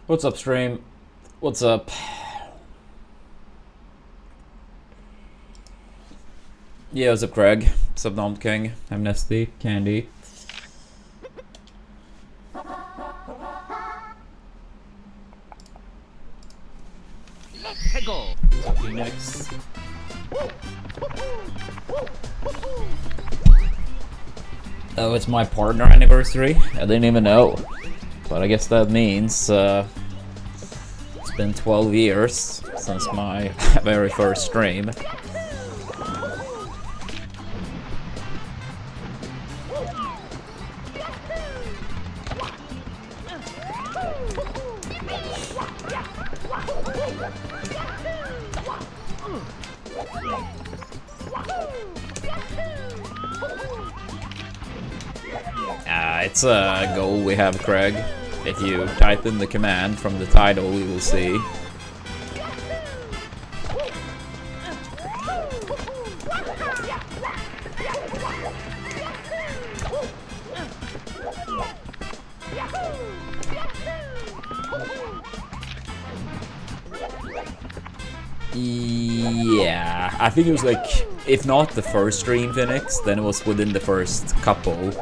What's up, stream? What's up? Yeah, what's up, Craig? What's up, Nom King? Amnesty, Candy. Let's go. What's up, Phoenix? Oh, it's my partner anniversary? I didn't even know. But I guess that means it's been 12 years since my very first stream. It's a goal we have, Craig. If you type in the command from the title, you will see. Yeah, I think it was like, if not the first stream, Phoenix, then it was within the first couple.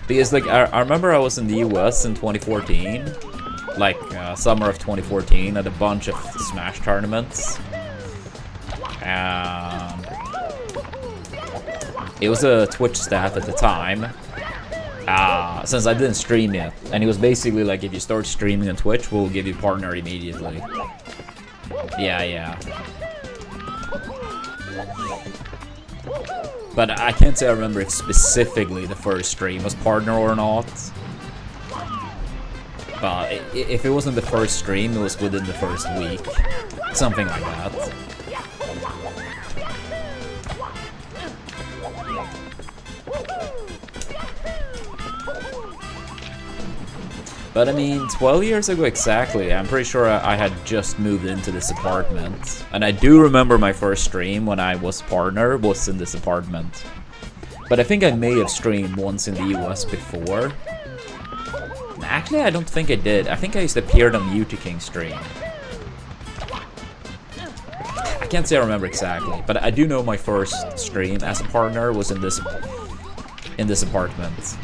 Because like I remember I was in the US in 2014, like summer of 2014, at a bunch of Smash tournaments. It was a Twitch staff at the time, since I didn't stream yet, and it was basically like, if you start streaming on Twitch, we'll give you partner immediately. Yeah. But I can't say I remember if specifically the first stream was partner or not. But if it wasn't the first stream, it was within the first week. Something like that. But I mean, 12 years ago exactly, I'm pretty sure I had just moved into this apartment. And I do remember my first stream when I was partner was in this apartment. But I think I may have streamed once in the US before. Actually, I don't think I did. I think I just appeared on King stream. I can't say I remember exactly, but I do know my first stream as a partner was in this apartment.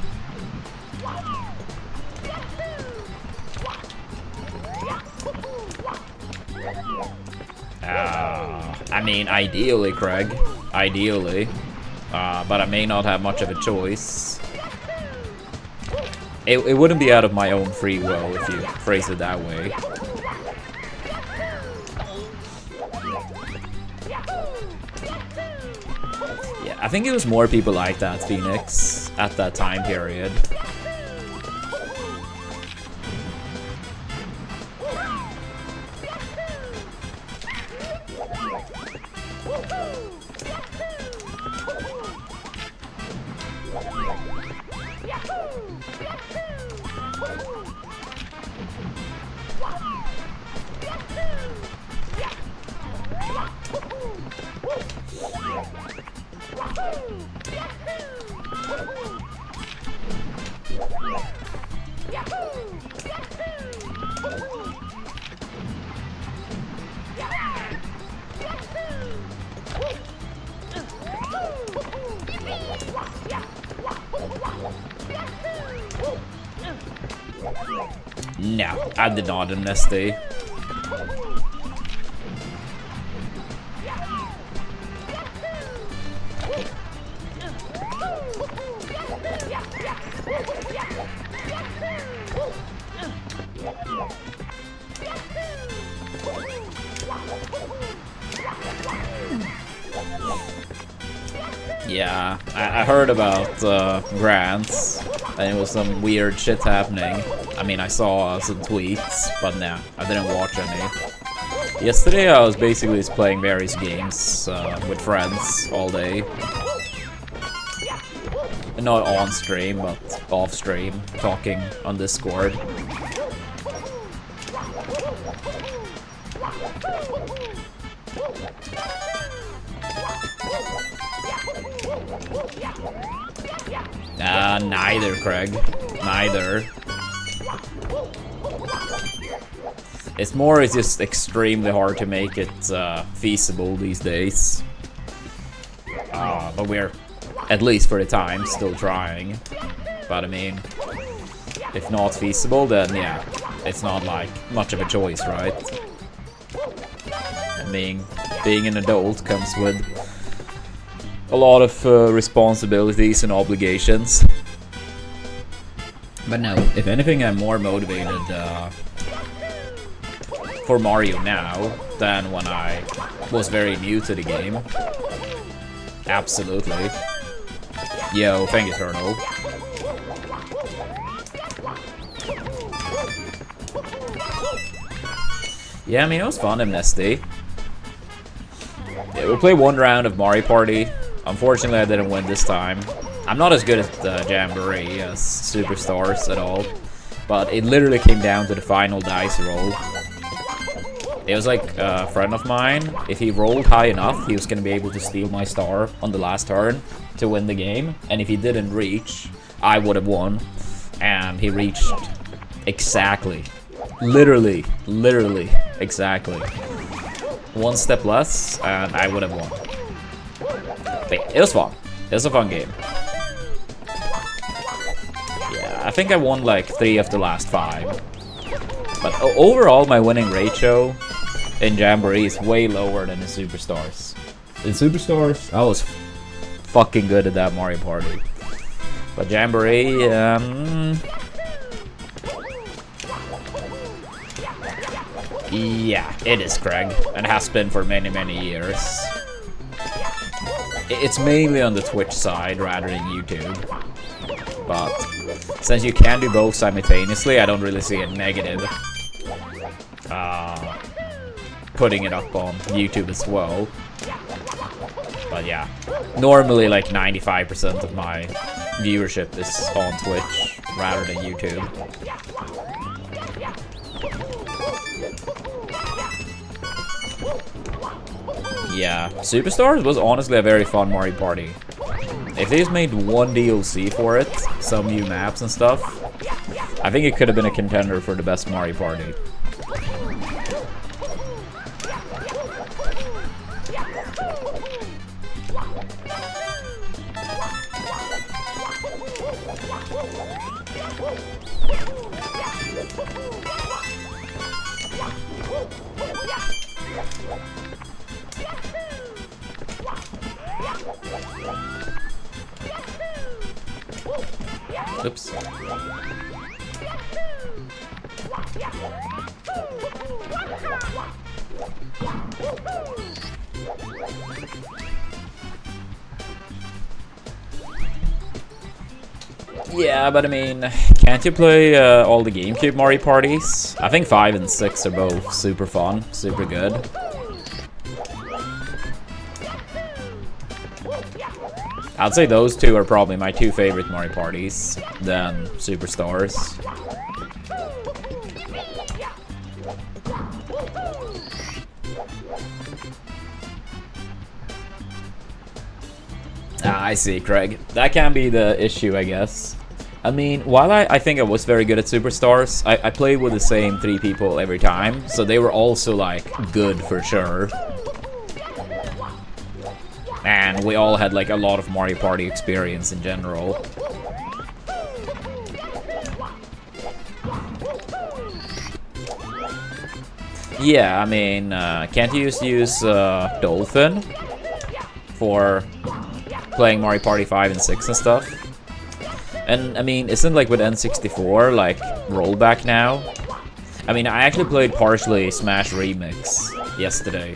I mean, ideally, Craig. Ideally. But I may not have much of a choice. It wouldn't be out of my own free will, if you phrase it that way. Yeah, I think it was more people like that, Phoenix, at that time period. No, I did not amnesty. Yeah, I heard about grants, and it was some weird shit happening. I mean, I saw some tweets, but nah, I didn't watch any. Yesterday I was basically just playing various games with friends all day. Not on stream, but off stream, talking on Discord. Neither, Craig. Neither. It's just extremely hard to make it feasible these days. But we're, at least for the time, still trying. But I mean, if not feasible, then yeah, it's not like much of a choice, right? I mean, being an adult comes with a lot of responsibilities and obligations. But no, if anything, I'm more motivated for Mario now than when I was very new to the game. Absolutely. Yo, thank you, Turtle. Yeah, I mean, it was fun, Amnesty. Yeah, we played one round of Mario Party. Unfortunately, I didn't win this time. I'm not as good at Jamboree as Superstars at all. But it literally came down to the final dice roll. It was like a friend of mine. If he rolled high enough, he was going to be able to steal my star on the last turn to win the game. And if he didn't reach, I would have won. And he reached exactly. Literally, exactly. One step less, and I would have won. But it was fun. It was a fun game. Yeah, I think I won like 3 of the last 5. But overall, my winning ratio in Jamboree is way lower than in Superstars. In Superstars, I was fucking good at that Mario Party. But Jamboree, yeah, it is, Craig, and has been for many, many years. It's mainly on the Twitch side rather than YouTube. But since you can do both simultaneously, I don't really see a negative putting it up on YouTube as well. But yeah, normally like 95% of my viewership is on Twitch rather than YouTube. Yeah, Superstars was honestly a very fun Mario Party. If they just made one DLC for it, some new maps and stuff, I think it could have been a contender for the best Mario Party. Oops. Yeah, but I mean, can't you play all the GameCube Mario parties? I think 5 and 6 are both super fun, super good. I'd say those two are probably my 2 favorite Mario parties than Superstars. Ah, I see, Craig. That can be the issue, I guess. I mean, while I think I was very good at Superstars, I played with the same 3 people every time, so they were also, like, good for sure. And we all had, like, a lot of Mario Party experience in general. Yeah, I mean, can't you just use Dolphin for playing Mario Party 5 and 6 and stuff? And, I mean, isn't, like, with N64, like, rollback now? I mean, I actually played partially Smash Remix yesterday.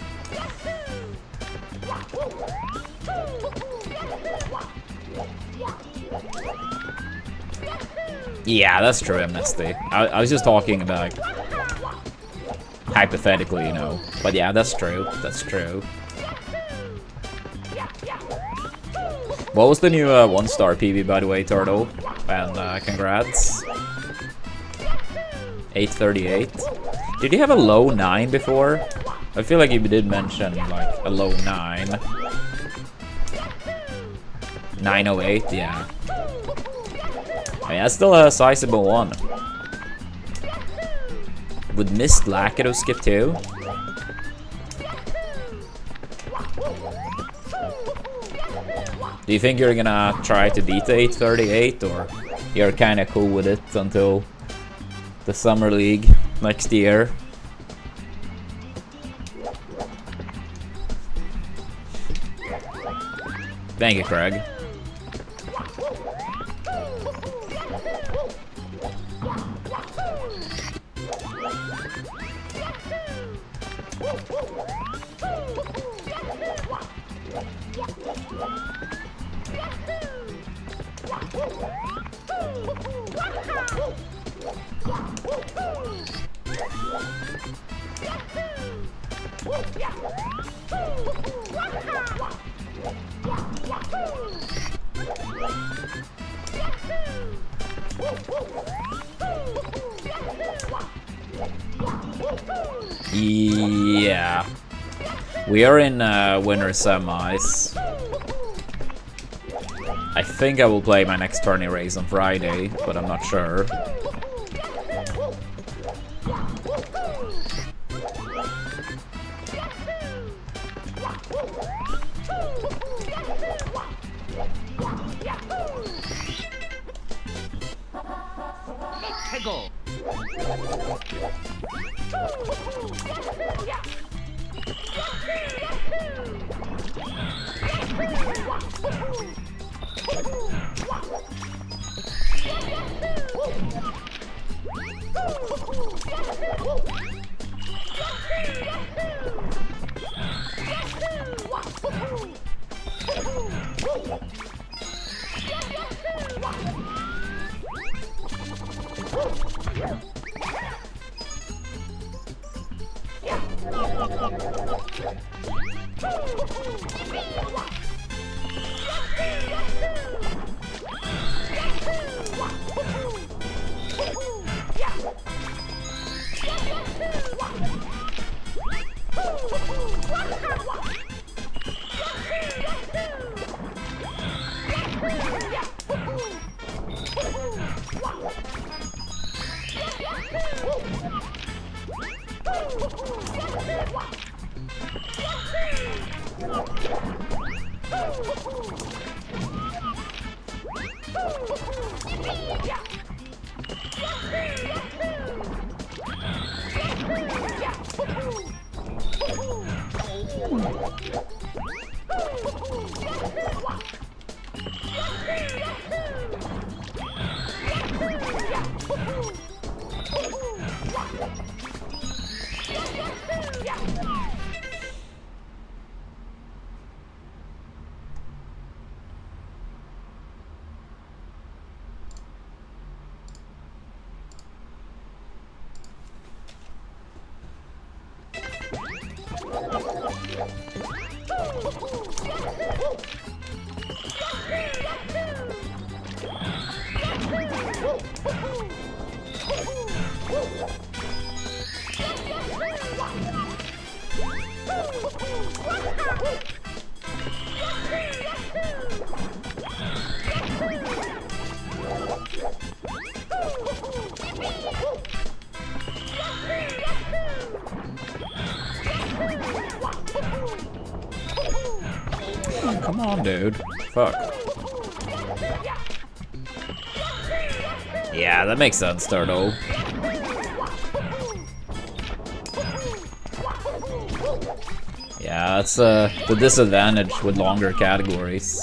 Yeah, that's true, Amnesty. I was just talking about hypothetically, you know. But yeah, that's true. That's true. What was the new 1-star PB, by the way, Turtle? And congrats. 838. Did you have a low 9 before? I feel like you did mention, like, a low 9. 908, yeah. I mean, that's still a sizable one. Would Mist Lakido skip too? Do you think you're gonna try to beat the 838, or you're kinda cool with it until the Summer League next year? Thank you, Craig. Yeah. We are in winter semis. I think I will play my next tourney race on Friday, but I'm not sure. Go. Come on, dude. Fuck. Yeah, that makes sense, Turtle. Yeah, that's the disadvantage with longer categories.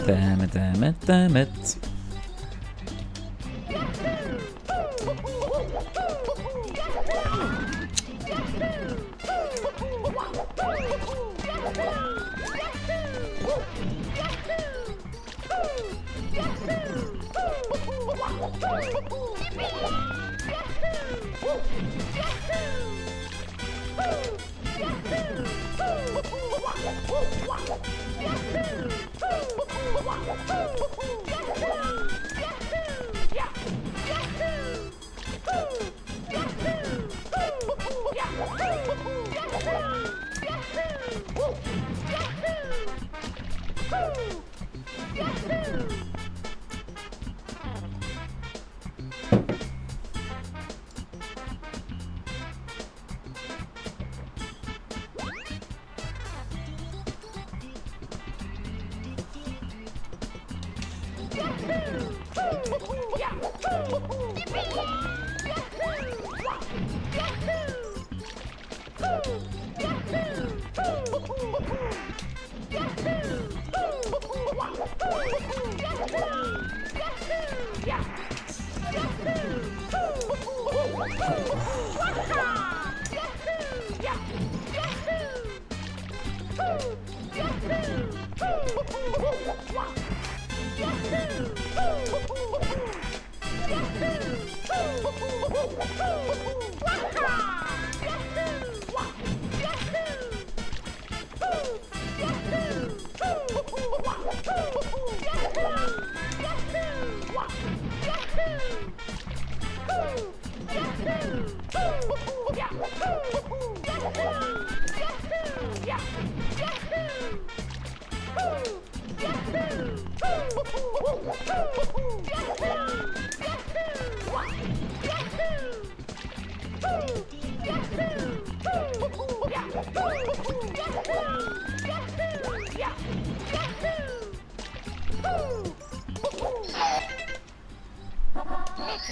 Damn it, damn it, damn it.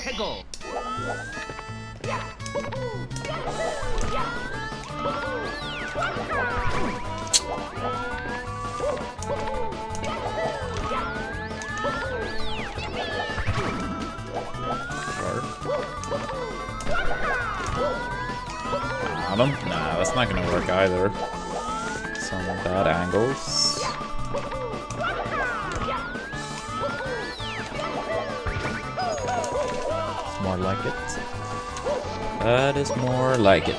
Metego. Got him? Nah, that's not gonna work either. Some bad angles. It's more like it. That is more like it.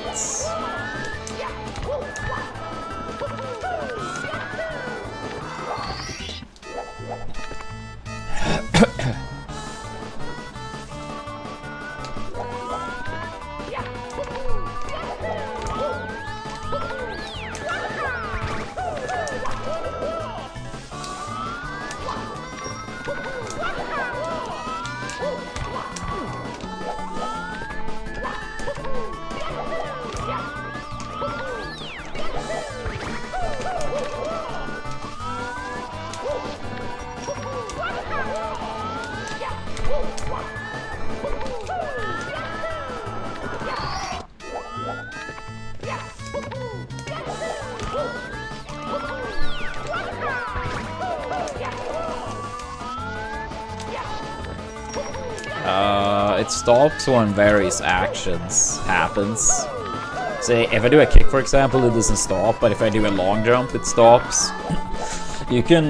It stops when various actions happens. Say, if I do a kick, for example, it doesn't stop, but if I do a long jump, it stops. You can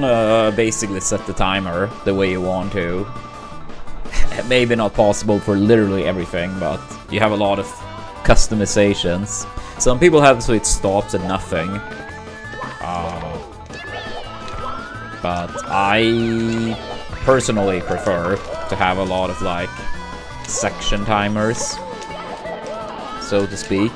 basically set the timer the way you want to. Maybe not possible for literally everything, but you have a lot of customizations. Some people have so it stops at nothing. But I personally prefer to have a lot of like section timers, so to speak.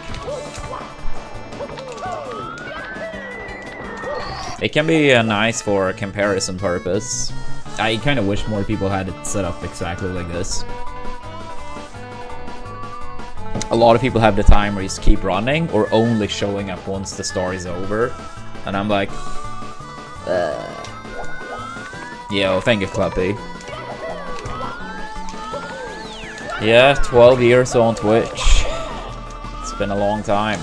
It can be nice for a comparison purpose. I kind of wish more people had it set up exactly like this. A lot of people have the timers keep running or only showing up once the story is over, and I'm like, Yo, thank you, Cluppy. Yeah, 12 years on Twitch. It's been a long time.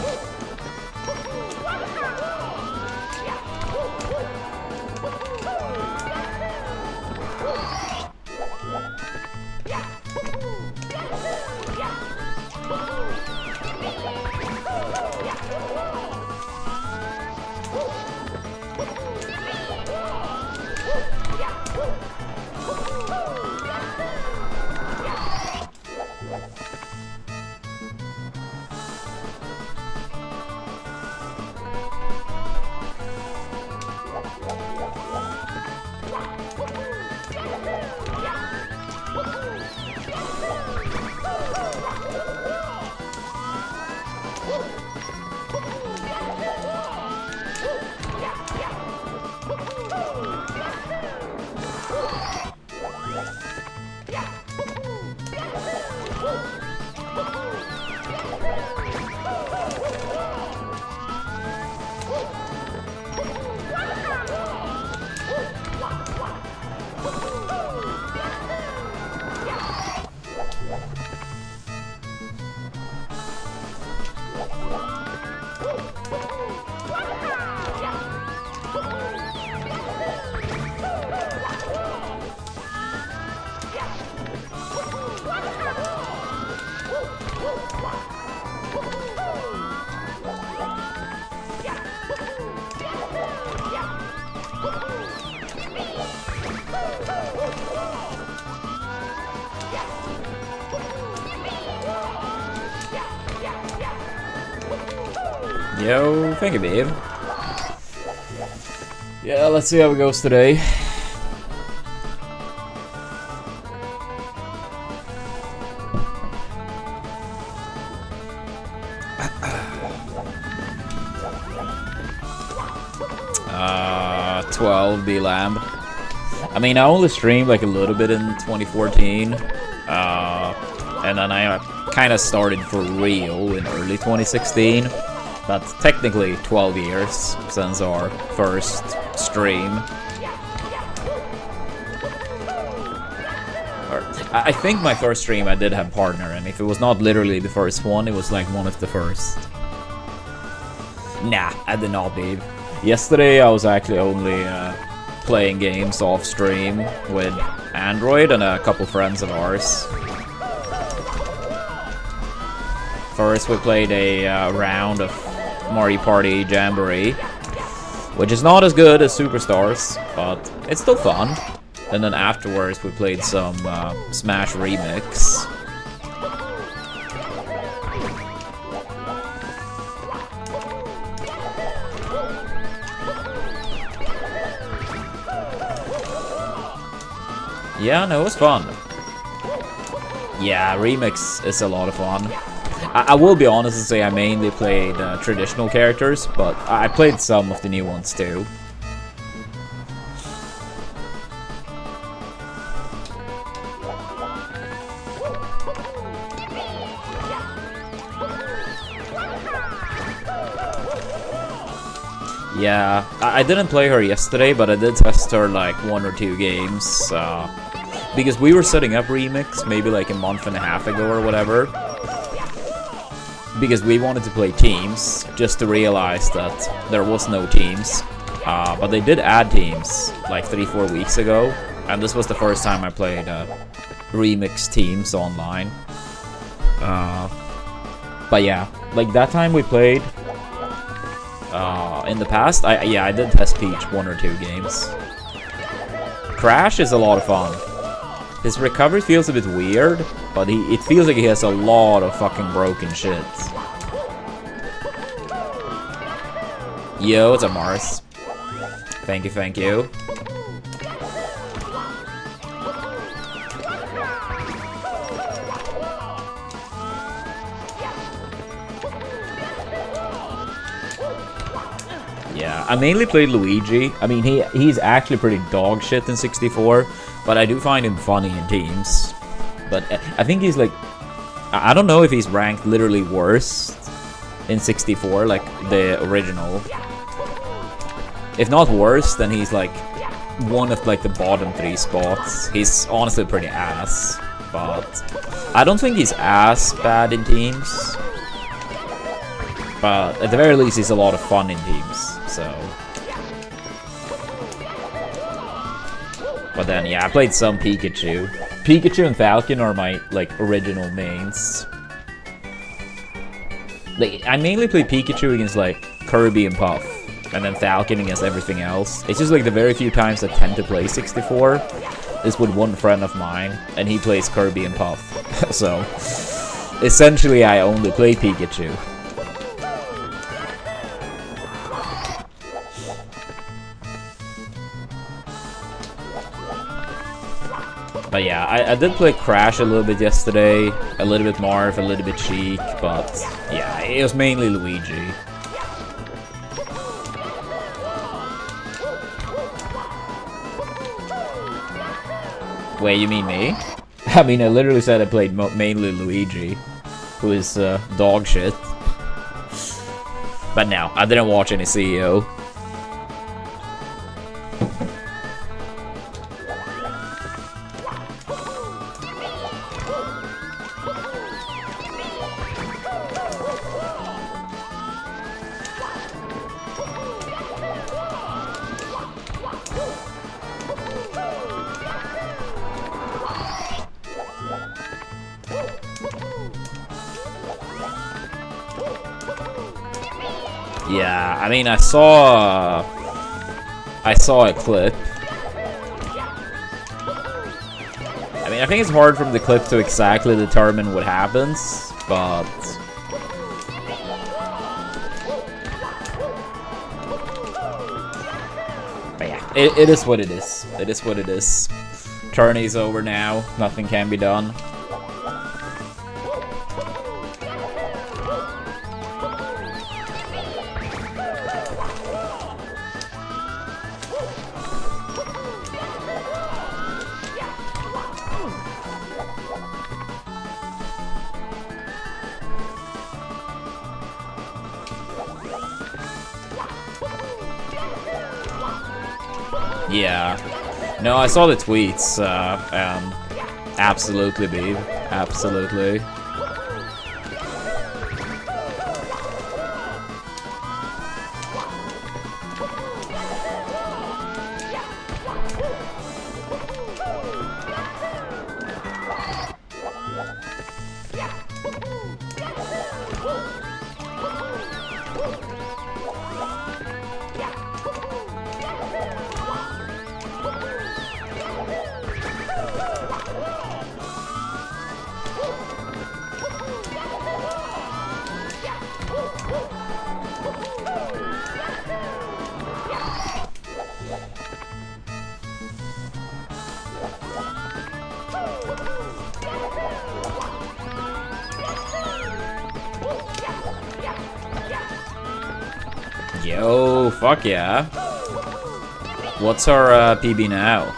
Yo, thank you, babe. Yeah, let's see how it goes today. Uh, 12 B Lamb. I mean, I only streamed like a little bit in 2014. And then I kind of started for real in early 2016. That's technically 12 years since our first stream. I think my first stream I did have partner, and if it was not literally the first one, it was like one of the first. Nah, I did not, babe. Yesterday I was actually only playing games off stream with Android and a couple friends of ours. First we played a round of Mario Party Jamboree, which is not as good as Superstars, but it's still fun. And then afterwards we played some Smash Remix. Yeah, no, it was fun. Yeah, Remix is a lot of fun. I will be honest and say I mainly played traditional characters, but I played some of the new ones too. Yeah, I didn't play her yesterday, but I did test her like 1 or 2 games. Because we were setting up Remix maybe like a month and a half ago or whatever. Because we wanted to play teams, just to realize that there was no teams. But they did add teams like 3-4 weeks ago. And this was the first time I played Remix teams online. But yeah, like that time we played in the past, I did test Peach 1 or 2 games. Crash is a lot of fun. His recovery feels a bit weird, but it feels like he has a lot of fucking broken shit. Yo, it's a Mars. Thank you, thank you. Yeah, I mainly played Luigi. I mean, he's actually pretty dog shit in 64, but I do find him funny in teams. But I think he's like, I don't know if he's ranked literally worst in 64, like the original. if not worse, then he's like one of like the bottom 3 spots. He's honestly pretty ass, but I don't think he's as bad in teams. But at the very least, he's a lot of fun in teams, so. But then, yeah, I played some Pikachu. Pikachu and Falcon are my, like, original mains. Like, I mainly play Pikachu against, like, Kirby and Puff. And then Falcon against everything else. It's just, like, the very few times I tend to play 64 is with one friend of mine, and he plays Kirby and Puff. So, essentially, I only play Pikachu. But yeah, I did play Crash a little bit yesterday, a little bit Marv, a little bit Cheek, but yeah, it was mainly Luigi. Wait, you mean me? I mean, I literally said I played mainly Luigi, who is dog shit. But no, I didn't watch any CEO. Yeah, I mean, I saw a clip. I mean, I think it's hard from the clip to exactly determine what happens, but yeah, it is what it is. It is what it is. Tourney's over now. Nothing can be done. Yeah. No, I saw the tweets. Absolutely, babe. Absolutely. Yo, fuck yeah. What's our PB now?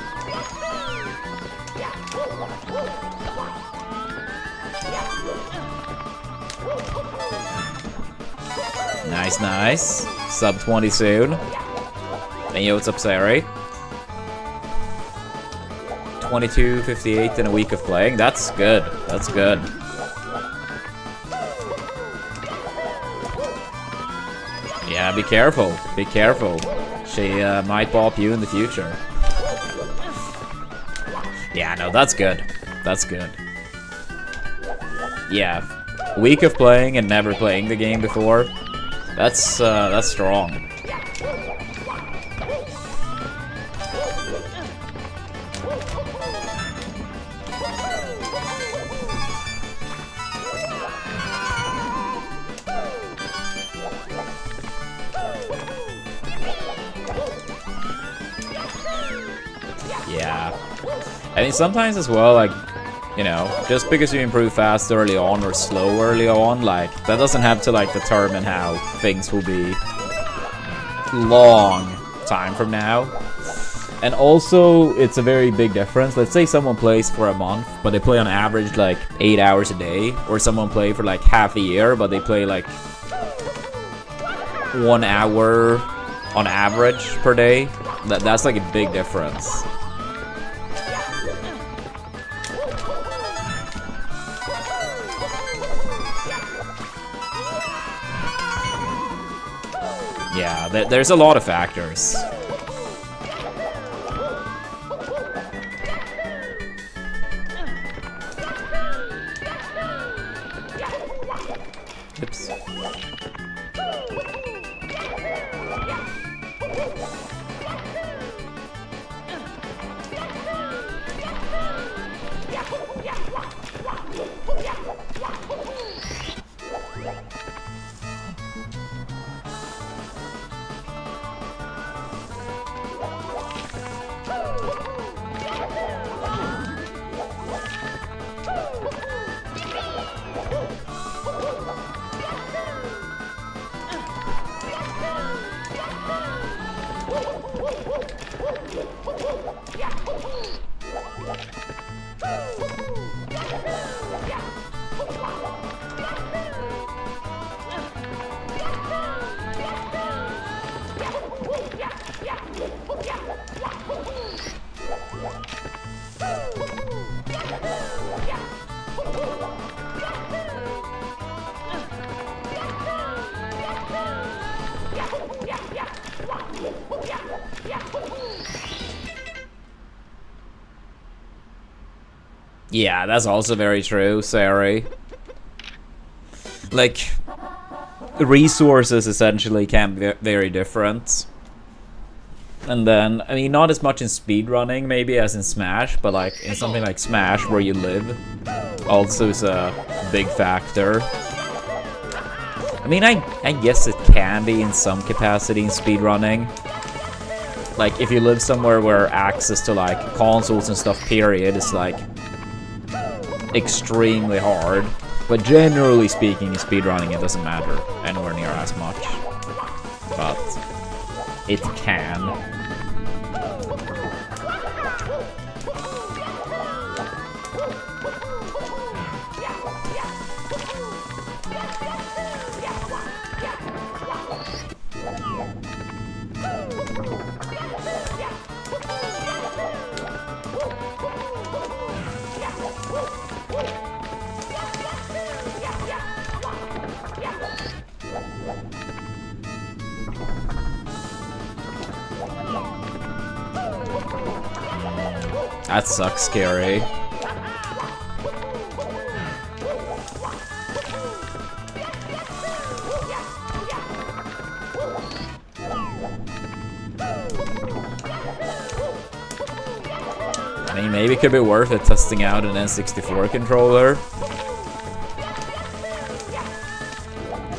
Nice, nice. Sub 20 soon. And yo, what's up, Sari? 22:58 in a week of playing. That's good. That's good. Yeah, be careful. Be careful. She might bop you in the future. Yeah, no, that's good. That's good. Yeah, week of playing and never playing the game before. That's strong. Yeah. I mean, sometimes as well, like, you know, just because you improve fast early on or slow early on, like, that doesn't have to, like, determine how things will be long time from now. And also, it's a very big difference. Let's say someone plays for a month, but they play on average, like, 8 hours a day. Or someone play for, like, half a year, but they play, like, 1 hour on average per day. That's like a big difference. Yeah, there's a lot of factors. Oops. Yeah, that's also very true, Sari. Like, resources essentially can be very different. And then, I mean, not as much in speedrunning maybe as in Smash, but like in something like Smash where you live also is a big factor. I mean, I guess it can be in some capacity in speedrunning. Like, if you live somewhere where access to like consoles and stuff, period, is like extremely hard. But generally speaking, in speedrunning, it doesn't matter anywhere near as much. But it can. That sucks, Scary. I mean, maybe it could be worth it testing out an N64 controller.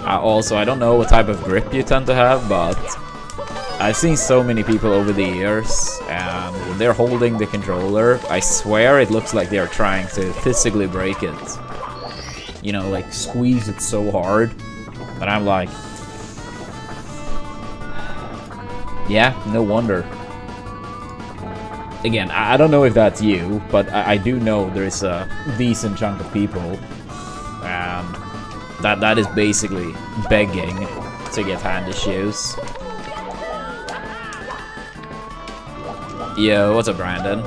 Also, I don't know what type of grip you tend to have, but I've seen so many people over the years, and when they're holding the controller, I swear it looks like they're trying to physically break it. You know, like squeeze it so hard. And I'm like, yeah, no wonder. Again, I don't know if that's you, but I do know there's a decent chunk of people that is basically begging to get hand issues. Yo, what's up, Brandon?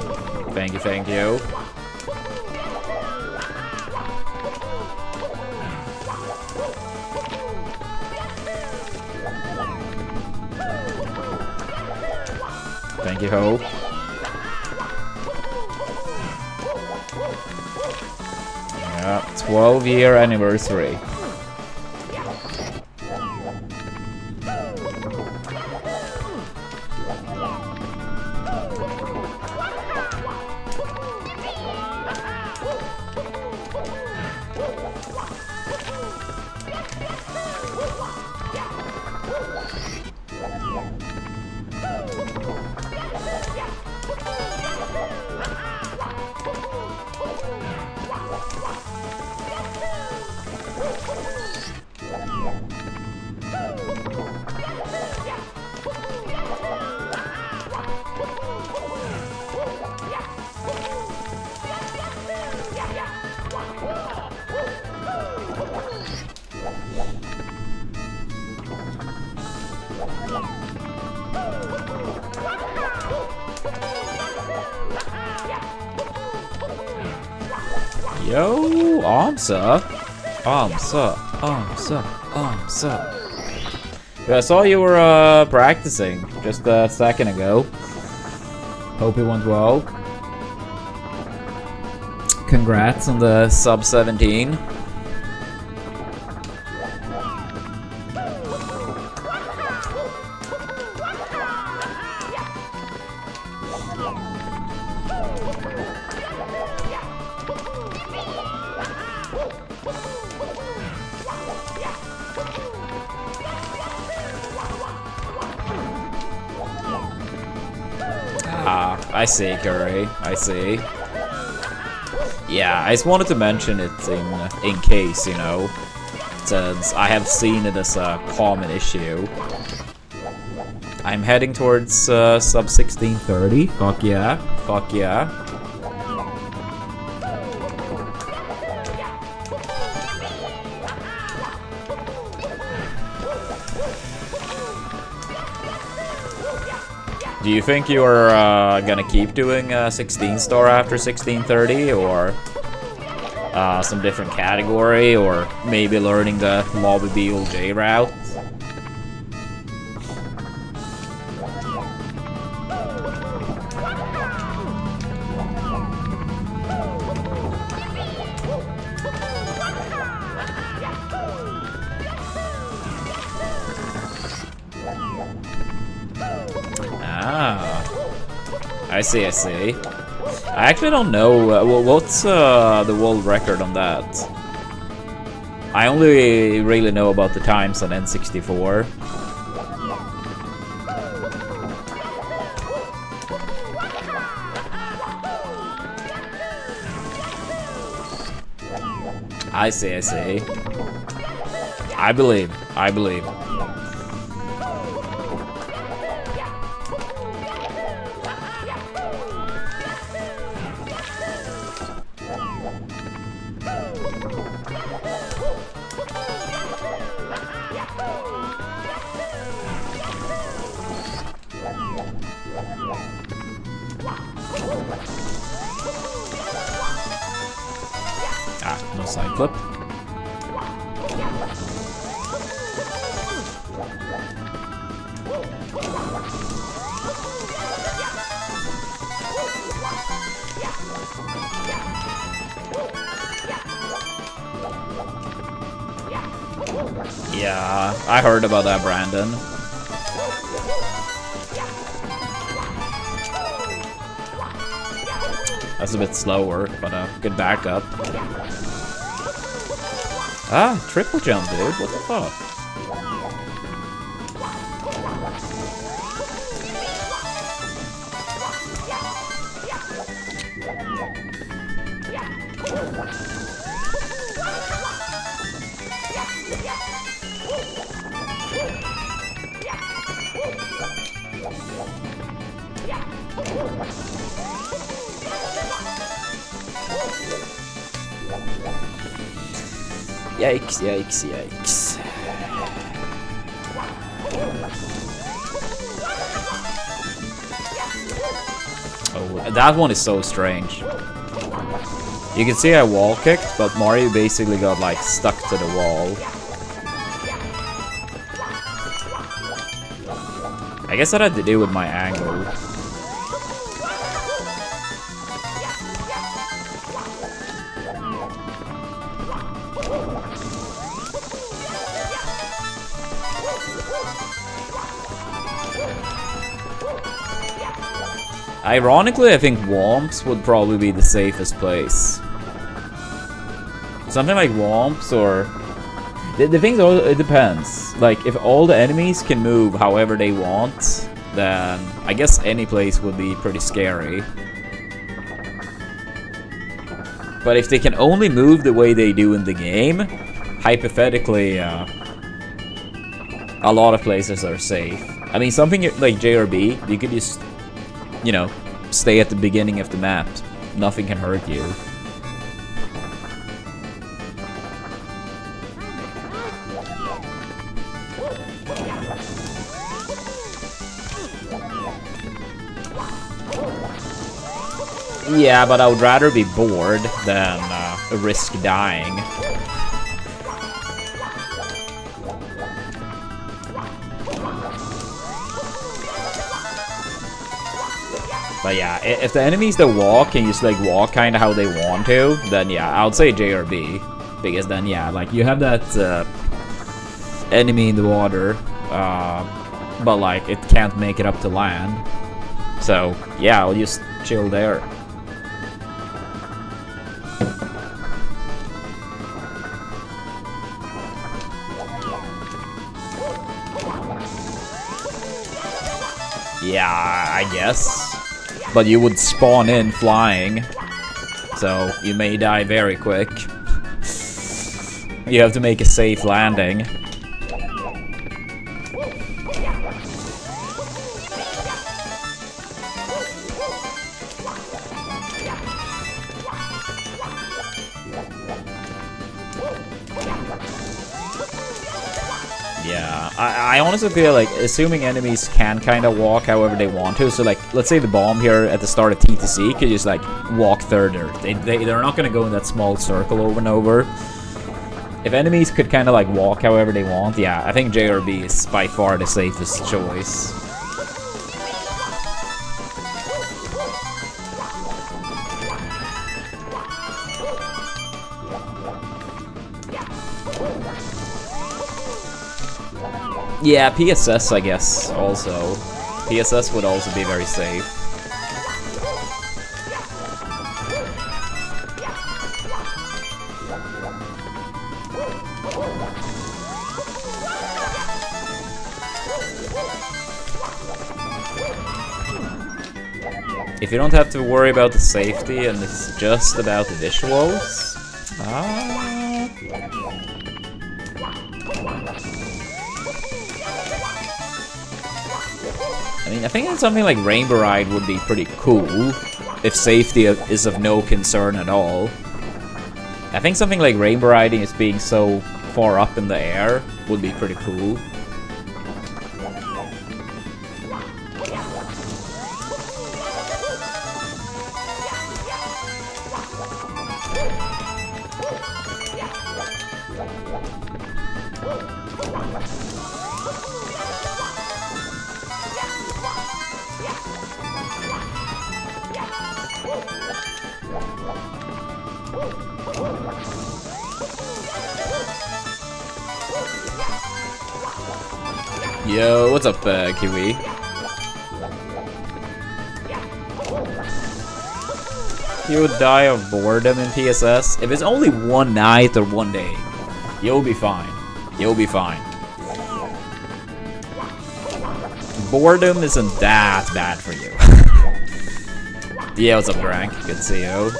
Thank you, thank you. Thank you, Hope. Yeah, 12-year anniversary. Yo, Armsa. Yeah, I saw you were practicing just a second ago. Hope it went well. Congrats on the sub 17. I see, Curry. I see. Yeah, I just wanted to mention it in case, you know, since I have seen it as a common issue. I'm heading towards sub 1630. Fuck yeah. Fuck yeah. Do you think you're gonna keep doing 16-star after 1630, or some different category, or maybe learning the Lobby BLJ route? I see, I see. I actually don't know, what's the world record on that? I only really know about the times on N64. I see, I see. I believe, I believe. No side flip. Yeah, I heard about that, Brandon. That's a bit slower, but good backup. Ah, triple jump, dude. What the fuck? Yikes, yikes, yikes. Oh, that one is so strange. You can see I wall kicked, but Mario basically got like stuck to the wall. I guess that had to do with my angle. Ironically, I think Womps would probably be the safest place. Something like Womps or... The thing is, it depends. Like, if all the enemies can move however they want, then I guess any place would be pretty scary. But if they can only move the way they do in the game, hypothetically, a lot of places are safe. I mean, something like JRB, you could just, you know, stay at the beginning of the map. Nothing can hurt you. Yeah, but I would rather be bored than risk dying. But yeah, if the enemies that walk can just like walk kind of how they want to, then yeah, I would say J or B. Because then yeah, like you have that enemy in the water, but like it can't make it up to land. So yeah, I'll just chill there. Yeah, I guess. But you would spawn in flying, so you may die very quick. You have to make a safe landing. Yeah, I honestly feel like, assuming enemies can kind of walk however they want to, so like, let's say the bomb here at the start of TTC could just like walk further. They're not going to go in that small circle over and over. If enemies could kind of like walk however they want, yeah, I think J or B is by far the safest choice. Yeah, PSS, I guess, also. PSS would also be very safe. If you don't have to worry about the safety and it's just about the visuals... I mean, I think that something like Rainbow Ride would be pretty cool, if safety is of no concern at all. I think something like Rainbow Riding is being so far up in the air would be pretty cool. Yo, what's up, Kiwi? You would die of boredom in PSS? If it's only one night or one day, you'll be fine. You'll be fine. Boredom isn't that bad for you. Yeah, what's up, Drank? Good to see you.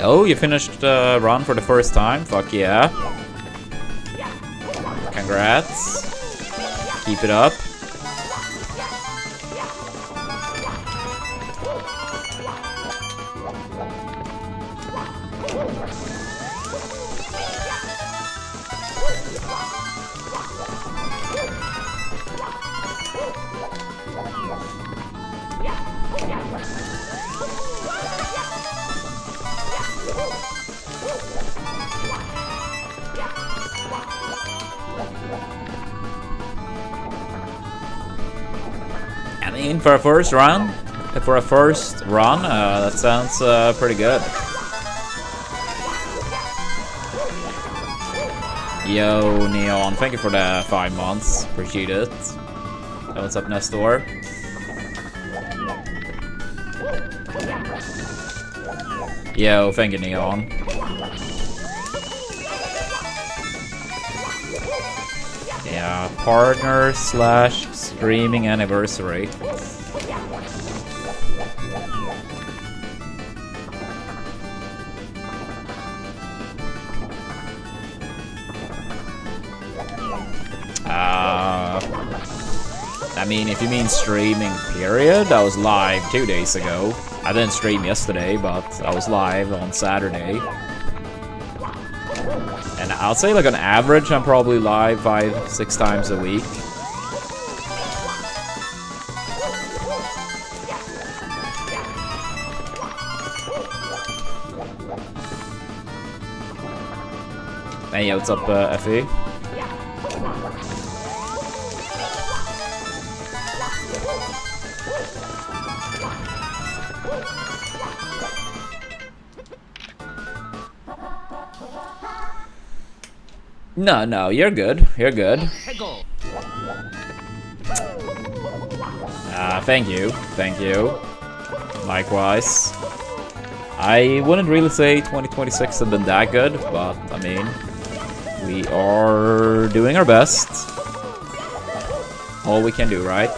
Oh, you finished run for the first time? Fuck yeah. Congrats. Keep it up. I mean, for a first run, that sounds pretty good. Yo, Neon, thank you for the 5 months. Appreciate it. What's up, Nestor? Yo, thank you, Neon. Yeah, partner / streaming anniversary. I mean, if you mean streaming period, I was live 2 days ago. I didn't stream yesterday, but I was live on Saturday. And I'll say like on average, I'm probably live 5-6 times a week. Hey, yo, what's up, Effie? No, you're good. You're good. Thank you. Thank you. Likewise. I wouldn't really say 2026 has been that good, but I mean, we are doing our best. All we can do, right?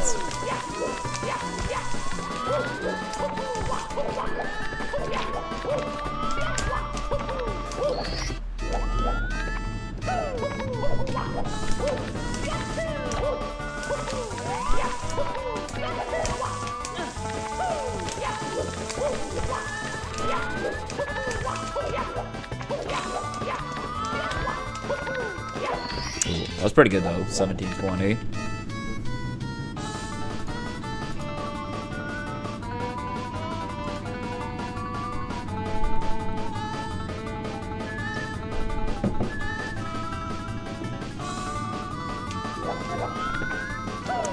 That was pretty good though, 1720.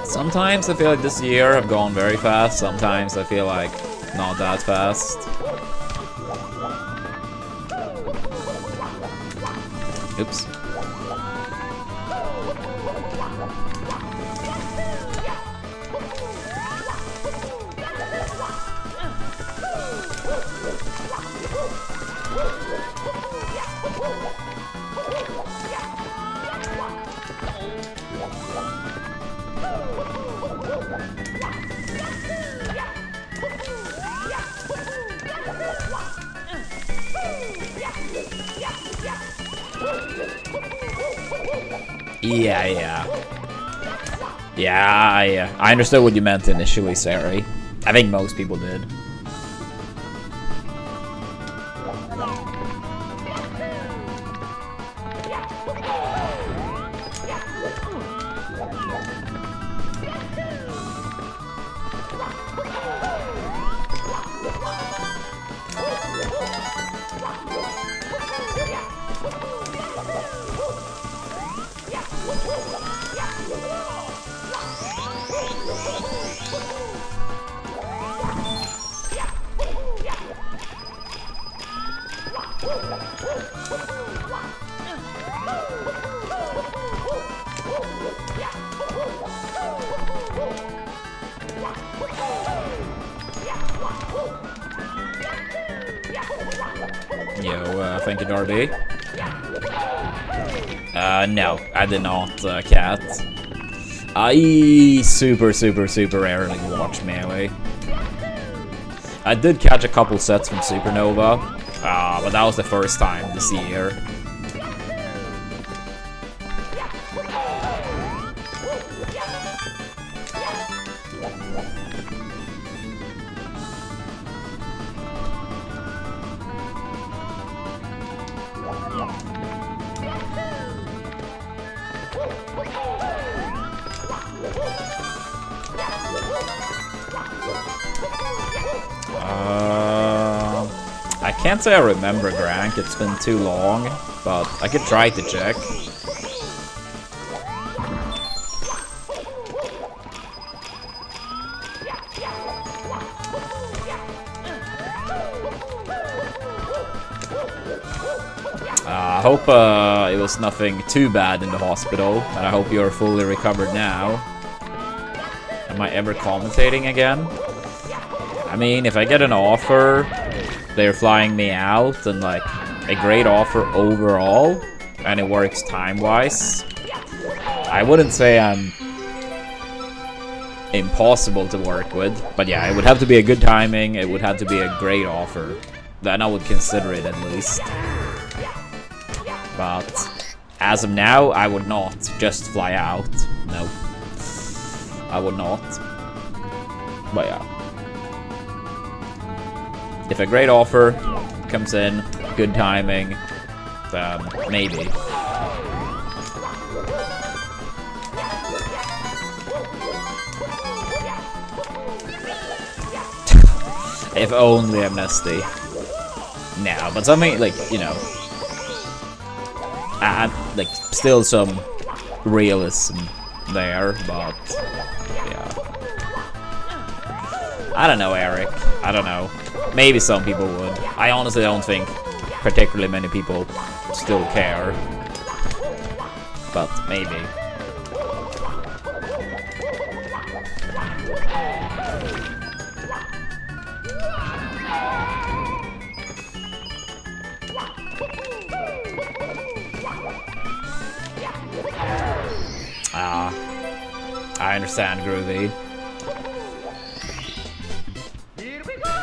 Sometimes I feel like this year I've gone very fast, sometimes I feel like not that fast. Oops. Yeah, I understood what you meant initially, Sari. I think most people did. Thank you, Darby. No, I did not, Cat. I super rarely watch Melee. I did catch a couple sets from Supernova, but that was the first time this year. I can't say I remember Grank, it's been too long, but I could try to check. I hope it was nothing too bad in the hospital, and I hope you're fully recovered now. Am I ever commentating again? I mean, if I get an offer, they're flying me out, and like a great offer overall, and it works time-wise, I wouldn't say I'm impossible to work with, but yeah, it would have to be a good timing, it would have to be a great offer. Then I would consider it at least. But as of now, I would not just fly out. No. I would not. But yeah. If a great offer comes in, good timing, then maybe. If only Amnesty. No, but something like, you know, like still some realism there, but yeah. I don't know, Eric. I don't know. Maybe some people would. I honestly don't think particularly many people still care. But maybe. I understand, Groovy. Here we go!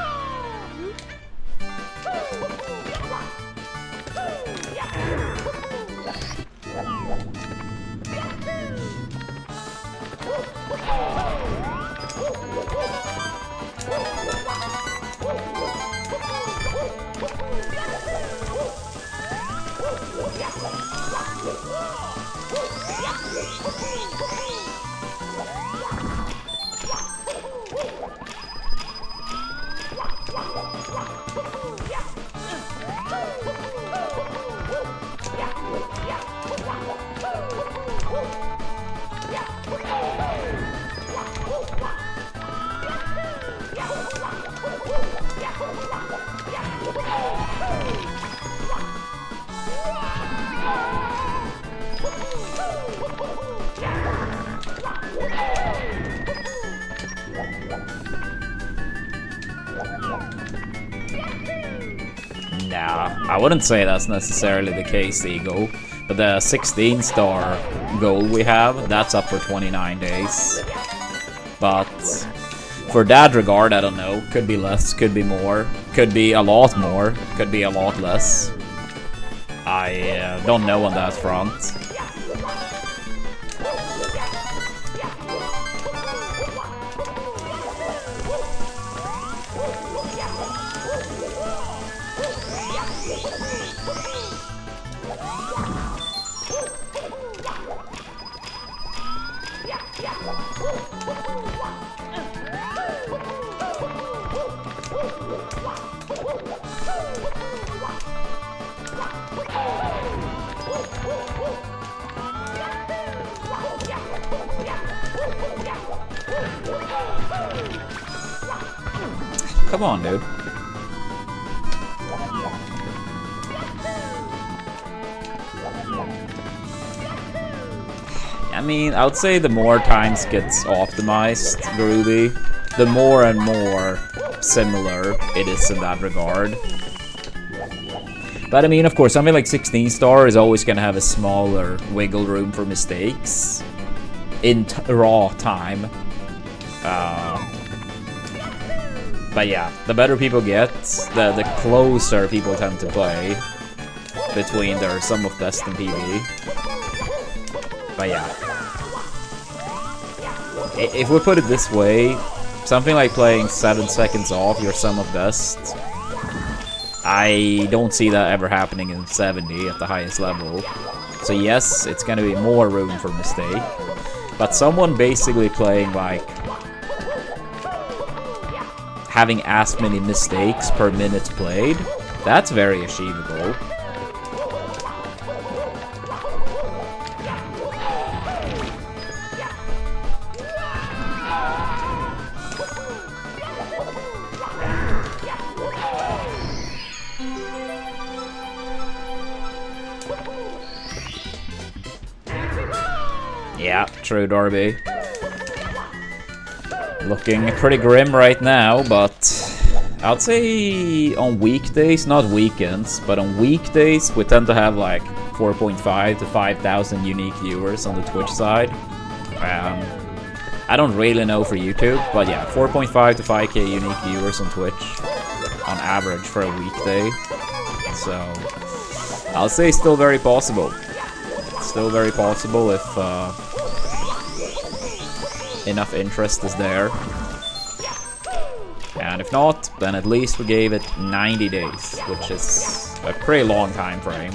Nah, I wouldn't say that's necessarily the case, Eagle. But the 16-star goal we have, that's up for 29 days. But for that regard, I don't know. Could be less, could be more, could be a lot more, could be a lot less. I don't know on that front. Come on, dude. I mean, I would say the more times gets optimized, Groovy, the more and more similar it is in that regard. But I mean, of course, something like 16-star is always going to have a smaller wiggle room for mistakes in raw time. But yeah, the better people get, the closer people tend to play between their sum of best and PB. But yeah. If we put it this way, something like playing 7 seconds off your sum of best, I don't see that ever happening in 70 at the highest level. So yes, it's gonna be more room for mistake. But someone basically playing like having as many mistakes per minute played, that's very achievable. Yeah, true, Darby. Looking pretty grim right now, but I'd say on weekdays, not weekends, but on weekdays, we tend to have like 4.5 to 5,000 unique viewers on the Twitch side. I don't really know for YouTube, but yeah, 4.5 to 5k unique viewers on Twitch on average for a weekday. So I'll say still very possible. Still very possible if enough interest is there. And if not, then at least we gave it 90 days, which is a pretty long time frame.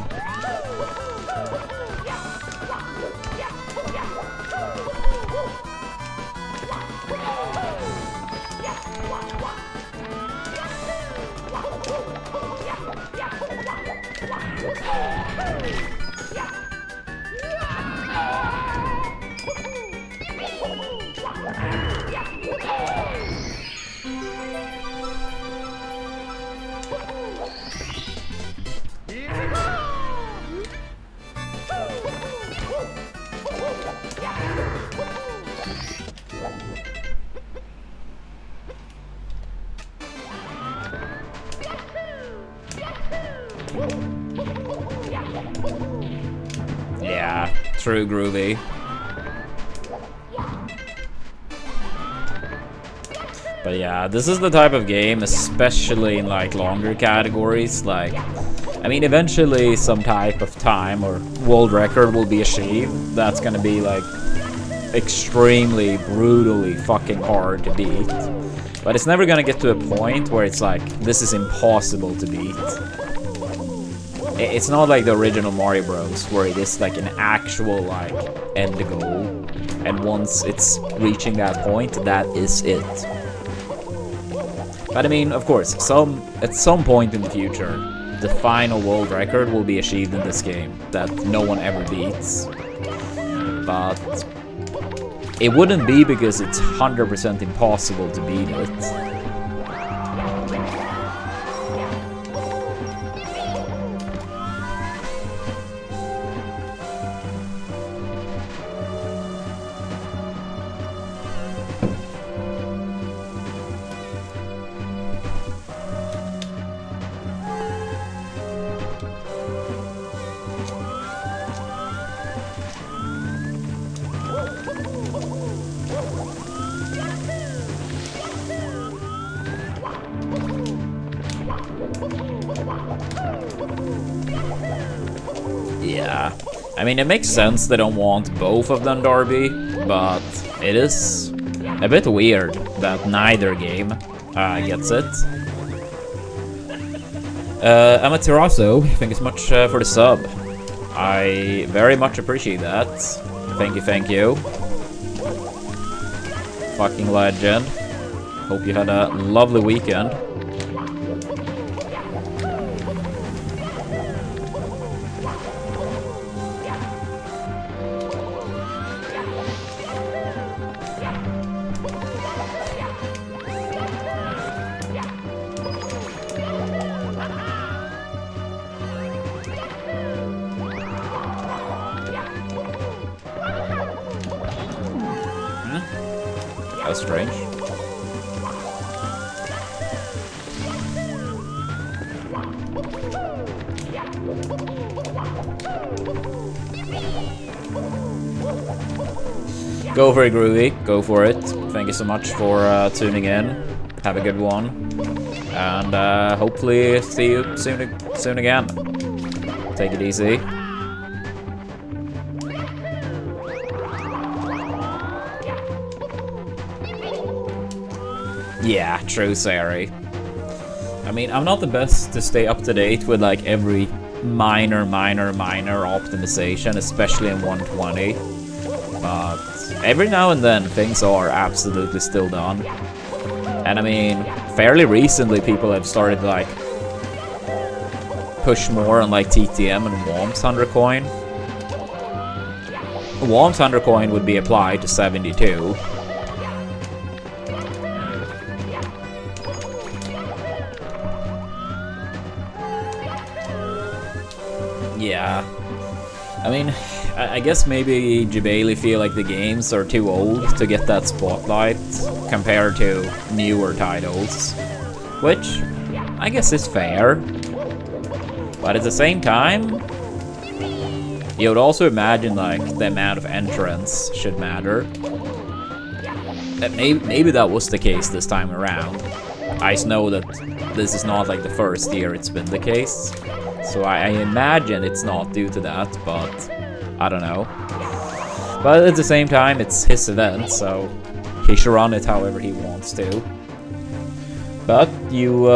Yeah, true groovy. But yeah, this is the type of game, especially in like longer categories, like, I mean, eventually some type of time or world record will be achieved. That's gonna be like extremely, brutally fucking hard to beat. But it's never gonna get to a point where it's like, this is impossible to beat. It's not like the original Mario Bros, where it is like an actual like end goal. And once it's reaching that point, that is it. But I mean, of course, at some point in the future, the final world record will be achieved in this game that no one ever beats. But it wouldn't be because it's 100% impossible to beat it. Yeah, I mean, it makes sense they don't want both of them, Darby, but it is a bit weird that neither game gets it. Amaterasu, thank you so much for the sub. I very much appreciate that. Thank you. Fucking legend. Hope you had a lovely weekend. That's strange. Go for it, Groovy. Go for it. Thank you so much for tuning in. Have a good one. And hopefully see you soon again. Take it easy. Yeah, true, Sari. I mean, I'm not the best to stay up to date with like every minor optimization, especially in 120. But every now and then things are absolutely still done. And I mean, fairly recently people have started to like push more on like TTM and WOM's 100 coin. WOM's 100 coin would be applied to 72. Yeah, I mean, I guess maybe Jabali feel like the games are too old to get that spotlight compared to newer titles, which I guess is fair. But at the same time, you would also imagine like the amount of entrants should matter. That maybe that was the case this time around. I know that this is not like the first year it's been the case. So I imagine it's not due to that, but I don't know. But at the same time, it's his event, so he should run it however he wants to. But you,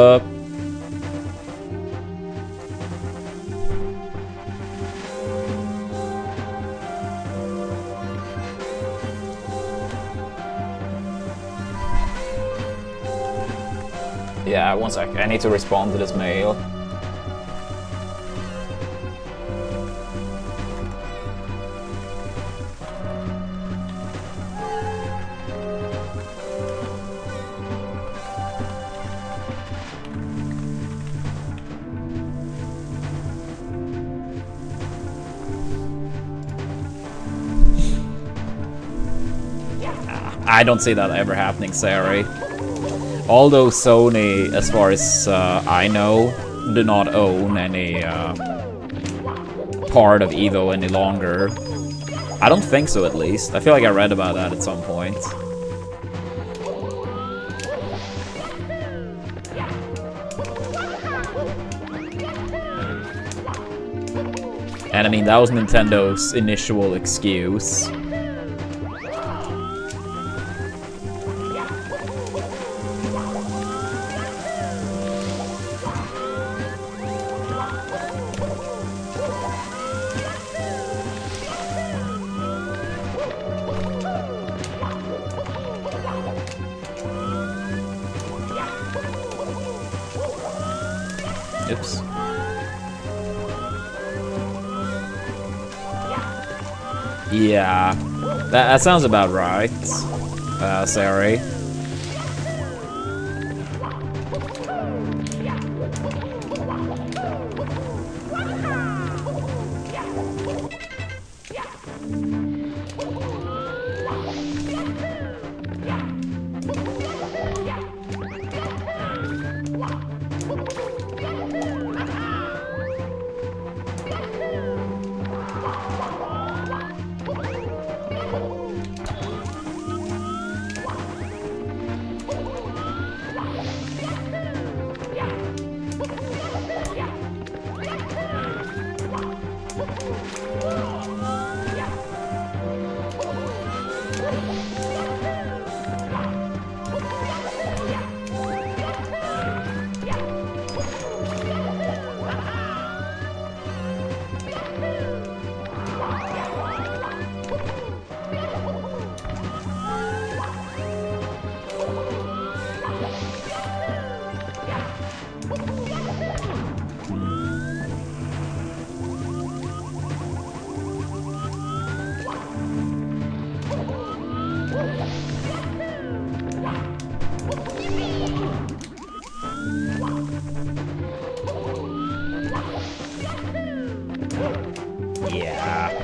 yeah, one sec. I need to respond to this mail. I don't see that ever happening, Sari. Although Sony, as far as I know, do not own any part of Evo any longer. I don't think so, at least. I feel like I read about that at some point. And I mean, that was Nintendo's initial excuse. Oops. Yeah, that sounds about right, Sari.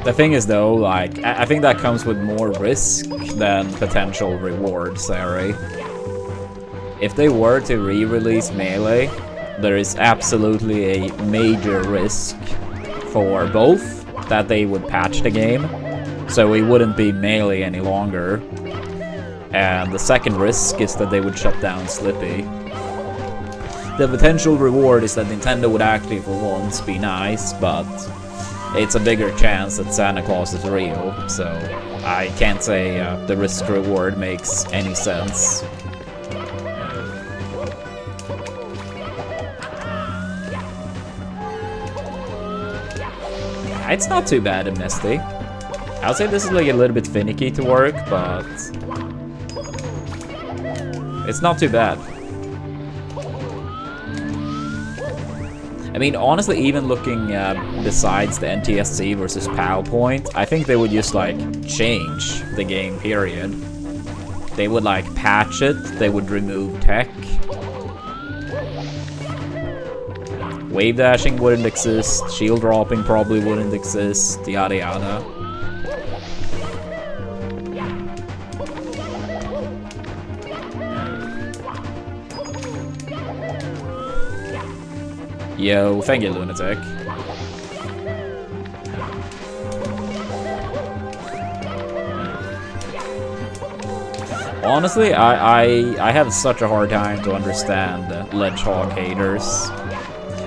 The thing is, though, like, I think that comes with more risk than potential reward, Sari. If they were to re-release Melee, there is absolutely a major risk for both that they would patch the game, so it wouldn't be Melee any longer. And the second risk is that they would shut down Slippy. The potential reward is that Nintendo would actually, for once, be nice, but it's a bigger chance that Santa Claus is real, so I can't say the risk-reward makes any sense. It's not too bad in Misty. I'll say this is like a little bit finicky to work, but it's not too bad. I mean, honestly, even looking besides the NTSC versus PowerPoint, I think they would just, like, change the game, period. They would, like, patch it, they would remove tech. Wave dashing wouldn't exist, shield dropping probably wouldn't exist, yada yada. Yo, thank you, Lunatic. Honestly, I have such a hard time to understand Ledgehog haters.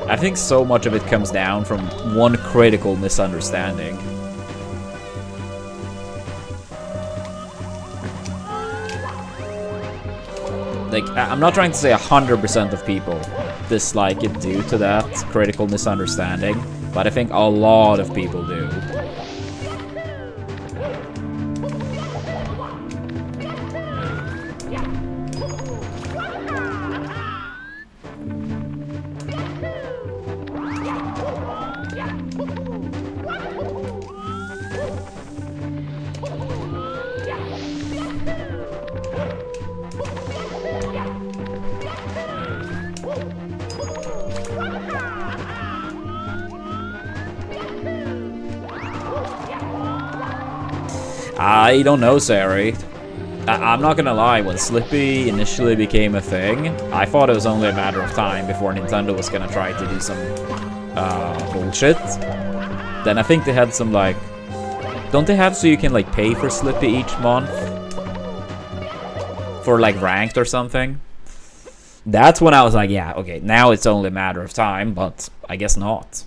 I think so much of it comes down from one critical misunderstanding. Like, I'm not trying to say 100% of people dislike it due to that critical misunderstanding, but I think a lot of people do. I don't know, Sari. I'm not gonna lie, when Slippy initially became a thing, I thought it was only a matter of time before Nintendo was gonna try to do some bullshit. Then I think they had some, like... Don't they have so you can, like, pay for Slippy each month? For, like, ranked or something? That's when I was like, yeah, okay, now it's only a matter of time, but I guess not.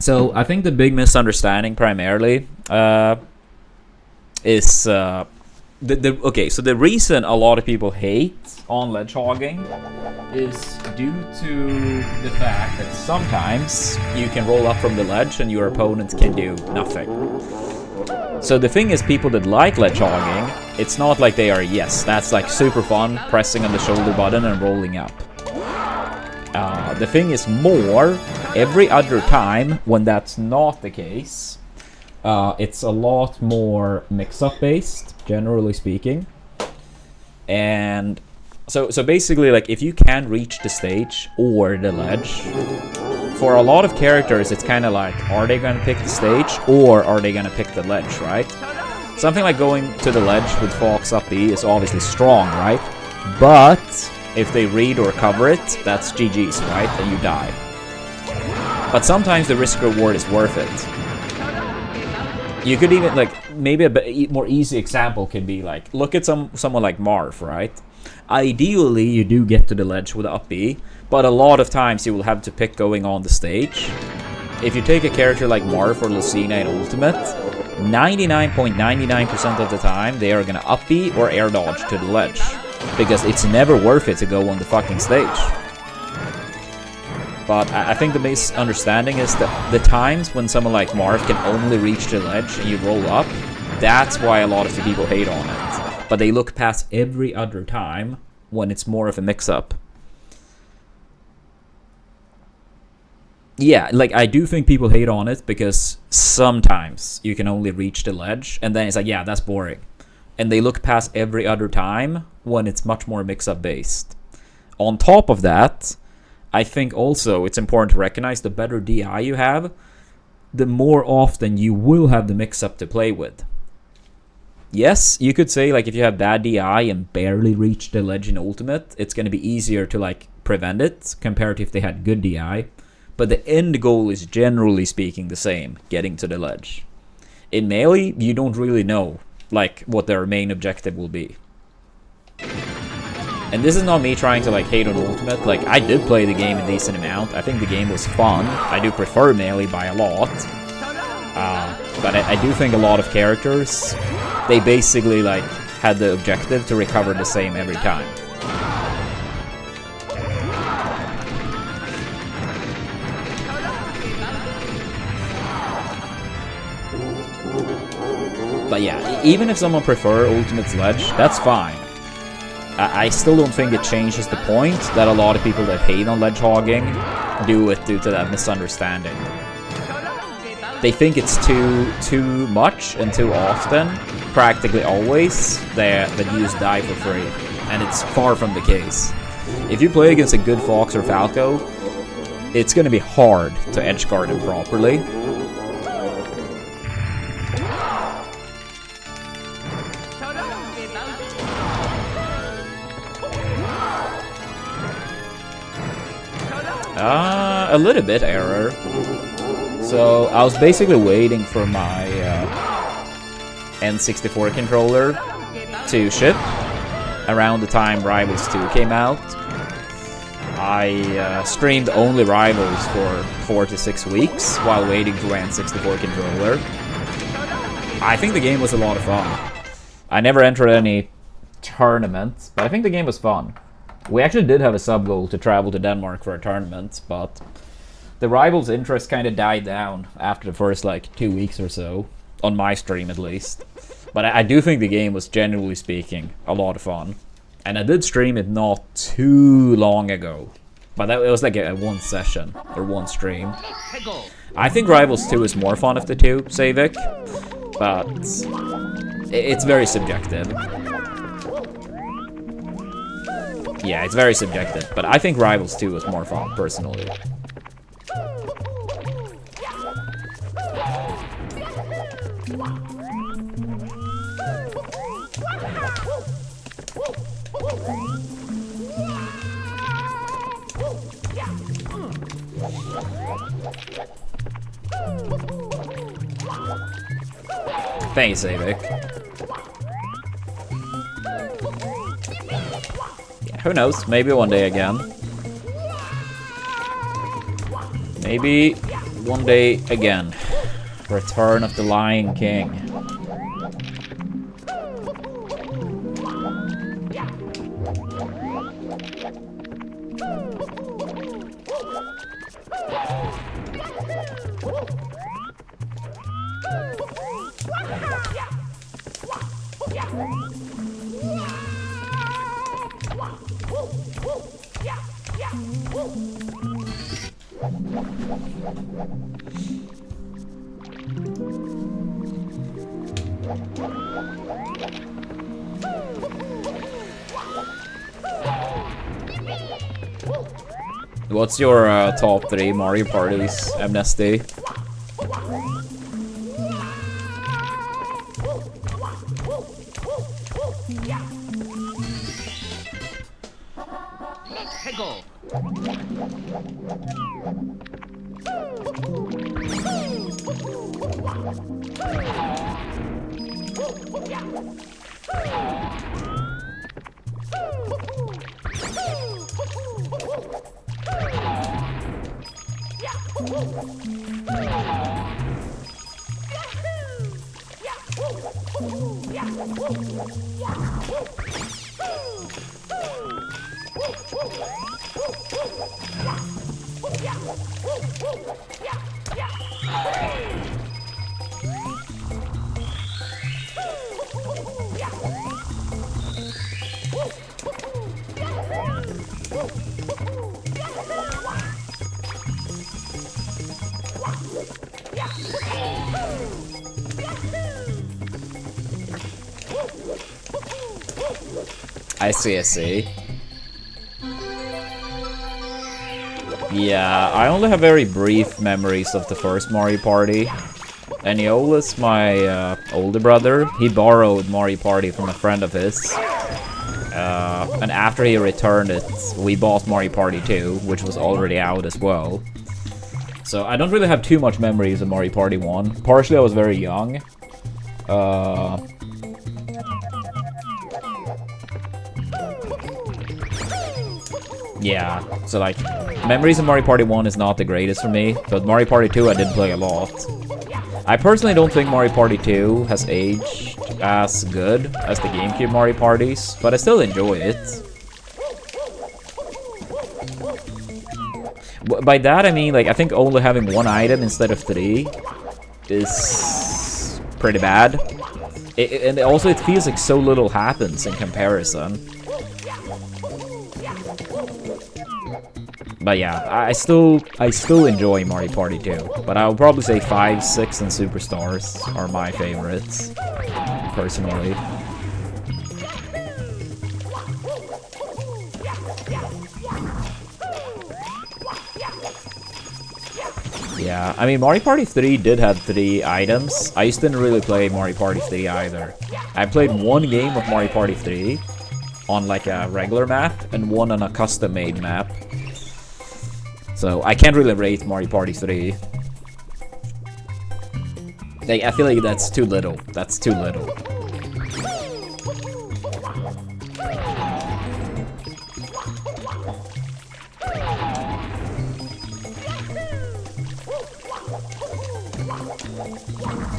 So I think the big misunderstanding primarily is okay. So the reason a lot of people hate on ledge hogging is due to the fact that sometimes you can roll up from the ledge and your opponent can do nothing. So the thing is, people that like ledge hogging, it's not like they are, yes, that's like super fun, pressing on the shoulder button and rolling up. The thing is more, every other time when that's not the case, it's a lot more mix-up based, generally speaking. And so basically, like, if you can reach the stage or the ledge, for a lot of characters, it's kind of like, are they going to pick the stage or are they going to pick the ledge, right? Something like going to the ledge with Fox up B is obviously strong, right? But if they read or cover it, that's GG's, right? And you die. But sometimes the risk reward is worth it. You could even, like, maybe a bit more easy example could be like, look at someone like Marth, right? Ideally, you do get to the ledge with up B, but a lot of times you will have to pick going on the stage. If you take a character like Marth or Lucina in Ultimate, 99.99% of the time they are gonna up B or air dodge to the ledge, because it's never worth it to go on the fucking stage. But I think the misunderstanding is that the times when someone like Marth can only reach the ledge and you roll up, that's why a lot of the people hate on it. But they look past every other time when it's more of a mix-up. Yeah, like, I do think people hate on it because sometimes you can only reach the ledge, and then it's like, yeah, that's boring. And they look past every other time when it's much more mix-up based. On top of that, I think also it's important to recognize the better DI you have, the more often you will have the mix-up to play with. Yes, you could say, like, if you have bad DI and barely reach the ledge in Ultimate, it's going to be easier to, like, prevent it compared to if they had good DI. But the end goal is, generally speaking, the same, getting to the ledge. In Melee, you don't really know, like, what their main objective will be. And this is not me trying to, like, hate on Ultimate. Like, I did play the game a decent amount. I think the game was fun. I do prefer Melee by a lot. But I do think a lot of characters, they basically, like, had the objective to recover the same every time. But yeah, even if someone prefer Ultimate's ledge, that's fine. I still don't think it changes the point that a lot of people that hate on ledge hogging do it due to that misunderstanding. They think it's too much and too often, practically always, that you just die for free. And it's far from the case. If you play against a good Fox or Falco, it's going to be hard to edgeguard him properly. A little bit error. So I was basically waiting for my N64 controller to ship around the time Rivals 2 came out. I streamed only Rivals for 4 to 6 weeks while waiting for my N64 controller. I think the game was a lot of fun. I never entered any tournament, but I think the game was fun. We actually did have a sub-goal to travel to Denmark for a tournament, but the Rivals' interest kind of died down after the first, like, 2 weeks or so. On my stream, at least. But I do think the game was, generally speaking, a lot of fun. And I did stream it not too long ago. But it was like a one session, or one stream. I think Rivals 2 is more fun of the two, Savik. But it's very subjective. Yeah, it's very subjective. But I think Rivals 2 is more fun, personally. Thanks, Savik. Yeah, who knows? Maybe one day again. Maybe one day again. Return of the Lion King. What's your top 3 Mario parties, Amnesty? I see. Yeah, I only have very brief memories of the first Mario Party. Eniola's my older brother. He borrowed Mario Party from a friend of his. And after he returned it, we bought Mario Party 2, which was already out as well. So I don't really have too much memories of Mario Party 1. Partially I was very young. Yeah, so like, memories of Mario Party 1 is not the greatest for me, but Mario Party 2 I did play a lot. I personally don't think Mario Party 2 has aged as good as the GameCube Mario Parties, but I still enjoy it. By that I mean, like, I think only having 1 item instead of 3 is pretty bad. And also it feels like so little happens in comparison. But yeah, I still enjoy Mario Party 2. But I would probably say 5, 6, and Superstars are my favorites, personally. Yeah, I mean, Mario Party 3 did have 3 items. I just didn't really play Mario Party 3 either. I played 1 game of Mario Party 3 on like a regular map and 1 on a custom-made map. So I can't really rate Mario Party 3. Like, I feel like that's too little. That's too little.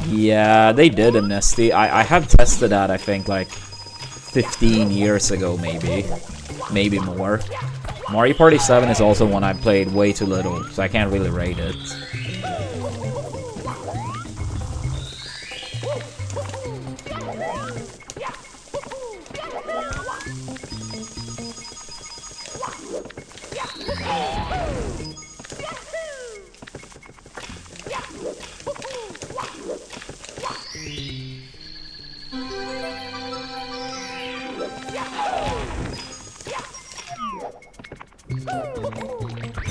Yeah, they did Amnesty. I have tested that, I think, like 15 years ago, maybe. Maybe more. Mario Party 7 is also one I played way too little, so I can't really rate it.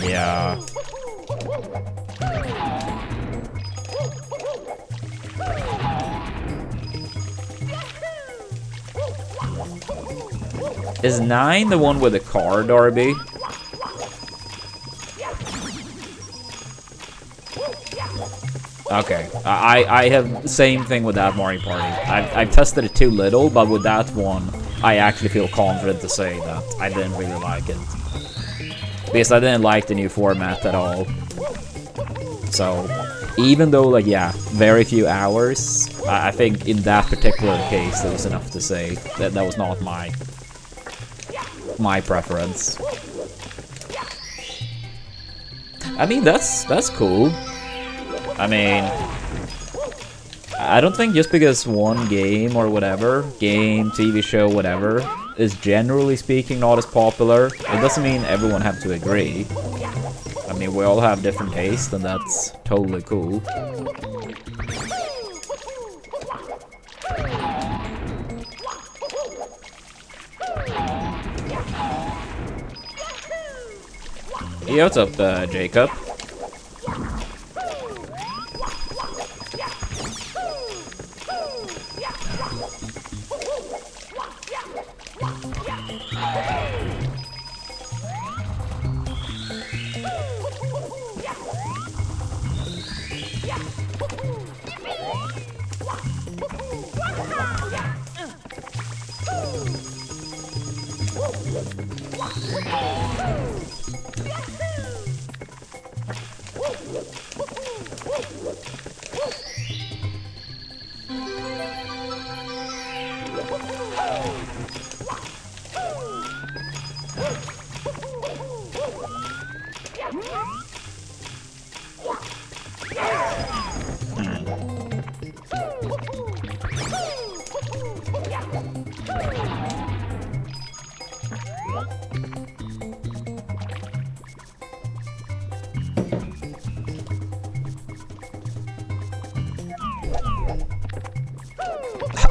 Yeah. Is 9 the one with the car, Darby? Okay, I have same thing with that Mario Party. I've tested it too little, but with that one, I actually feel confident to say that I didn't really like it. Because I didn't like the new format at all. So, even though, like, yeah, very few hours, I think in that particular case, there was enough to say that that was not my preference. I mean, that's cool. I mean, I don't think just because one game or whatever, game, TV show, whatever, is generally speaking not as popular, it doesn't mean everyone have to agree. I mean, we all have different tastes, and that's totally cool. Yeah, what's up, Jacob?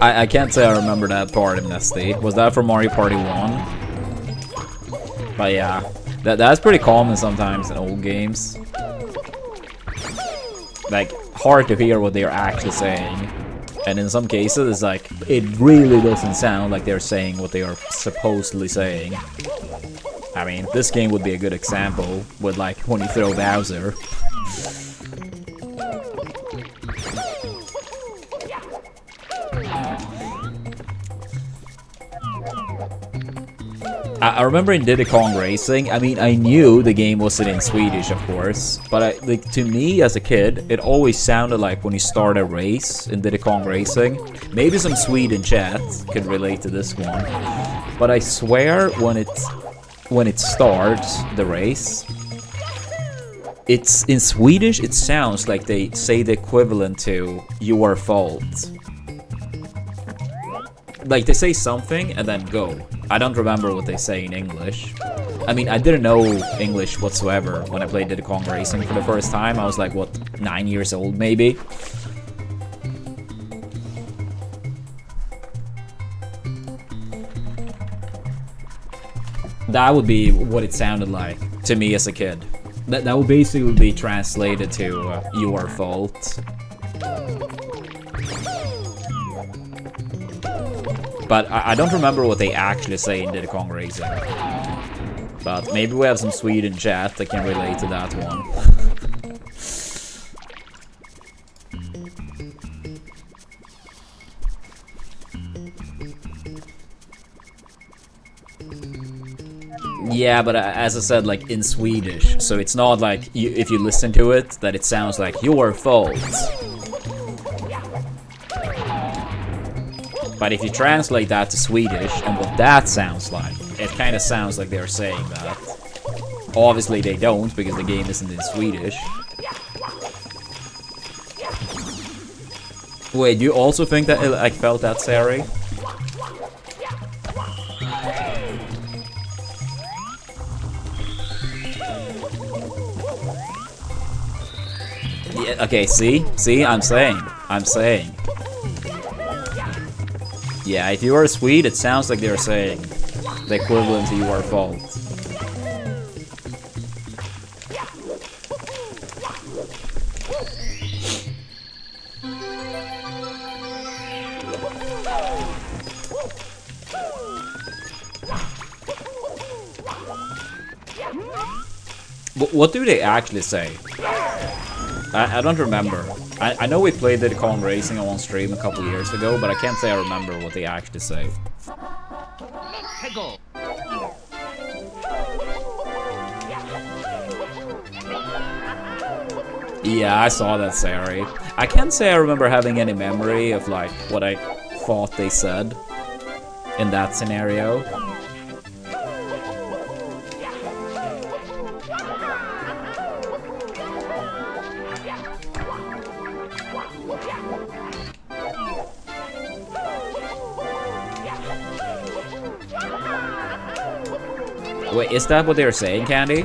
I can't say I remember that part in Nesty. Was that from Mario Party 1? But yeah, that's pretty common sometimes in old games. Like, hard to hear what they're actually saying. And in some cases, it's like, it really doesn't sound like they're saying what they are supposedly saying. I mean, this game would be a good example with, like, when you throw Bowser. I remember in Diddy Kong Racing, I mean, I knew the game wasn't in Swedish, of course, but like, to me as a kid, it always sounded like when you start a race in Diddy Kong Racing. Maybe some Swede in chat could relate to this one, but I swear when it starts the race, it's in Swedish. It sounds like they say the equivalent to "your fault." Like, they say something and then go. I don't remember what they say in English. I mean, I didn't know English whatsoever when I played Diddy Kong Racing for the first time. I was like, what, 9 years old maybe? That would be what it sounded like to me as a kid. That would basically be translated to "your fault." But I don't remember what they actually say in Diddy Kong Racing. But maybe we have some Swede in chat that can relate to that one. Yeah, but as I said, like, in Swedish. So it's not like, if you listen to it, that it sounds like "your fault." But if you translate that to Swedish and what that sounds like, it kind of sounds like they're saying that. Obviously they don't, because the game isn't in Swedish. Wait, do you also think that it like felt that, Sari? Yeah, okay, see? See, I'm saying. Yeah, if you are Swede, it sounds like they're saying the equivalent to your fault. What do they actually say? I don't remember. I know we played the Con Racing on stream a couple years ago, but I can't say I remember what they actually say. Yeah, I saw that, Sari. I can't say I remember having any memory of like what I thought they said in that scenario. Wait, is that what they're saying, Candy?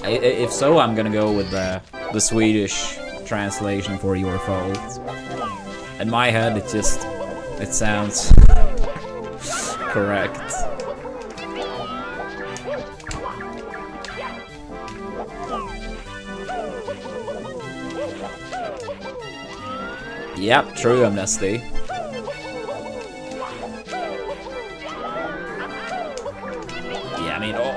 If so, I'm gonna go with the Swedish translation for your fault. In my head, it sounds correct. Yep, true, Amnesty.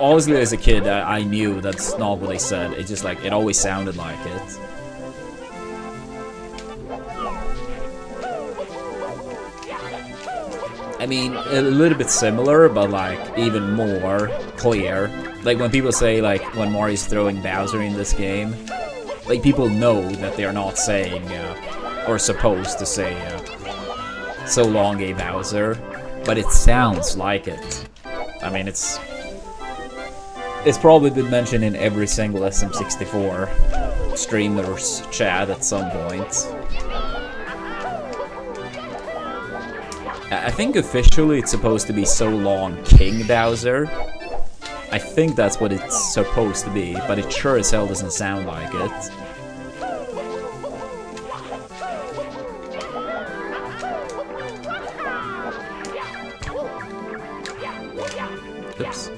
Obviously, as a kid, I knew that's not what they said. It just like, it always sounded like it. I mean, a little bit similar, but like, even more clear. Like, when people say, like, when Mario's throwing Bowser in this game, like, people know that they're not saying, or supposed to say, so long, a Bowser. But it sounds like it. I mean, it's probably been mentioned in every single SM64 streamer's chat at some point. I think officially it's supposed to be so long King Bowser. I think that's what it's supposed to be, but it sure as hell doesn't sound like it. Oops.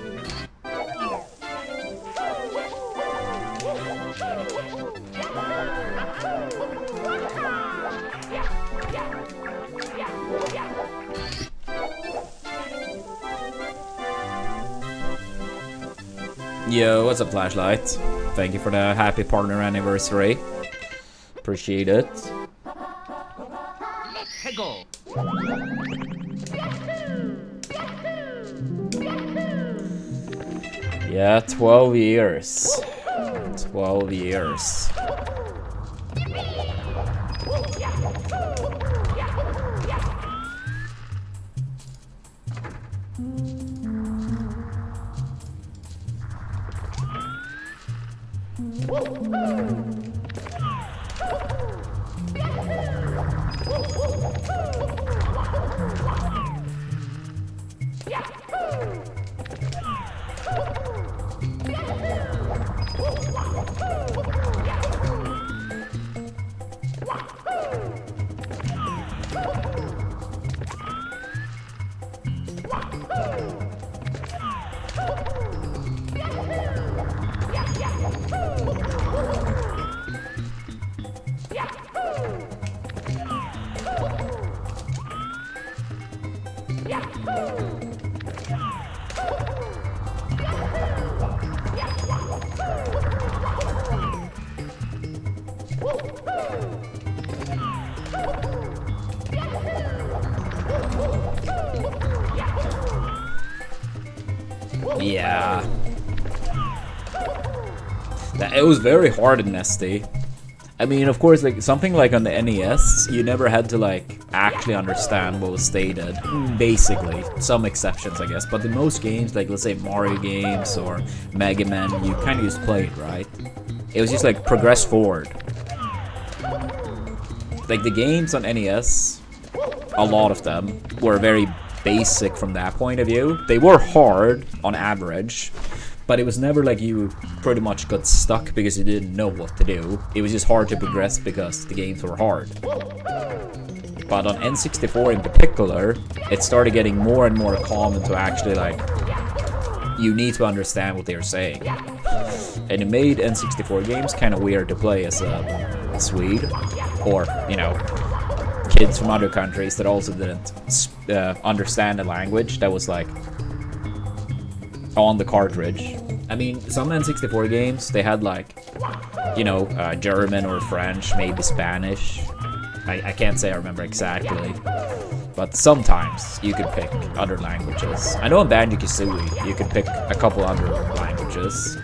Yo, what's up, Flashlight? Thank you for the happy partner anniversary. Appreciate it. Yeah, 12 years. 12 years. Yeah. It was very hard in Nesty. I mean, of course, like something like on the NES, you never had to like actually understand what was stated. Basically, some exceptions, I guess. But in most games, like let's say Mario games or Mega Man, you kind of just played, right? It was just like progress forward. Like the games on NES, a lot of them were very basic from that point of view. They were hard on average. But it was never like you pretty much got stuck because you didn't know what to do. It was just hard to progress because the games were hard. But on N64 in particular, it started getting more and more common to actually like, you need to understand what they were saying. And it made N64 games kind of weird to play as a Swede, or, you know, kids from other countries that also didn't understand the language that was like on the cartridge. I mean, some N64 games, they had like, you know, German or French, maybe Spanish. I can't say I remember exactly, but sometimes you could pick other languages. I know in Banjo-Kazooie, you could pick a couple other languages.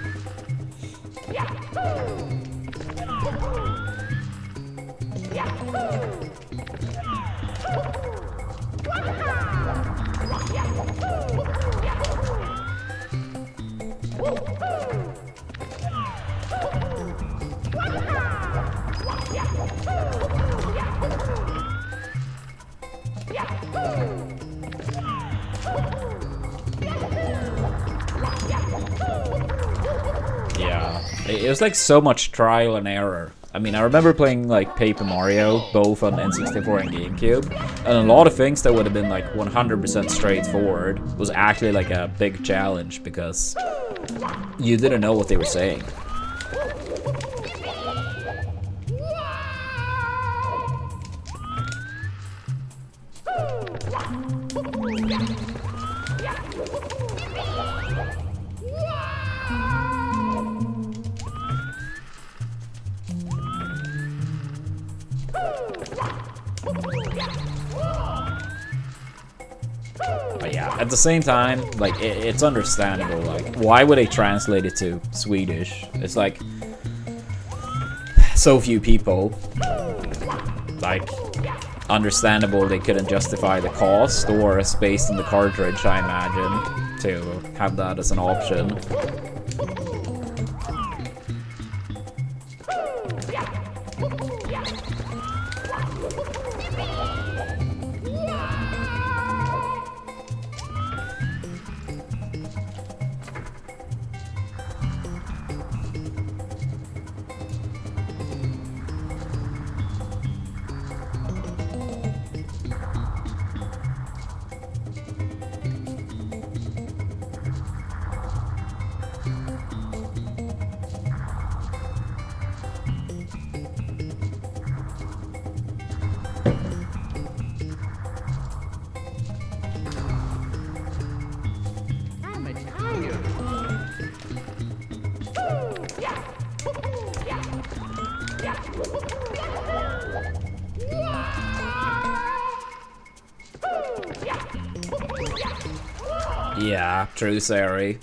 Yeah, it was like so much trial and error. I mean, I remember playing like Paper Mario, both on N64 and GameCube, and a lot of things that would have been like 100% straightforward was actually like a big challenge because you didn't know what they were saying. But yeah, at the same time, like, it's understandable. Like, why would they translate it to Swedish? It's like, so few people. Like, understandable they couldn't justify the cost or space in the cartridge, I imagine, to have that as an option. Yeah, true, Sari.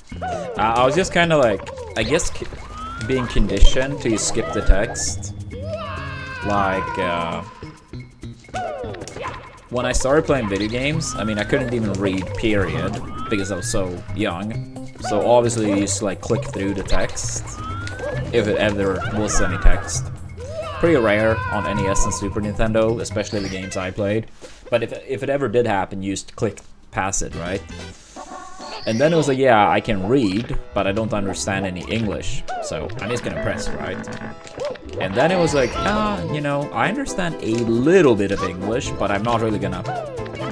I was just kind of like, I guess, being conditioned to skip the text. Like, when I started playing video games, I mean, I couldn't even read, period, because I was so young. So obviously, you just like click through the text, if it ever was any text. Pretty rare on NES and Super Nintendo, especially the games I played. But if it ever did happen, you just click past it, right? And then it was like, yeah, I can read, but I don't understand any English, so I'm just gonna press, right? And then it was like, you know, I understand a little bit of English, but I'm not really gonna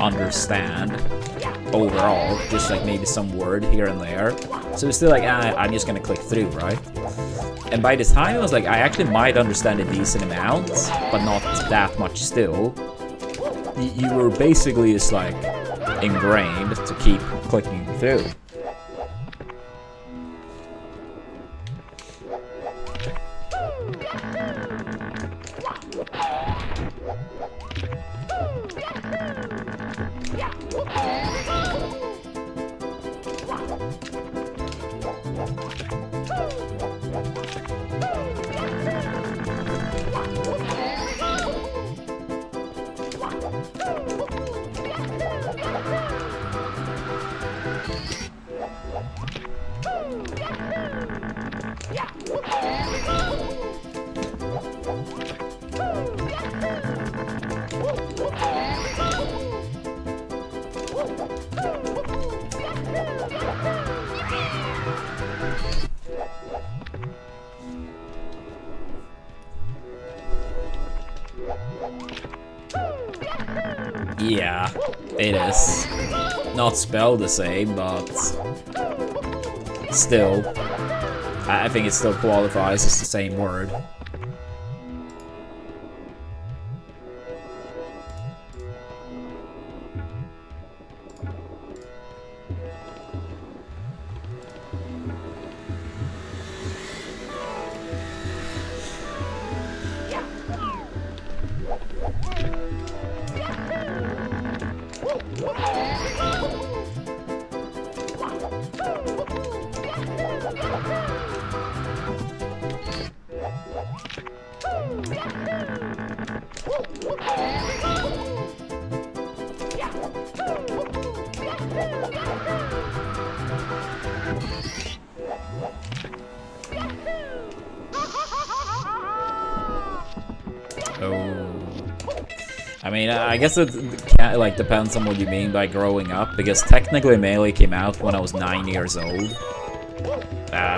understand overall, just like maybe some word here and there. So it's still like, I'm just gonna click through, right? And by this time, it was like, I actually might understand a decent amount, but not that much still. You were basically just like ingrained to keep clicking through. Yeah, it is. Not spelled the same, but still, I think it still qualifies as the same word. I mean, I guess it like depends on what you mean by growing up, because technically Melee came out when I was 9 years old.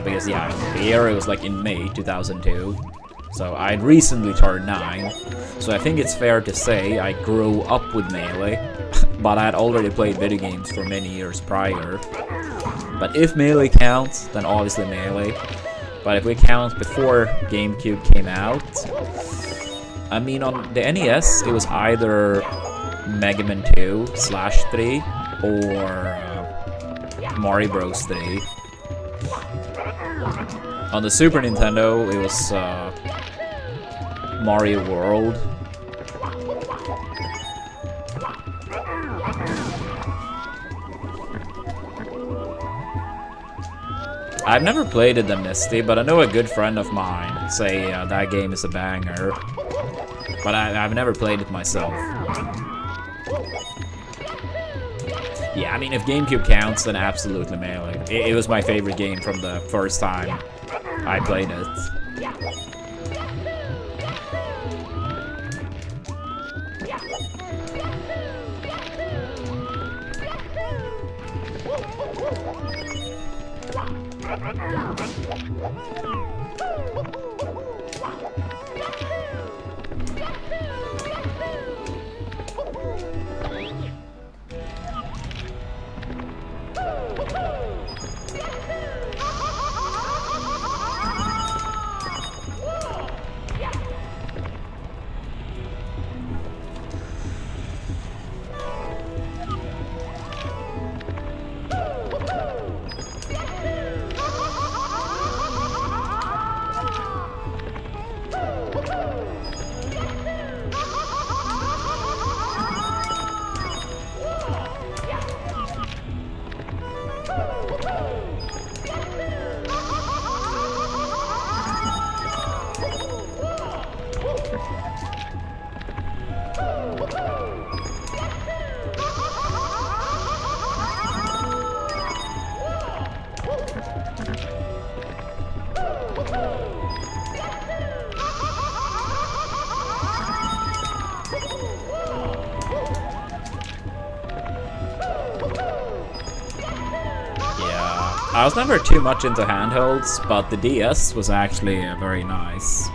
Because yeah, here it was like in May 2002, so I'd recently turned 9. So I think it's fair to say I grew up with Melee, but I had already played video games for many years prior. But if Melee counts, then obviously Melee. But if we count before GameCube came out, I mean, on the NES, it was either Mega Man 2/3 or Mario Bros. 3. On the Super Nintendo, it was Mario World. I've never played it, Amnesty, but I know a good friend of mine say that game is a banger. But I've never played it myself. Yeah, I mean, if GameCube counts, then absolutely Melee. It was my favorite game from the first time I played it. I was never too much into handhelds, but the DS was actually very nice.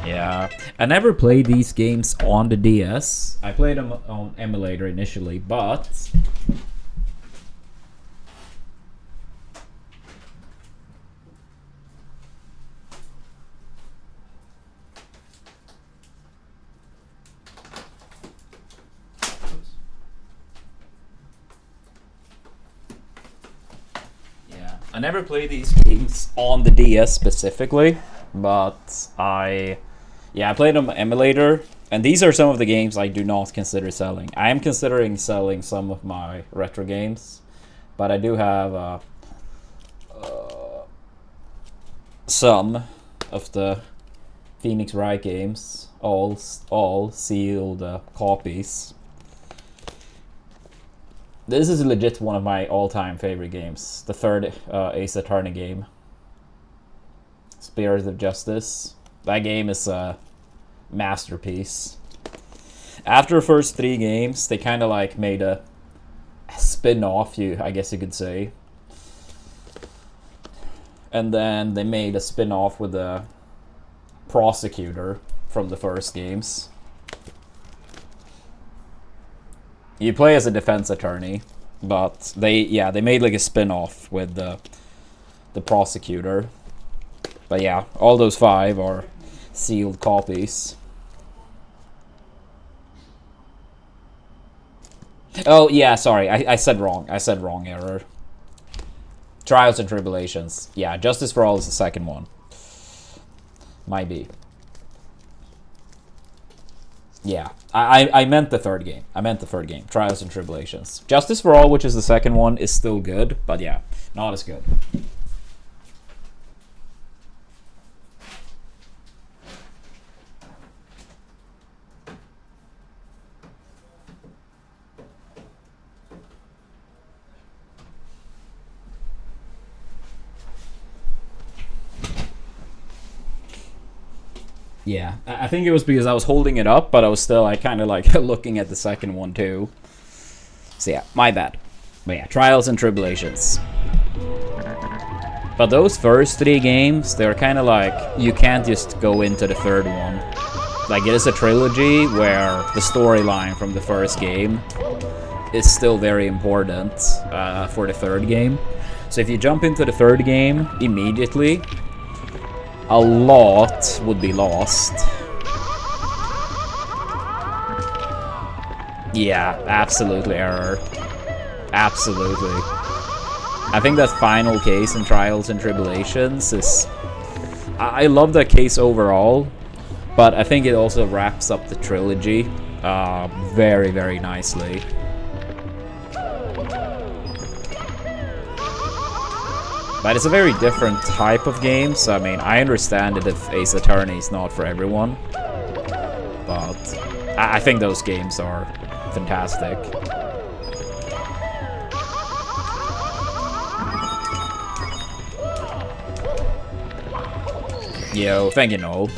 Yeah, I never played these games on the DS. I played them on emulator initially, but I never played these games on the DS specifically, but I played them on emulator, and these are some of the games I do not consider selling. I am considering selling some of my retro games, but I do have some of the Phoenix Wright games, all sealed copies. This is legit one of my all-time favorite games. The third Ace Attorney game, Spirits of Justice. That game is a masterpiece. After the first 3 games, they kind of like made a spin-off, I guess you could say. And then they made a spin-off with the prosecutor from the first games. You play as a defense attorney, but they made like a spin-off with the prosecutor. But yeah, all those 5 are sealed copies. Oh yeah, sorry, I said wrong. I said wrong, error. Trials and Tribulations. Yeah, Justice for All is the second one. Might be. Yeah, I meant the third game. Trials and Tribulations. Justice for All, which is the second one, is still good, but yeah, not as good. Yeah, I think it was because I was holding it up, but I was still like kind of like looking at the second one too. So yeah, my bad. But yeah, Trials and Tribulations. But those first 3 games, they're kind of like, you can't just go into the third one. Like, it is a trilogy where the storyline from the first game is still very important for the third game. So if you jump into the third game immediately, a lot would be lost. Yeah, absolutely error. Absolutely. I think that final case in Trials and Tribulations is... I love that case overall, but I think it also wraps up the trilogy very, very nicely. But it's a very different type of game, so I mean, I understand it if Ace Attorney is not for everyone. But I think those games are fantastic. Yo, thank you, Noel.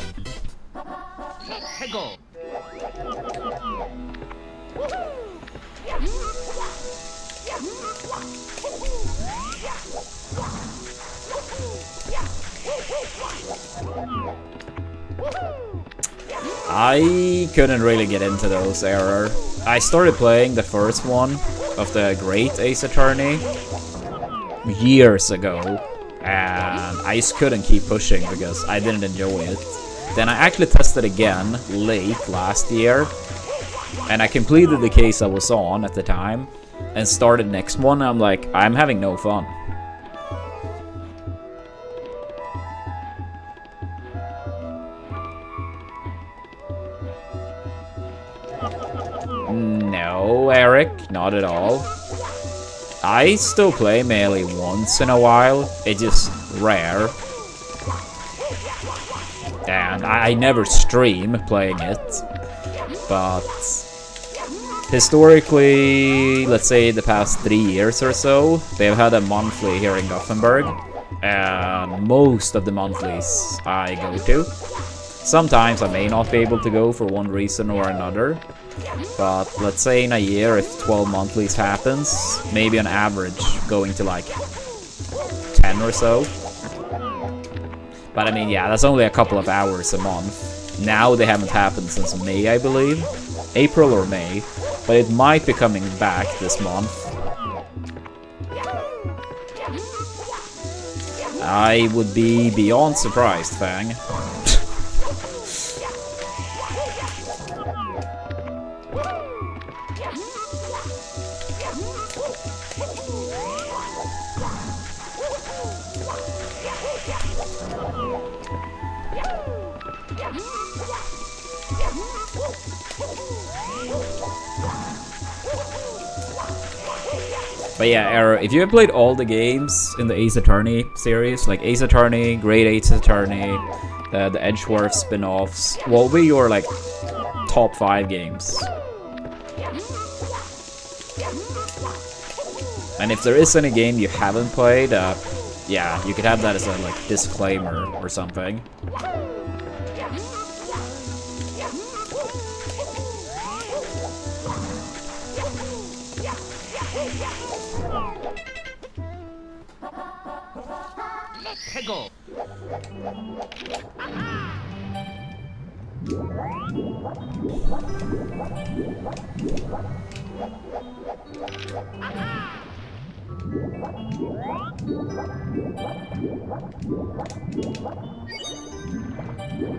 I couldn't really get into those, error. I started playing the first one of the Great Ace Attorney years ago, and I just couldn't keep pushing because I didn't enjoy it. Then I actually tested again late last year, and I completed the case I was on at the time, and started next one. I'm like, I'm having no fun. No, Eric, not at all. I still play Melee once in a while. It's just rare. And I never stream playing it. But historically, let's say the past 3 years or so, they've had a monthly here in Gothenburg. And most of the monthlies I go to. Sometimes I may not be able to go for one reason or another. But let's say in a year, if 12 monthlies happens, maybe on average going to like 10 or so. But I mean, yeah, that's only a couple of hours a month. Now they haven't happened since May, I believe. April or May. But it might be coming back this month. I would be beyond surprised, Fang. But yeah, Arrow, if you have played all the games in the Ace Attorney series, like Ace Attorney, Great Ace Attorney, the Edgeworth spin-offs, what will be your like top 5 games? And if there is any game you haven't played, yeah, you could have that as a like disclaimer or something. Let's go.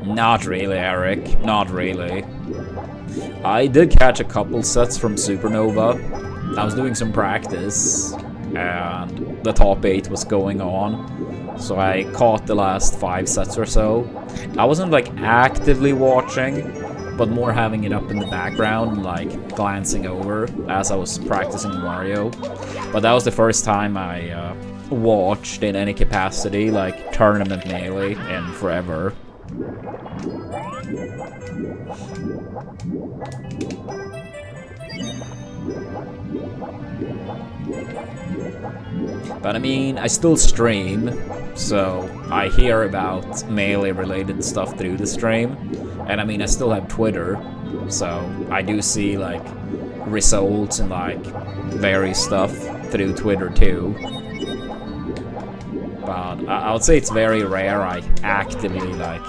Not really, Eric. Not really. I did catch a couple sets from Supernova. I was doing some practice, and the top 8 was going on. So I caught the last 5 sets or so. I wasn't like actively watching, but more having it up in the background, like glancing over as I was practicing Mario. But that was the first time I watched in any capacity, like tournament Melee, in forever. But I mean, I still stream, so I hear about Melee related stuff through the stream. And I mean, I still have Twitter, so I do see like results and like various stuff through Twitter too. But I would say it's very rare I actively like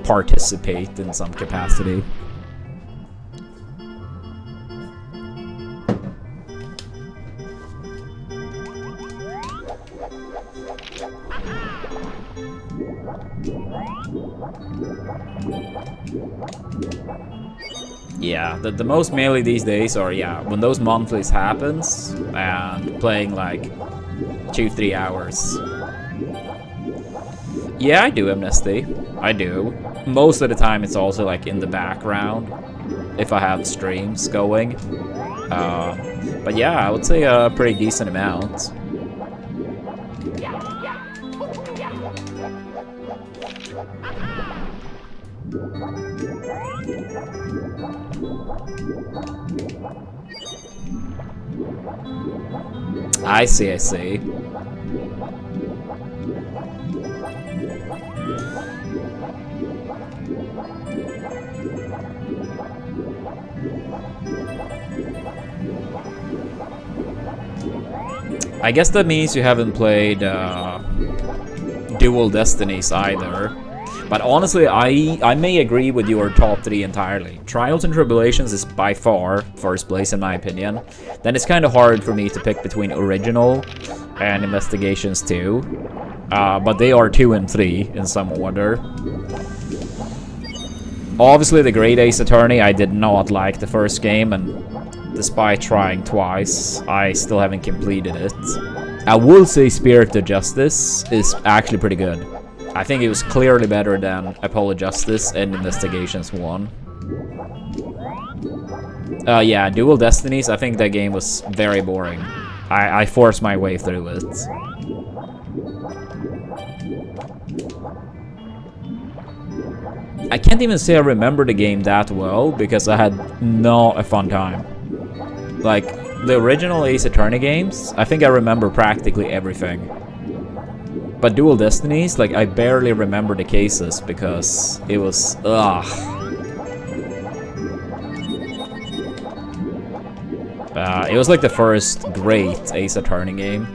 participate in some capacity. Yeah, the most Melee these days are, yeah, when those monthlies happens and playing like 2-3 hours. Yeah, I do Amnesty. I do. Most of the time it's also like in the background if I have streams going. But yeah, I would say a pretty decent amount. I see, I see. I guess that means you haven't played Dual Destinies either. But honestly, I may agree with your top 3 entirely. Trials and Tribulations is by far first place in my opinion. Then it's kind of hard for me to pick between Original and Investigations 2. But they are 2 and 3 in some order. Obviously, the Great Ace Attorney, I did not like the first game, and despite trying twice, I still haven't completed it. I will say Spirit of Justice is actually pretty good. I think it was clearly better than Apollo Justice and Investigations 1. Yeah, Dual Destinies, I think that game was very boring. I forced my way through it. I can't even say I remember the game that well, because I had not a fun time. Like, the original Ace Attorney games, I think I remember practically everything. But Dual Destinies, like, I barely remember the cases because it was, ugh. It was like the first great Ace Attorney game.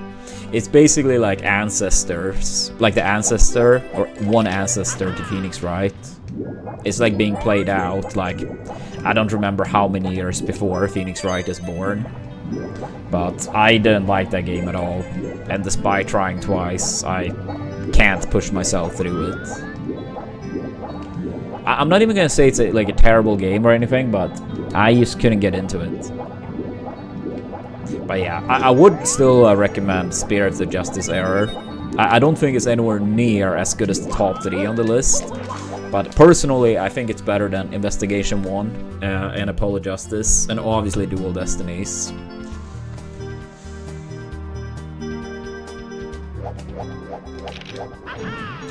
It's basically like Ancestors, like the Ancestor, or one Ancestor to Phoenix Wright. It's like being played out, like, I don't remember how many years before Phoenix Wright is born. But I didn't like that game at all, and despite trying twice, I can't push myself through it. I'm not even gonna say it's like a terrible game or anything, but I just couldn't get into it. But yeah, I would still recommend Spirit of Justice Error. I don't think it's anywhere near as good as the top 3 on the list, but personally I think it's better than Investigation 1 and Apollo Justice, and obviously Dual Destinies.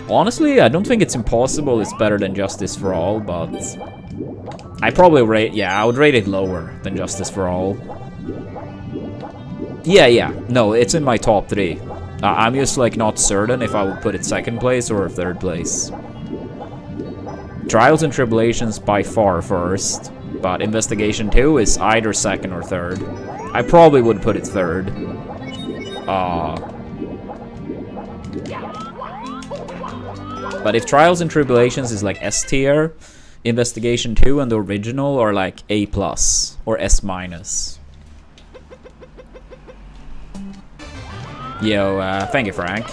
Honestly, I don't think it's impossible it's better than Justice for All, but I probably rate, yeah, I would rate it lower than Justice for All. Yeah, no, it's in my top 3. I'm just like not certain if I would put it 2nd place or 3rd place. Trials and Tribulations by far 1st, but Investigation 2 is either 2nd or 3rd. I probably would put it 3rd. But if Trials and Tribulations is like S tier, Investigation 2 and the original are like A+, or S-. Yo, thank you, Frank.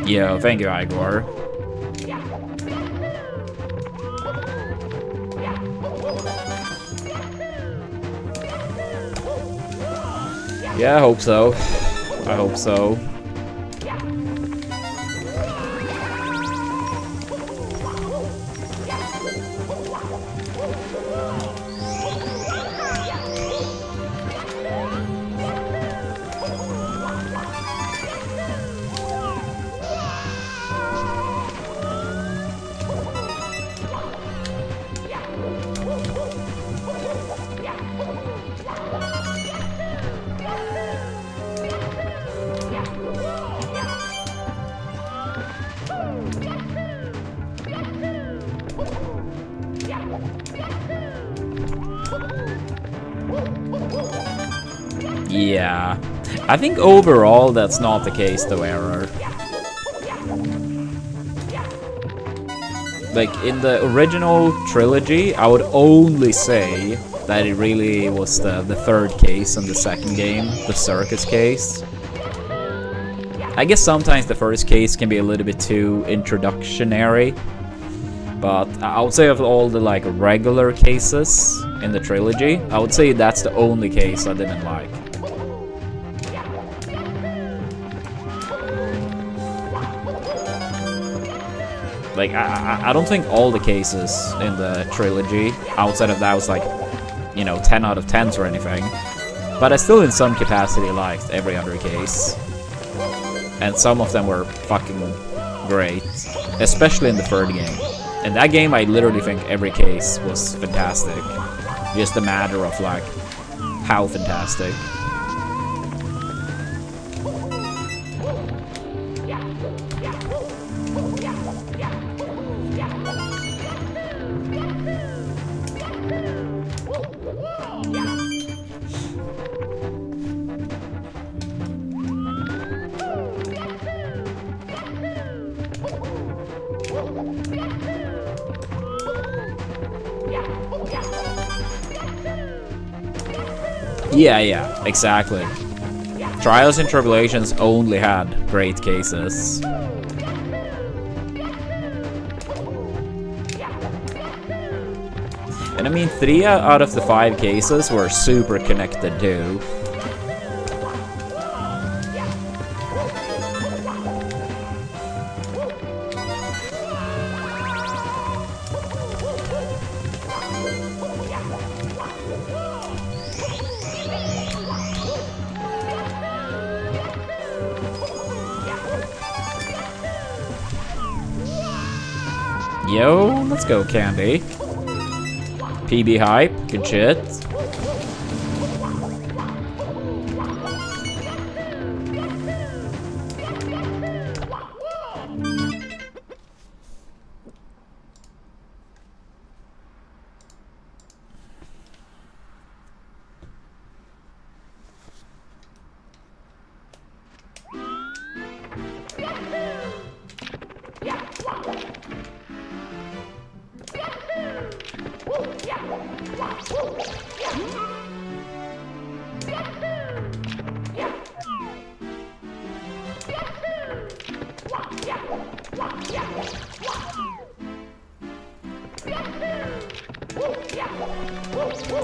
Yo, thank you, Igor. Yeah, I hope so. I hope so. Yeah, I think overall that's not the case though, Error. Like, in the original trilogy, I would only say that it really was the 3rd case in the 2nd game, the circus case. I guess sometimes the 1st case can be a little bit too introductionary, but I would say of all the like regular cases in the trilogy, I would say that's the only case I didn't like. Like, I don't think all the cases in the trilogy, outside of that, was like, you know, 10 out of 10s or anything. But I still, in some capacity, liked every other case. And some of them were fucking great. Especially in the 3rd game. In that game, I literally think every case was fantastic. Just a matter of, like, how fantastic. Yeah, exactly. Trials and Tribulations only had great cases. And I mean, 3 out of the 5 cases were super connected too. Yo, let's go, Candy. PB hype, good shit.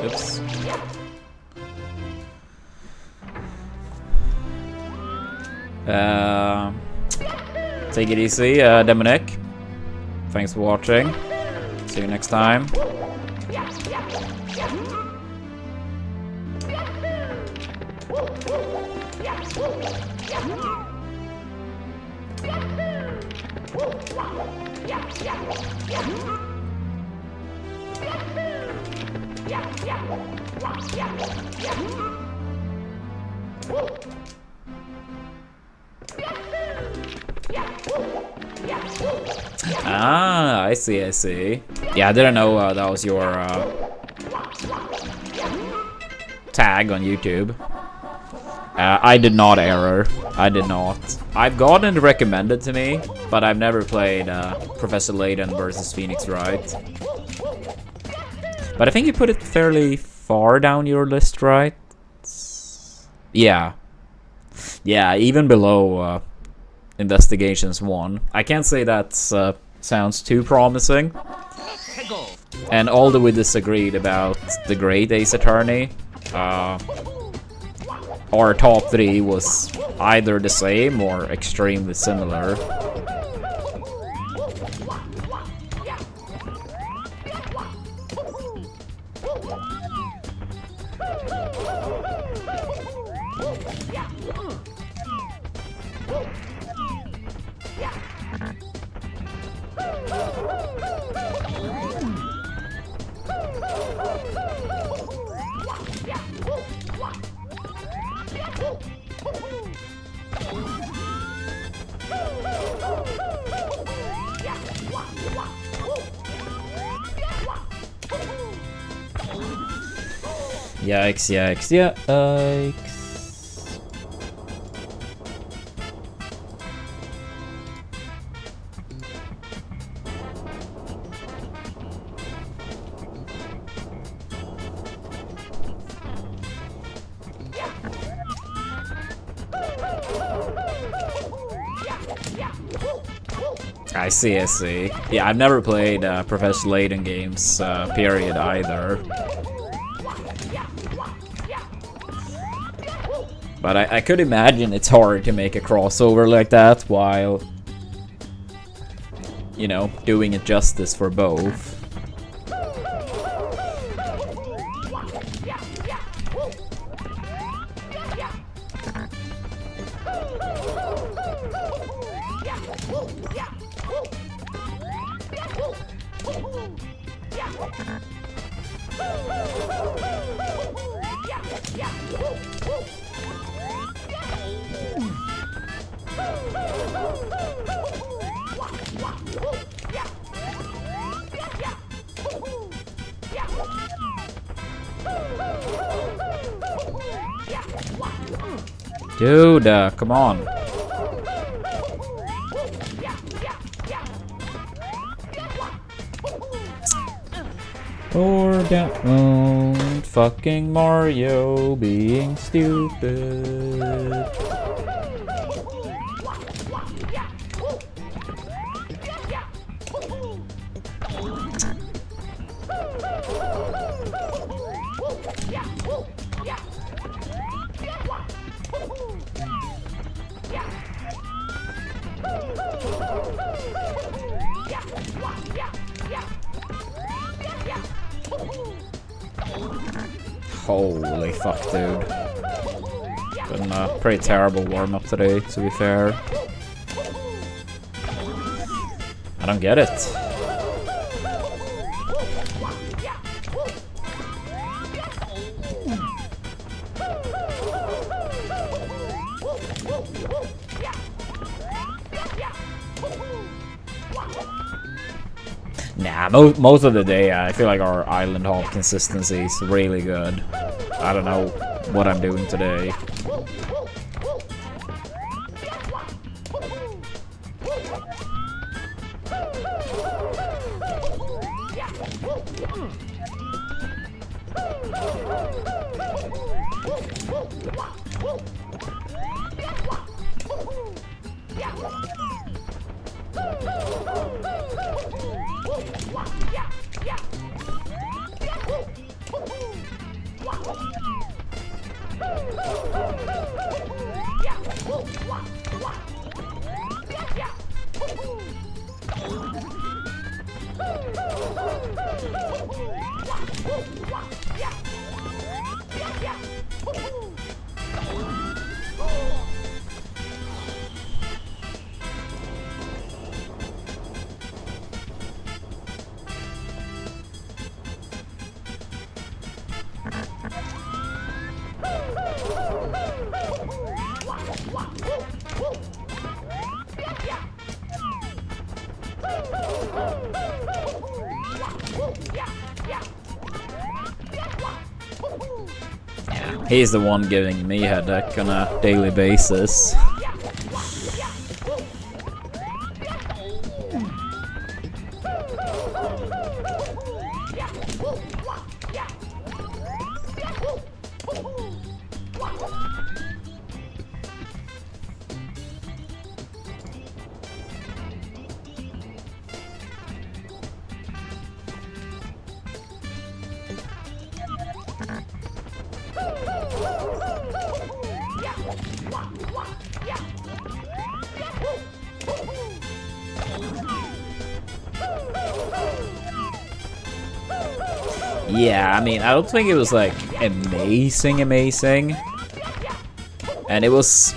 Oops. Take it easy, Dominic. Thanks for watching. See you next time. Ah, I see, I see. Yeah, I didn't know that was your tag on YouTube. I did not error. I did not. I've gotten it recommended to me, but I've never played Professor Layton versus Phoenix Wright. But I think you put it fairly far down your list, right? Yeah. Yeah, even below Investigations 1. I can't say that sounds too promising. And although we disagreed about the Great Ace Attorney, our top 3 was either the same or extremely similar. Yikes, yikes, yikes. I see, I see. Yeah, I've never played Professor Layton games, period, either. But I could imagine it's hard to make a crossover like that while, you know, doing it justice for both. Dude, come on. Or down fucking Mario being stupid. Holy fuck, dude. Been a pretty terrible warm-up today, to be fair. I don't get it. Nah, most of the day, I feel like our island hop consistency is really good. I don't know what I'm doing today. He's the one giving me headache on a daily basis. Yeah, I mean, I don't think it was like amazing. And it was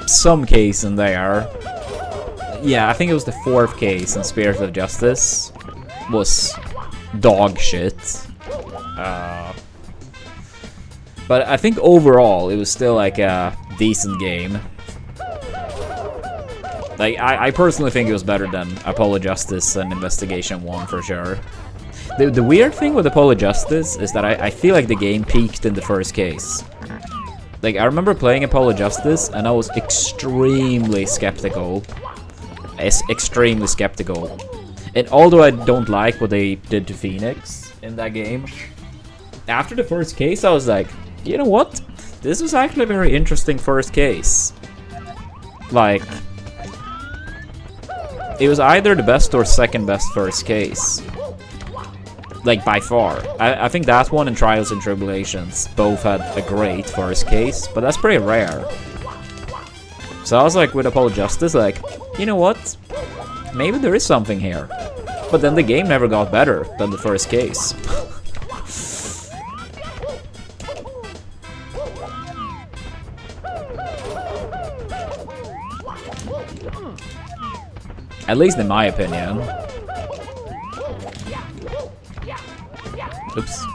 some case in there. Yeah, I think it was the 4th case in Spirit of Justice. Was dog shit. But I think overall it was still like a decent game. Like, I personally think it was better than Apollo Justice and Investigation 1 for sure. The weird thing with Apollo Justice is that I feel like the game peaked in the 1st case. Like, I remember playing Apollo Justice and I was extremely skeptical. Extremely skeptical. And although I don't like what they did to Phoenix in that game, after the 1st case I was like, you know what? This was actually a very interesting 1st case. Like, it was either the best or 2nd best 1st case. Like, by far. I think that one and Trials and Tribulations both had a great 1st case, but that's pretty rare. So I was like, with Apollo Justice, like, you know what? Maybe there is something here. But then the game never got better than the 1st case. At least in my opinion. Oops.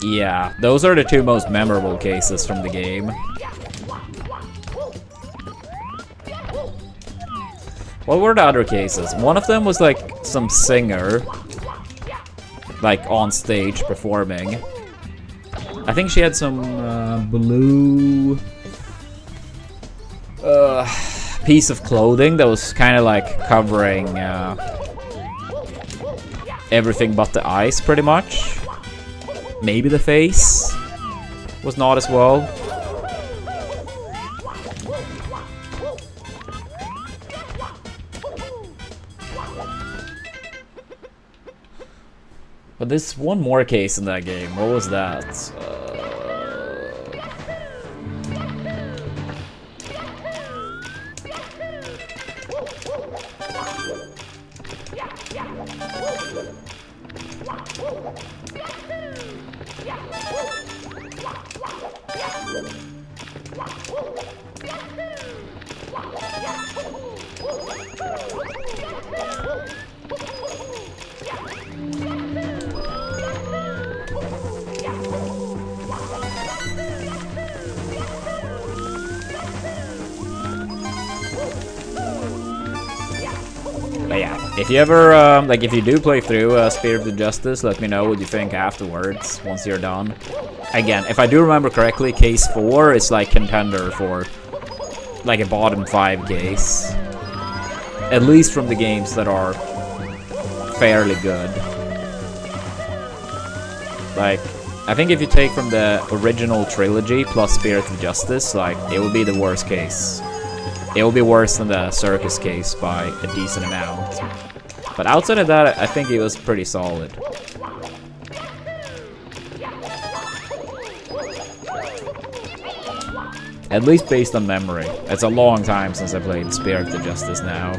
Yeah, those are the 2 most memorable cases from the game. What were the other cases? One of them was like some singer, like on stage performing. I think she had some blue piece of clothing that was kind of like covering everything but the eyes, pretty much. Maybe the face was not as well. But there's one more case in that game. What was that? But yeah, if you ever, like if you do play through Spirit of Justice, let me know what you think afterwards, once you're done. Again, if I do remember correctly, case 4 is like contender for like a bottom 5 case. At least from the games that are fairly good. Like, I think if you take from the original trilogy plus Spirit of Justice, like, it would be the worst case. It will be worse than the circus case by a decent amount. But outside of that, I think it was pretty solid. At least based on memory. It's a long time since I played Spirit of Justice now.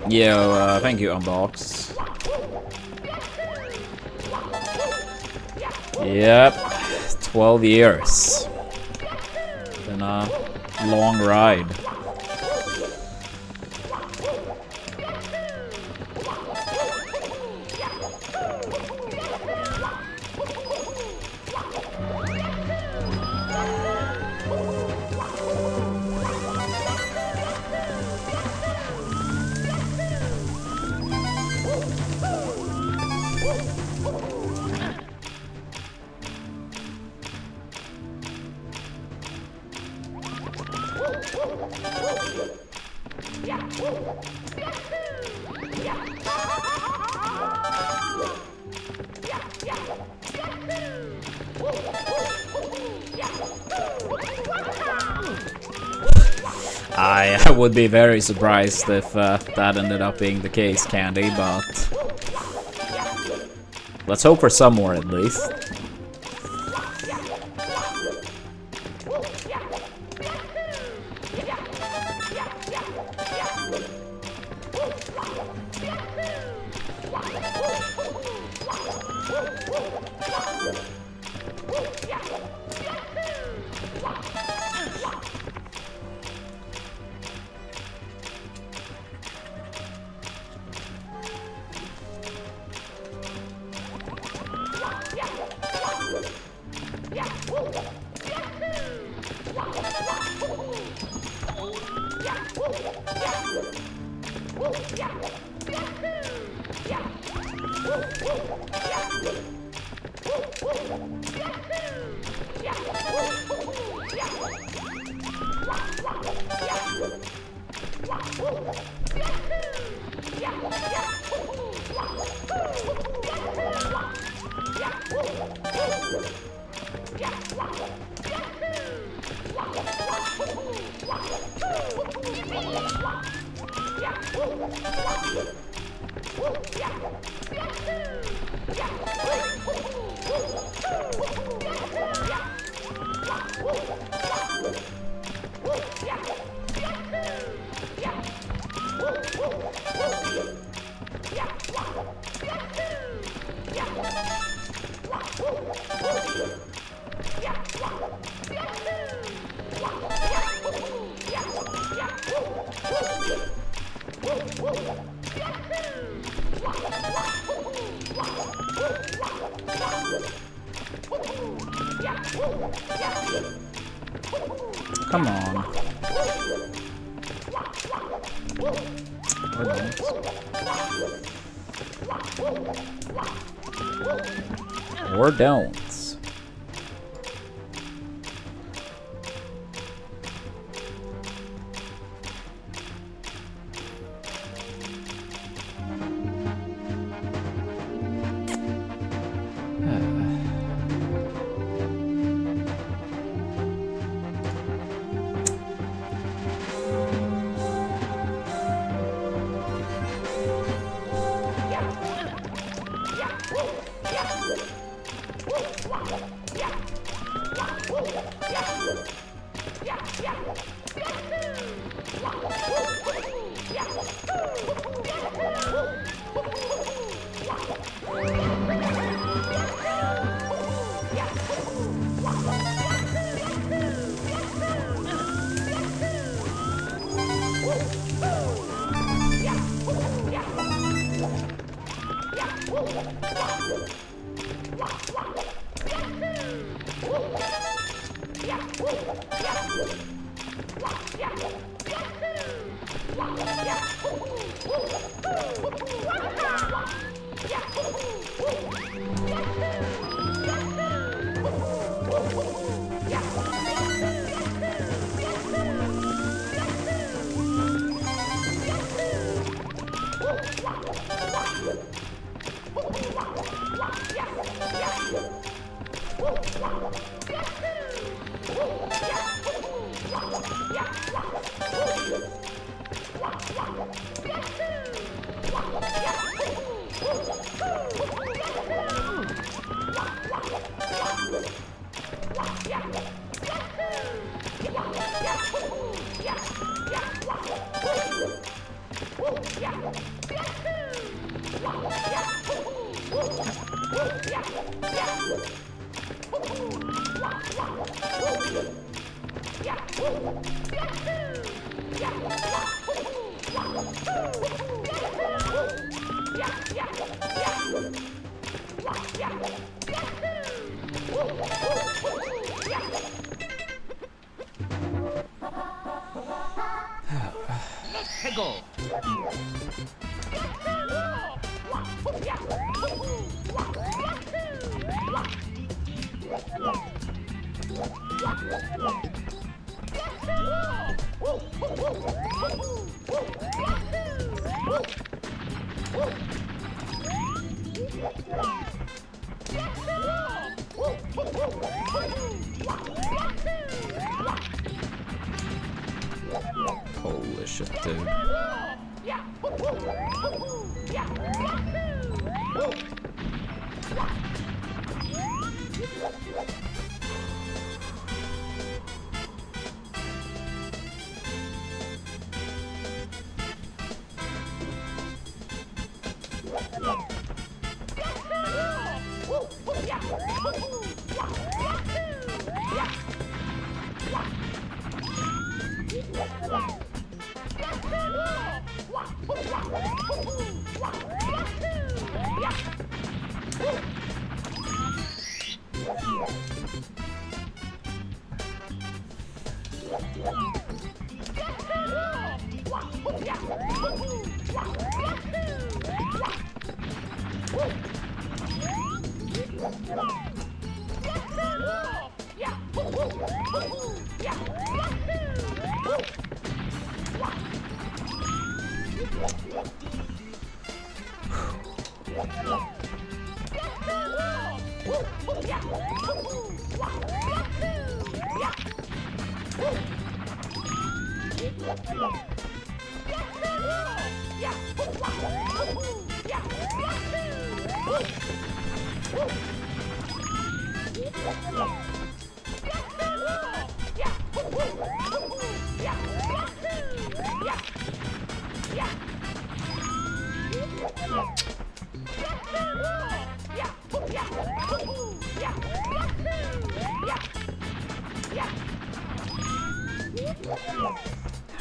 Yo, thank you, Unbox. Yep, 12 years. Been a long ride. I would be very surprised if that ended up being the case, Candy, but let's hope for some more at least. Come on. Or don't. Holy shit, dude.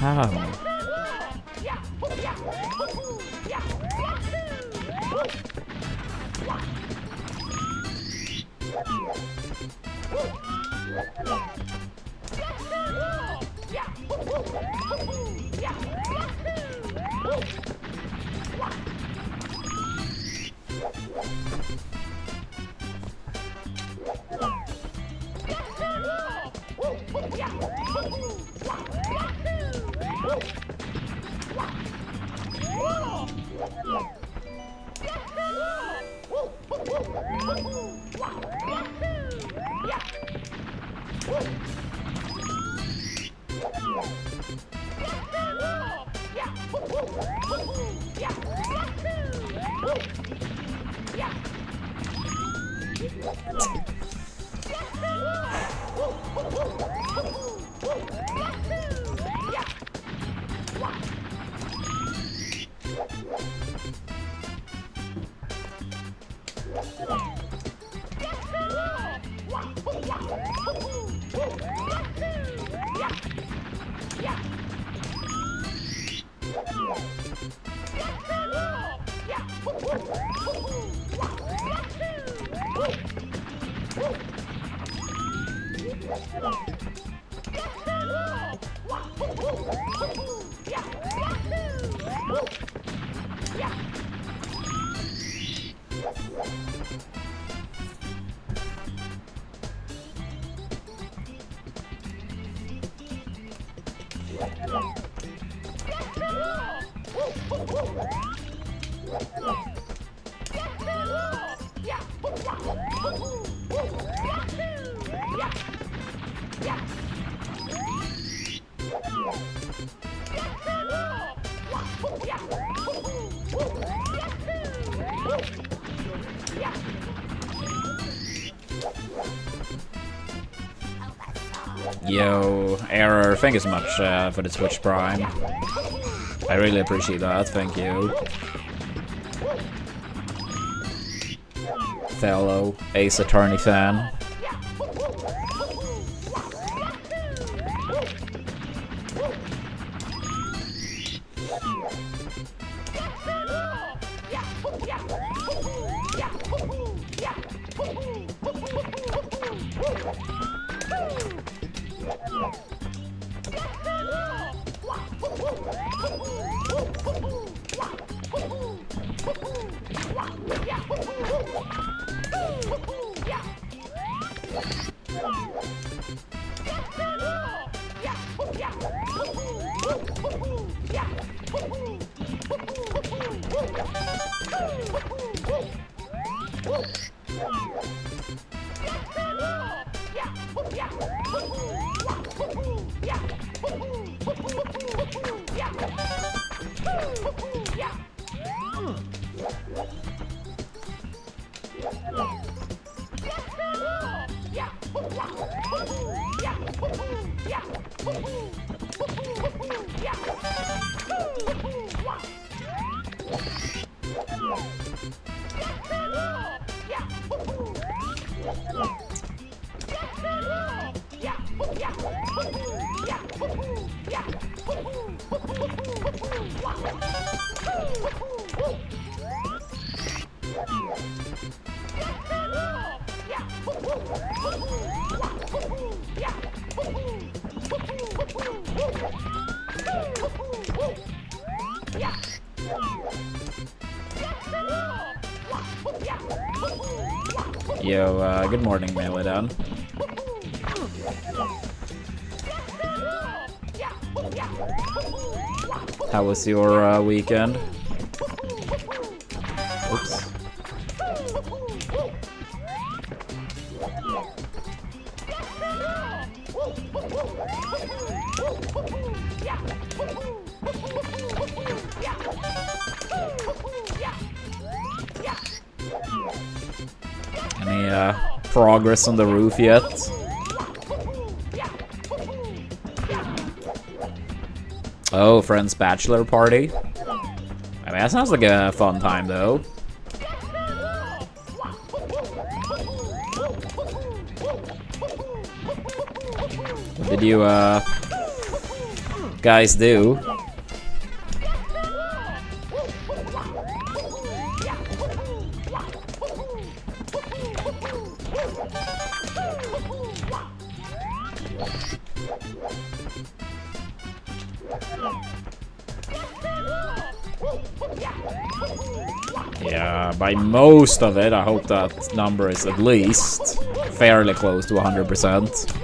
How? Yo, Error, thank you so much for the Twitch Prime. I really appreciate that, thank you. Fellow Ace Attorney fan. Yo, good morning, Meledon. How was your weekend? Oops. Any progress on the roof yet? Oh, friend's bachelor party. I mean, that sounds like a fun time, though. What did you, guys do? Yeah, by most of it, I hope that number is at least fairly close to 100%.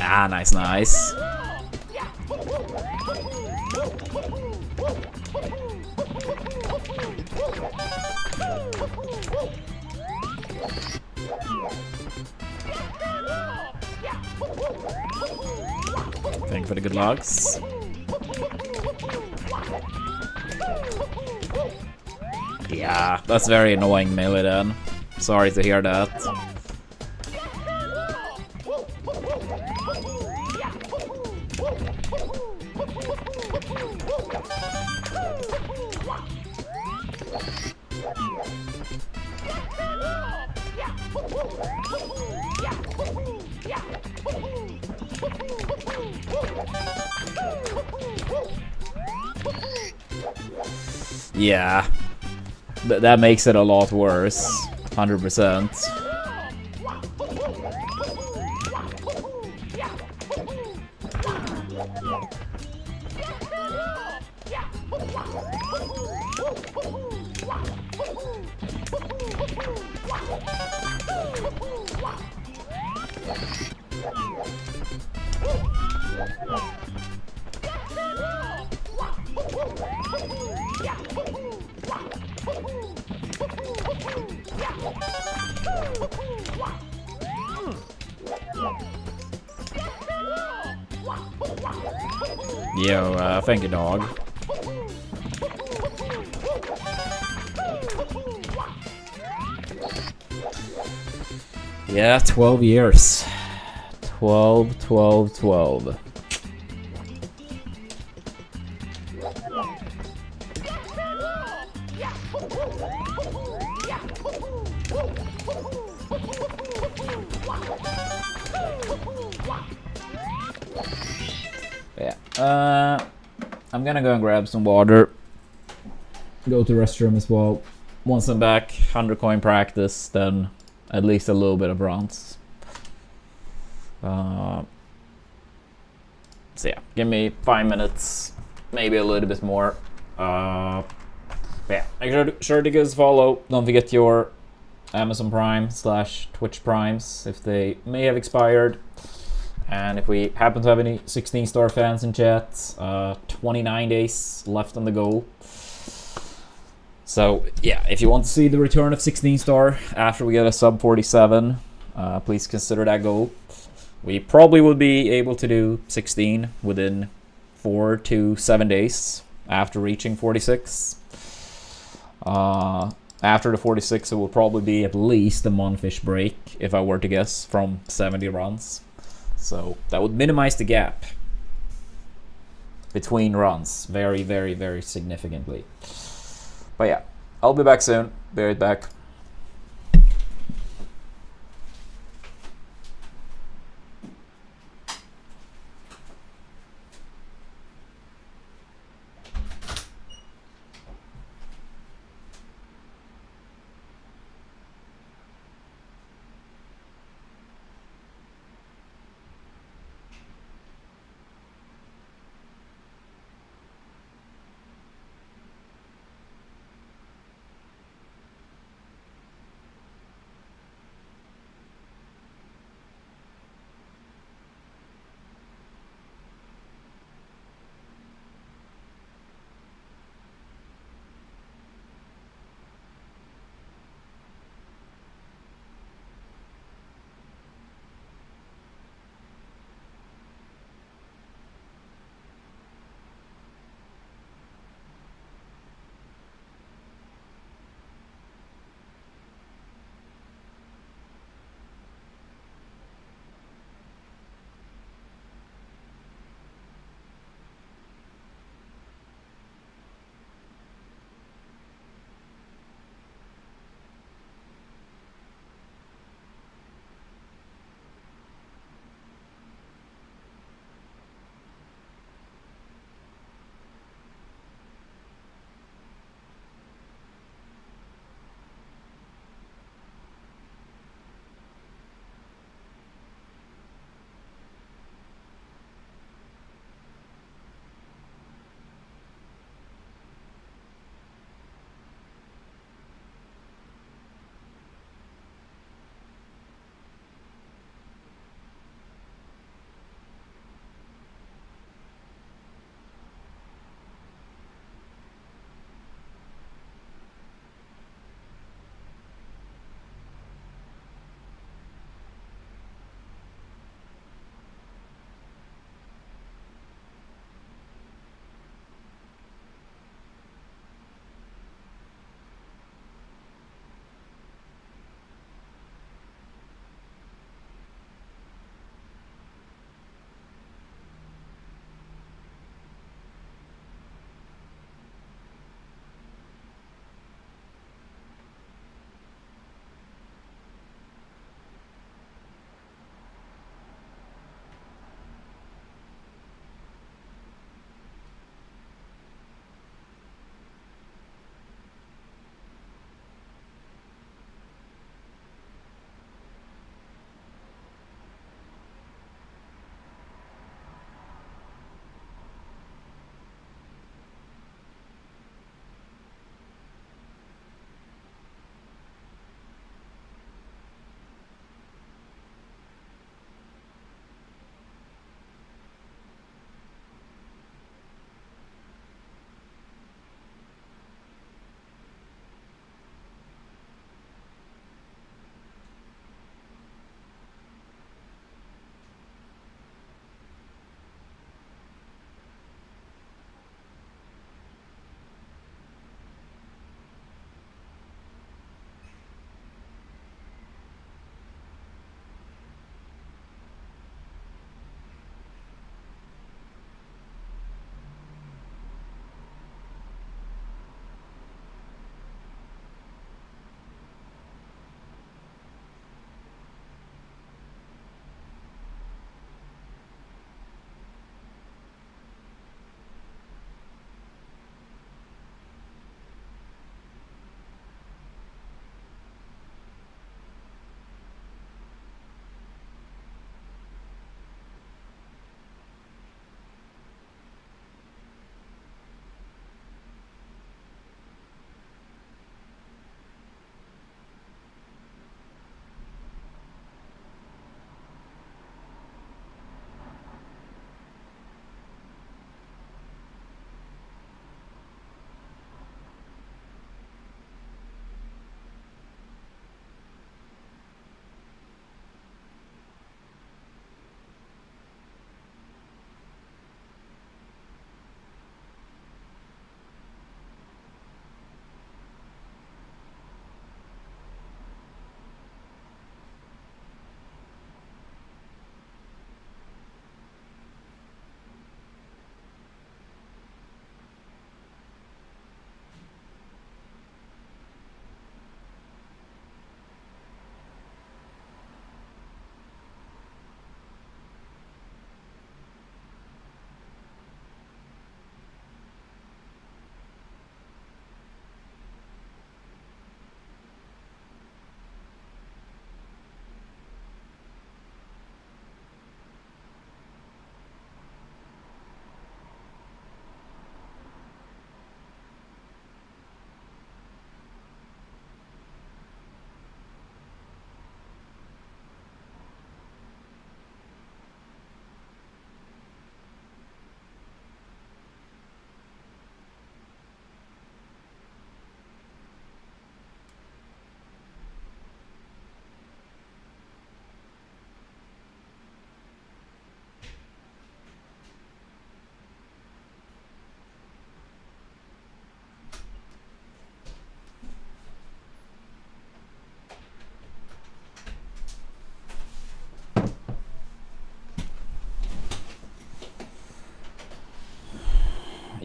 Ah, nice, nice. Thank you for the good lugs. Yeah, that's very annoying, melee then. Sorry to hear that. Yeah, that makes it a lot worse. 100%. Yo, thank you, dog. Yeah, 12 years. 12, 12, 12. Yeah. I'm gonna go and grab some water. Go to the restroom as well. Once I'm back, 100 coin practice, then at least a little bit of bronze. So yeah, give me 5 minutes, maybe a little bit more. Yeah, make sure to give us a follow. Don't forget your Amazon Prime / Twitch Primes if they may have expired. And if we happen to have any 16-star fans in chat, 29 days left on the goal. So yeah, if you want to see the return of 16-star after we get a sub 47, please consider that goal. We probably will be able to do 16 within 4 to 7 days after reaching 46. After the 46, it will probably be at least a month-ish break, if I were to guess, from 70 runs. So that would minimize the gap between runs very, very, very significantly. But yeah, I'll be back soon. Be right back.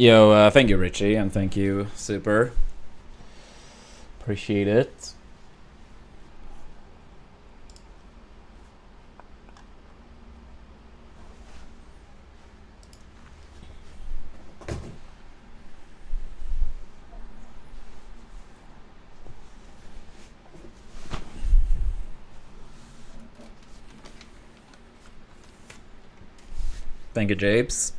Yo, thank you, Richie, and thank you, Super. Appreciate it. Thank you, Japes.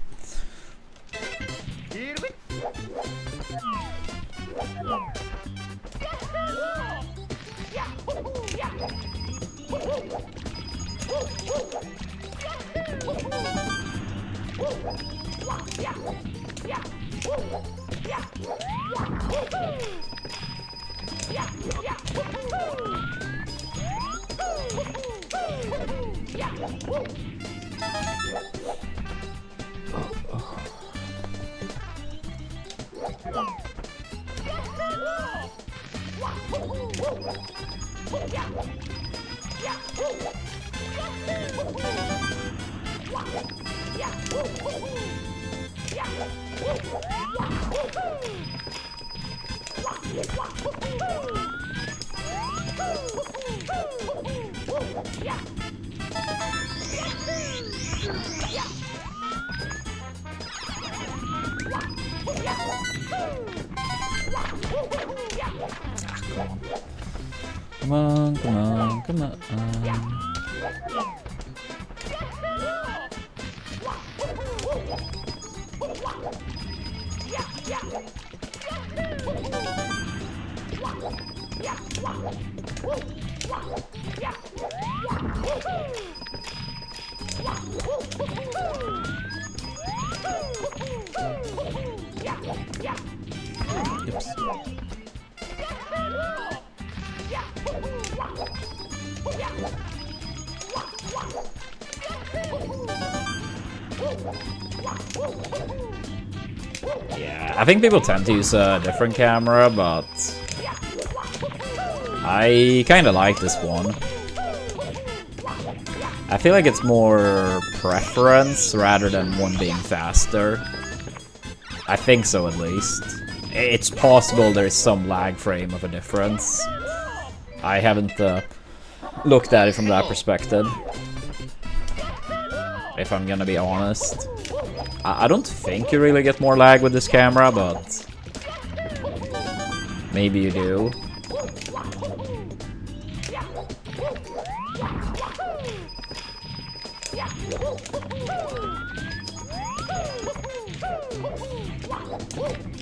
Come on, come on, come on. Oops. Yeah, I think people tend to use a different camera, but I kind of like this one. I feel like it's more preference rather than one being faster. I think so, at least. It's possible there's some lag frame of a difference. I haven't looked at it from that perspective, if I'm gonna be honest. I don't think you really get more lag with this camera, but maybe you do.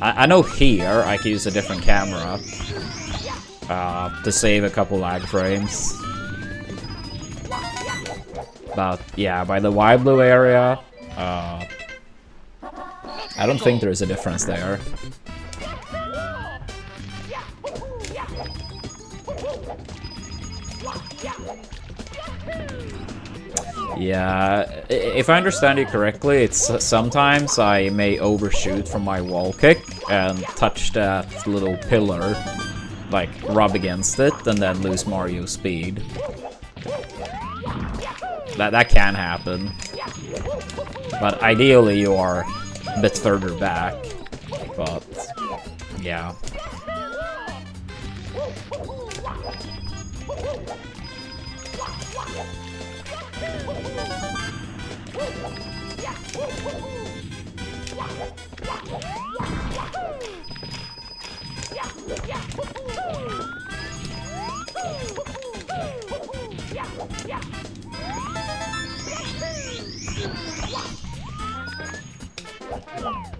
I know here I can use a different camera to save a couple lag frames. But yeah, by the wide blue area, I don't think there's a difference there. Yeah, if I understand you correctly, it's sometimes I may overshoot from my wall kick and touch that little pillar, like rub against it, and then lose Mario speed. That can happen. But ideally you are a bit further back. But yeah.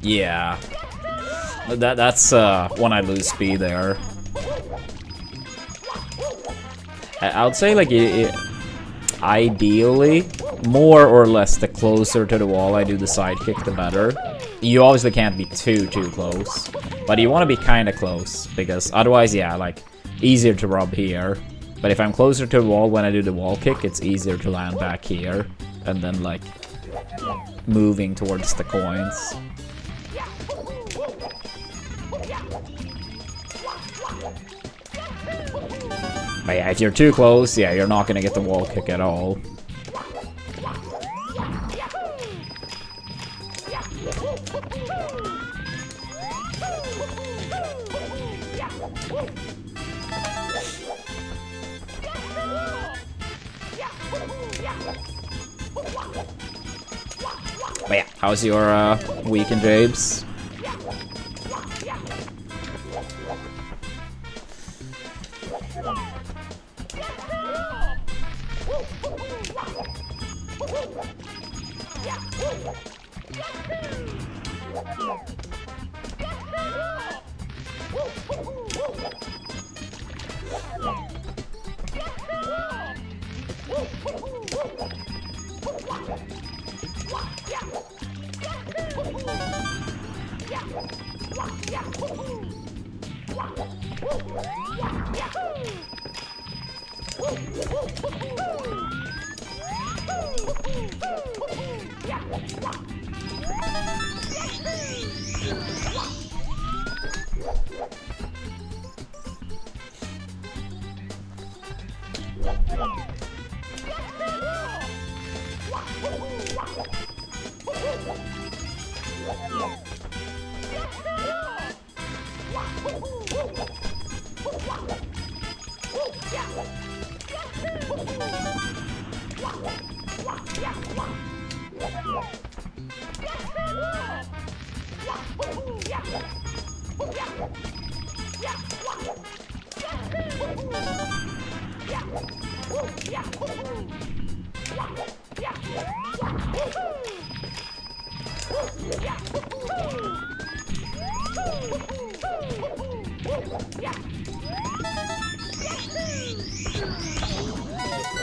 Yeah. That's when I lose speed there. I would say, like, ideally, more or less, the closer to the wall I do the sidekick, the better. You obviously can't be too close, but you want to be kind of close, because otherwise, yeah, like, easier to rub here. But if I'm closer to the wall when I do the wall kick, it's easier to land back here, and then, like, moving towards the coins. But yeah, if you're too close, yeah, you're not gonna get the wall kick at all. But yeah, how's your weekend, James?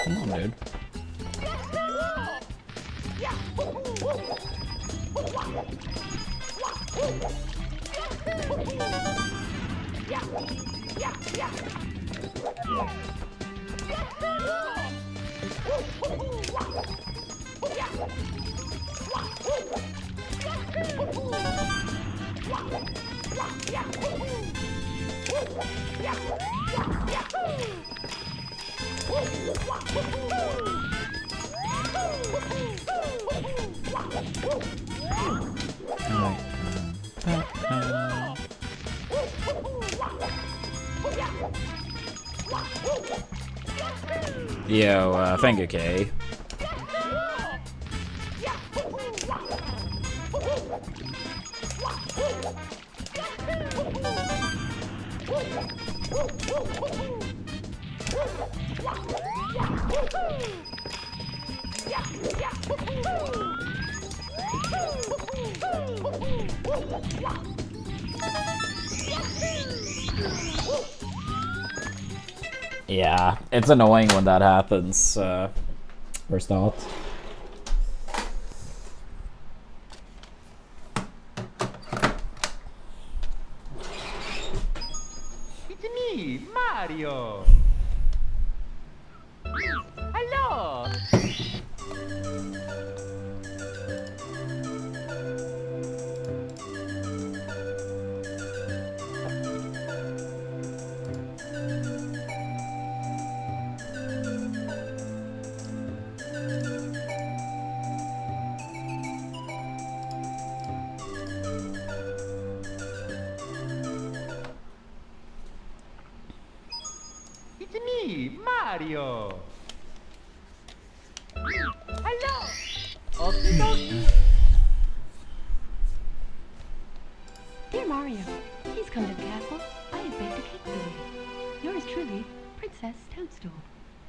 Come on, dude. Yo, thank you, Kay. Yeah, it's annoying when that happens. First not. It's me, Mario. Hello. It's me, Mario. Hello. Okie dokie. Dear Mario, please come to the castle. I have baked a cake for you. Yours truly, Princess Toadstool.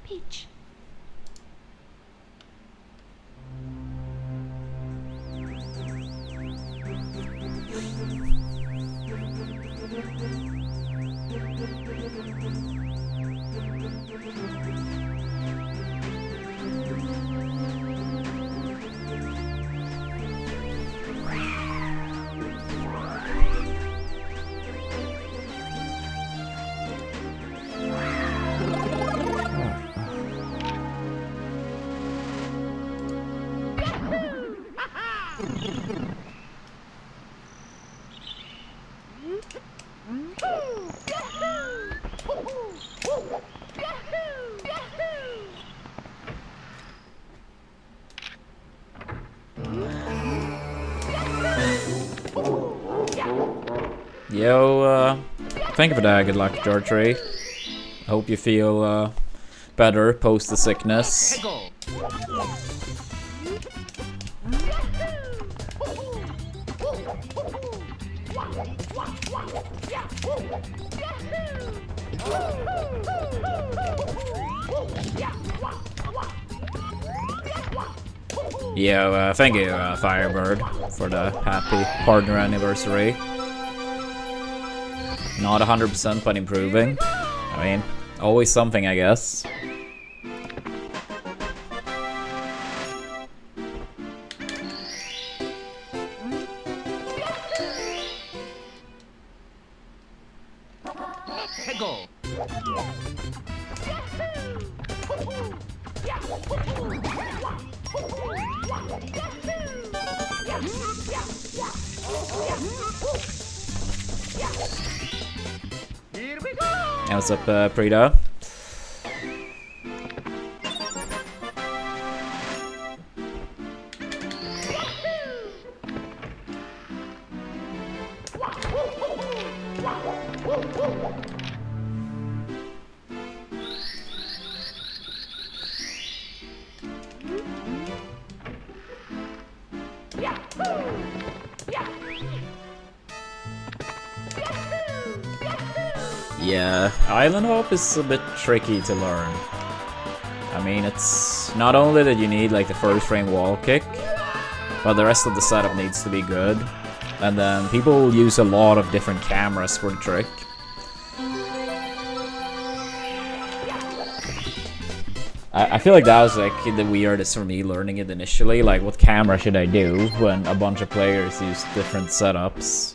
Peach. Yo, thank you for that. Good luck, George Ray. I hope you feel better post the sickness. Peggle. Yeah, thank you, Firebird, for the happy partner anniversary. Not 100%, but improving. I mean, always something, I guess. Hey, what's up, Prita? Yeah, Island Hop is a bit tricky to learn. I mean, it's not only that you need like the first frame wall kick, but the rest of the setup needs to be good. And then people use a lot of different cameras for the trick. I feel like that was like the weirdest for me learning it initially. Like, what camera should I do when a bunch of players use different setups?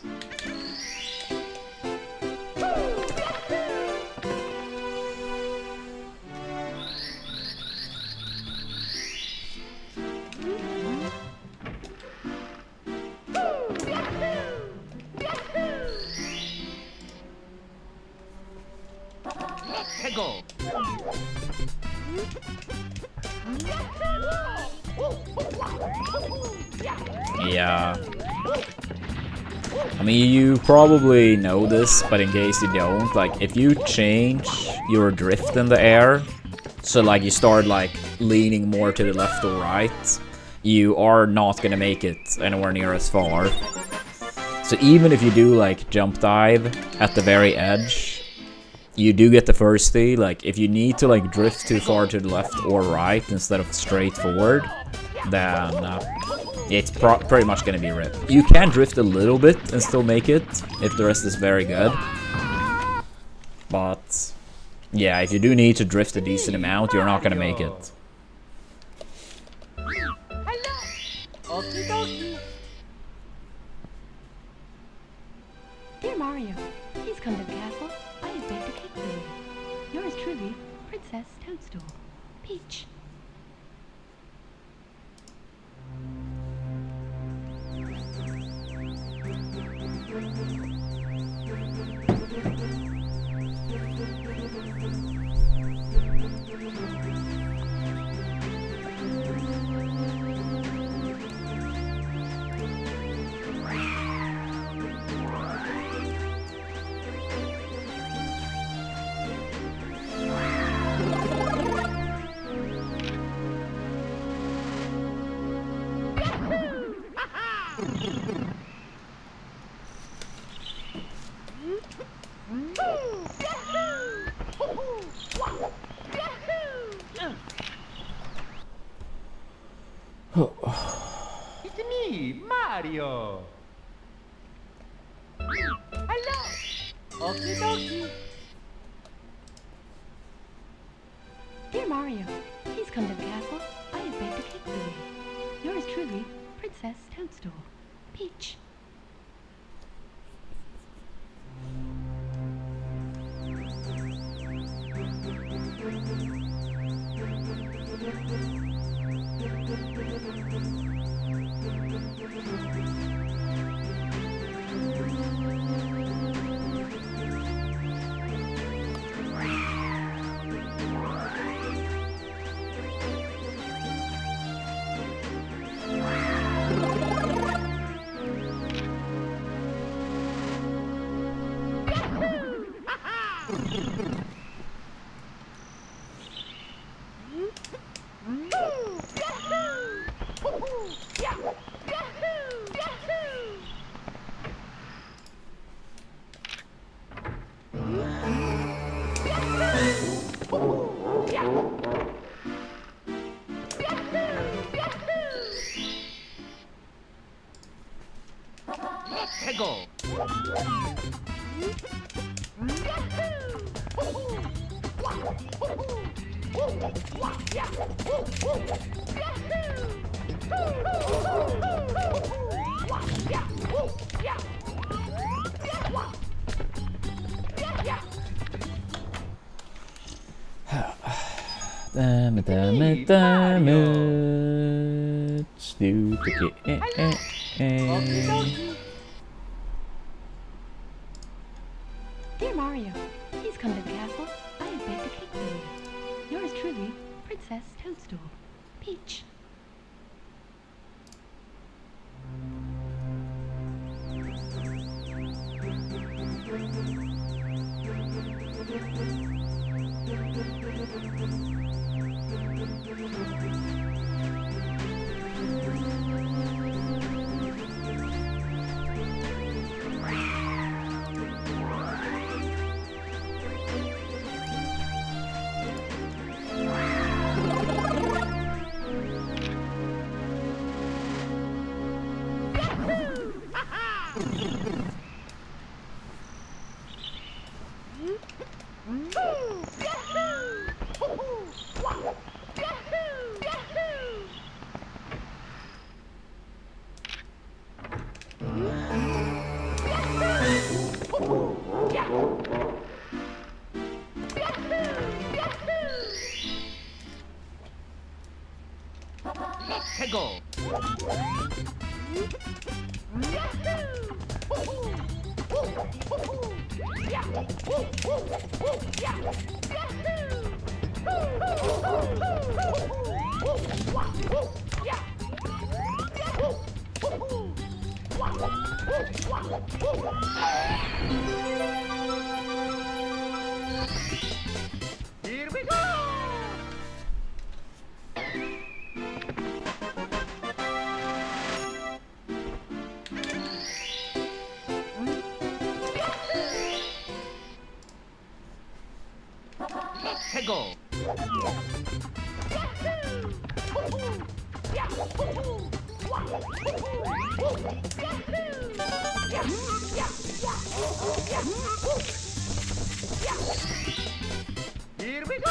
Yeah. I mean, you probably know this, but in case you don't, like, if you change your drift in the air, so like you start like leaning more to the left or right, you are not gonna make it anywhere near as far. So even if you do like jump dive at the very edge, you do get the firstie. Like, if you need to like drift too far to the left or right instead of straight forward, then it's pretty much gonna be rip. You can drift a little bit and still make it if the rest is very good. But yeah, if you do need to drift a decent amount, you're not gonna make it. Dear Mario, please come to the castle. I have baked a cake for you. Yours truly, Princess Toadstool. Peach. It's me, Mario. Hello. Okie dokie. Dear Mario, please come to the castle. I have baked a cake for you. Yours truly, Princess Toadstool. Peach. Let's go. Damn it, damn it, damn it. Stupid. Dear Mario, please come to the castle. I have baked a cake for you. Yours truly, Princess Toadstool. Peach. Let's go. Here we go. Let's go. Here we go.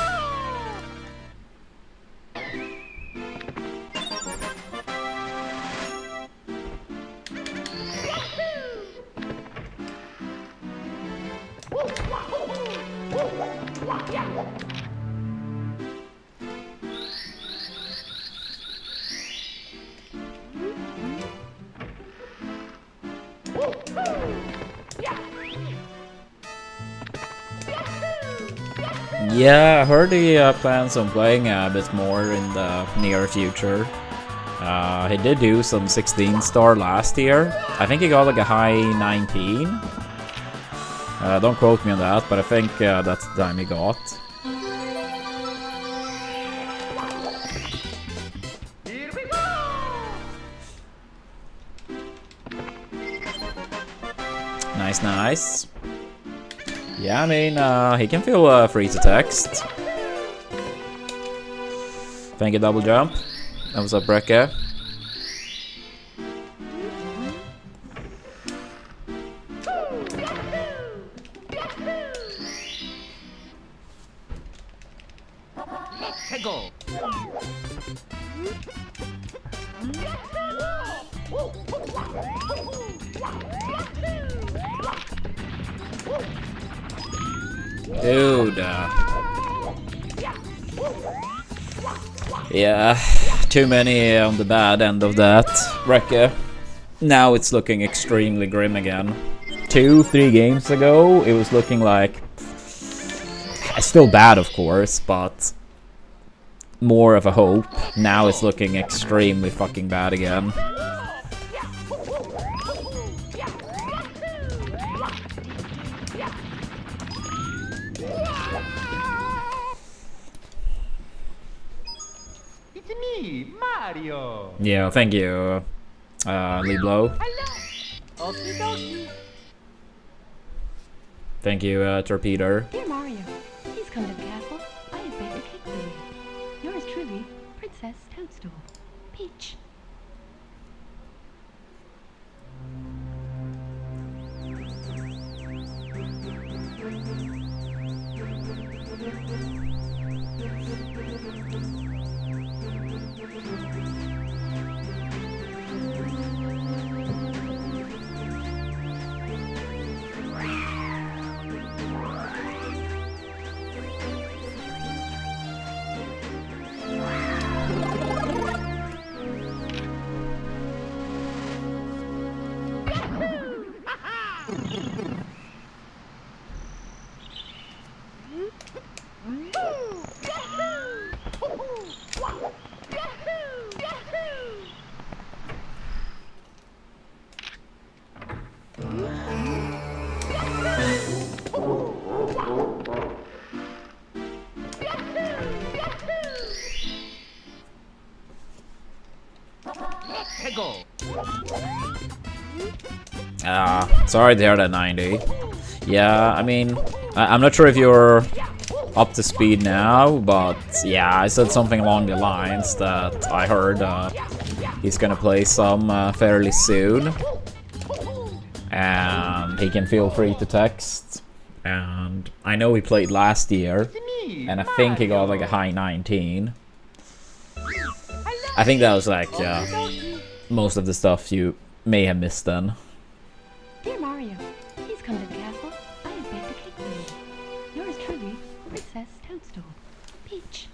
Yeah, I heard he plans on playing a bit more in the near future. He did do some 16 star last year. I think he got like a high 19. Don't quote me on that, but I think that's the time he got. Here we go. Nice, nice. Yeah, I mean, he can feel free to text. Thank you, double jump. That was a Brecca. Let's go. Dude. Yeah, too many on the bad end of that. Brecca. Now it's looking extremely grim again. 2-3 games ago, it was looking like... Still bad, of course, but... more of a hope. Now it's looking extremely fucking bad again. It's me, Mario. Yeah, thank you, Liblo. Hello. Okie dokie. Thank you, Torpedo. Dear Mario, please come to the castle. I have baked a cake cake lady. Yours truly, Princess Toadstool. Peach. Sorry to hear that, 90. Yeah, I mean, I'm not sure if you're up to speed now, but yeah, I said something along the lines that I heard he's gonna play some fairly soon. And he can feel free to text. And I know he played last year, and I think he got like a high 19. I think that was like most of the stuff you may have missed then. Dear Mario, please come to the castle. I have baked a cake for you. Yours truly, Princess Toadstool. Peach.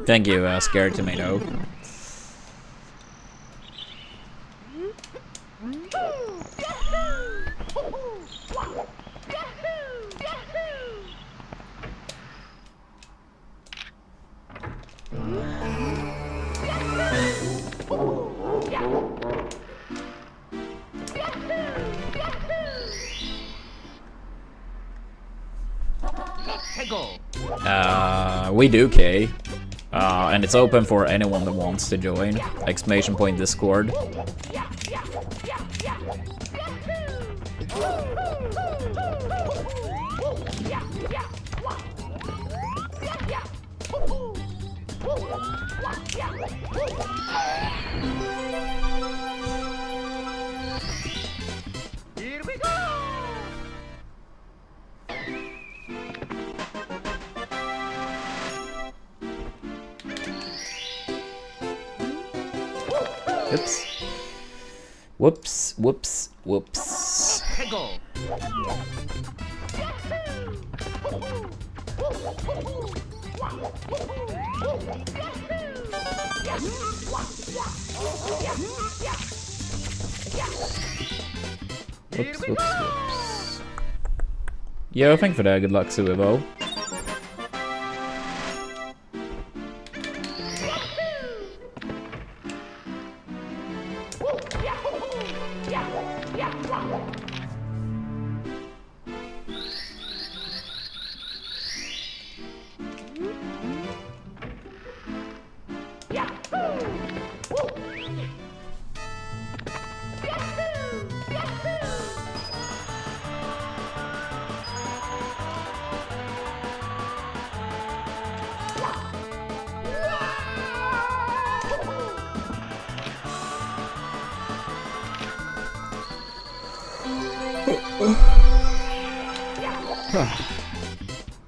Thank you, Scared Tomato. We do, Kay. And it's open for anyone that wants to join. Exclamation point Discord. Here we go! Oops. Whoops, whoops, whoops. Go. Whoops, whoops, whoops. Yo, thank you for that. Good luck, Suivo.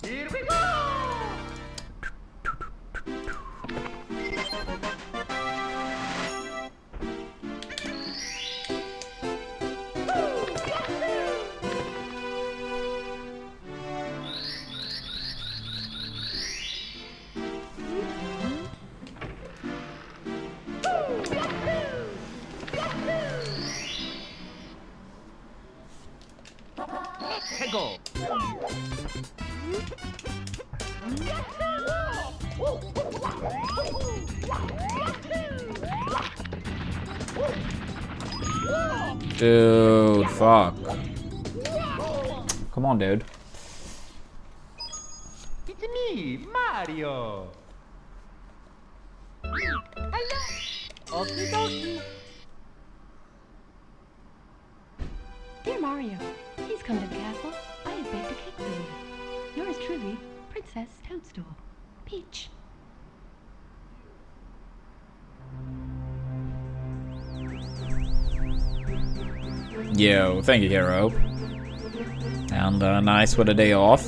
Here we go! 해고. Dude, fuck. Come on, dude. It's me, Mario. Hello. Okie dokie. Dear Mario, please come to the castle. I have baked a cake for you. Yours truly, Princess Toadstool. Peach. Yo, thank you, hero. And nice with a day off.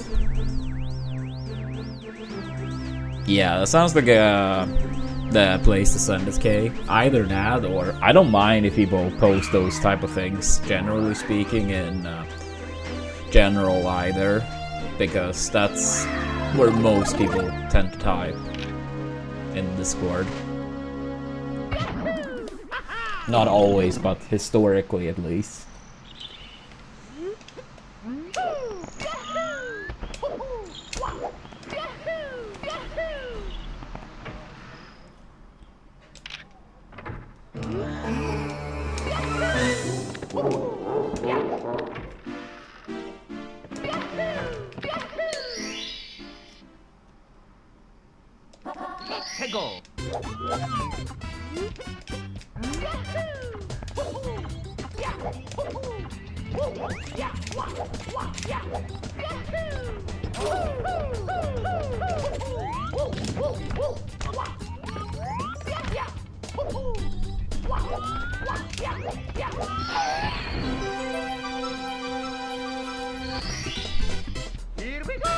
Yeah, that sounds like the place to send this K. Either that, or I don't mind if people post those type of things. Generally speaking, in general, either, because that's where most people tend to type in Discord. Not always, but historically at least. 해고. Here we go.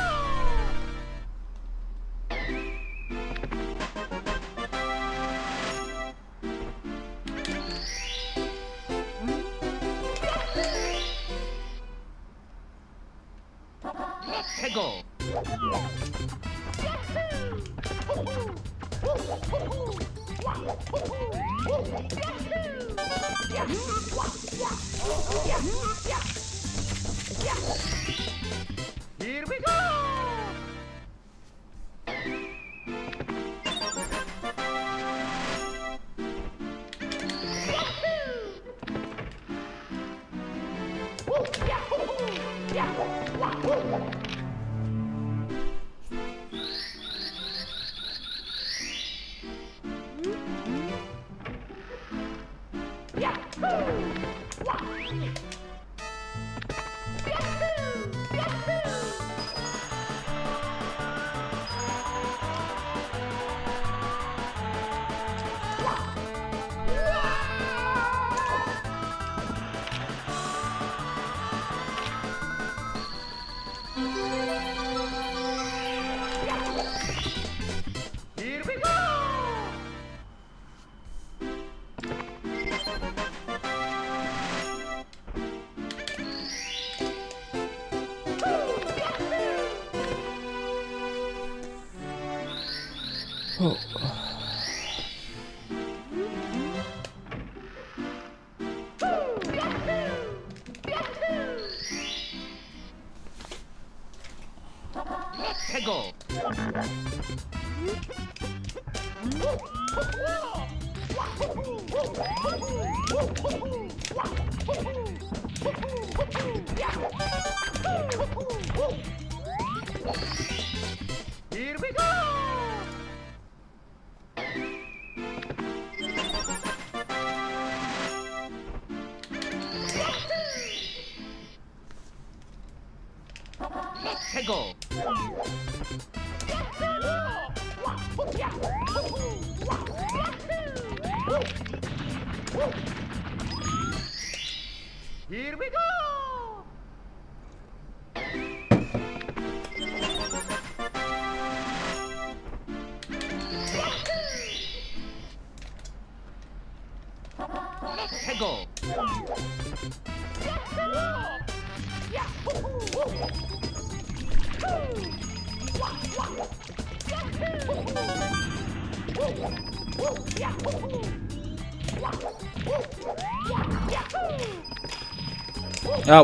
해고. Here we go. Here we go. Oh. 해고. Here we go. 해고. Here we go. 해고.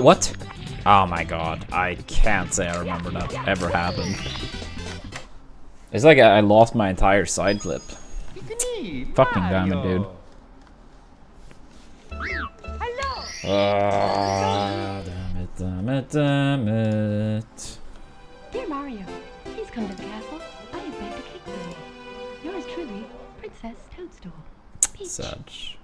What? Oh my god, I can't say I remember that ever happened. It's like I lost my entire side flip. It's me, Fucking damn it, dude. Hello. Damn it. Dear Mario, please come to the castle. I have baked a cake for you. Yours truly, Princess Toadstool. Peach. Such.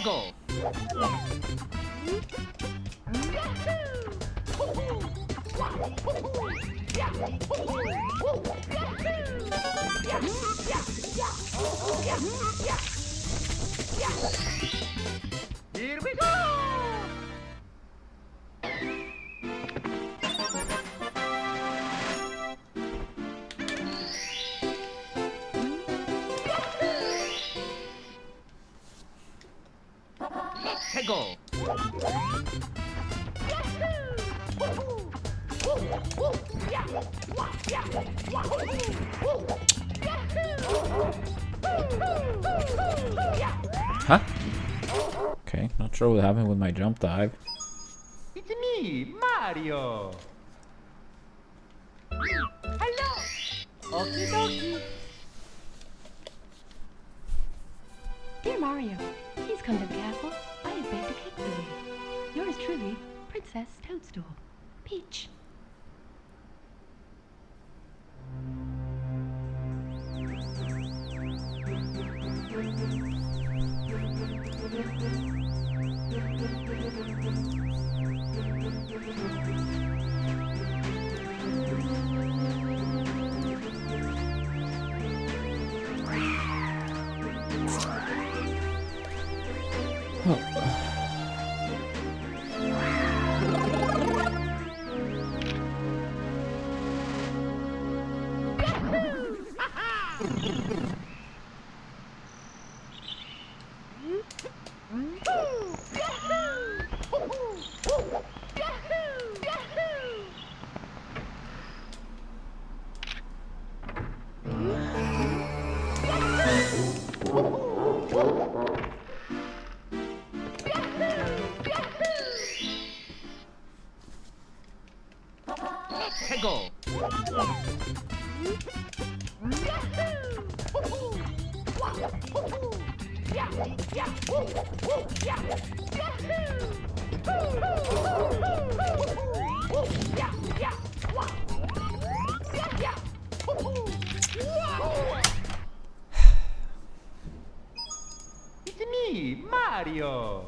Go. Here we go. Go. Huh? Okay, not sure what happened with my jump dive. It's me, Mario. Hello. Okie dokie. Dear Mario, please come to the castle. I have baked a cake for you. Yours truly, Princess Toadstool. Peach. Go. It's me, Mario.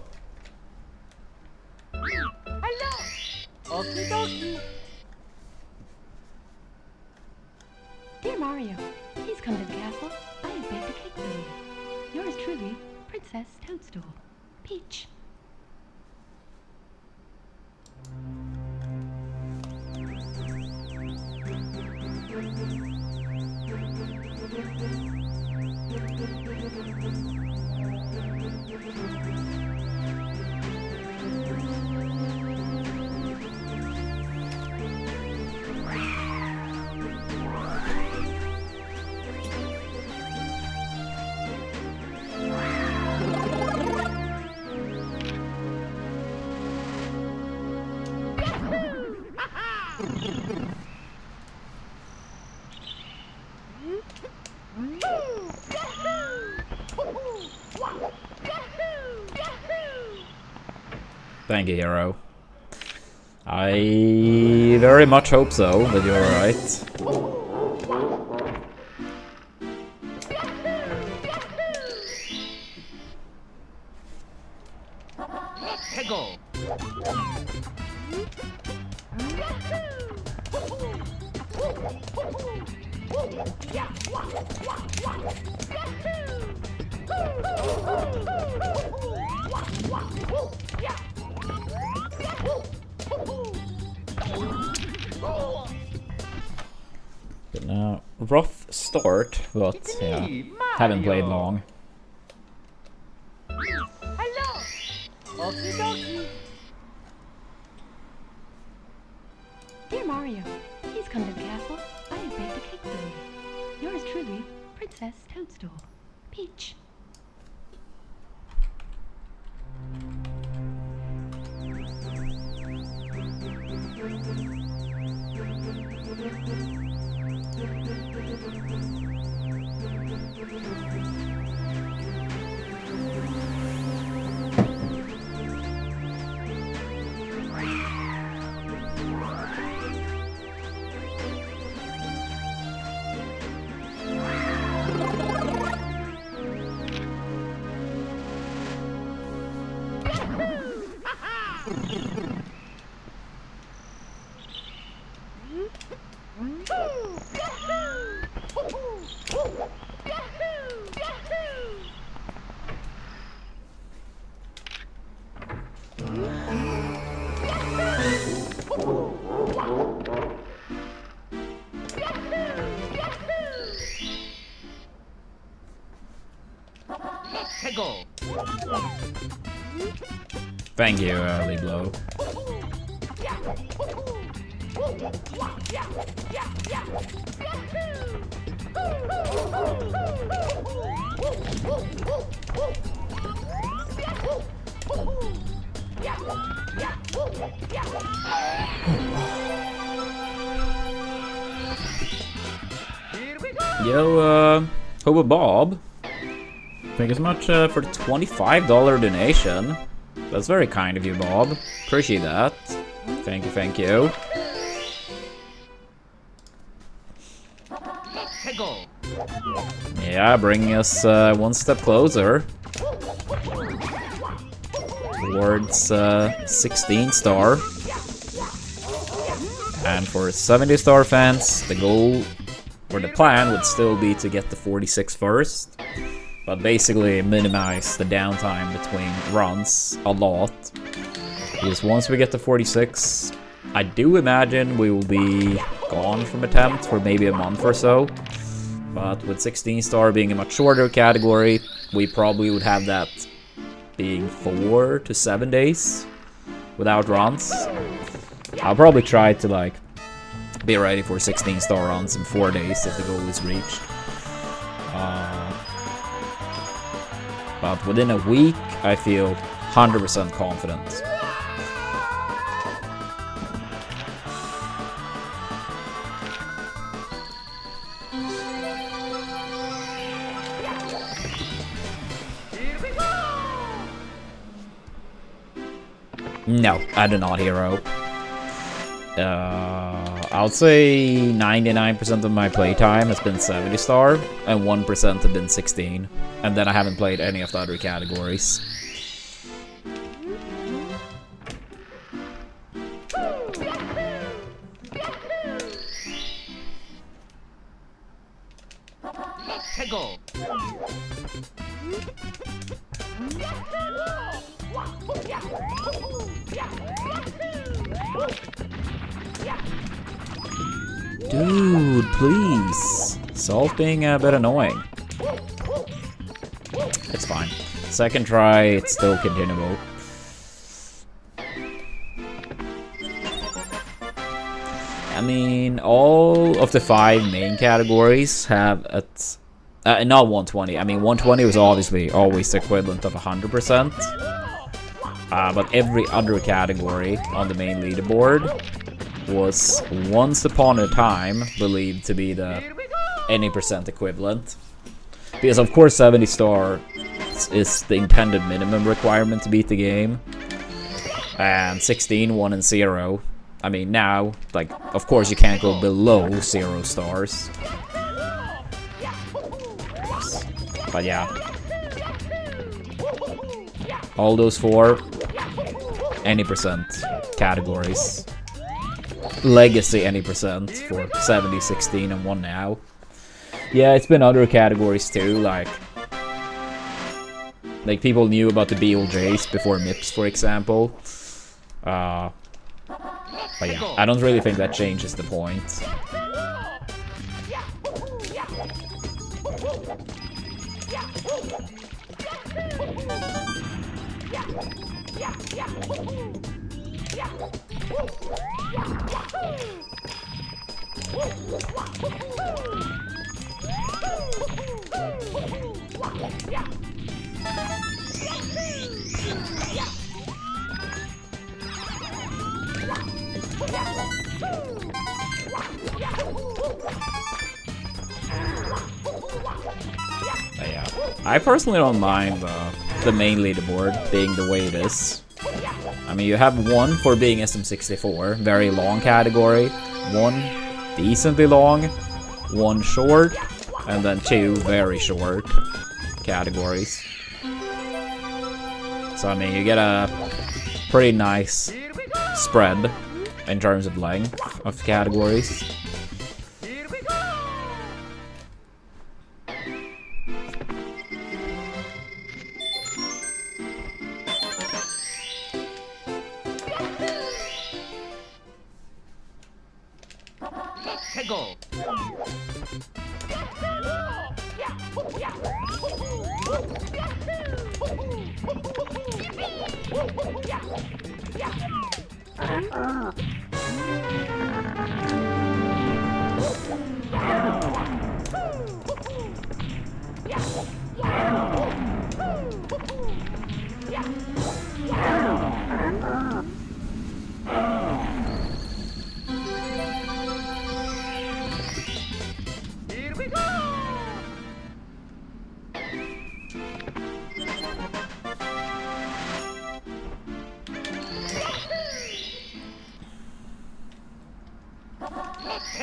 Hello. Okie dokie. Dear Mario, please come to the castle. I have baked a cake for you. Yours truly, Princess Toadstool. Peach. Thank you, hero. I very much hope so, that you're right. Go. But now, rough start, but yeah, haven't played long. Hello. Okie dokie. Dear Mario, please come to the castle. I have baked a cake for you. Yours truly, Princess Toadstool. Peach. Go. Thank you, early blow. Yo, Hobo Bob. Thank you so much for the $25 donation. That's very kind of you, Bob. Appreciate that. Thank you, thank you. Go. Yeah, bringing us one step closer towards 16 star. And for 70 star fans, the goal or the plan would still be to get the 46 first. But basically minimize the downtime between runs a lot. Because once we get to 46, I do imagine we will be gone from attempt for maybe a month or so. But with 16 star being a much shorter category, we probably would have that being 4 to 7 days without runs. I'll probably try to like be ready for 16 star runs in 4 days if the goal is reached. But within a week, I feel 100% confident. No, I do not hero. I would say 99% of my playtime has been 70 star, and 1% have been 16. And then I haven't played any of the other categories. Go. Dude, please. Salt being a bit annoying. It's fine. Second try, it's still continuable. I mean, all of the 5 main categories have at... not 120. I mean, 120 was obviously always the equivalent of 100%. But every other category on the main leaderboard was once upon a time believed to be the any percent equivalent. Because of course 70 star is the intended minimum requirement to beat the game. And 16, 1 and 0 I mean, now, like, of course you can't go below 0 stars. But yeah. All those 4, any percent categories. Legacy any percent for 70, 16, and 1 now. Yeah, it's been other categories too, like people knew about the BLJs before MIPS, for example. But yeah, I don't really think that changes the point. Yeah, I personally don't mind the main leaderboard being the way it is. I mean, you have 1 for being SM64, very long category, 1 decently long, 1 short, and then 2 very short categories. So I mean, you get a pretty nice spread in terms of length of categories. Go.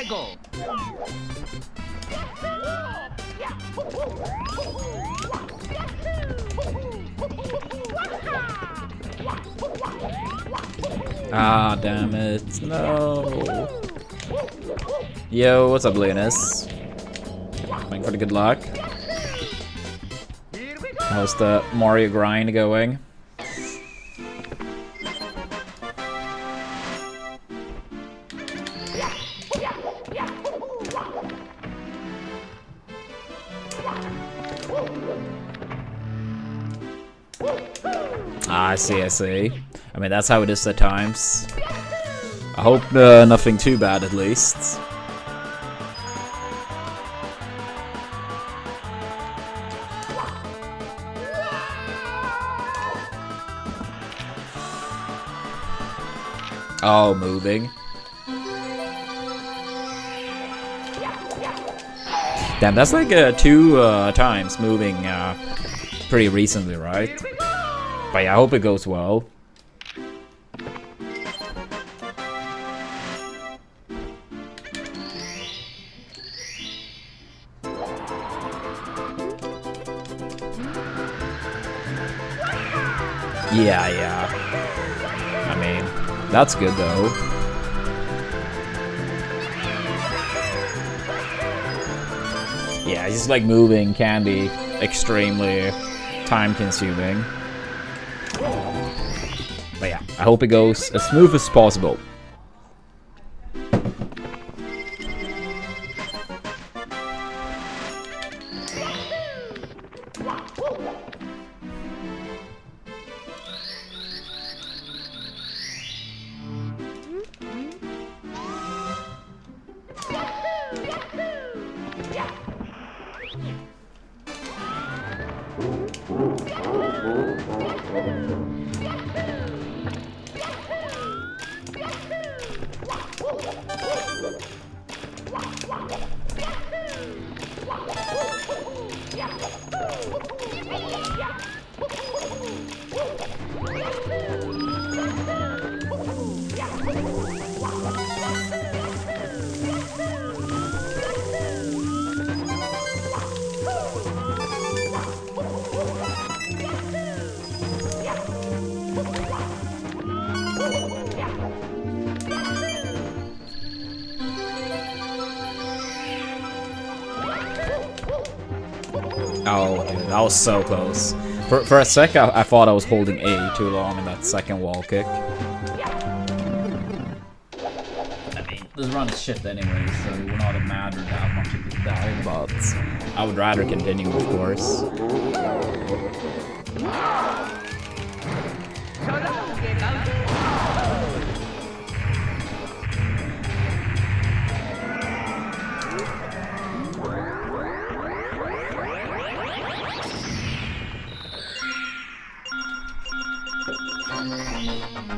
Go. Ah, damn it. No. Yo, what's up, Linus? Thanks for the good luck. How's the Mario grind going? Ah, I see. I mean, that's how it is at times. I hope nothing too bad, at least. Oh, moving. Damn, that's like 2 times moving pretty recently, right? But yeah, I hope it goes well. Yeah. I mean, that's good though. Yeah, just like moving can be extremely time consuming. But yeah, I hope it goes as smooth as possible. Oh, dude, that was so close. For a sec, I thought I was holding A too long in that second wall kick. I mean, this run is shit anyway, so it would not have mattered that much if it died, but I would rather continue, of course.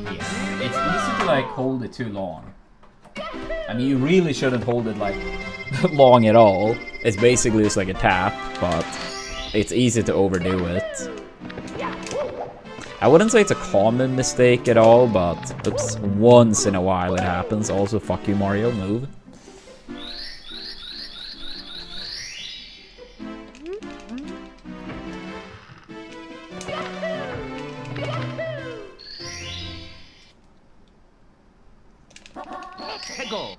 Yeah, it's easy to like hold it too long. I mean, you really shouldn't hold it like long at all. It's basically just like a tap, but it's easy to overdo it. I wouldn't say it's a common mistake at all, but oops, once in a while it happens. Also, fuck you, Mario, move. Go.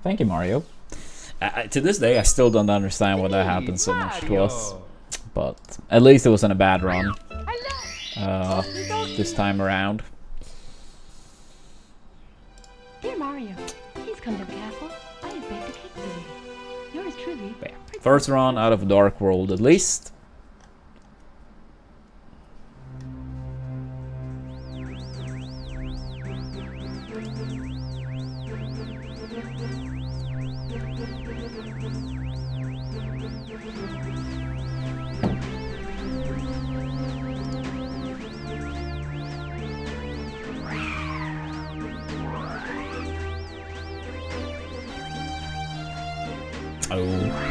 Thank you, Mario. To this day, I still don't understand why that happened so much to us. But at least it wasn't a bad run this time around. Dear Mario, please come to the castle. I have baked a cake for you. Yours truly. Yeah. First run out of Dark World, at least. Oh,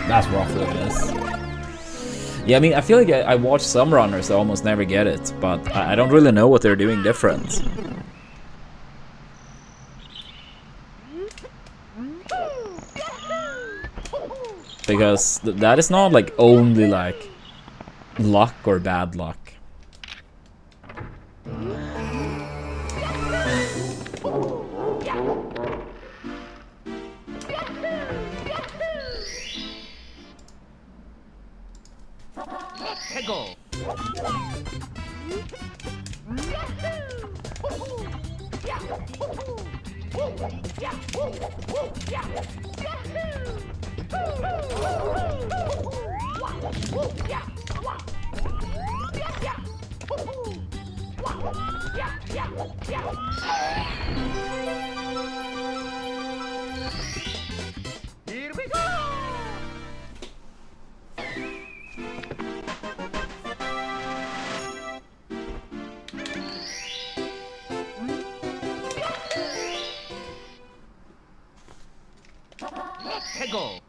that's rough, look at this. Yeah, I mean, I feel like I watch some runners that almost never get it, but I don't really know what they're doing different. Because that is not like only like luck or bad luck. Go. Here we go. Go.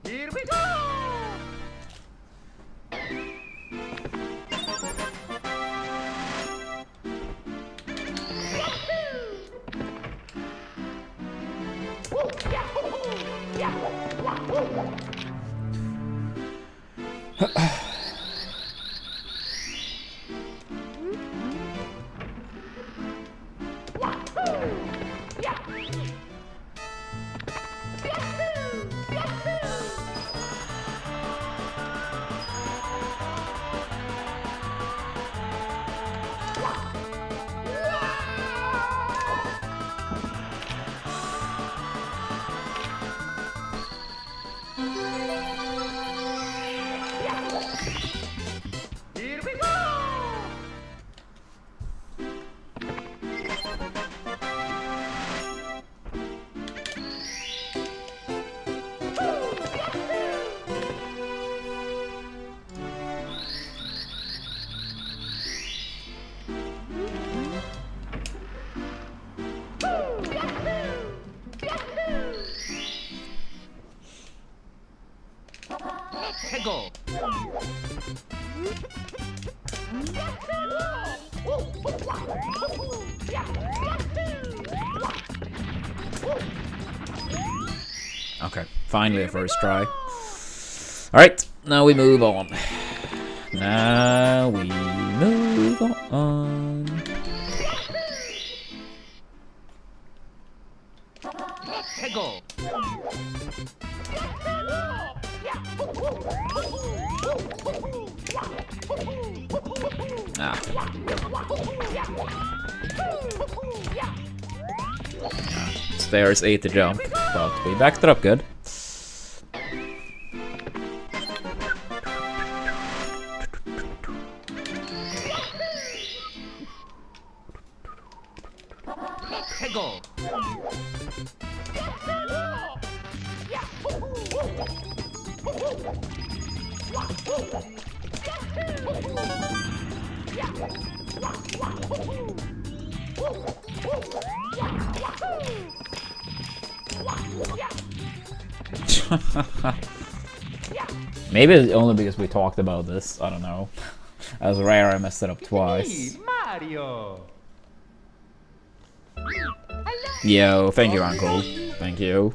Here we go. Here we go. Finally a first try. Alright, now we move on. Now we move on. 해고. Ah. Stairs ate the jump, but we backed it up good. 해고. Maybe it's only because we talked about this. I don't know. As rare, I messed it up twice. Mario. Yo, thank you, Uncle. Thank you.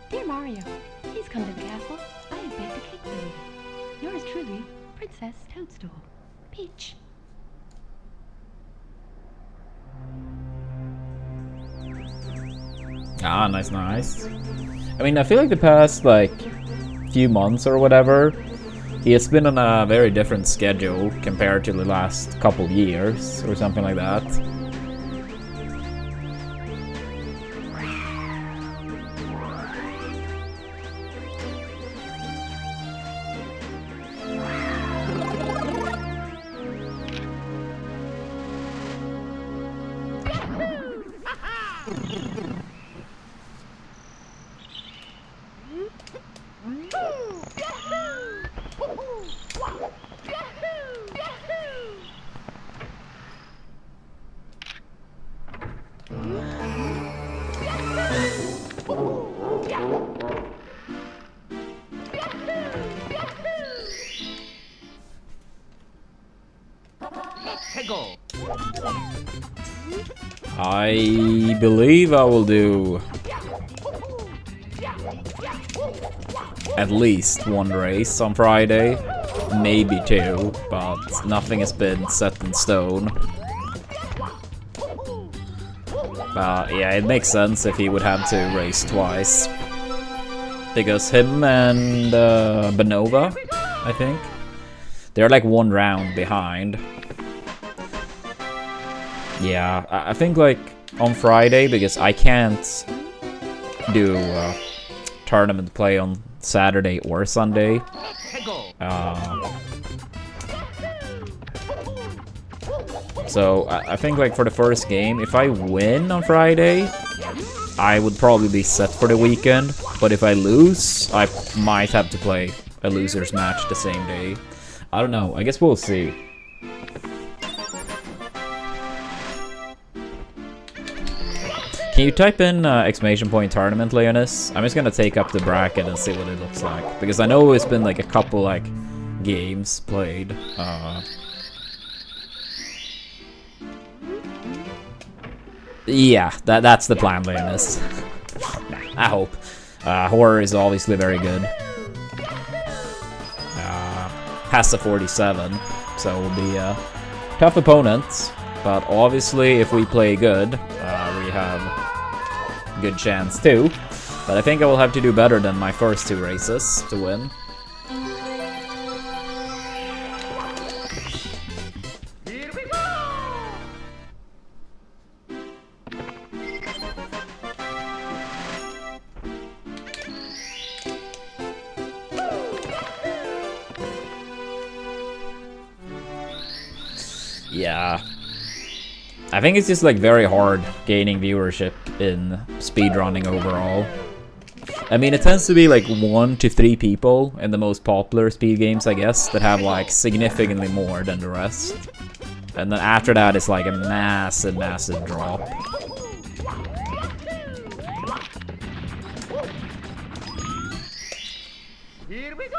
Dear Mario, please come to the castle. I have baked a cake for you. Yours truly, Princess Toadstool. Peach. Ah, nice, nice. I mean, I feel like the past, like, few months or whatever, he has been on a very different schedule compared to the last couple years, or something like that. 해고. I believe I will do at least one race on Friday, maybe two, but nothing has been set in stone. But yeah, it makes sense if he would have to race twice. Because him and Benova, I think, they're like one round behind. Yeah, I think like on Friday, because I can't do tournament play on Saturday or Sunday. So I think like for the first game, if I win on Friday, I would probably be set for the weekend. But if I lose, I might have to play a loser's match the same day. I don't know, I guess we'll see. Can you type in exclamation point tournament, Leonis? I'm just gonna take up the bracket and see what it looks like. Because I know it's been like a couple like games played. Yeah, that's the plan, Leonis. I hope. Horror is obviously very good. Has a 47, so it will be a tough opponent. But obviously, if we play good, we have a good chance too. But I think I will have to do better than my first two races to win. Here we go. Yeah. I think it's just like very hard gaining viewership in speedrunning overall. I mean, it tends to be like 1 to 3 people in the most popular speed games, I guess, that have like significantly more than the rest. And then after that, it's like a massive, massive drop. Here we go.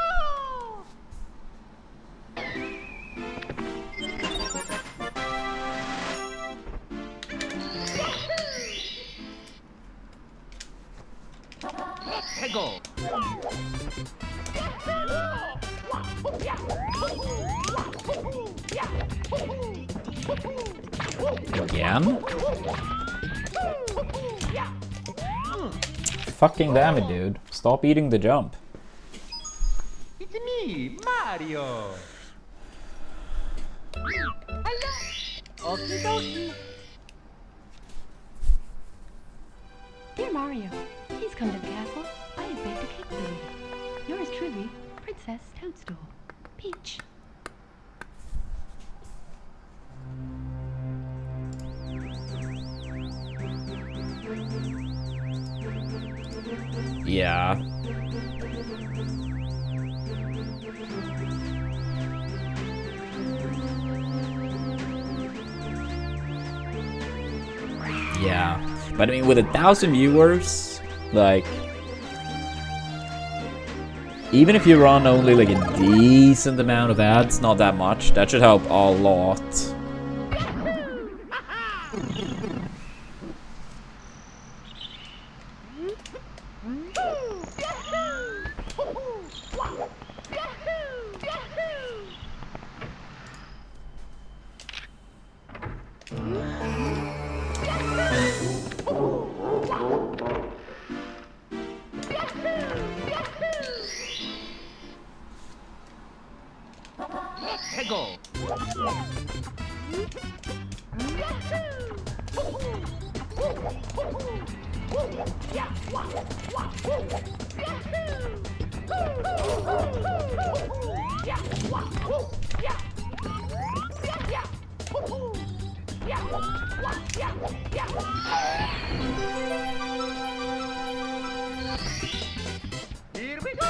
해고. Again? Fucking damn it, dude. Stop eating the jump. It's me, Mario. Okie dokie. Dear Mario, please come to the castle. I have baked a cake for you. Yours truly, Princess Toadstool. Peach. Yeah. Yeah. But I mean, with 1,000 viewers, like, even if you run only like a decent amount of ads, not that much, that should help a lot. 해고. Here we go.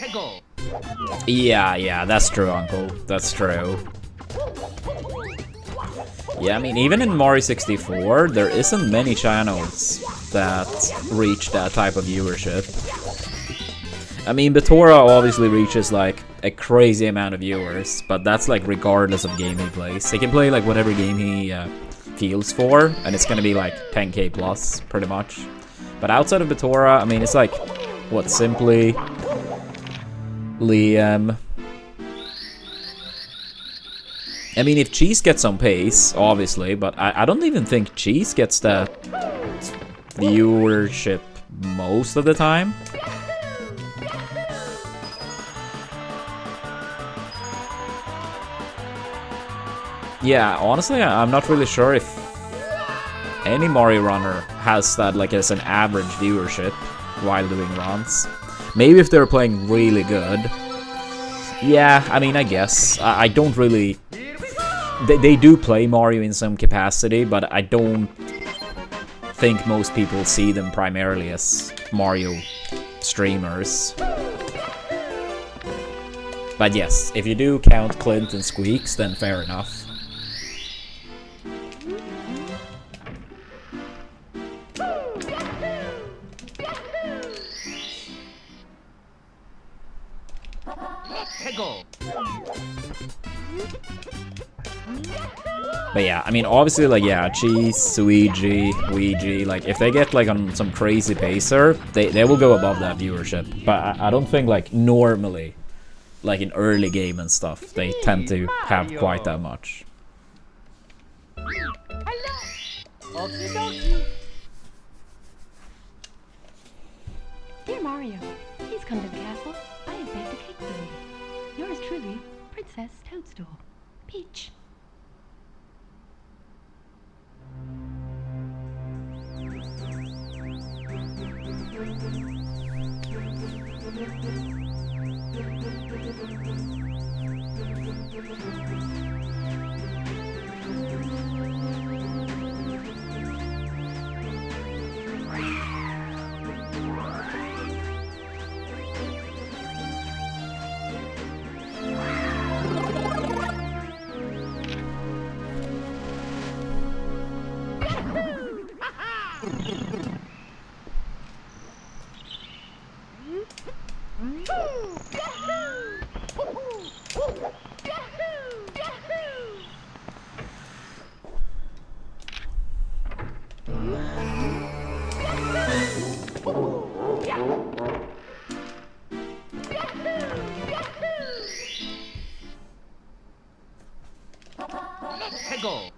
해고. Yeah, that's true, Uncle. That's true. Yeah, I mean, even in Mario 64, there isn't many channels that reach that type of viewership. I mean, Batora obviously reaches, like, a crazy amount of viewers, but that's, like, regardless of game he plays. He can play, like, whatever game he feels for, and it's gonna be, like, 10k plus, pretty much. But outside of Batora, I mean, it's like, what, Simply, Liam. I mean, if Cheese gets some pace, obviously, but I don't even think Cheese gets that viewership most of the time. Yeah, honestly, I'm not really sure if any Mario runner has that, like, as an average viewership while doing runs. Maybe if they're playing really good. Yeah, I mean, I guess. I don't really... They do play Mario in some capacity, but I don't think most people see them primarily as Mario streamers. But yes, if you do count Clint and Squeaks, then fair enough. 해고. But yeah, I mean, obviously, like, yeah, Cheese, Ouija, like, if they get, like, on some crazy pacer, they will go above that viewership. But I don't think, like, normally, like, in early game and stuff, they tend to have quite that much. Okie dokie. Dear Mario, please come to the castle. I have baked a cake for you. Yours truly, Princess Toadstool. Peach. 해고.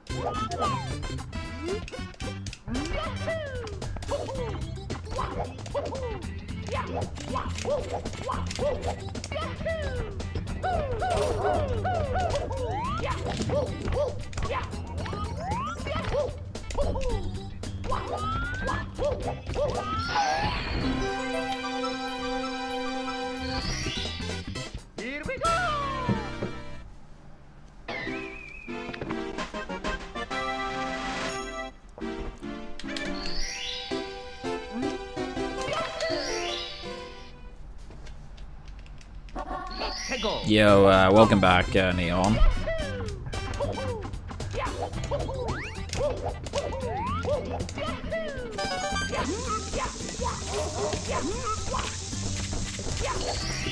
Here we go. 해고. Yo, welcome back, Neon.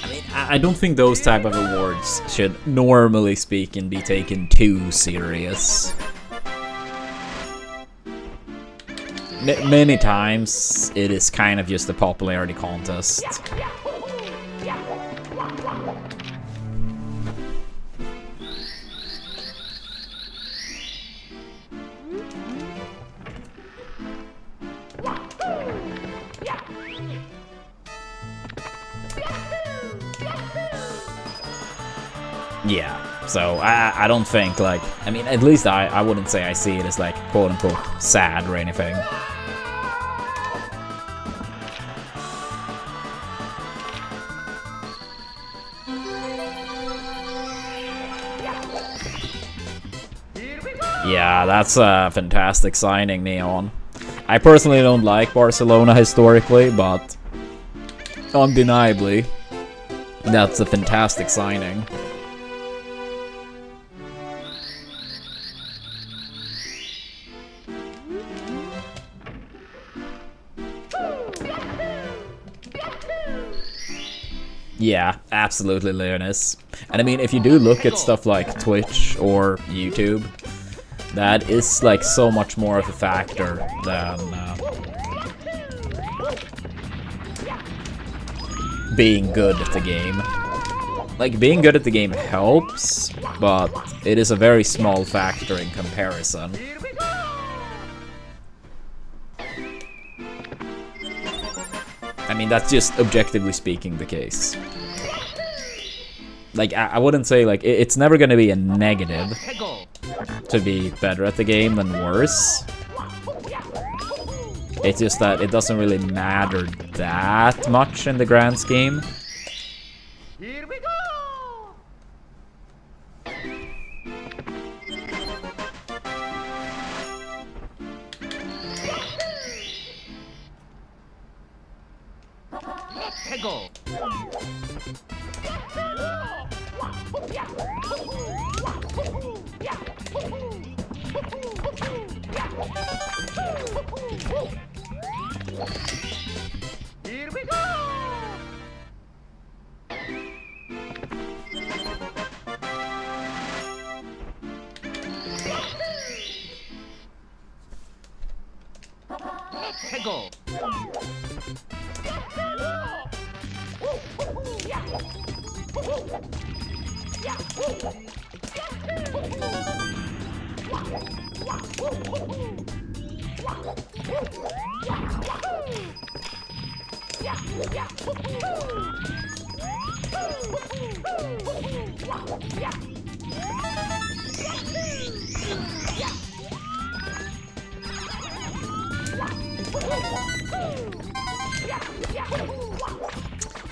I mean, I don't think those type of awards should, normally speaking, be taken too serious. Many times, it is kind of just a popularity contest. Yeah, so I don't think, like, I mean, at least I wouldn't say I see it as, like, quote-unquote sad or anything. Yeah, that's a fantastic signing, Neon. I personally don't like Barcelona historically, but undeniably, that's a fantastic signing. Yeah, absolutely, Leonis. And I mean, if you do look at stuff like Twitch or YouTube, that is like so much more of a factor than being good at the game. Like, being good at the game helps, but it is a very small factor in comparison. I mean, that's just objectively speaking the case. Like, I wouldn't say, like, it's never gonna be a negative to be better at the game than worse. It's just that it doesn't really matter that much in the grand scheme. Here we go. 해고. Here we go. 해고.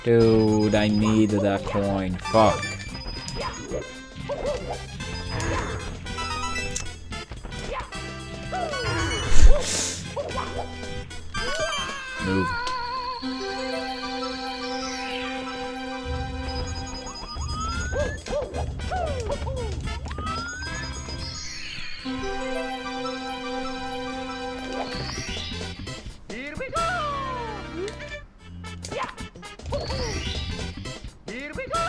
Dude, I need that coin. Fuck. Move. Here we go. Here we go.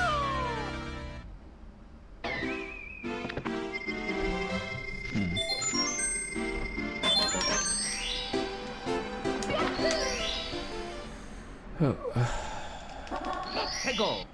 해고.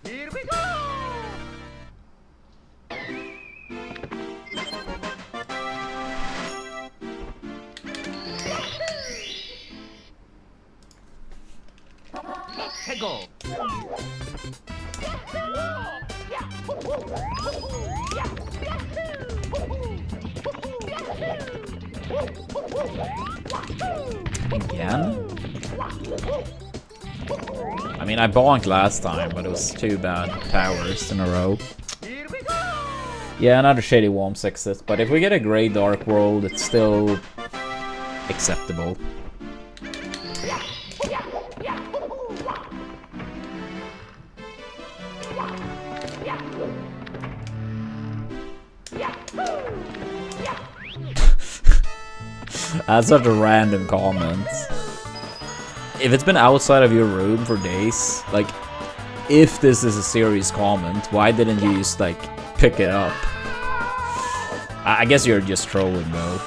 Here we go! Let's go! Again? I mean, I bonked last time, but it was 2 bad powers in a row. Here we go! Yeah, another shady Worms exit, but if we get a Grey Dark World, it's still acceptable. That's such a random comment. If it's been outside of your room for days, like, if this is a serious comment, why didn't you just, like, pick it up? I guess you're just trolling, though.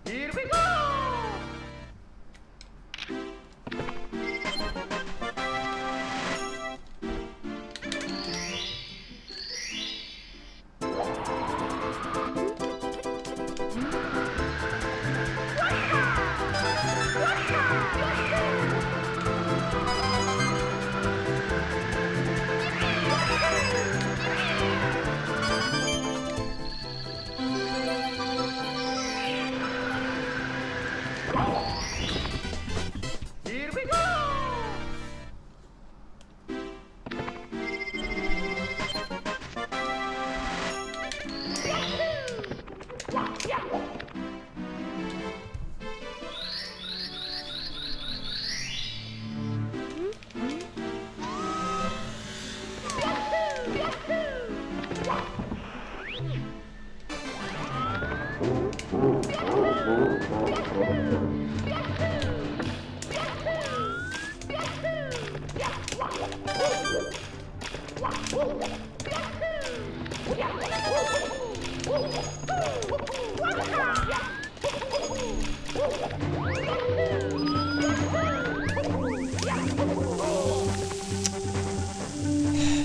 Here we go! Here we go!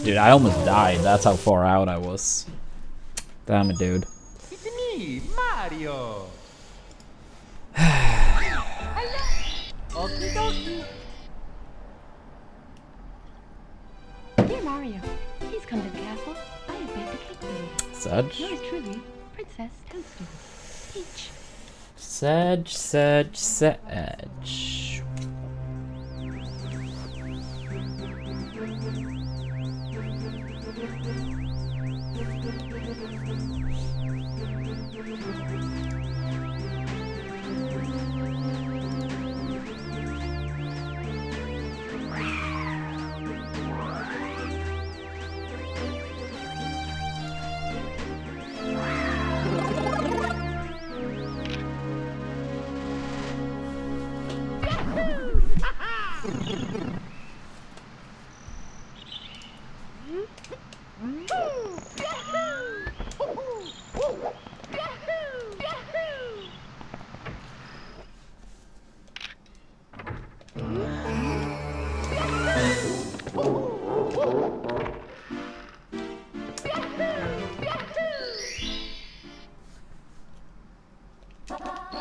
Dude, I almost died. That's how far out I was. Damn it, dude. It's me, Mario! Okie dokie! Dear Mario, please come to the castle. I have baked a cake for you. Sedge? Yours truly, Princess Toadstool. Peach. Sedge, Sedge, Sedge.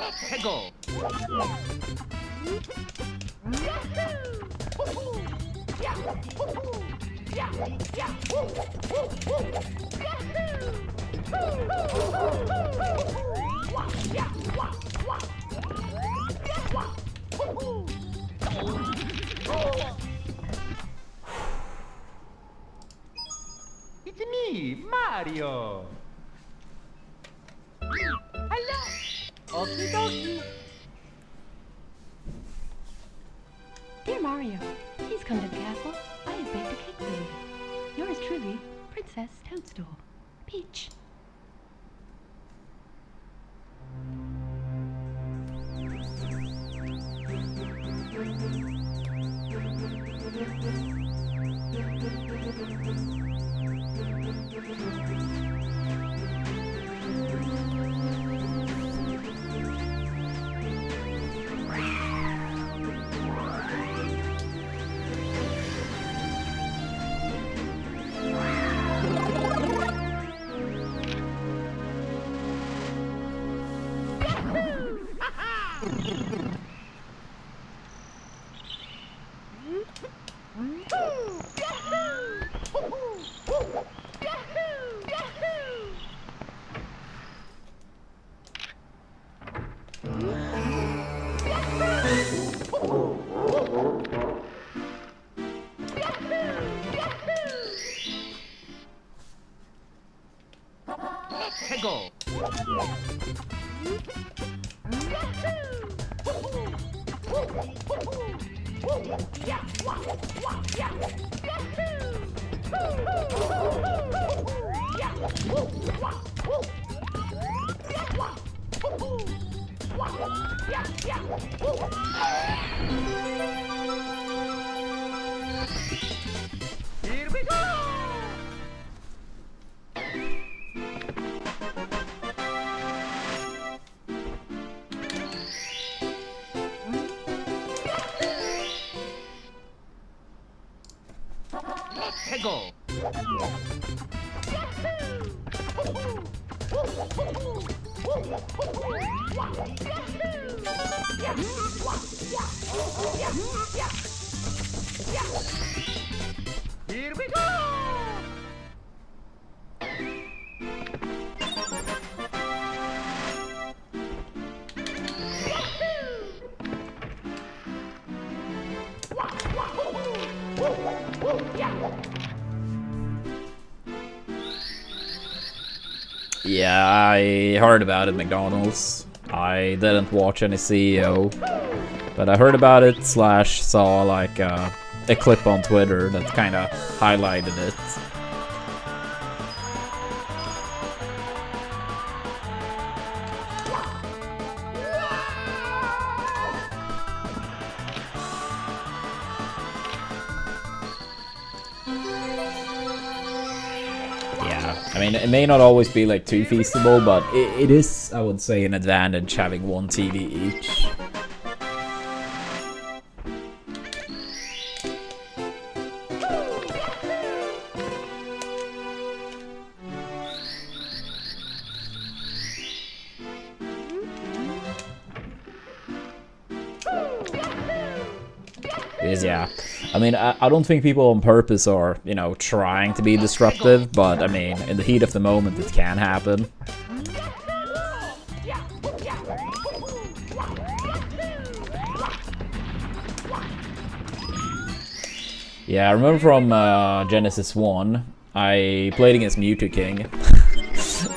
Let's go! It's me, Mario! Hello! Okie dokie! Dear Mario, please come to the castle. I have baked a cake for you. Yours truly, Princess Toadstool. Peach. Let's go. Here we go. Let's go. Here we go. Yeah, I heard about it, McDonald's. I didn't watch any CEO, but I heard about it / saw like a clip on Twitter that kind of highlighted it. I mean, it may not always be like too feasible, but it is, I would say, an advantage having one TV each. Because, yeah, I mean, I don't think people on purpose are, you know, trying to be disruptive, but I mean, in the heat of the moment, it can happen. Yeah, I remember from Genesis 1, I played against Mewtwo King,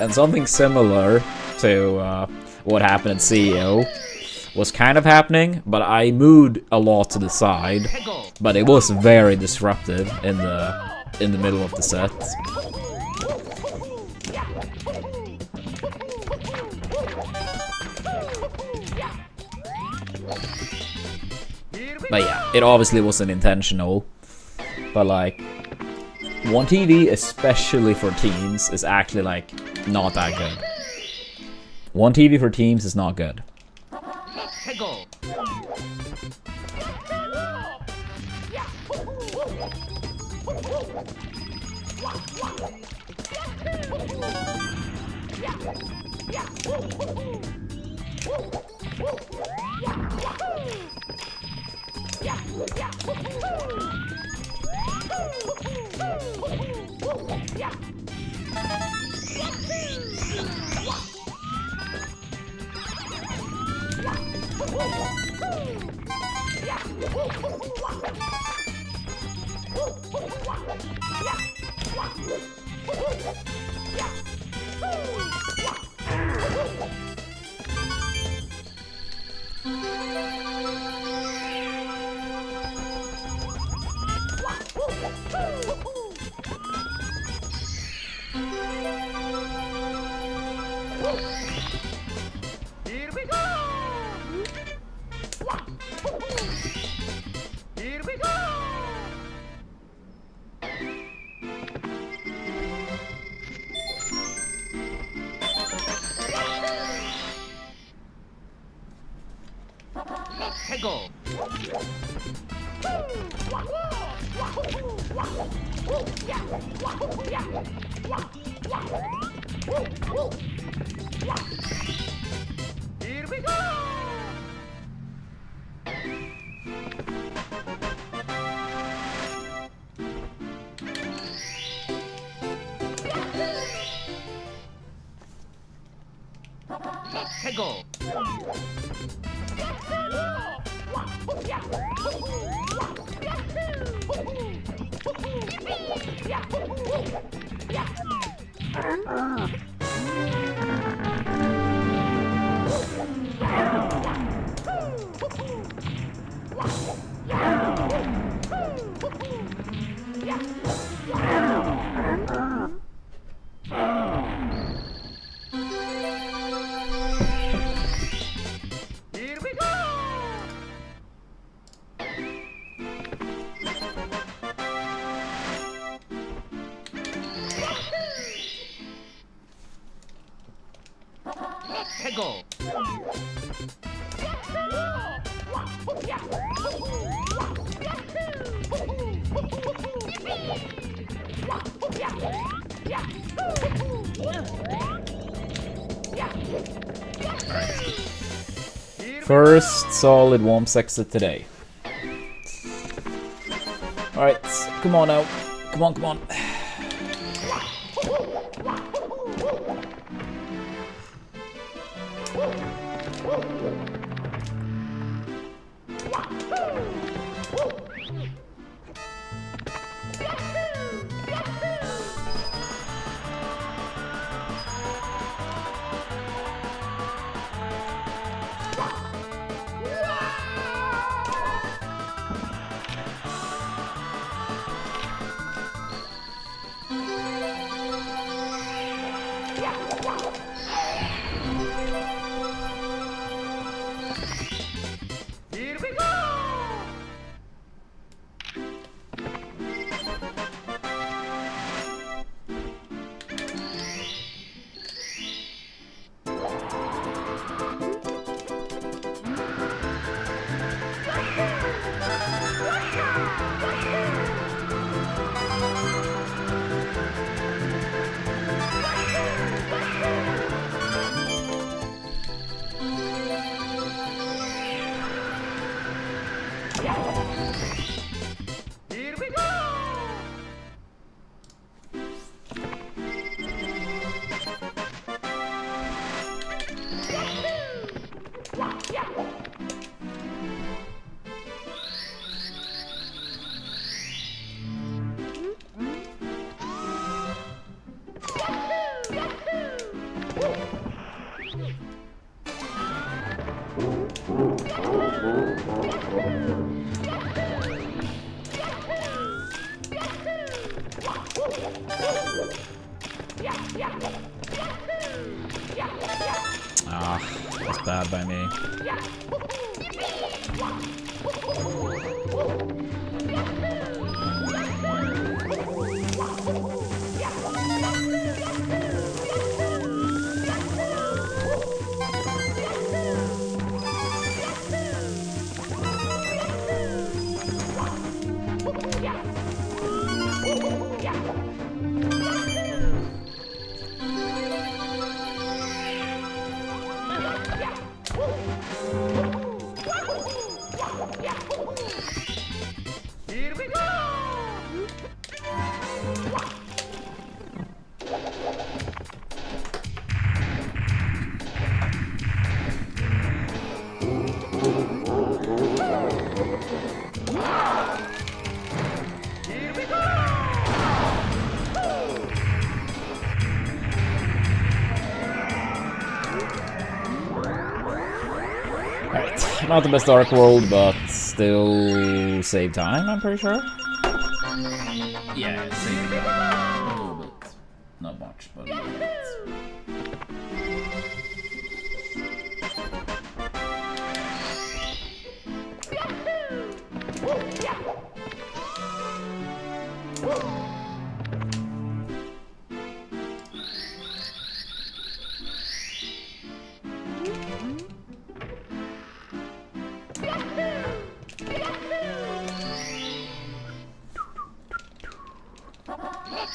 and something similar to what happened at CEO was kind of happening, but I moved a lot to the side, but it was very disruptive in the middle of the set. But yeah, it obviously wasn't intentional, but like, one TV, especially for teams, is actually like not that good. One TV for teams is not good. Go. Here we go. Here we go. Let's go. Here we go. 해고. Here we go. 해고. First solid Womps exit today. Alright, come on now. Come on, come on. Here we go. Here we go. Ah, that's bad by me. Here we go. Here we go. Alright, not the best Dark World, but still save time, I'm pretty sure. Yeah, save time a little bit. Not much, but a little bit.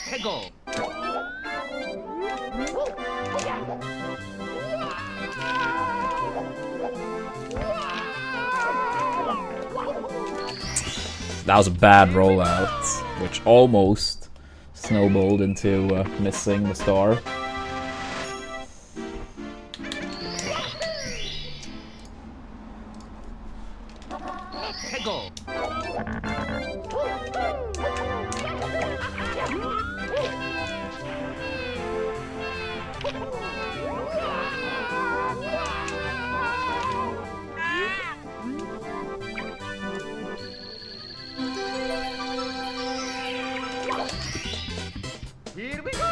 해고. That was a bad rollout, which almost snowballed into missing the star. 해고. Here we go.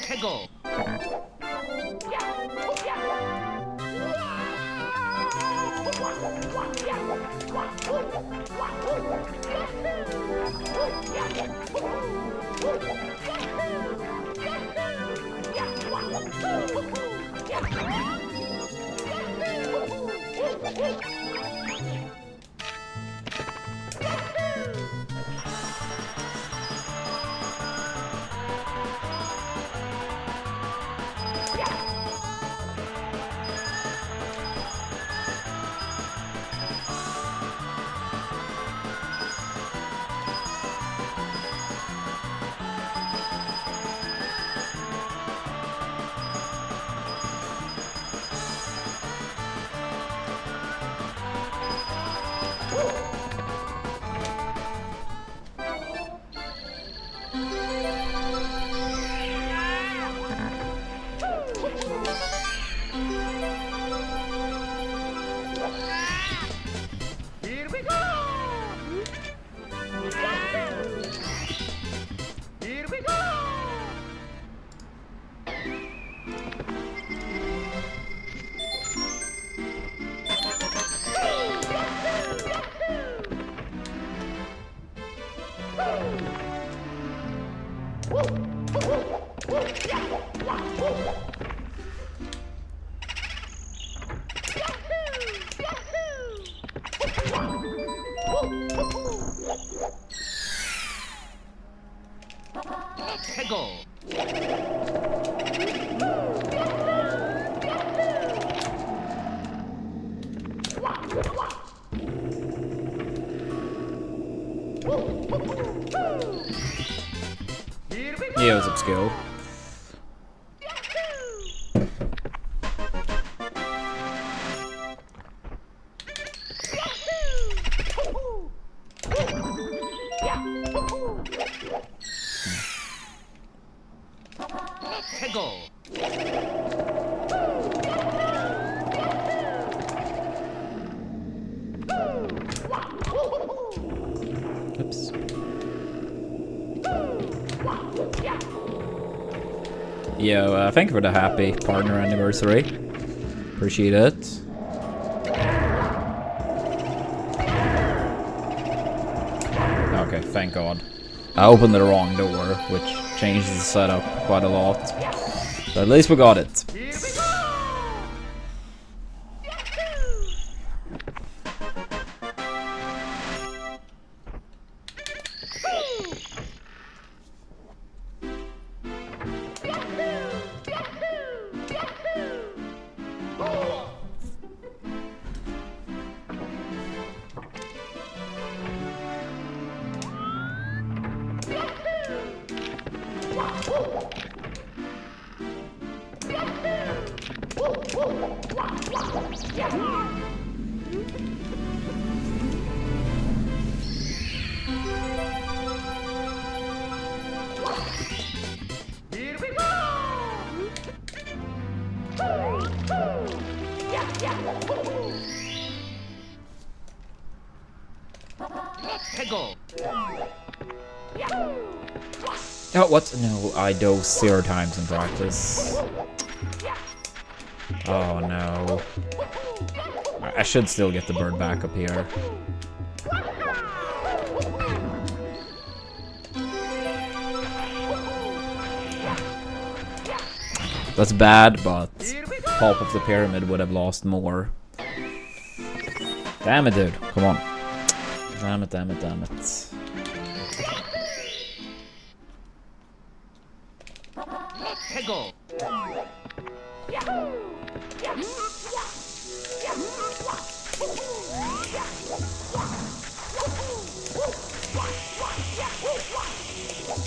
해고. Here we go. Here we go. 해고. Here we go. Yeah, it was upskill. 해고. Oops. Yo, thank you for the happy partner anniversary. Appreciate it. Okay, thank God. I opened the wrong door, which changed the setup quite a lot. But at least we got it. Here we go. Here we go. 해고. Oh, what? No, I dove 0 times in practice. Oh no. I should still get the bird back up here. That's bad, but top of the pyramid would have lost more. Damn it, dude. Come on. Damn it, damn it, damn it. 해고.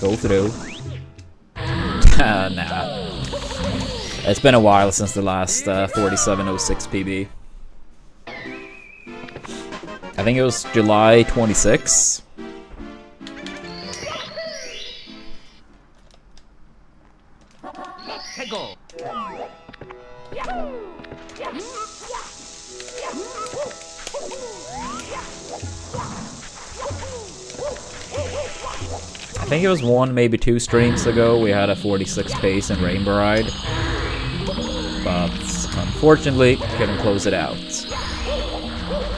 Go through. Nah. It's been a while since the last 4706 PB. I think it was July 26. 해고. I think it was 1, maybe 2 streams ago we had a 46 pace in Rainbow Ride. But unfortunately, couldn't close it out.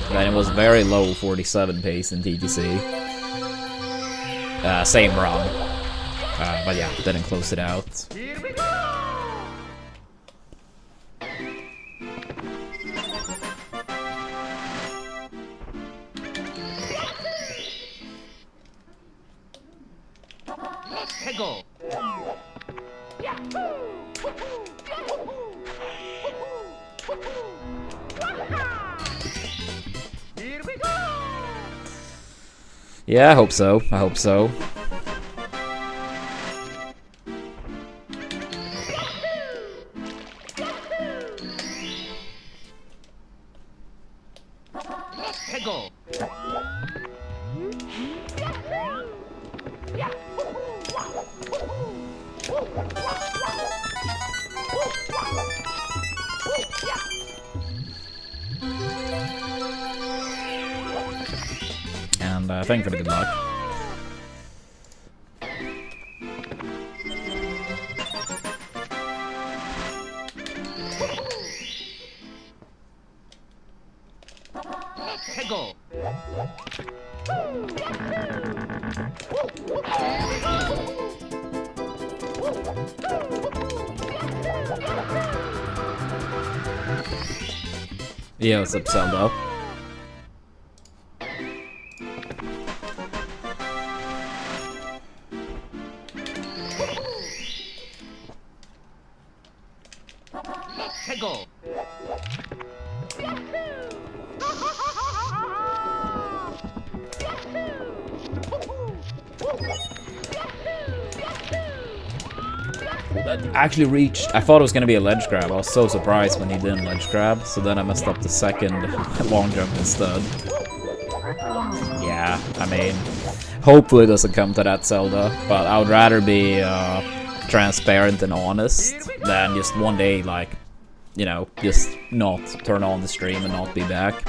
Then it was very low 47 pace in TTC. Same run. But yeah, didn't close it out. Here we go. 해고. Here we go. Yeah, I hope so. I hope so. 해고. And thank you for the good luck. 해고. Yeah, what's up, Zelda? 해고. Actually reached. I thought it was gonna be a ledge grab. I was so surprised when he didn't ledge grab, so then I messed up the second long jump instead. Yeah, I mean, hopefully it doesn't come to that, Zelda, but I would rather be transparent and honest than just one day, like, you know, just not turn on the stream and not be back.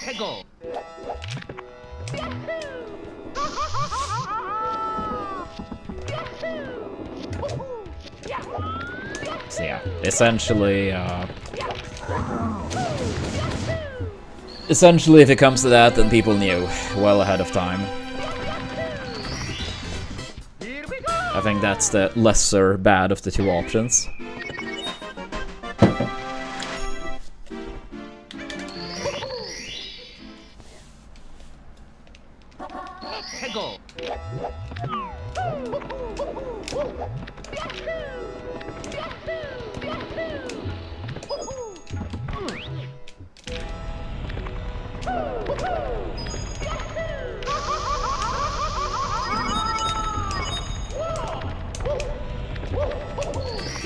해고. So yeah, essentially, if it comes to that, then people knew well ahead of time. Here we go. I think that's the lesser bad of the two options. 해고.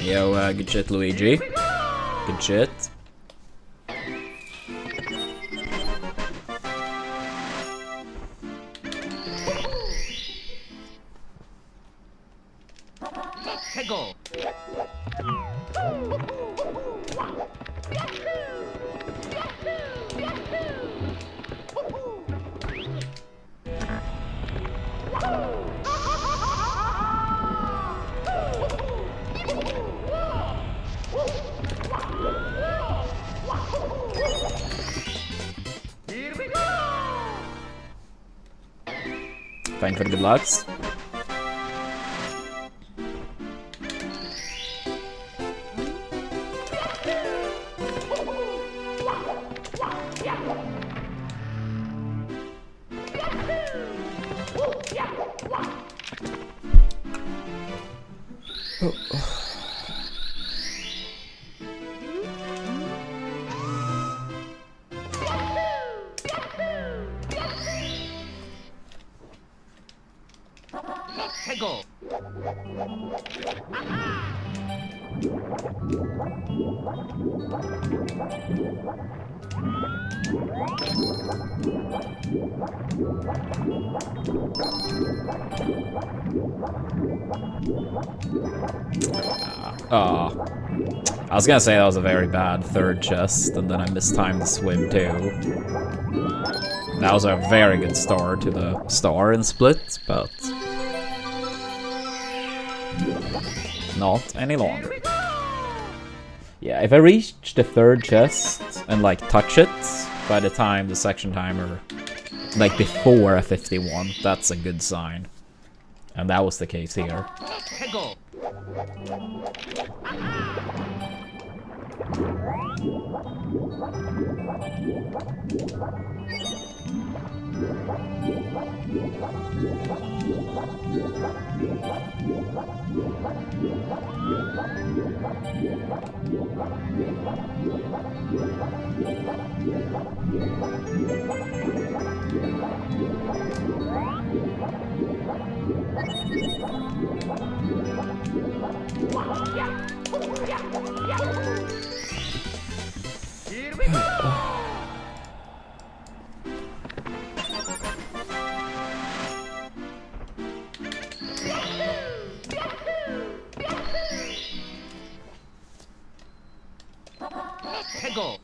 Yo, good shit, Luigi. Good shit. 해고. Here we go. Thank you for the good lucks. I was gonna say that was a very bad third chest, and then I mistimed the swim too. That was a very good start to the star in Split, but not any longer. Yeah, if I reach the third chest and like touch it by the time the section timer, like before a 51, that's a good sign. And that was the case here. Go. Here we go. Go.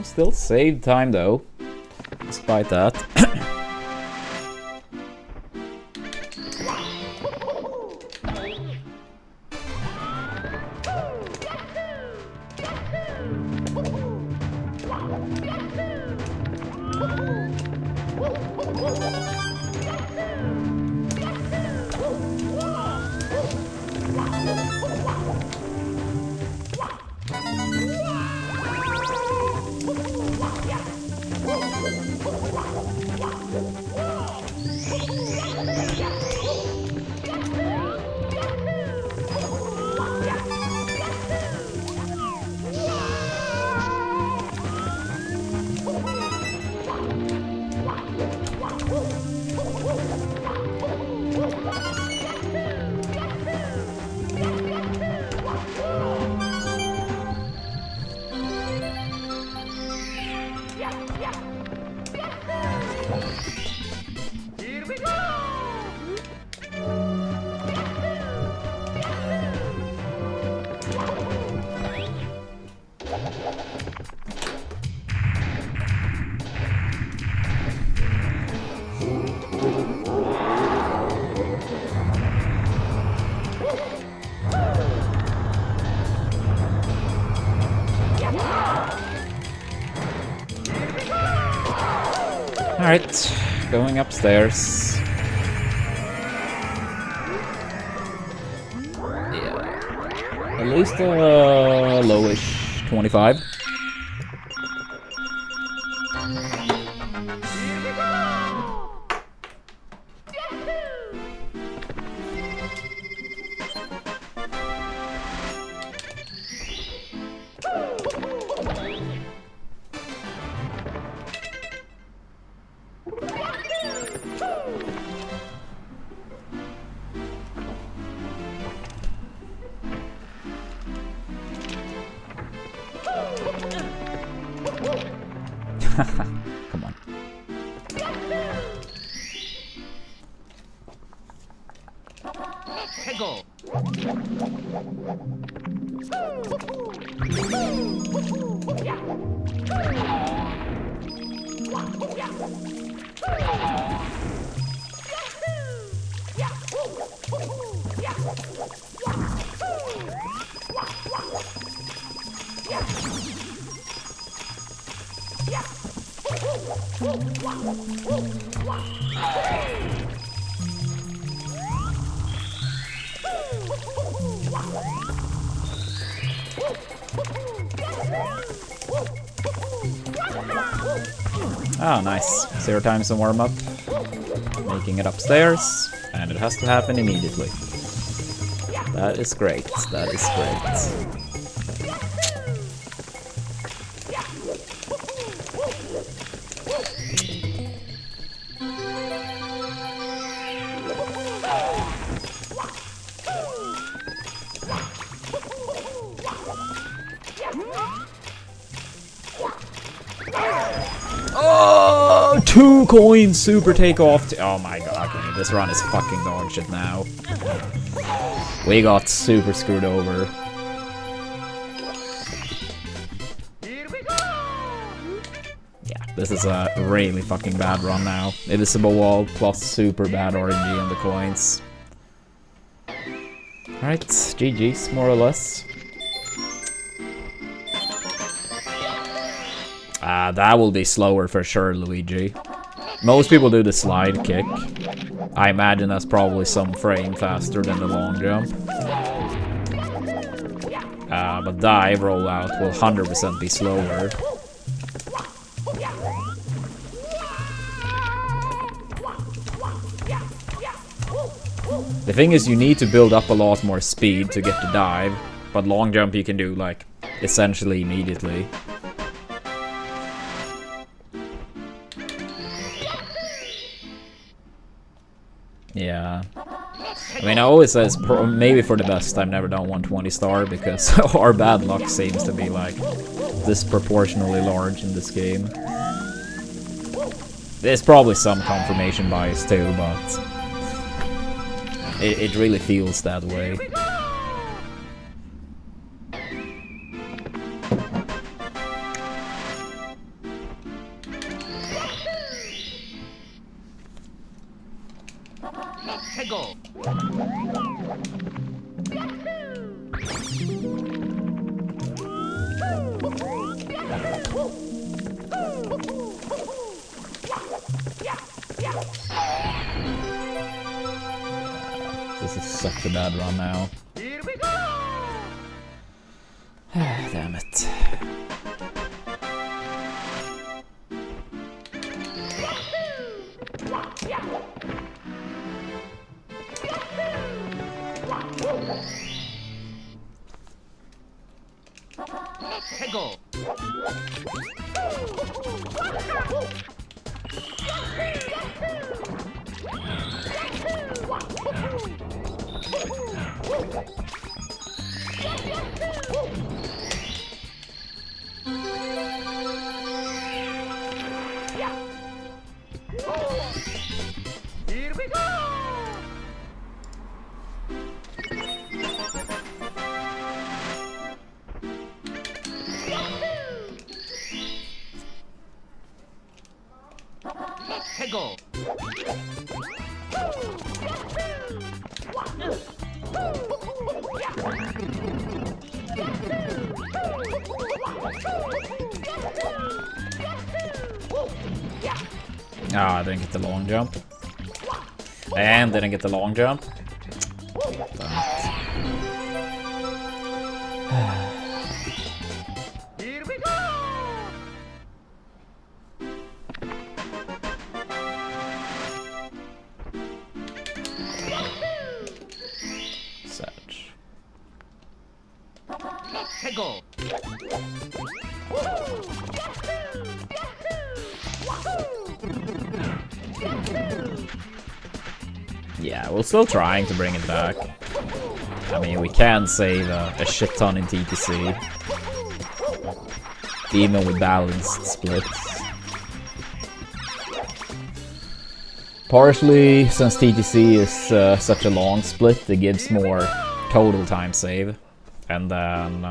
Still saved time though, despite that. Here we go. Alright, going upstairs. Yeah. At least a lowish 25. Come on. Go. Oh, nice. 0 times the warm-up. Making it upstairs, and it has to happen immediately. That is great. That is great. Oh, 2 coins, super takeoff. Oh my god, okay, this run is fucking dog shit now. We got super screwed over. Yeah, this is a really fucking bad run now. Invisible wall plus super bad RNG on the coins. Alright, GG's, more or less. That will be slower for sure, Luigi. Most people do the slide kick. I imagine that's probably some frame faster than the long jump. But dive rollout will 100% be slower. The thing is, you need to build up a lot more speed to get the dive, but long jump you can do like essentially immediately. Yeah. I mean, I always say it's maybe for the best I've never done 120 star, because our bad luck seems to be like disproportionately large in this game. There's probably some confirmation bias too, but it really feels that way. Go. This is such a bad run now. Here we go. Damn it. Go. Here we go. Go. Ah, I didn't get the long jump. And didn't get the long jump. Here we go. Such. Go. Yeah, we're still trying to bring it back. I mean, we can save a shit ton in TTC. Even with balanced splits. Partially, since TTC is such a long split, it gives more total time save. And then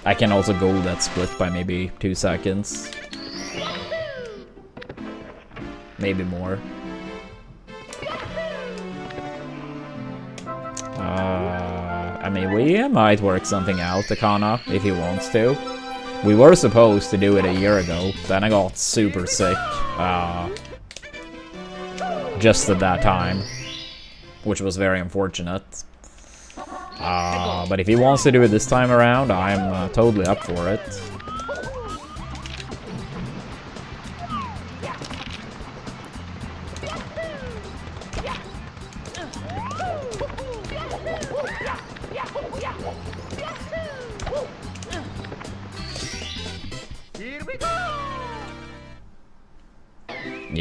I can also go that split by maybe 2 seconds. Maybe more. I mean, we might work something out, Akana, if he wants to. We were supposed to do it a year ago, then I got super sick. Just at that time. Which was very unfortunate. But if he wants to do it this time around, I'm totally up for it.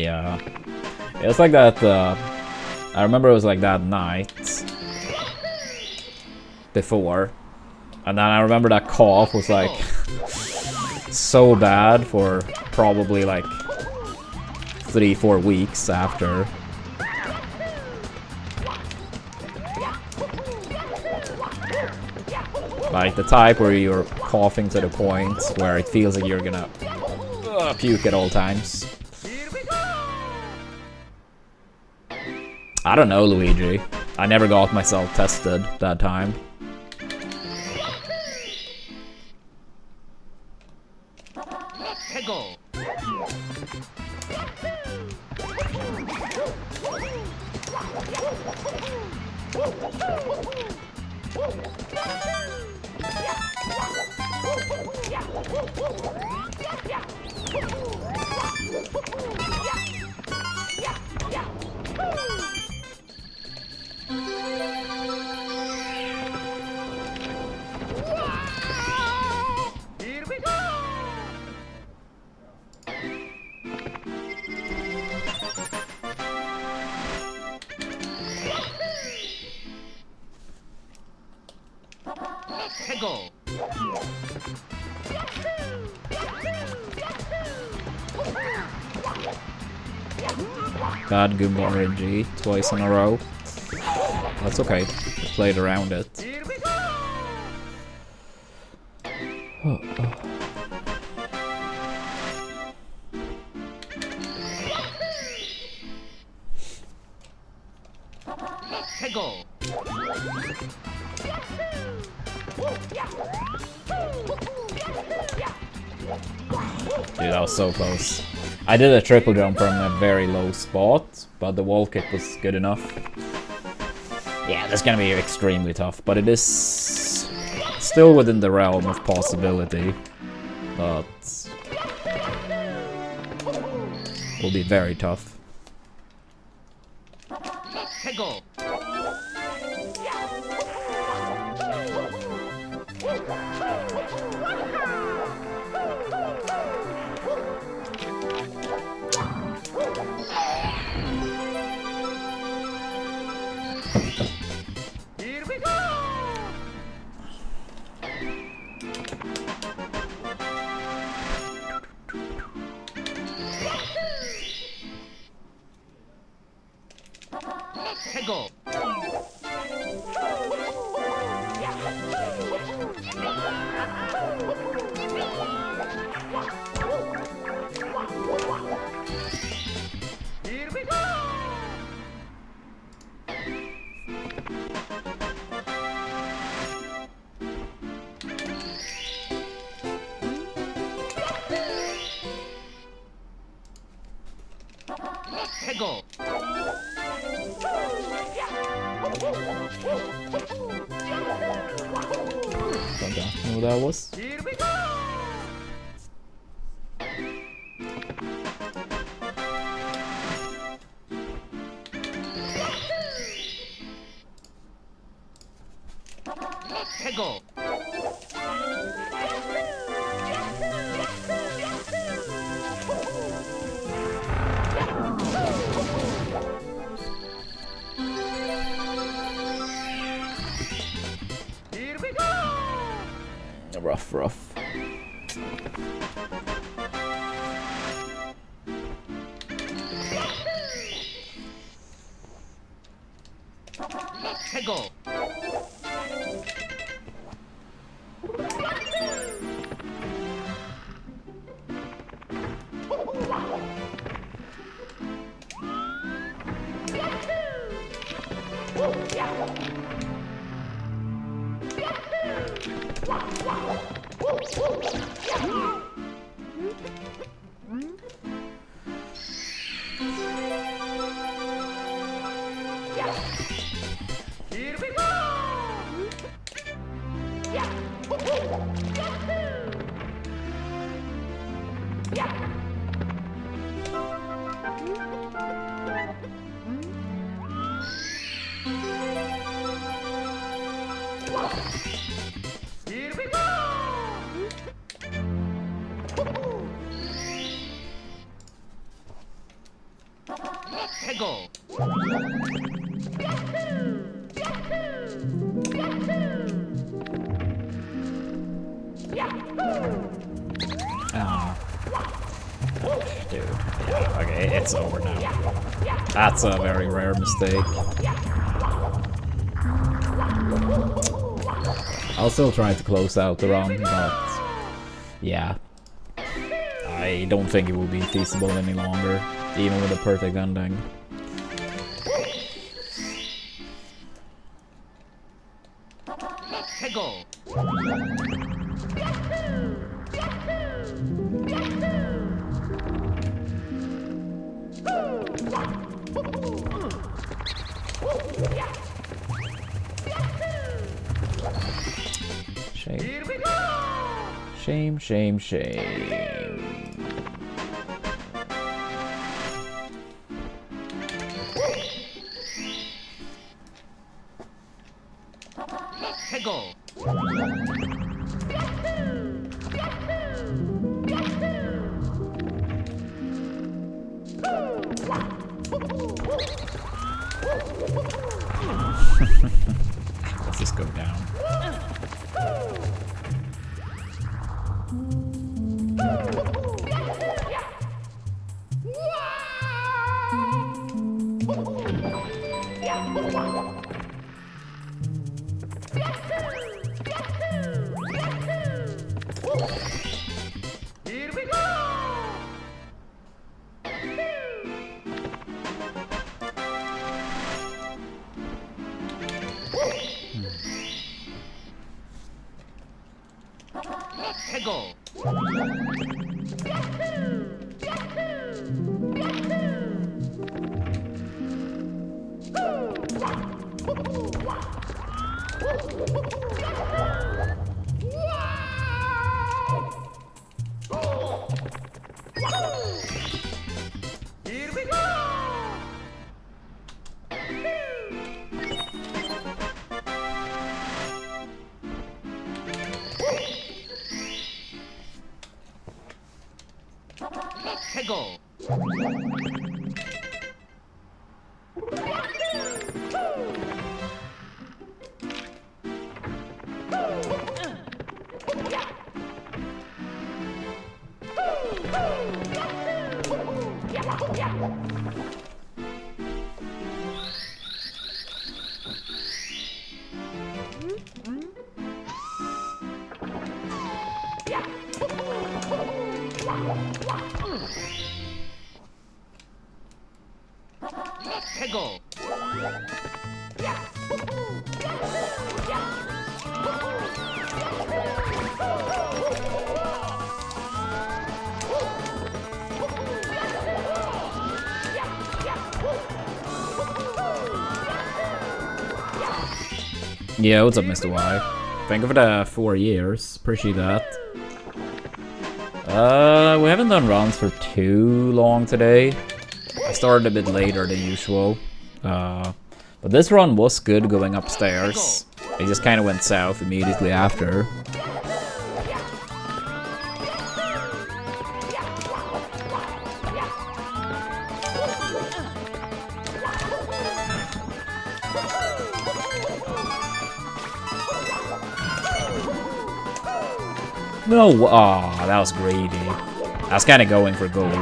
Yeah. It was like that, I remember it was like that night before. And then I remember that cough was like so bad for probably like 3-4 weeks after. Like the type where you're coughing to the point where it feels like you're gonna puke at all times. I don't know, Luigi. I never got myself tested that time. 해고. Here we go. 해고. Bad Goomba RNG twice in a row. That's okay. We played around it. Here we go. 해고. Dude, that was so close. I did a triple jump from a very low spot, but the wall kick was good enough. Yeah, that's gonna be extremely tough, but it is still within the realm of possibility. But will be very tough. 해고. Here we go. 해고. Here we go. 해고. Don't know who that was. Here we go. 해고. Here we go. Rough, rough. 해고. Here we go. Here we go. Ah. Dude. Yeah, okay, it's over now. That's a very rare mistake. I'll still try to close out the run, but yeah. I don't think it will be feasible any longer, even with a perfect ending. 해고. Shame. Shame, shame, shame. 해고. Let's just go down. Here we go. 해고. Here we go. 해고. 해고. Yeah, what's up, Mr. Y? Thank you for the 4 years. Appreciate that. We haven't done runs for too long today. I started a bit later than usual. But this run was good going upstairs. It just kind of went south immediately after. No, aw, that was greedy. I was kind of going for gold.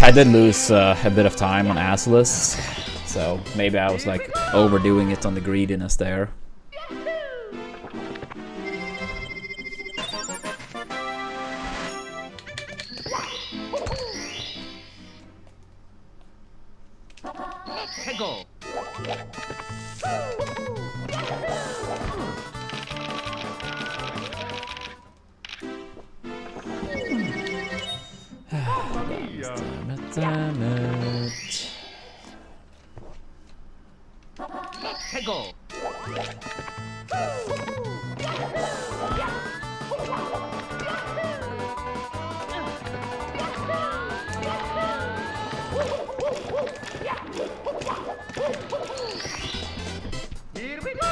I did lose a bit of time on Assless, so maybe I was like overdoing it on the greediness there. 해고. Damn it. 해고. Here we go.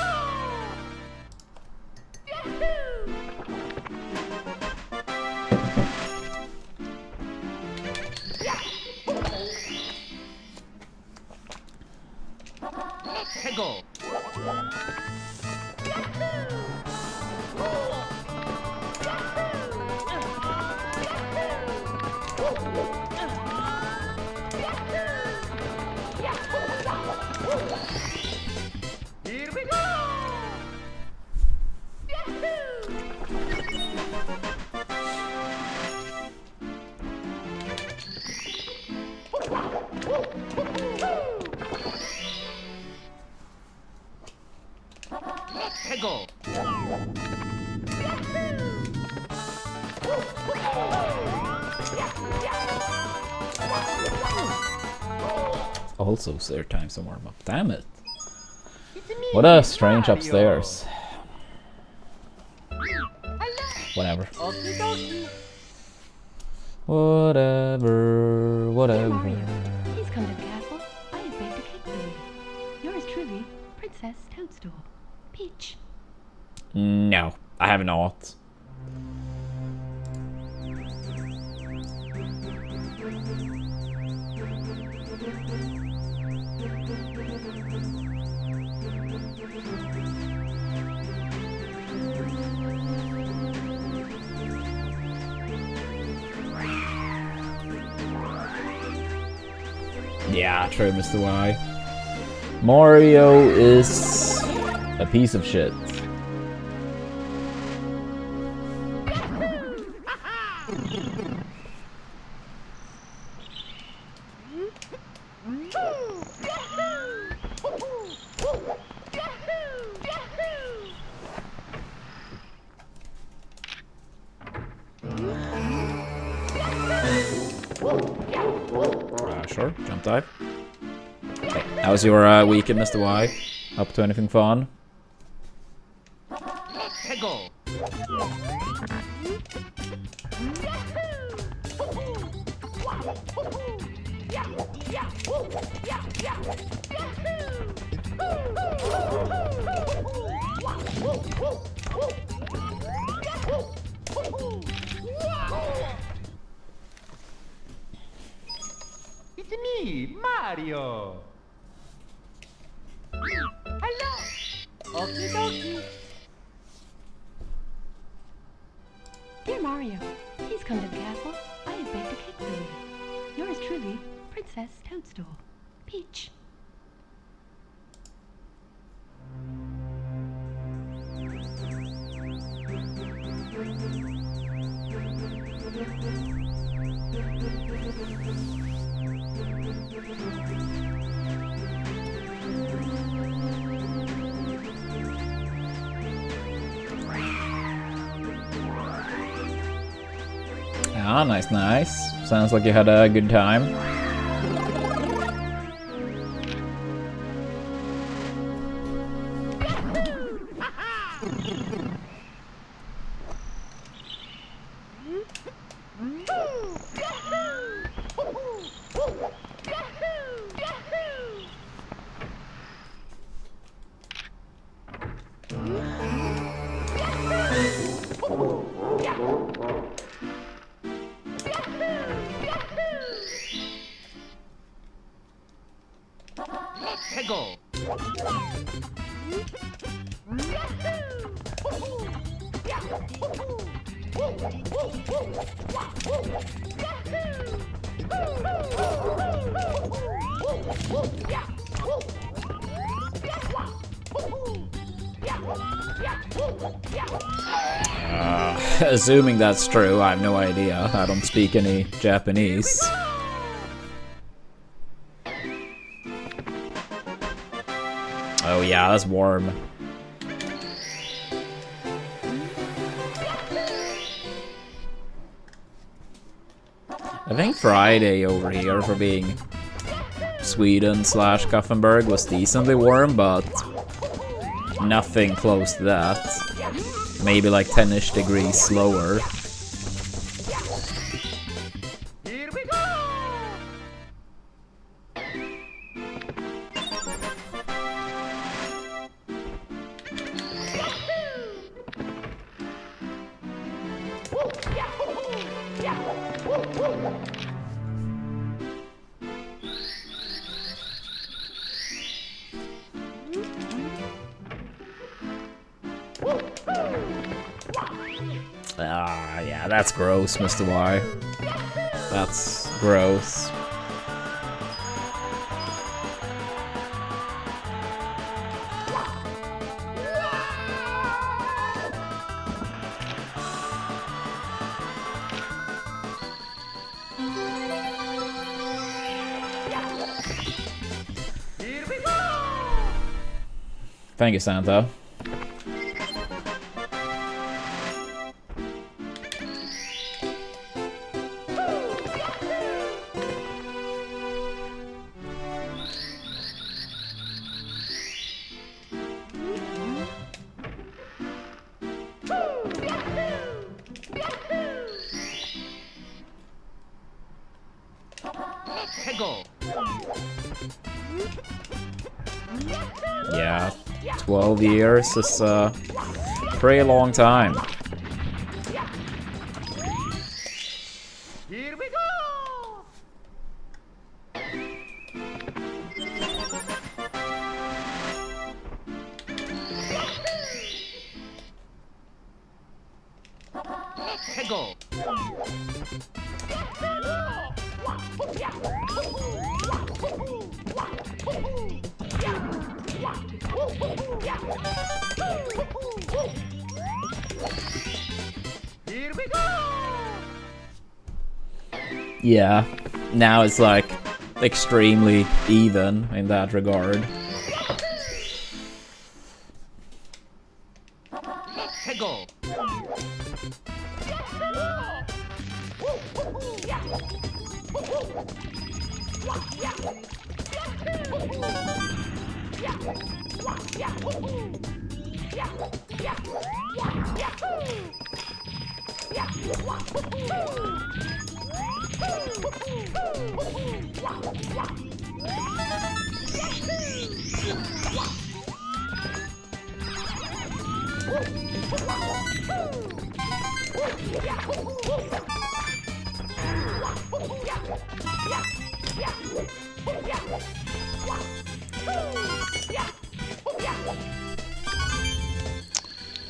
해고. Here we go. 해고. Also, third time some warm up. Damn it. What a strange upstairs. Whatever. Whatever. Dear Mario, please come to the castle. I have baked a cake for you. Yours truly, Princess Toadstool. Peach. No, I have not. Yeah, true, Mr. Y. Mario is a piece of shit. Sure, jump dive. Okay, how's your weekend, Mr. Y? Up to anything fun? 해고. It's me, Mario. Hello. Okie dokie. Dear Mario, please come to the castle. I have baked a cake for you. Yours truly, Princess Toadstool. Peach. Ah, nice, nice. Sounds like you had a good time. 해고. Assuming that's true, I have no idea. I don't speak any Japanese. Oh yeah, that's warm. I think Friday over here for being Sweden / Gothenburg was decently warm, but nothing close to that. Maybe like 10-ish degrees lower. Here we go. Yeah, that's gross, Mr. Y. That's gross. Thank you, Santa. Yeah, 12 years is a pretty long time. Here we go! Go! 'Here we go! Yeah, now it's like extremely even in that regard. Go!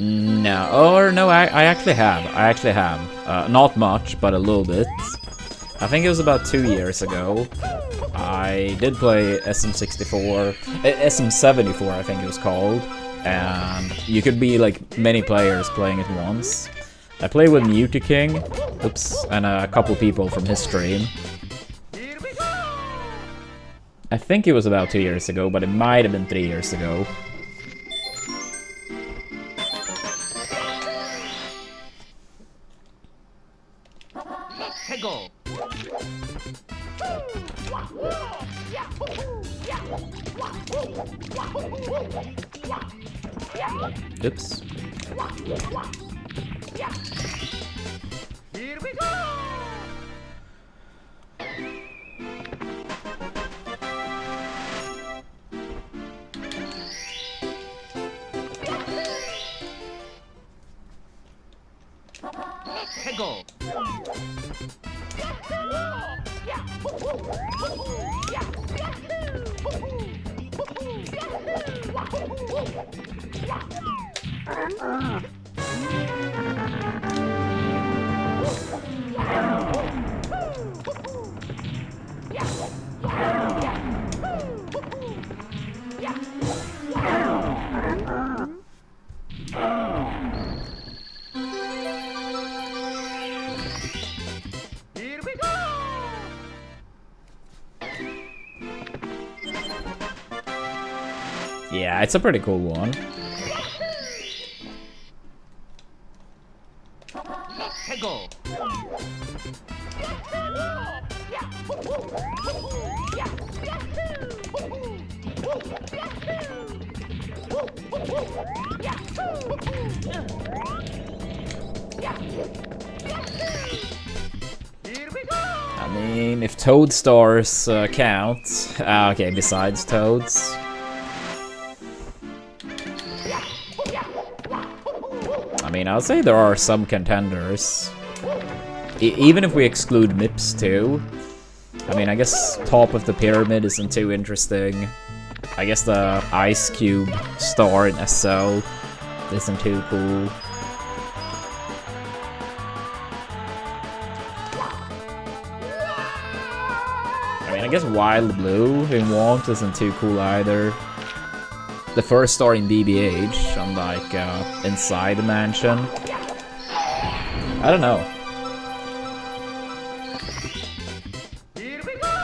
No, or no, I actually have. Not much, but a little bit. I think it was about 2 years ago. I did play SM64, SM74 I think it was called, and you could be like many players playing at once. I played with King, oops, and a couple people from his stream. I think it was about 2 years ago, but it might have been 3 years ago. Go! Oops. Here we go! Go! Here we go! Yeah, it's a pretty cool one. Go! Here we go! I mean, if Toad Stars count. Okay, besides Toads. I mean, I'll say there are some contenders. Even if we exclude MIPS too. I mean, I guess Top of the Pyramid isn't too interesting. I guess the Ice Cube star in SL isn't too cool. guess Wild Blue in Womp isn't too cool either. The first star in BBH on like inside the mansion. I don't know. Here we go!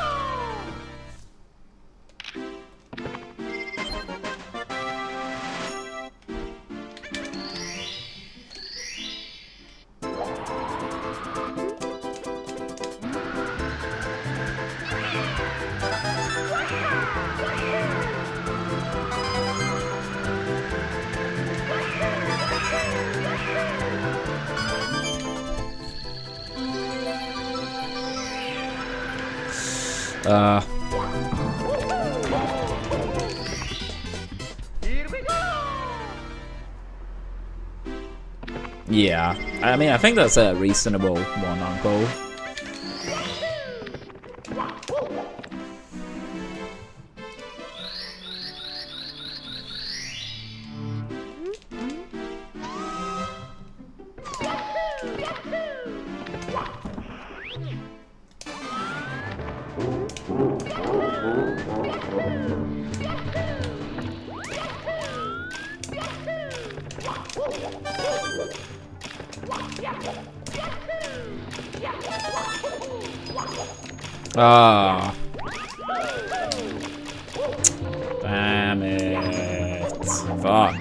Here we go! Yeah, I mean, I think that's a reasonable one, Uncle. Ah. Damn it. Fuck.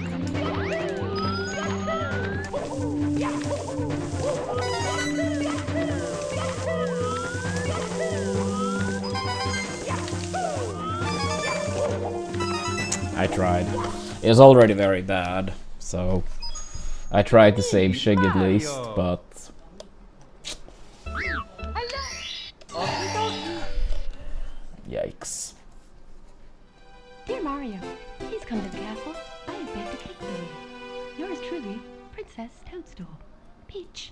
I tried. It was already very bad, so I tried to save Shig at least, but yikes. Dear Mario, please come to the castle. I have baked a cake for you. Yours truly, Princess Toadstool. Peach.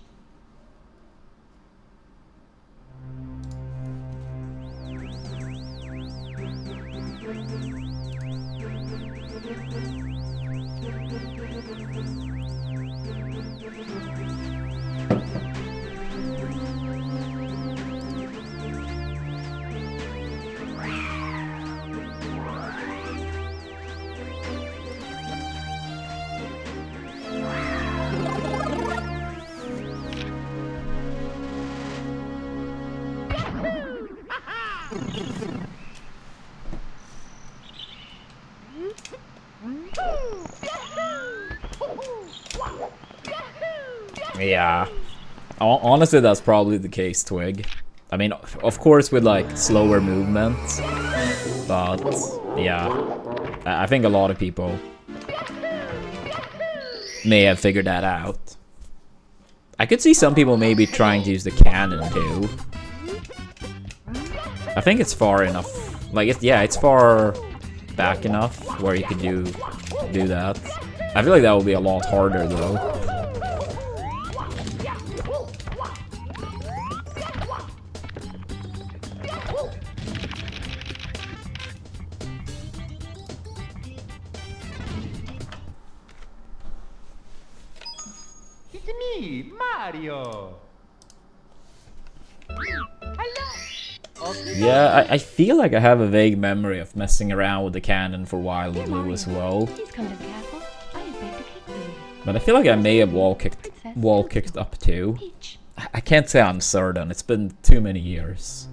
Yeah. Honestly, that's probably the case, Twig. I mean, of course with like slower movement, but yeah. I think a lot of people may have figured that out. I could see some people maybe trying to use the cannon too. I think it's far enough. Like, it's far back enough where you could do that. I feel like that would be a lot harder though. It's me, Mario! Yeah, I feel like I have a vague memory of messing around with the cannon for Wild Dear Blue Mario, as well. please come to the castle. I have baked a cake for you. But I feel like I may have wall kicked up too. Peach. I can't say I'm certain. It's been too many years.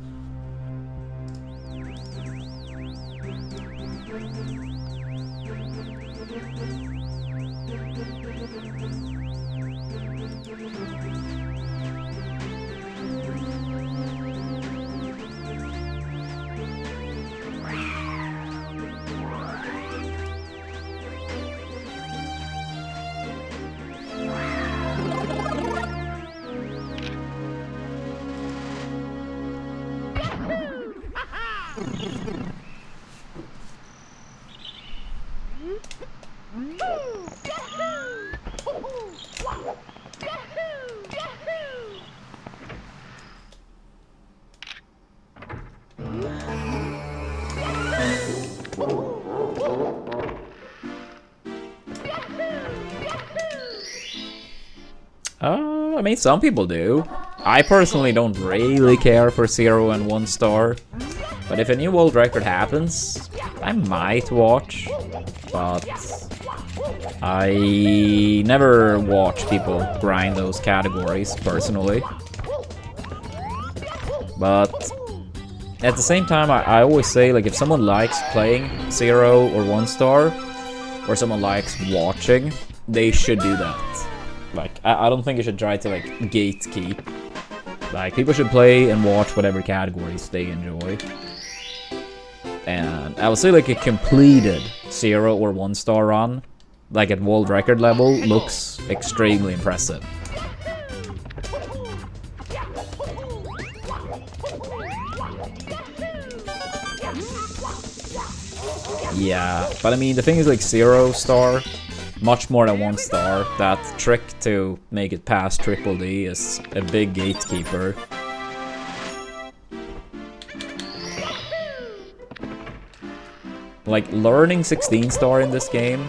I mean, some people do. I personally don't really care for 0 and 1 star. But if a new world record happens, I might watch. But I never watch people grind those categories, personally. But at the same time, I always say, like, if someone likes playing 0 or 1 star, or someone likes watching, they should do that. Like, I don't think you should try to, like, gatekeep. Like, people should play and watch whatever categories they enjoy. And I would say, like, a completed 0 or 1 star run, like at world record level, looks extremely impressive. Yeah, but I mean, the thing is, like, 0 star, much more than 1 star. That trick to make it past Triple D is a big gatekeeper. Like, learning 16 star in this game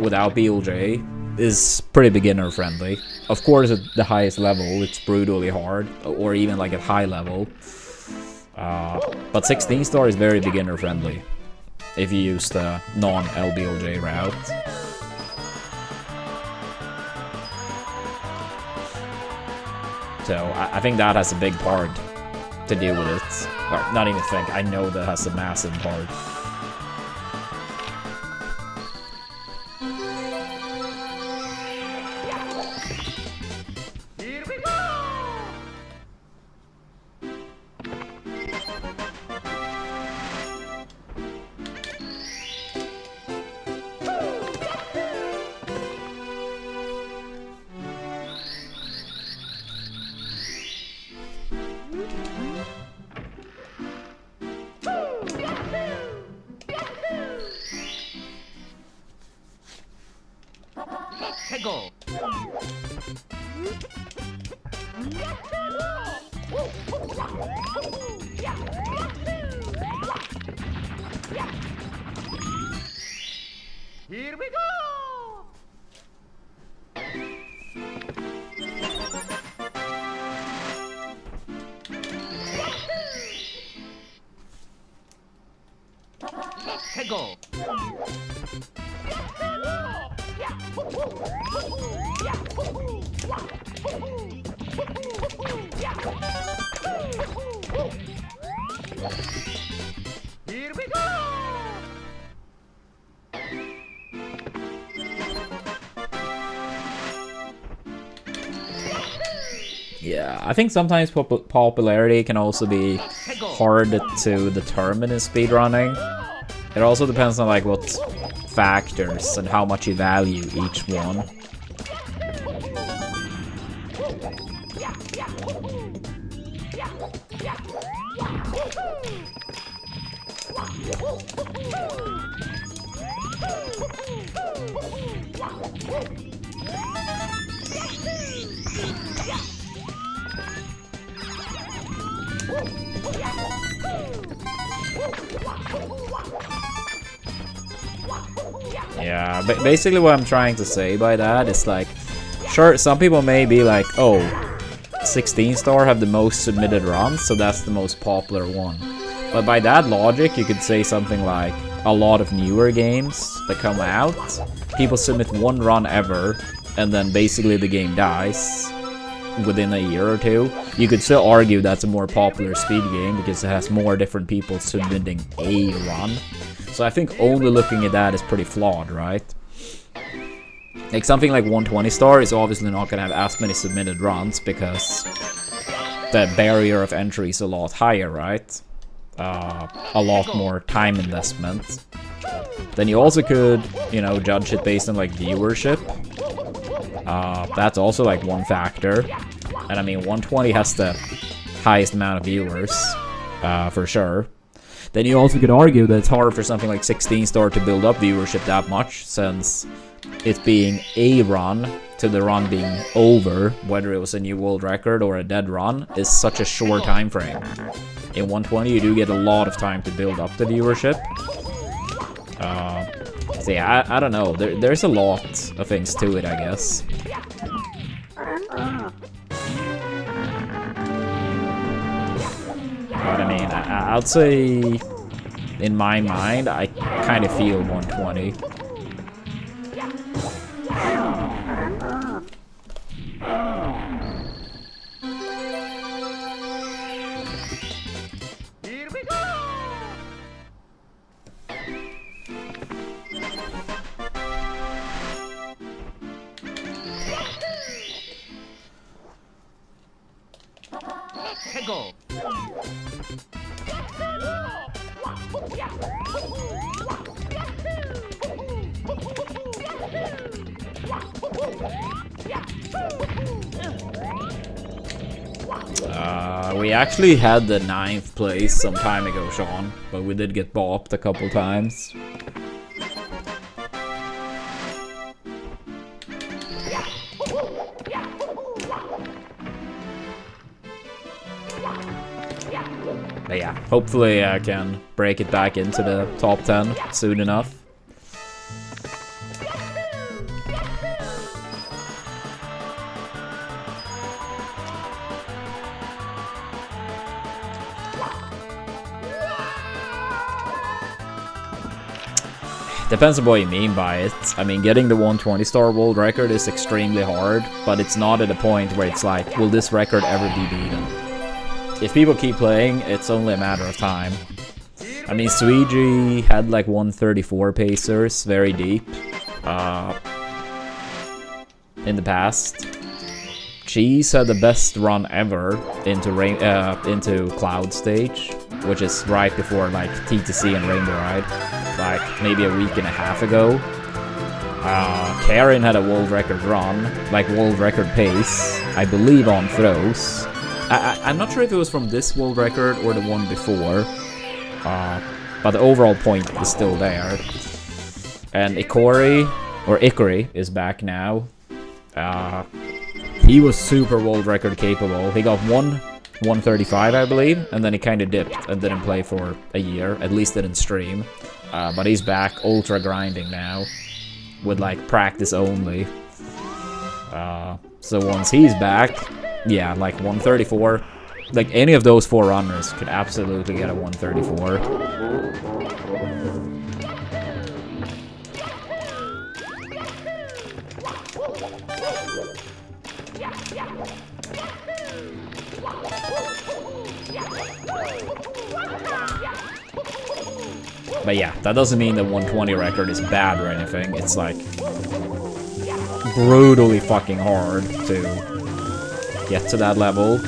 without BLJ is pretty beginner friendly. Of course, at the highest level, it's brutally hard, or even like at high level. But 16 star is very beginner friendly if you use the non-LBLJ route. So I think that has a big part to deal with it. Or not even think, I know that has a massive part. Here we go! Let's go! Here we go! Let's go! Here we go! Yeah, I think sometimes popularity can also be hard to determine in speedrunning. It also depends on, like, what factors and how much you value each one. Yeah, but basically what I'm trying to say by that is, like, sure, some people may be like, oh, 16 star have the most submitted runs, so that's the most popular one. But by that logic, you could say something like a lot of newer games that come out, people submit one run ever, and then basically the game dies within a year or two. You could still argue that's a more popular speed game because it has more different people submitting a run. So I think only looking at that is pretty flawed, right? Like, something like 120 star is obviously not going to have as many submitted runs because the barrier of entry is a lot higher, right? A lot more time investment. Then you also could, you know, judge it based on, like, viewership. That's also, like, one factor. And I mean, 120 has the highest amount of viewers, for sure. Then you also could argue that it's hard for something like 16 star to build up viewership that much, since it being a run to the run being over, whether it was a new world record or a dead run, is such a short time frame. In 120, you do get a lot of time to build up the viewership. So yeah, I don't know. There's a lot of things to it, I guess. But I mean, I I'd say in my mind, I kind of feel 120. Here we go! Let's go! We actually had the 9th place some time ago, Sean, but we did get bopped a couple times. But yeah, hopefully I can break it back into the top 10 soon enough. Depends on what you mean by it. I mean, getting the 120-star world record is extremely hard, but it's not at a point where it's like, will this record ever be beaten? If people keep playing, it's only a matter of time. I mean, Suigi had like 134 pacers, very deep, in the past. Cheese had the best run ever into Cloud Stage, which is right before like TTC and Rainbow Ride, like maybe a week and a half ago. Karen had a world record run, like world record pace, I believe on throws. I'm not sure if it was from this world record or the one before, but the overall point is still there. And Ikori is back now. He was super world record capable. He got 135, I believe, and then he kind of dipped and didn't play for a year, at least didn't stream. But he's back ultra grinding now, with like practice only. So once he's back, yeah, like 134. Like any of those 4 runners could absolutely get a 134. But yeah, that doesn't mean the 120 record is bad or anything. It's like brutally fucking hard to get to that level.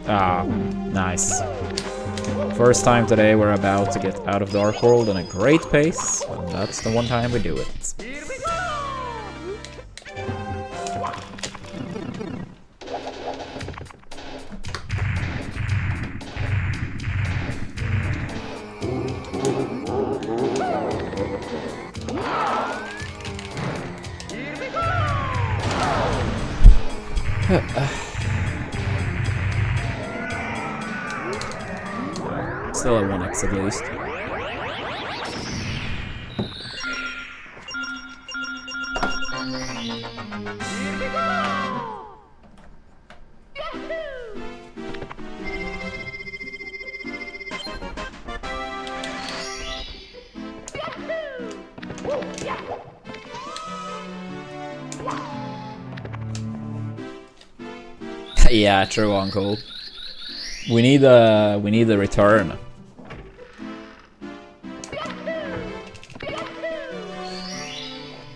Ah, nice. First time today we're about to get out of Dark World in a great pace, and that's the one time we do it. Here we go! Here we go! Still at 1x at least. Here we go! Yeah, true, Uncle. We need a return.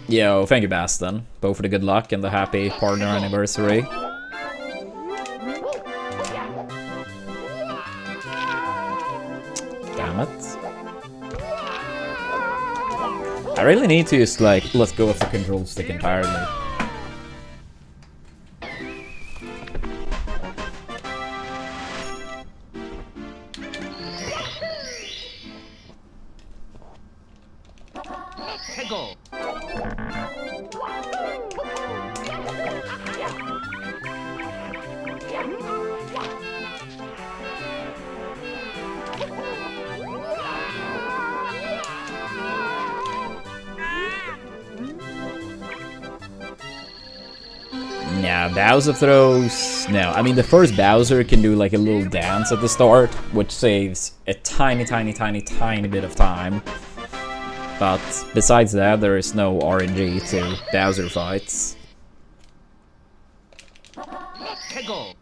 Yo, thank you, Baston, both for the good luck and the happy partner anniversary. Damn it. I really need to just like let go of the control stick entirely. Let's go! Yeah, Bowser throws... No, I mean the first Bowser can do like a little dance at the start, which saves a tiny bit of time. But besides that, there is no RNG to Bowser fights. Here we go!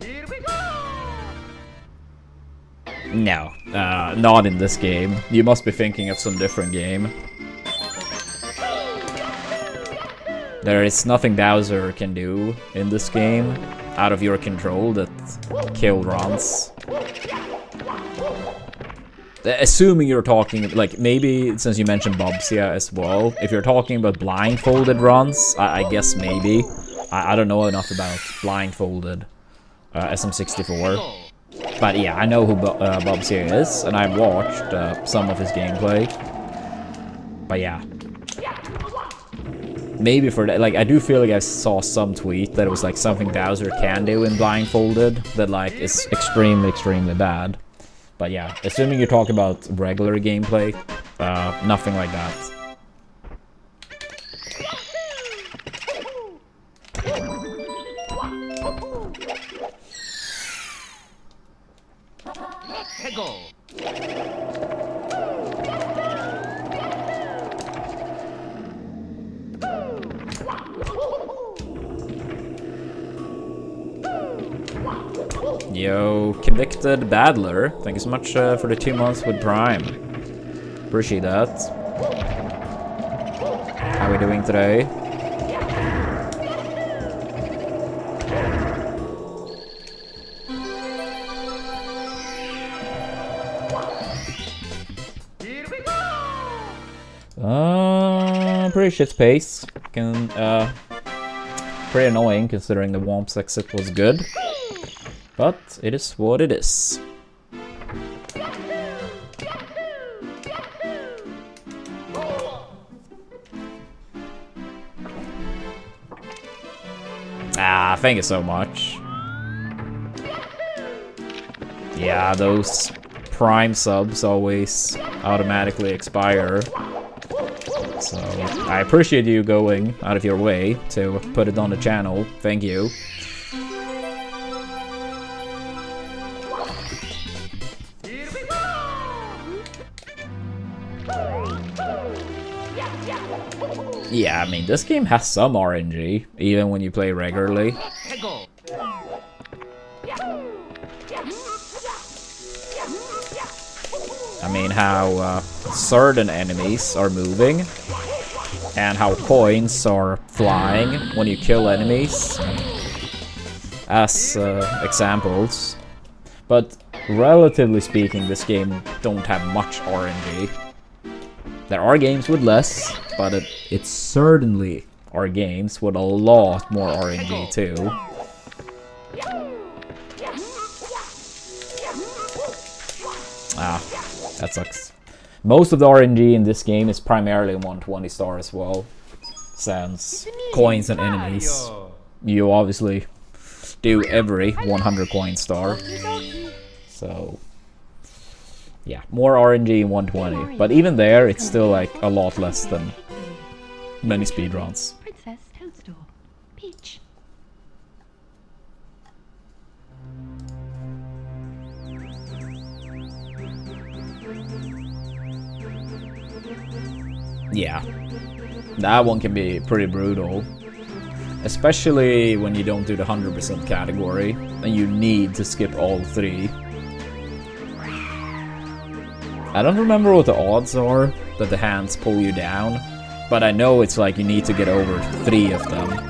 Here we go! No, not in this game. You must be thinking of some different game. There is nothing Bowser can do in this game out of your control that kill runs. Assuming you're talking, like, maybe since you mentioned Bobsia as well, if you're talking about blindfolded runs, I guess maybe. I don't know enough about blindfolded SM64. But yeah, I know who Bobsia is, and I've watched some of his gameplay. But yeah. Maybe for that, like, I do feel like I saw some tweet that it was like something Bowser can do in blindfolded that like is extremely bad. But yeah, assuming you're talking about regular gameplay, nothing like that. Yo, Convicted Battler, thank you so much for the 2 months with Prime. Appreciate that. How are we doing today? Here we go! Pretty shit pace. Pretty annoying considering the Womp's exit was good. But it is what it is. Thank you so much. Yeah, those Prime subs always automatically expire. So I appreciate you going out of your way to put it on the channel. Thank you. Yeah, I mean, this game has some RNG, even when you play regularly. I mean, how certain enemies are moving, and how coins are flying when you kill enemies, as examples. But relatively speaking, this game don't have much RNG. There are games with less, but it certainly are games with a lot more RNG too. That sucks. Most of the RNG in this game is primarily 120 star as well. Sans coins and enemies. You obviously do every 100 coin star. So yeah, more RNG in 120. But even there, it's still like a lot less than many speedruns. Princess Toadstool. Peach. Yeah, that one can be pretty brutal. Especially when you don't do the 100% category, and you need to skip all 3. I don't remember what the odds are that the hands pull you down, but I know it's like you need to get over 3 of them.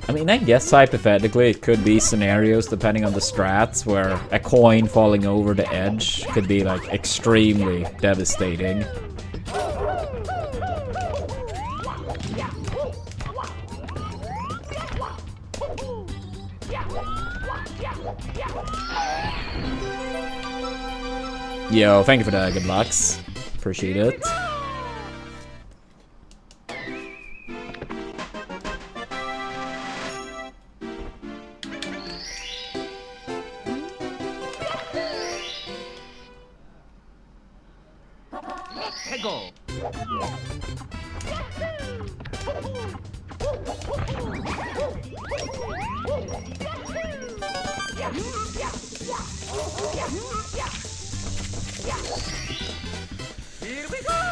I mean, I guess hypothetically it could be scenarios depending on the strats where a coin falling over the edge could be like extremely devastating. Yo, thank you for the good lucks. Appreciate it. Here we go!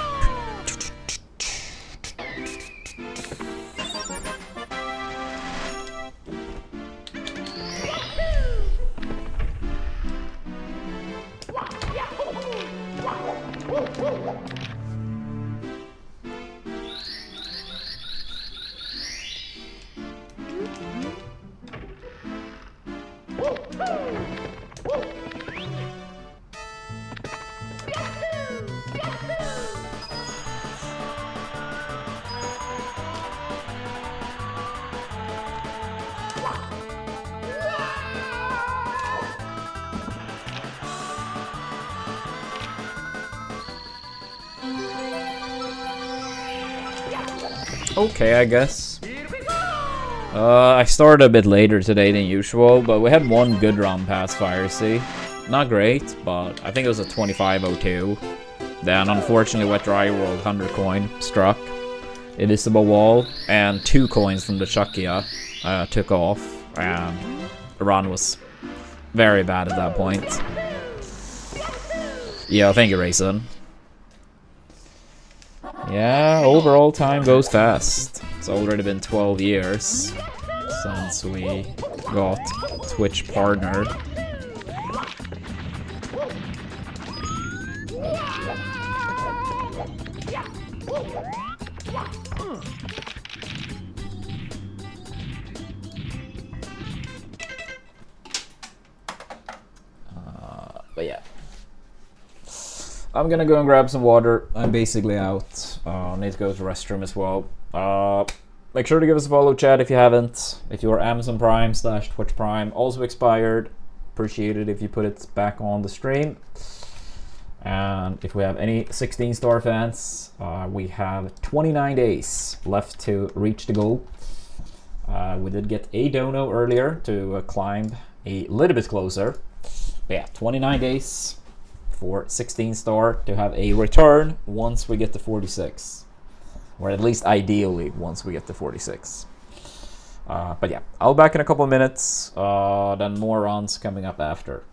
Okay, I guess. I started a bit later today than usual, but we had one good round past Fire Sea. Not great, but I think it was a 25:02. Then, unfortunately, Wet Dry World 100 coin struck. Invisible Wall, and 2 coins from the Chukia took off, and the run was very bad at that point. Yeah, thank you, Raisin. Yeah, overall time goes fast. It's already been 12 years since we got Twitch partnered. But yeah. I'm gonna go and grab some water. I'm basically out. Need to go to the restroom as well. Make sure to give us a follow, chat, if you haven't. If you're Amazon Prime / Twitch Prime, also expired. Appreciate it if you put it back on the stream. And if we have any 16-star fans, we have 29 days left to reach the goal. We did get a dono earlier to climb a little bit closer. But yeah, 29 days for 16-star to have a return once we get to 46. Or at least ideally once we get to 46. But yeah, I'll be back in a couple of minutes. Then more runs coming up after.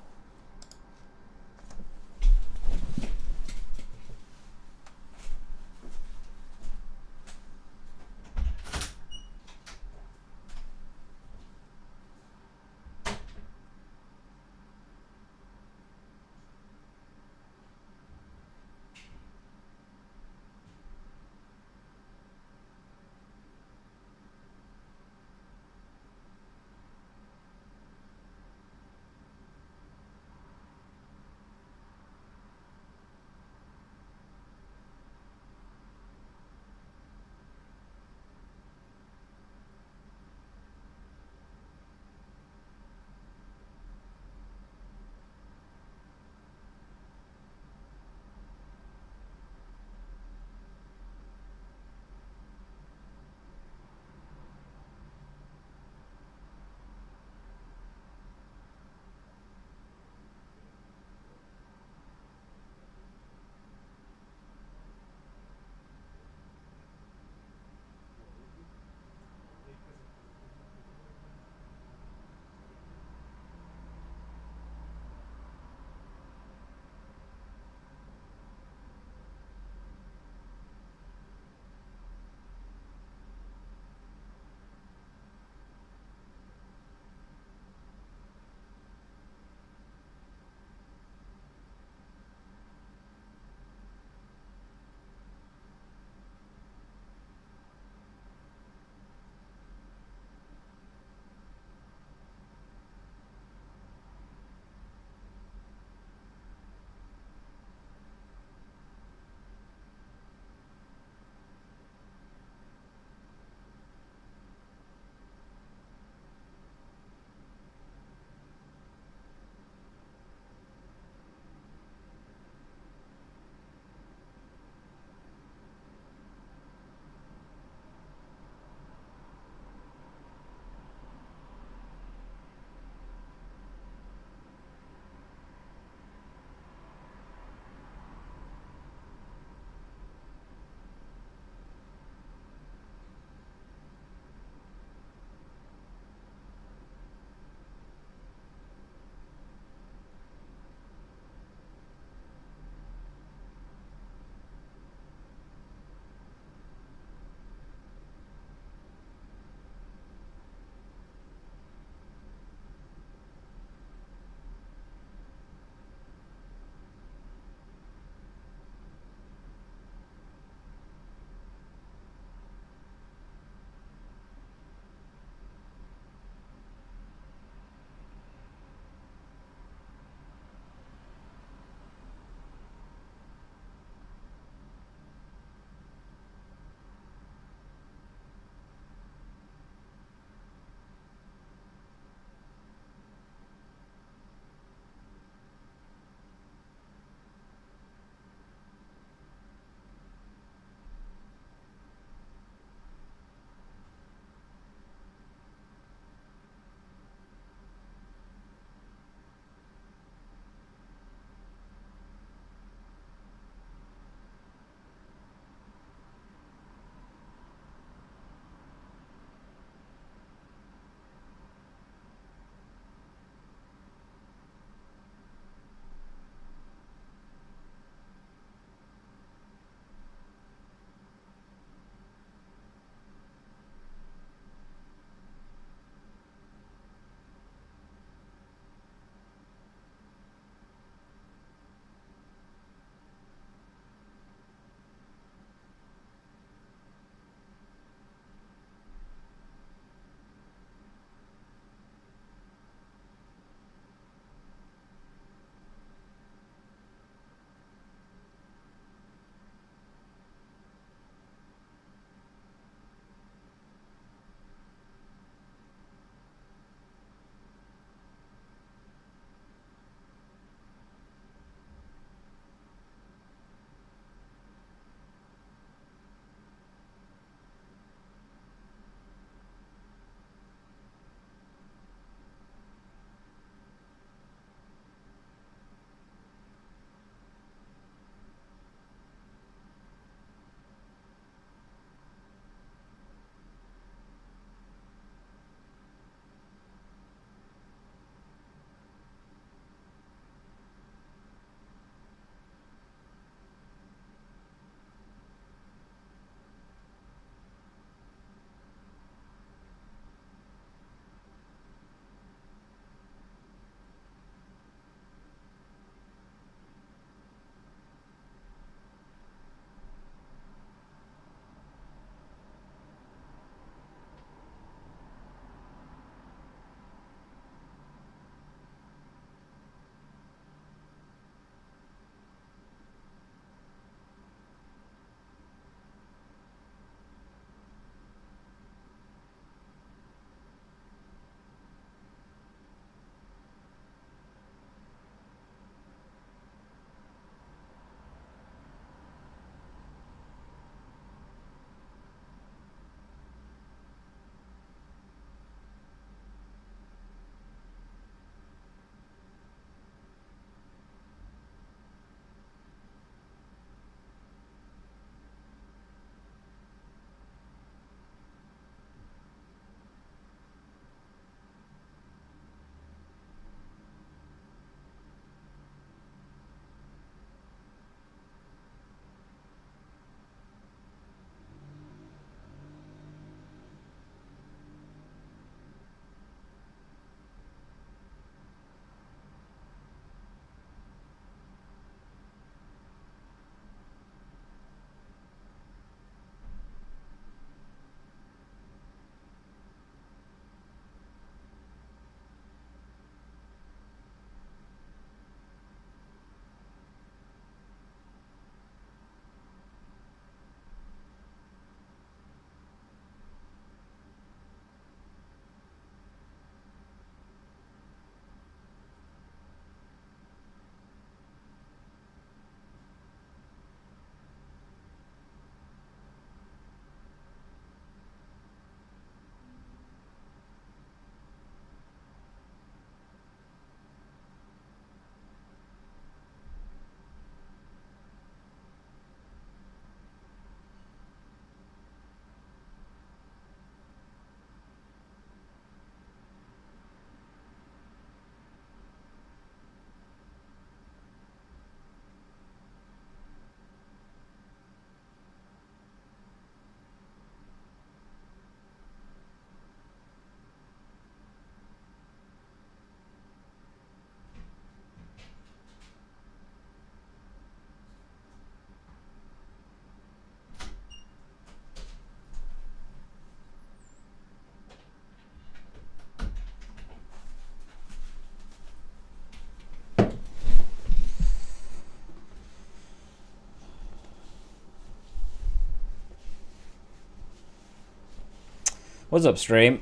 What's up, stream?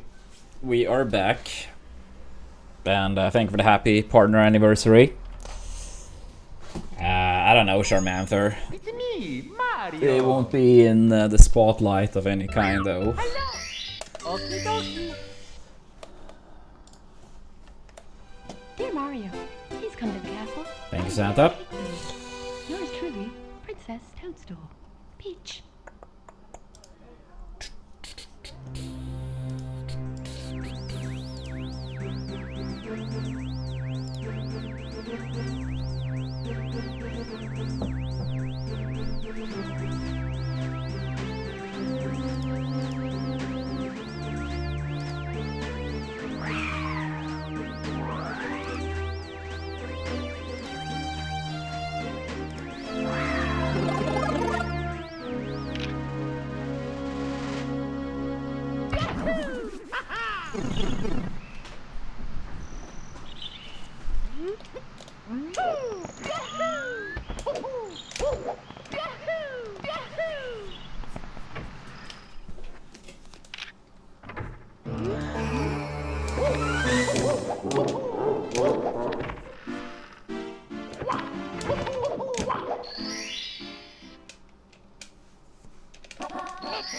We are back. And thank you for the happy partner anniversary. I don't know, Charmanther. It's me, Mario. It won't be in the spotlight of any kind, though. Hello. Okie dokie. Dear Mario, please come to the castle. Thank you, Santa. Yours truly, Princess Toadstool. Peach.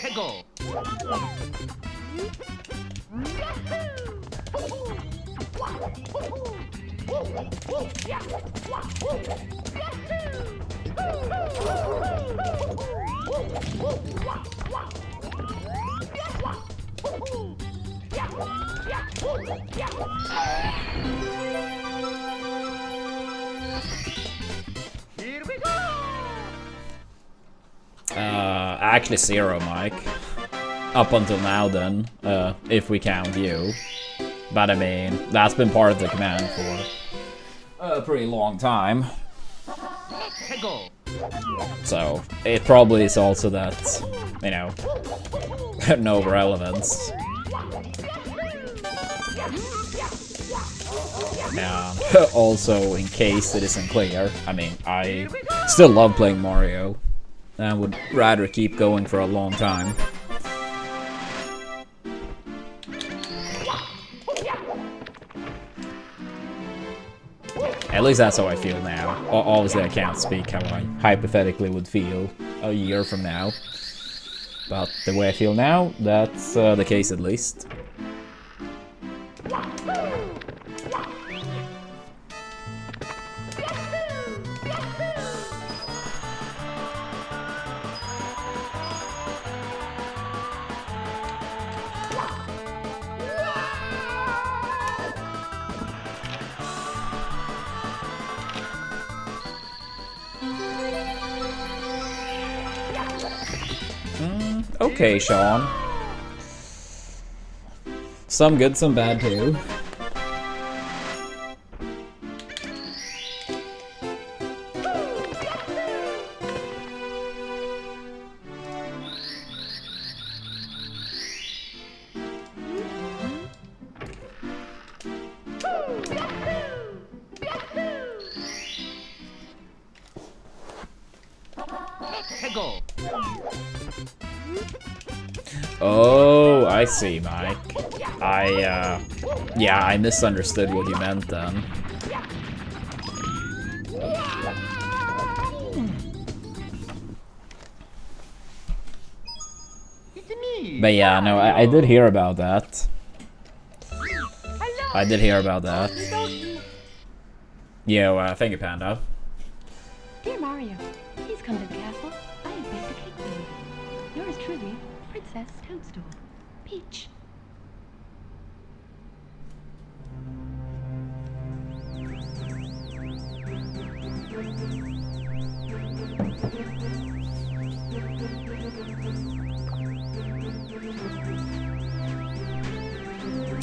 Let's go. Here we go. Actually 0, Mike. Up until now, then, if we count you. But I mean, that's been part of the command for a pretty long time. Let's go. So, it probably is also that, you know, no relevance. And also, in case it isn't clear, I mean, I still love playing Mario. And would rather keep going for a long time. At least that's how I feel now. Obviously I can't speak how I hypothetically would feel a year from now. But the way I feel now, that's the case at least. Okay, Sean. Some good, some bad too. Let's go. Oh, I see, Mike. Yeah, I misunderstood what you meant then. It's me. But yeah, no, I did hear about that. Hello. I did hear about that. Yo, thank you, Panda. Dear Mario, please come to the castle. I have baked a cake for you. Yours truly, Princess Toadstool. Peach.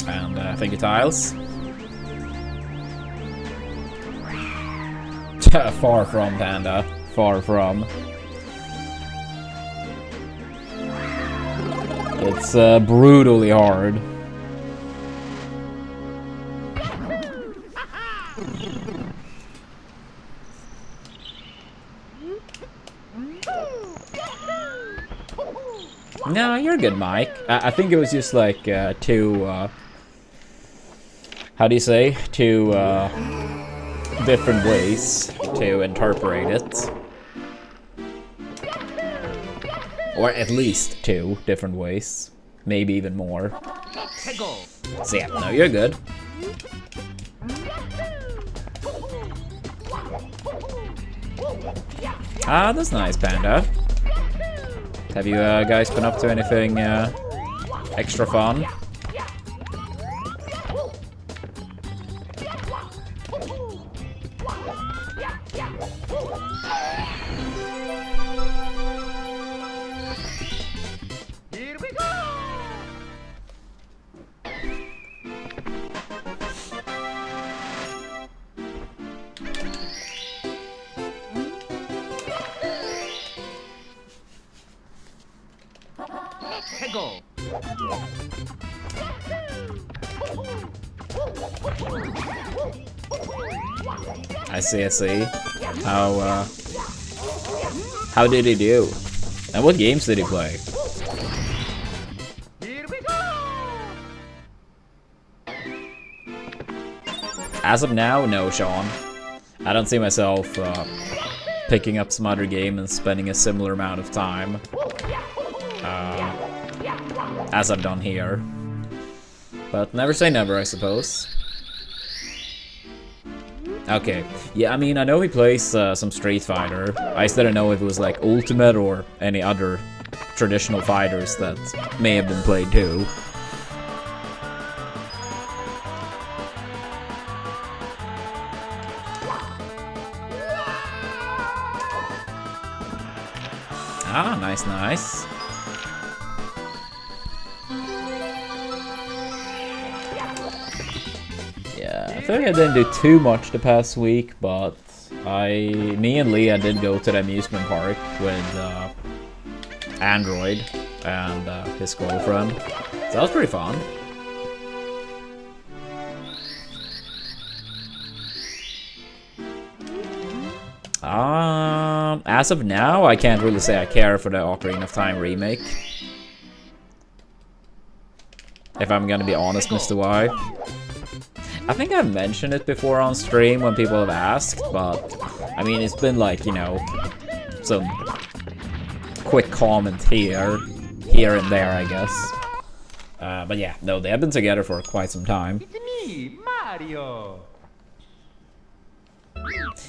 And thank you, Tiles. Far from, Panda. Far from. It's brutally hard. No, you're good, Mike. I think it was just like two, how do you say? Two different ways to interpret it. Or at least two different ways. Maybe even more. So yeah, no, you're good. Ah, that's nice, Panda. Have you guys been up to anything extra fun? Here we go. Go. I see. How did he do? And what games did he play? Here we go. As of now, no, Sean. I don't see myself picking up some other game and spending a similar amount of time as I've done here. But never say never, I suppose. Okay, yeah, I mean, I know he plays some Street Fighter. I just didn't know if it was like Ultimate or any other traditional fighters that may have been played too. Ah, nice. Yeah, I feel like I didn't do too much the past week, but me and Leah did go to the amusement park with Android and his girlfriend. So that was pretty fun. As of now, I can't really say I care for the Ocarina of Time remake. If I'm gonna be honest, Mr. Y. I think I've mentioned it before on stream when people have asked, but I mean, it's been like, you know, some quick comment here and there, I guess. But yeah, no, they have been together for quite some time. It's me, Mario.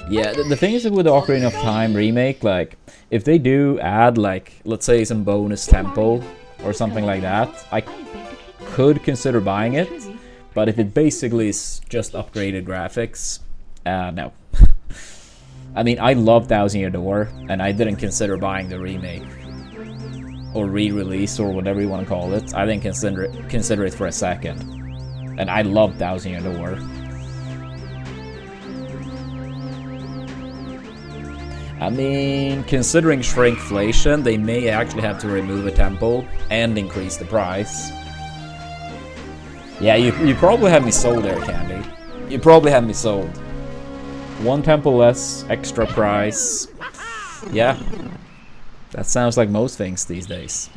Yeah, the thing is with the Ocarina of Time remake, like, if they do add, like, let's say some bonus tempo or something like that, I could consider buying it. But if it basically is just upgraded graphics, no. I mean, I love Thousand Year Door, and I didn't consider buying the remake. Or re-release, or whatever you want to call it. I didn't consider it for a second. And I love Thousand Year Door. I mean, considering shrinkflation, they may actually have to remove a temple and increase the price. Yeah, you probably have me sold there, Candy. You probably have me sold. One temple less, extra price. Yeah. That sounds like most things these days.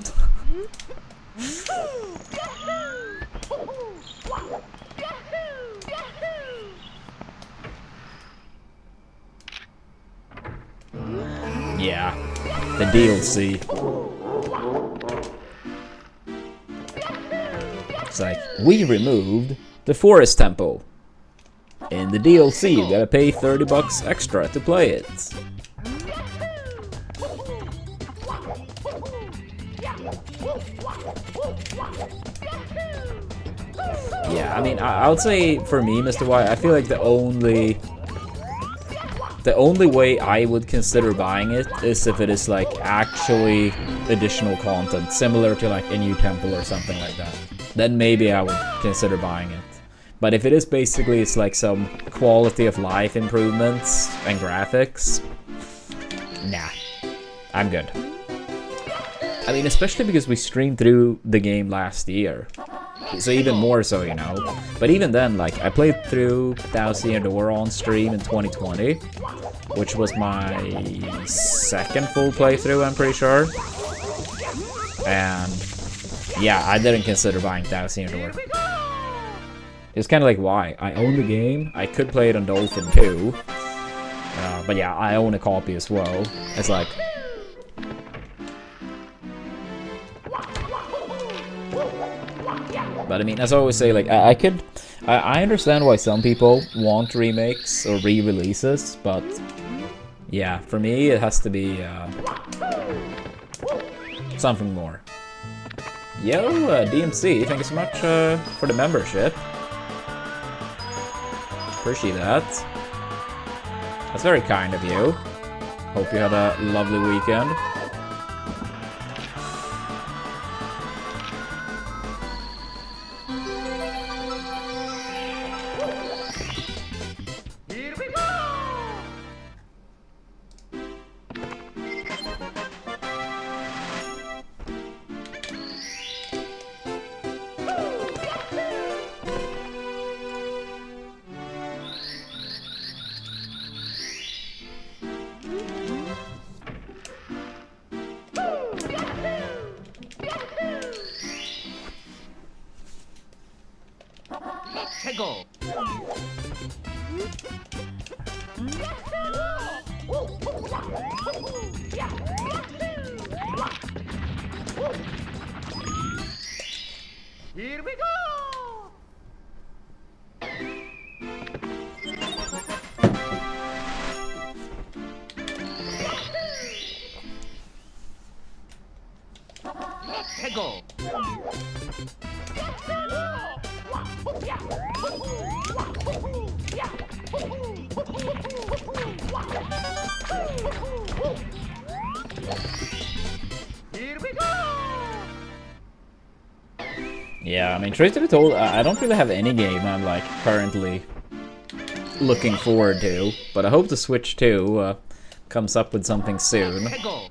Yeah. The DLC. It's like, we removed the Forest Temple. In the DLC, you gotta pay $30 extra to play it. Yeah, I mean, I would say for me, Mr. Y, I feel like the only way I would consider buying it is if it is like actually additional content, similar to like a new temple or something like that. Then maybe I would consider buying it. But if it is basically, it's like some quality of life improvements and graphics, nah, I'm good. I mean, especially because we streamed through the game last year. So even more so, you know. But even then, like, I played through Thousand Year Door on stream in 2020, which was my second full playthrough, I'm pretty sure. And yeah, I didn't consider buying Thousand Year Door. It's kind of like, why? I own the game, I could play it on Dolphin too. But yeah, I own a copy as well. It's like... But I mean, as I always say, like, I understand why some people want remakes or re-releases, but yeah, for me it has to be something more. Yo, DMC, thank you so much for the membership. Appreciate that. That's very kind of you. Hope you had a lovely weekend. Here we go! 최고! Here we go! 최고! Here we go! Yeah, I mean, truth to be told, I don't really have any game I'm like currently looking forward to, but I hope the Switch 2 comes up with something soon. 최고!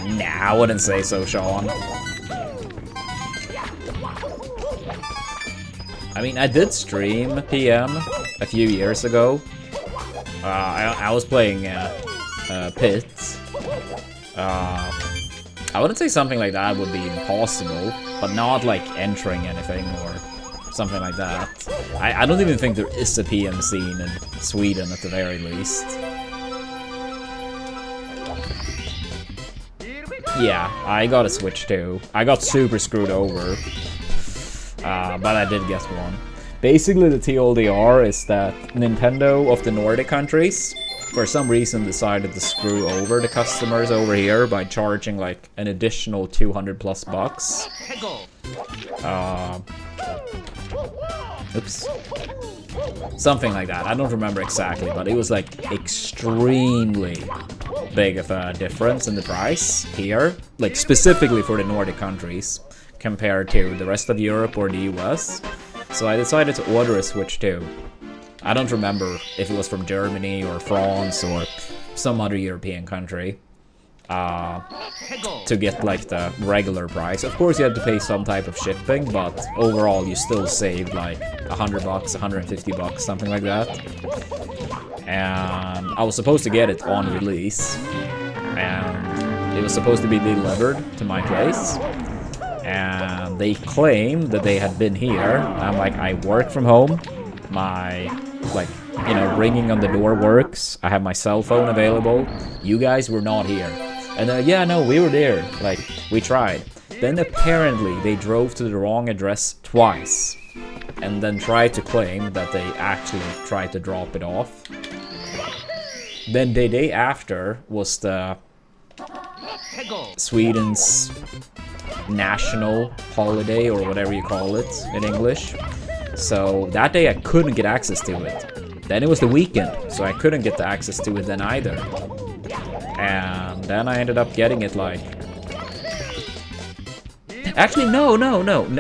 Nah, I wouldn't say so, Sean. I mean, I did stream PM a few years ago. I was playing Pits. I wouldn't say something like that would be impossible, but not like entering anything or something like that. I don't even think there is a PM scene in Sweden at the very least. Yeah, I got a Switch too. I got super screwed over, but I did get one. Basically, the TLDR is that Nintendo of the Nordic countries, for some reason, decided to screw over the customers over here by charging like an additional 200 plus bucks. Oops. Something like that. I don't remember exactly, but it was like extremely big of a difference in the price here, like specifically for the Nordic countries compared to the rest of Europe or the US. So I decided to order a Switch 2. I don't remember if it was from Germany or France or some other European country. To get like the regular price. Of course you had to pay some type of shipping, but overall you still saved like 100 bucks, 150 bucks, something like that. And I was supposed to get it on release, and it was supposed to be delivered to my place, and they claimed that they had been here. I'm like, I work from home, my like, you know, ringing on the door works, I have my cell phone available, you guys were not here. And yeah, no, we were there, like, we tried. Then apparently they drove to the wrong address twice, and then tried to claim that they actually tried to drop it off. Then the day after was the Sweden's national holiday, or whatever you call it in English. So that day I couldn't get access to it. Then it was the weekend, so I couldn't get the access to it then either. And then I ended up getting it like Actually, no.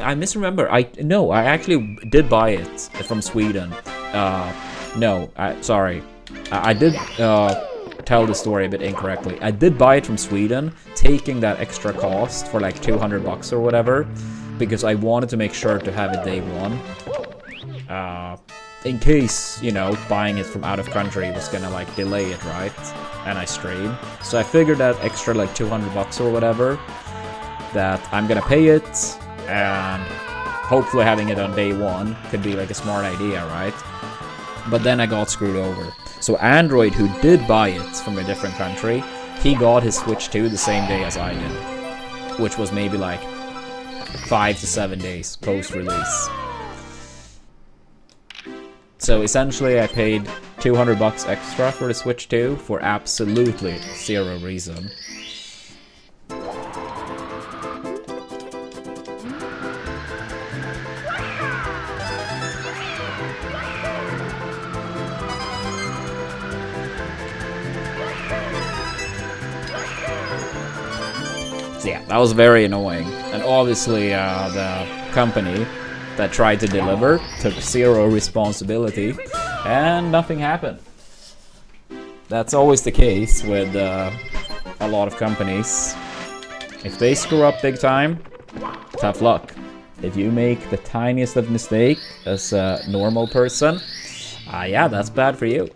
I misremember. I actually did buy it from Sweden. Sorry. I did tell the story a bit incorrectly. I did buy it from Sweden, taking that extra cost for like $200 or whatever, because I wanted to make sure to have it day one. In case, you know, buying it from out of country was gonna like delay it, right? And I stream. So I figured that extra like $200 or whatever, that I'm gonna pay it, and hopefully having it on day one could be like a smart idea, right? But then I got screwed over. So Android, who did buy it from a different country, he got his Switch 2 the same day as I did, which was maybe like 5 to 7 days post-release. So essentially I paid $200 extra for the Switch 2 for absolutely zero reason. So yeah, that was very annoying. And obviously the company that tried to deliver took zero responsibility, and nothing happened. That's always the case with a lot of companies. If they screw up big time, tough luck. If you make the tiniest of mistake as a normal person, yeah, that's bad for you.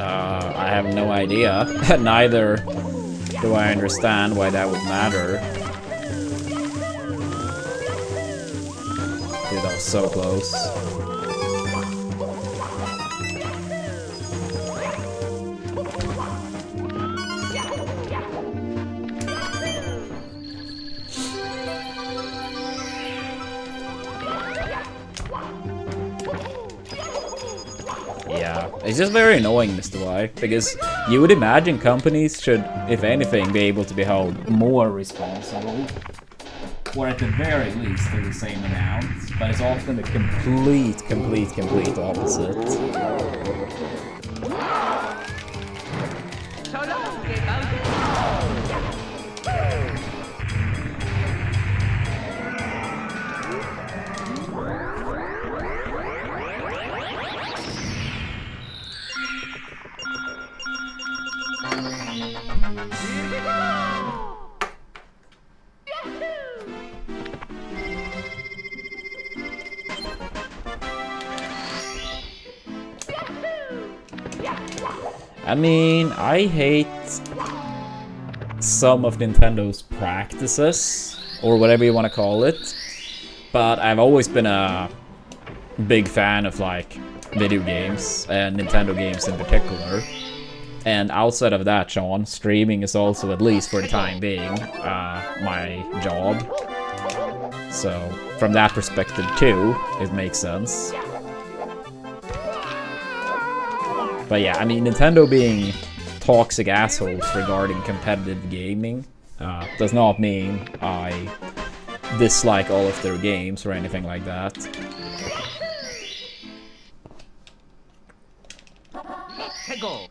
I have no idea. Neither do I understand why that would matter. Dude, that was so close. Yeah, it's just very annoying, Mr. Y, because you would imagine companies should, if anything, be able to be held more responsible, or at the very least do the same amount, but it's often the complete opposite. I mean, I hate some of Nintendo's practices, or whatever you want to call it, but I've always been a big fan of like video games, and Nintendo games in particular. And outside of that, Sean, streaming is also, at least for the time being, my job. So from that perspective too, it makes sense. But yeah, I mean, Nintendo being toxic assholes regarding competitive gaming does not mean I dislike all of their games or anything like that. Go.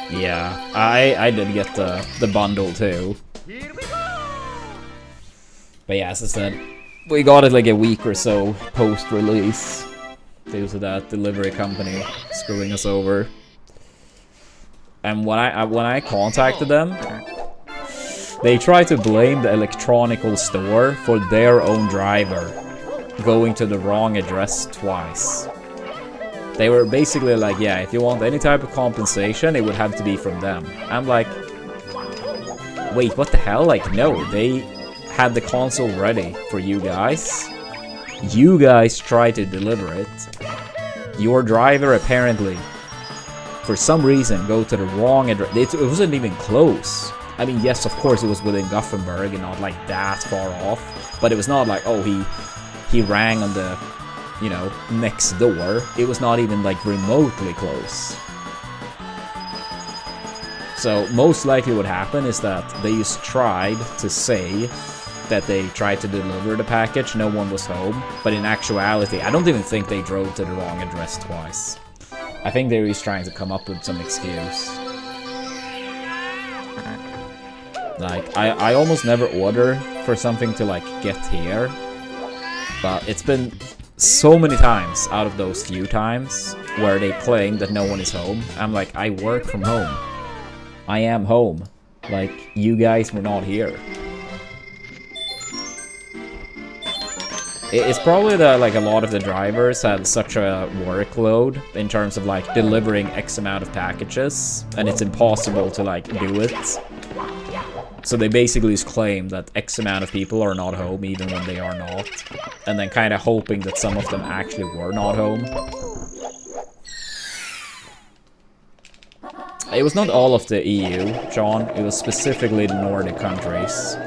Yeah, I did get the bundle too. But yeah, as I said, we got it like a week or so post-release due to that delivery company screwing us over. And when I contacted them, they tried to blame the electronical store for their own driver going to the wrong address twice. They were basically like, yeah, if you want any type of compensation, it would have to be from them. I'm like, wait, what the hell? Like, no, they had the console ready for you guys. You guys try to deliver it. Your driver apparently, for some reason, go to the wrong address. It wasn't even close. I mean, yes, of course it was within Gothenburg and not like that far off. But it was not like, oh, he rang on the, you know, next door. It was not even like remotely close. So most likely what happened is that they just tried to say that they tried to deliver the package, no one was home, but in actuality, I don't even think they drove to the wrong address twice. I think they were just trying to come up with some excuse. Like, I almost never order for something to, like, get here, but it's been so many times out of those few times where they claim that no one is home. I'm like, I work from home. I am home. Like, you guys were not here. It's probably that like a lot of the drivers had such a workload in terms of like delivering X amount of packages, and it's impossible to like do it. So they basically just claim that X amount of people are not home even when they are not, and then kind of hoping that some of them actually were not home. It was not all of the EU, John, it was specifically the Nordic countries.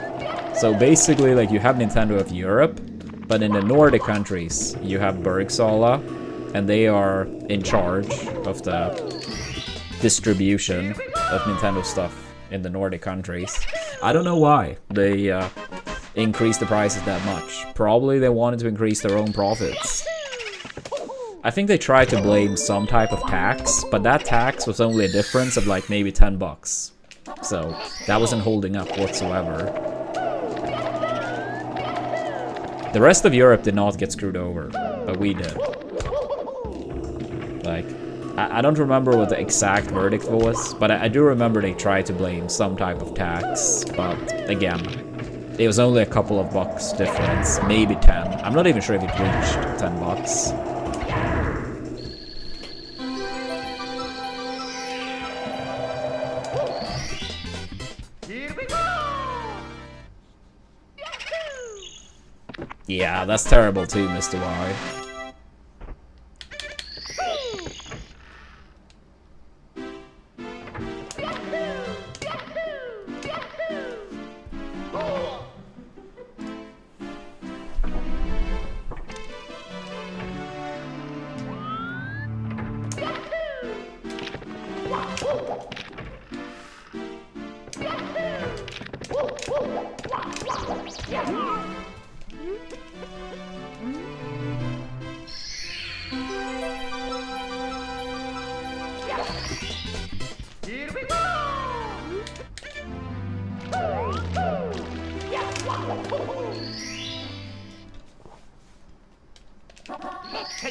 So basically like you have Nintendo of Europe, but in the Nordic countries, you have Bergsala, and they are in charge of the distribution of Nintendo stuff in the Nordic countries. I don't know why they increased the prices that much. Probably they wanted to increase their own profits. I think they tried to blame some type of tax, but that tax was only a difference of like maybe 10 bucks. So that wasn't holding up whatsoever. The rest of Europe did not get screwed over, but we did. Like, I don't remember what the exact verdict was, but I do remember they tried to blame some type of tax, but again, it was only a couple of bucks difference, maybe 10. I'm not even sure if it reached 10 bucks. Yeah, that's terrible too, Mr. Y.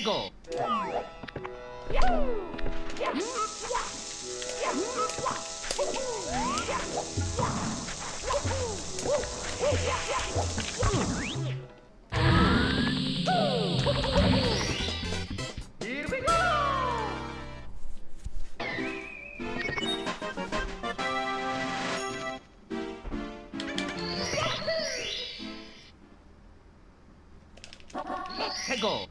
Go. Go.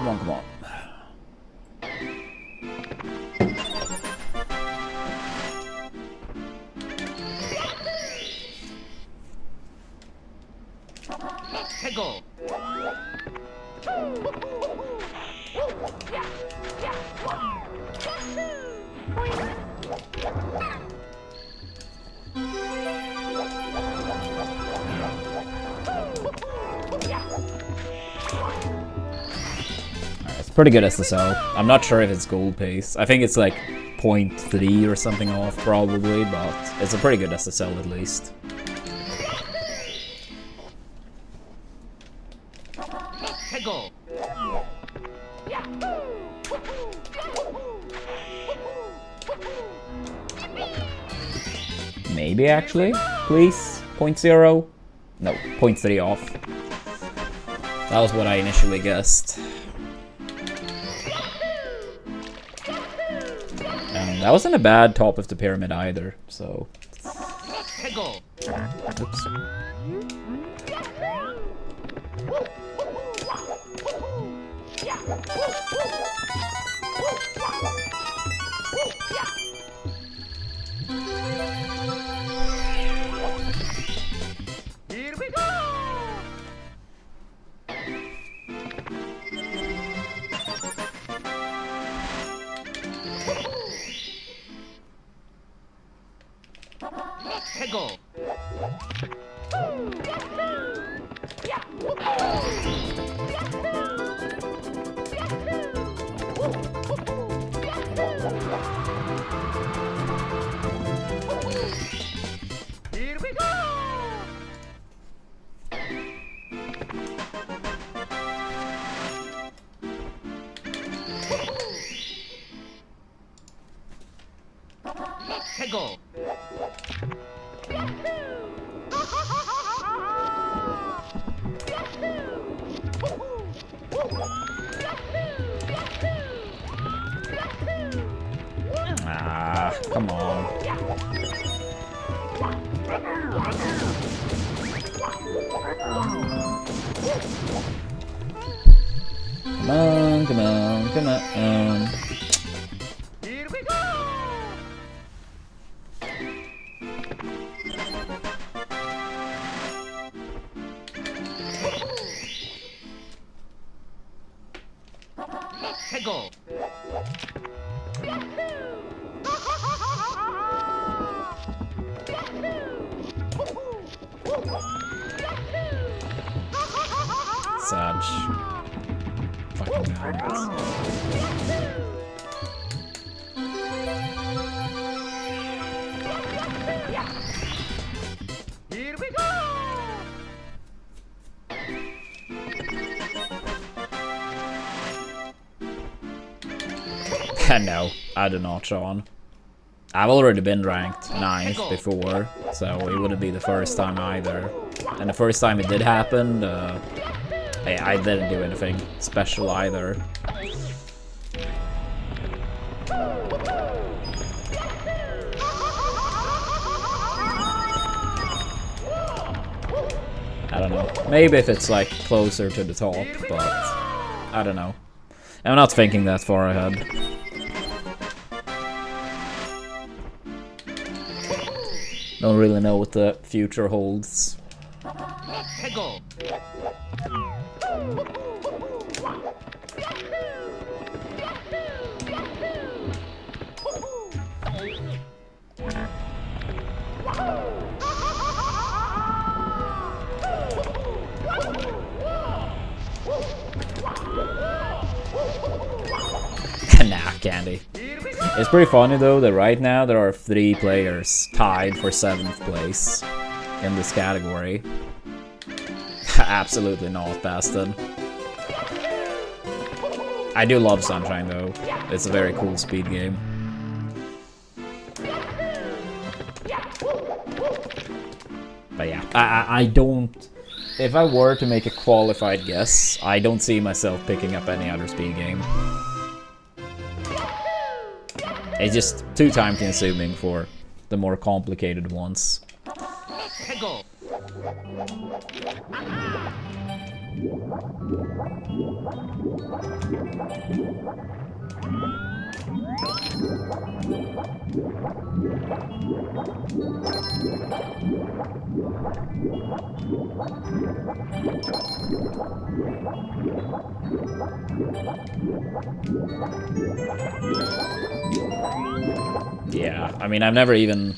Come on. Go. Pretty good SSL. I'm not sure if it's gold pace. I think it's like 0.3 or something off probably, but it's a pretty good SSL at least. Go. Maybe actually, please. 0.0. No, 0.3 off. That was what I initially guessed. And that wasn't a bad top of the pyramid either, so. Oops. Here we go. Go. Here we go. Go. Ah, come on. Come on, come on, come on. Here we go. Go. Sad. Fucking hell. Here we go. No, I do not, Sean. I've already been ranked 9th before, so it wouldn't be the first time either. And the first time it did happen, I didn't do anything special either. I don't know. Maybe if it's like closer to the top, but I don't know. I'm not thinking that far ahead. Don't really know what the future holds. Go. Nah, candy. It's pretty funny though that right now there are 3 players tied for 7th place in this category. Absolutely not, Baston. I do love Sunshine though. It's a very cool speed game. But yeah, I don't... If I were to make a qualified guess, I don't see myself picking up any other speed game. It's just too time consuming for the more complicated ones. Go. Yeah, I mean, I've never even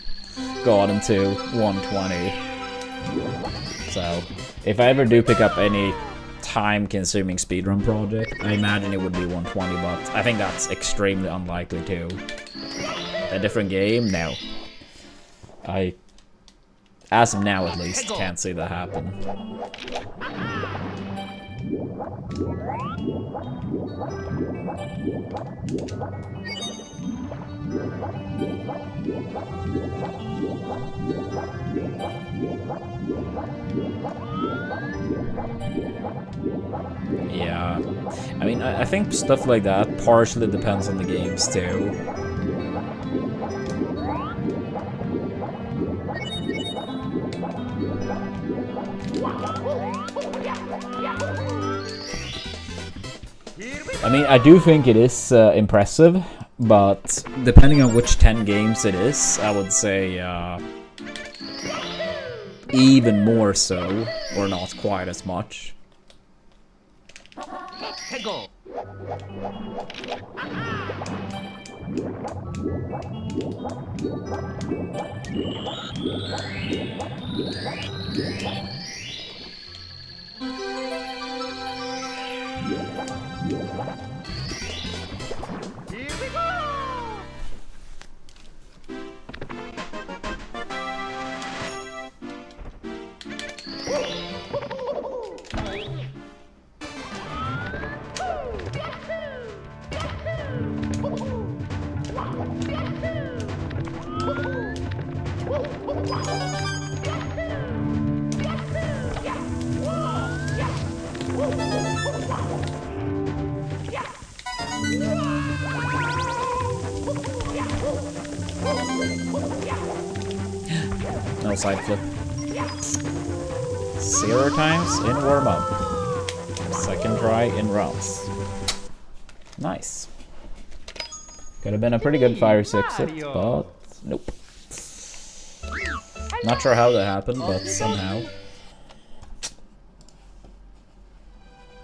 got into 120. So, if I ever do pick up any time-consuming speedrun project, I imagine it would be 120, but I think that's extremely unlikely too. A different game? No. I, as of now at least, can't see that happen. Yeah, I mean, I think stuff like that partially depends on the games too. I mean, I do think it is impressive, but depending on which 10 games it is, I would say even more so, or not quite as much. 해고. Here we go. No side flip. 0 times in warm up. Second try in rounds. Nice. Could have been a pretty good fire 6 hit, but nope. Not sure how that happened, but somehow.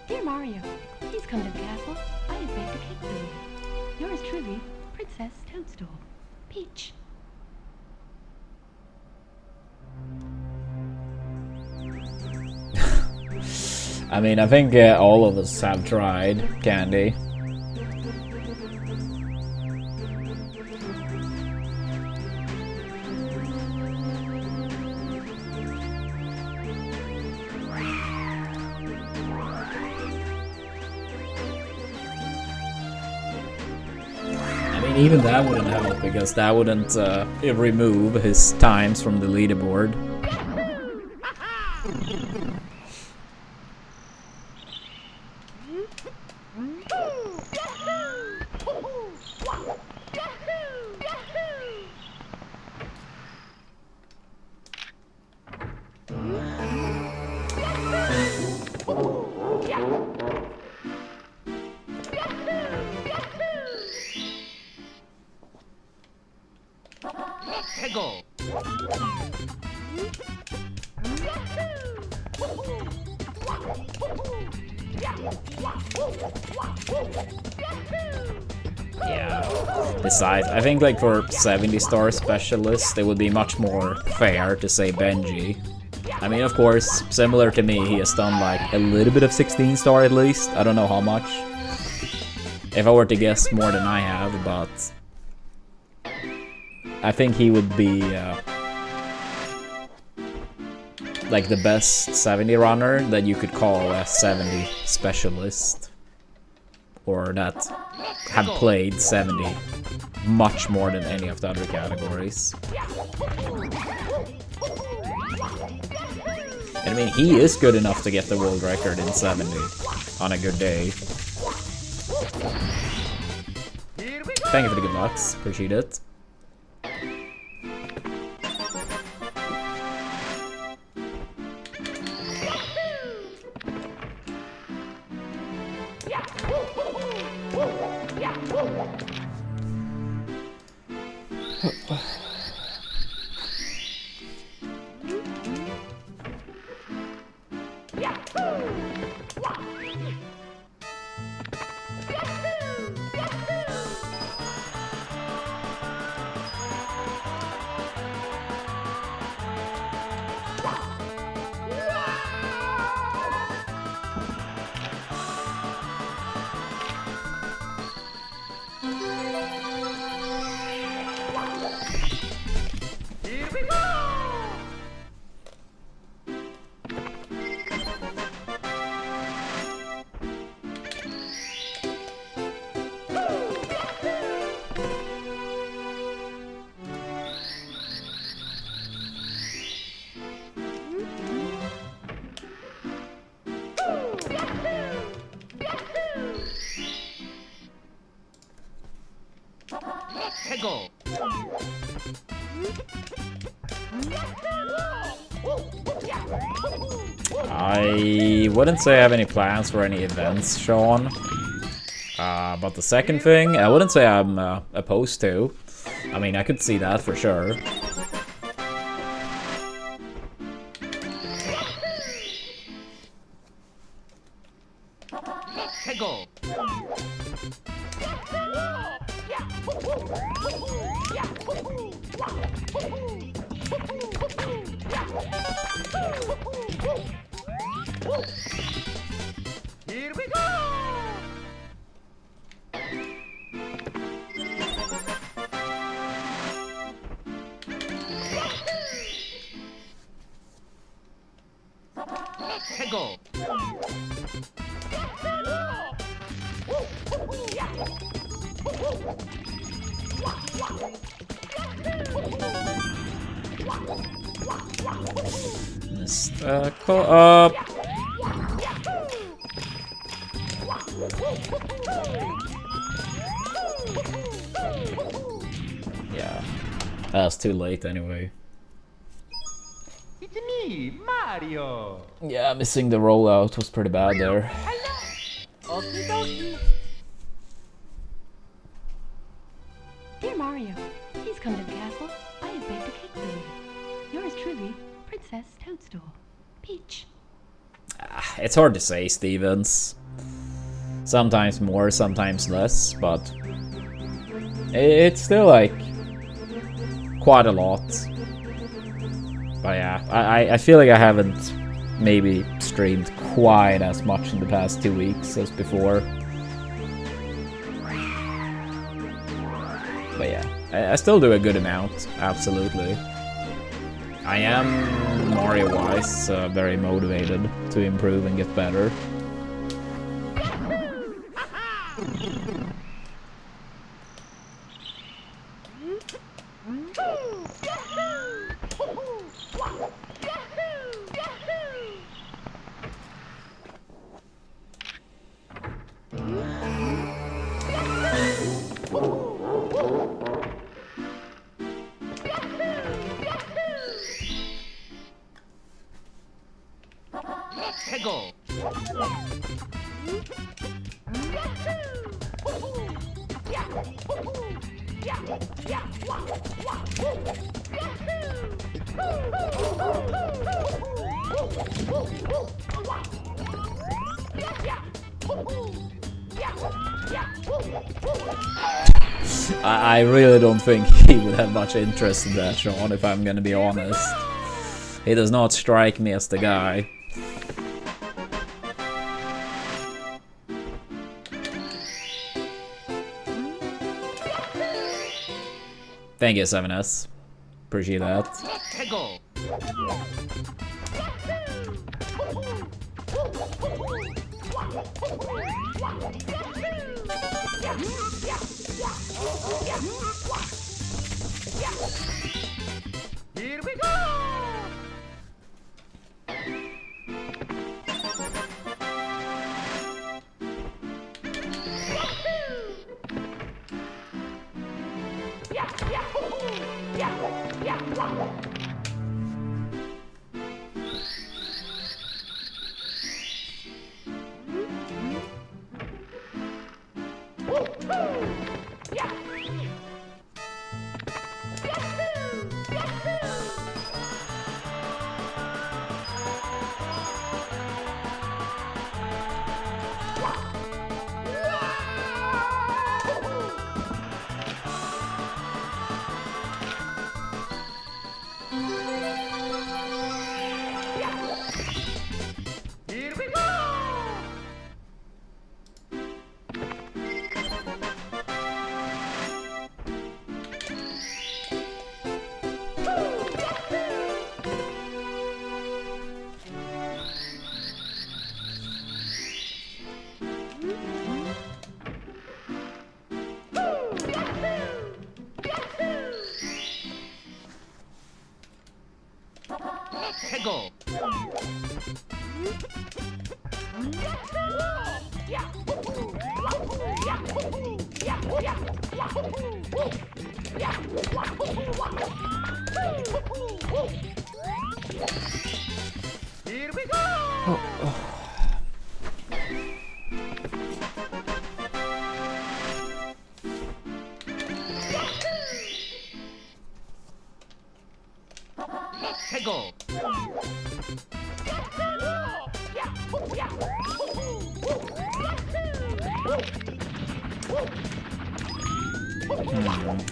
Dear Mario, please come to the castle. I have baked a cake for you. Yours truly, Princess Toadstool. Peach. I mean, I think all of us have tried candy. I mean, even that wouldn't help, because that wouldn't remove his times from the leaderboard. 해고. Yeah. Besides, I think like for 70-star specialists, it would be much more fair to say Benji. I mean, of course, similar to me, he has done like a little bit of 16-star at least. I don't know how much. If I were to guess, more than I have, but I think he would be like the best 70 runner that you could call a 70 specialist, or that had played 70 much more than any of the other categories. And I mean, he is good enough to get the world record in 70 on a good day. Thank you for the good lucks, appreciate it. 해고. I wouldn't say I have any plans for any events, Sean. But the second thing, I wouldn't say I'm opposed to. I mean, I could see that for sure. 해고. Here we go. 해고. Call up. Yeah, that's too late anyway. It's me, Mario. Yeah, missing the rollout was pretty bad there. Okie dokie. Dear Mario, please come to the castle. I have baked a cake for you. Yours truly, Princess Toadstool. Peach. It's hard to say, Stevens. Sometimes more, sometimes less, but it's still like quite a lot. But yeah, I feel like I haven't maybe streamed quite as much in the past 2 weeks as before. But yeah, I still do a good amount, absolutely. I am, Mario-wise, very motivated to improve and get better. 해고. I really don't think he would have much interest in that, Sean, if I'm gonna be honest. He does not strike me as the guy. Thank you, 7S. Appreciate that. 해고. Here we go. Here we go. 해고. Here we go! Hey, go!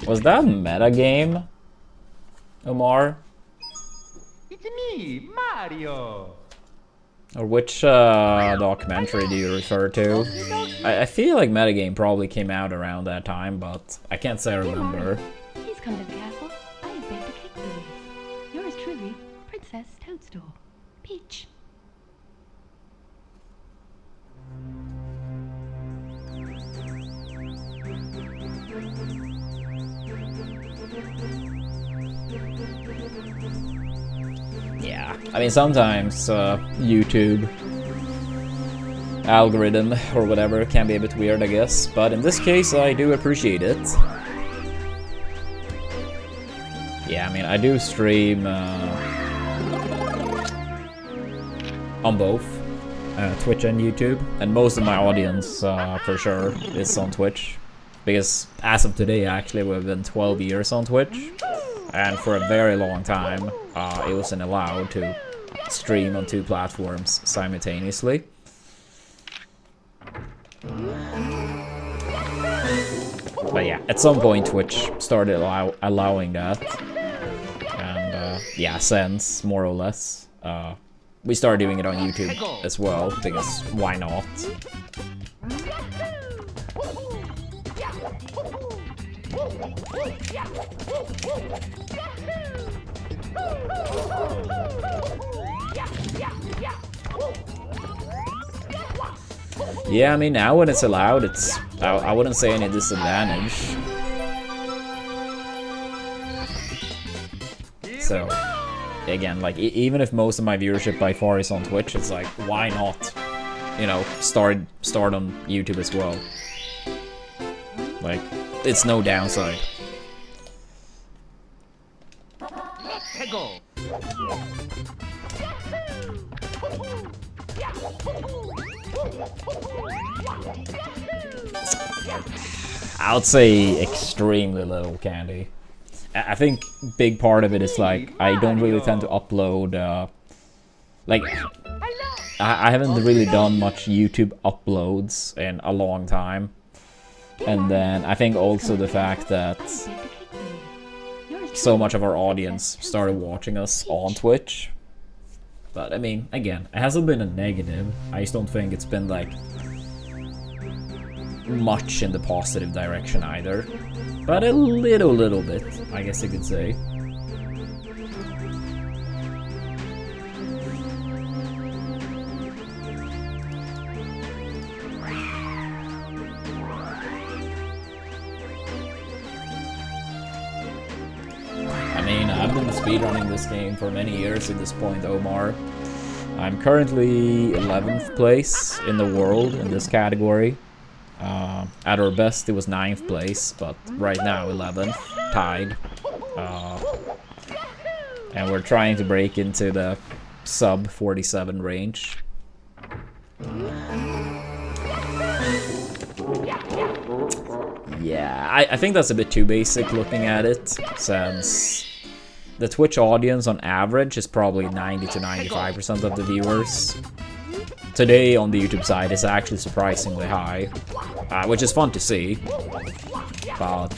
Was that meta game, Omar? It's me, Mario! Or which documentary do you refer to? I feel like Metagame probably came out around that time, but I can't say I remember. Please come to the castle. I have baked a cake for you. Yours truly, Princess Toadstool. Peach. Yeah, I mean sometimes YouTube algorithm or whatever can be a bit weird, I guess, but in this case I do appreciate it. Yeah, I mean I do stream on both Twitch and YouTube, and most of my audience for sure is on Twitch, because as of today actually we've been 12 years on Twitch, and for a very long time it wasn't allowed to stream on 2 platforms simultaneously. But yeah, at some point Twitch started allowing that, and yeah, since more or less we started doing it on YouTube as well, because why not? Yeah, I mean now when it's allowed, it's I wouldn't say any disadvantage. So again, like even if most of my viewership by far is on Twitch, it's like why not, you know, start on YouTube as well. Like it's no downside. Hey, go! I would say extremely little, Candy. I think big part of it is like I don't really tend to upload like I haven't really done much YouTube uploads in a long time. And then I think also the fact that so much of our audience started watching us on Twitch. But I mean, again, it hasn't been a negative. I just don't think it's been like much in the positive direction either. But a little bit, I guess you could say. I mean, I've been speedrunning this game for many years at this point, Omar. I'm currently 11th place in the world in this category. At our best, it was 9th place, but right now 11th, tied. And we're trying to break into the sub 47 range. Yeah, I think that's a bit too basic looking at it, since the Twitch audience on average is probably 90 to 95% of the viewers. Today on the YouTube side is actually surprisingly high, which is fun to see, but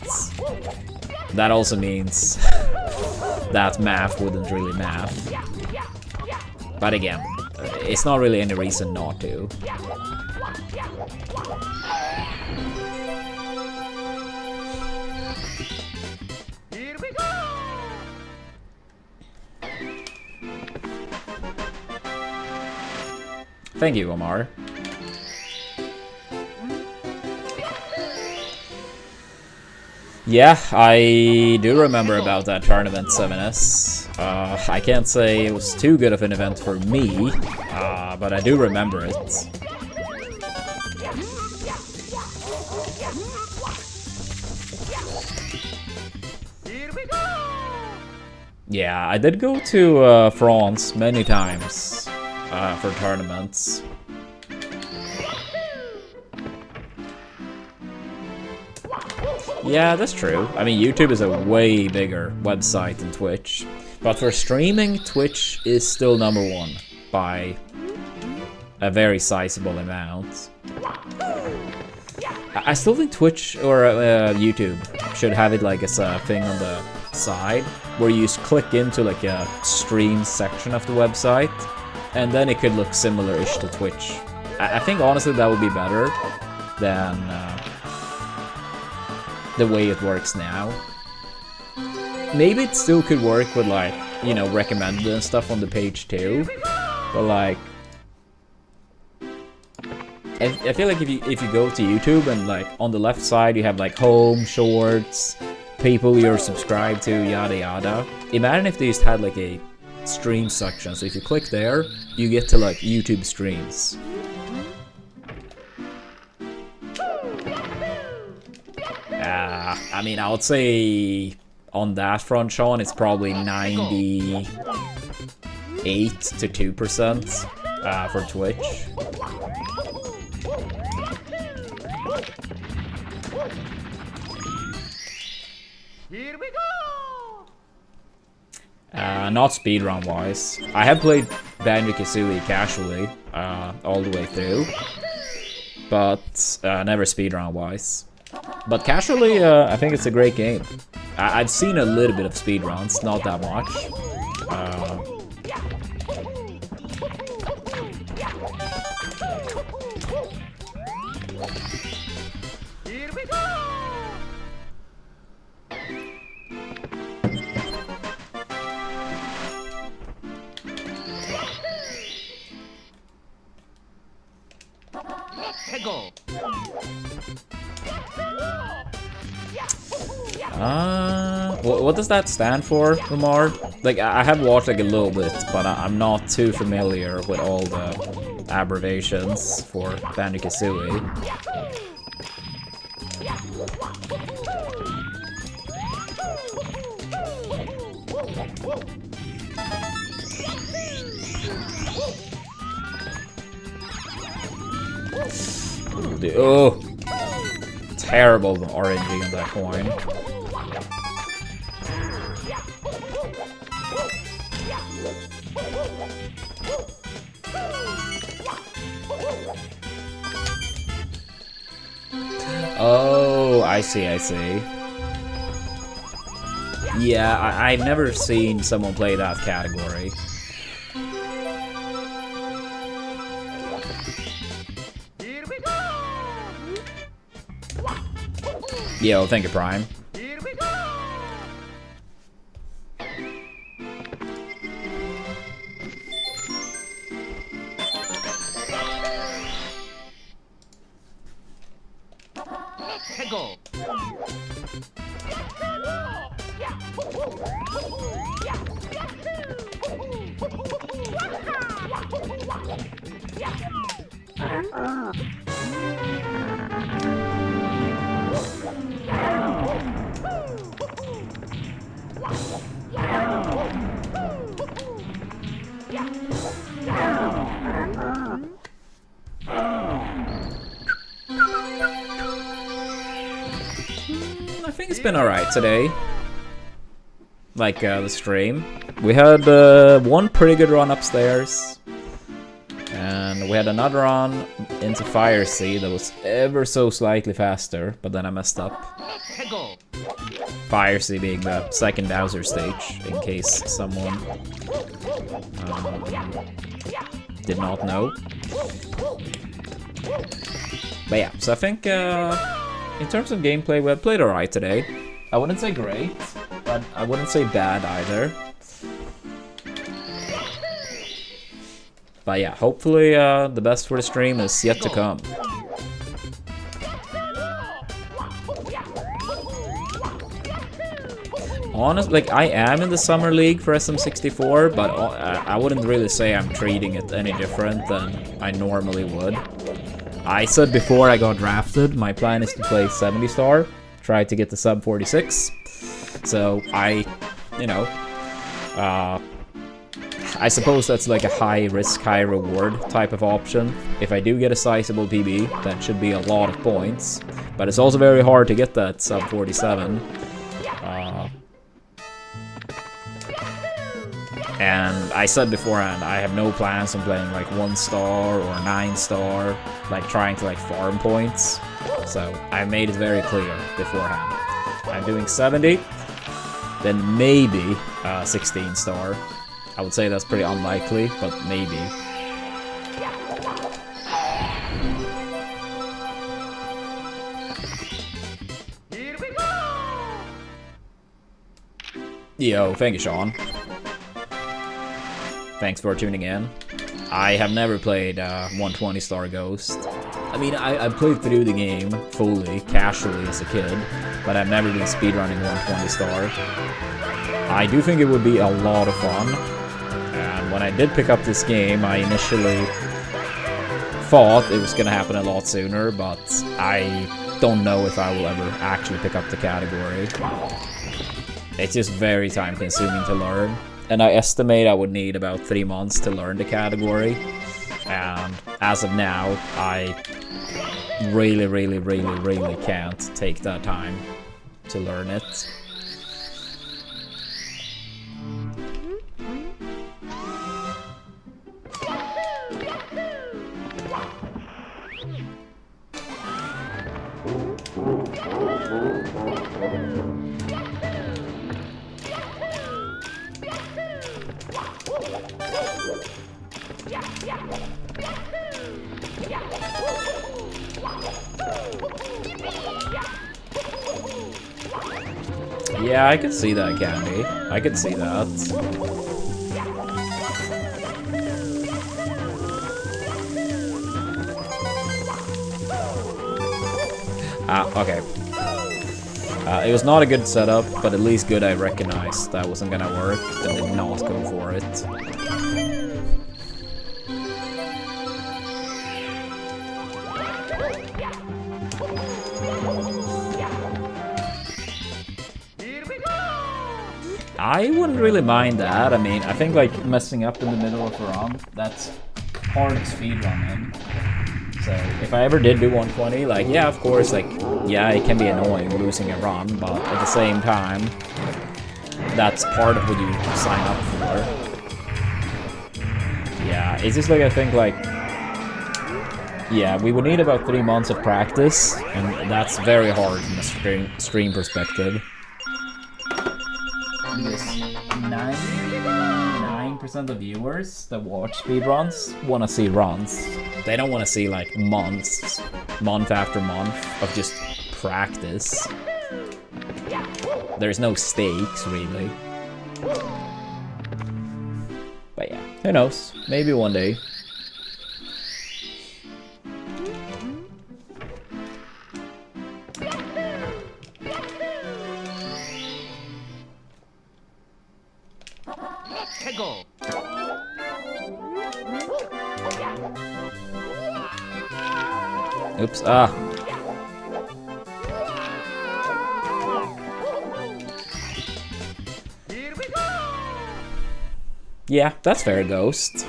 that also means that math wouldn't really math. But again, it's not really any reason not to. Here we go! Thank you, Omar. Yeah, I do remember about that tournament 7S. I can't say it was too good of an event for me, but I do remember it. Yeah, I did go to France many times for tournaments. Yeah, that's true. I mean, YouTube is a way bigger website than Twitch. But for streaming, Twitch is still #1 by a very sizable amount. I still think Twitch or YouTube should have it like as a thing on the side where you just click into like a stream section of the website and then it could look similar-ish to Twitch. I think honestly that would be better than the way it works now. Maybe it still could work with like, you know, recommended and stuff on the page too, but like I feel like if you go to YouTube and like on the left side you have like home, shorts, people you're subscribed to, yada yada. Imagine if they just had like a stream section, so if you click there, you get to like YouTube streams. I mean, I would say on that front, Sean, it's probably 98 to 2% for Twitch. Here we go! Not speedrun wise. I have played Banjo-Kazooie casually all the way through, but never speedrun wise. But casually, I think it's a great game. I've seen a little bit of speedruns, not that much. Here we go! Let's go! What does that stand for, Umar? Like, I have watched like a little bit, but I'm not too familiar with all the abbreviations for Banjo-Kazooie. Oh, terrible RNG on that coin. Oh, I see. Yeah, I've never seen someone play that category. Here we go! Yo, thank you, Prime. Here we go! Let's go! I think it's been alright today. Like, the stream. We had one pretty good run upstairs. And we had another run into Fire Sea that was ever so slightly faster, but then I messed up. Let's go! Fire Sea being the second Bowser stage, in case someone did not know. But yeah, so I think in terms of gameplay, we played alright today. I wouldn't say great, but I wouldn't say bad either. But yeah, hopefully the best for the stream is yet to come. Honestly, like, I am in the Summer League for SM64, but I wouldn't really say I'm treating it any different than I normally would. I said before I got drafted, my plan is to play 70 star, try to get the sub 46. So I, you know, I suppose that's like a high risk, high reward type of option. If I do get a sizable PB, that should be a lot of points. But it's also very hard to get that sub 47. And I said beforehand, I have no plans on playing like 1-star or 9-star, like trying to like farm points. So I made it very clear beforehand. I'm doing 70, then maybe 16-star. I would say that's pretty unlikely, but maybe. Here we go! Yo, thank you, Sean. Thanks for tuning in. I have never played 120-star Ghost. I mean, I played through the game fully, casually as a kid, but I've never been speedrunning 120-star. I do think it would be a lot of fun. And when I did pick up this game, I initially thought it was going to happen a lot sooner, but I don't know if I will ever actually pick up the category. It's just very time consuming to learn, and I estimate I would need about 3 months to learn the category, and as of now, I really can't take that time to learn it. Yeah, I could see that, Candy. I could see that. Okay. It was not a good setup, but at least good I recognized that wasn't gonna work and did not go for it. I wouldn't really mind that. I mean, I think like messing up in the middle of a run, that's hard speedrunning. So if I ever did do 120, like, yeah, of course, like, yeah, it can be annoying losing a run, but at the same time, that's part of what you sign up for. Yeah, it's just like, I think like, yeah, we would need about 3 months of practice, and that's very hard from a stream perspective. This 99% of viewers that watch speedruns want to see runs. They don't want to see like month after month of just practice. There's no stakes really. But yeah, who knows? Maybe one day. Oops, Yeah, that's fair, Ghost.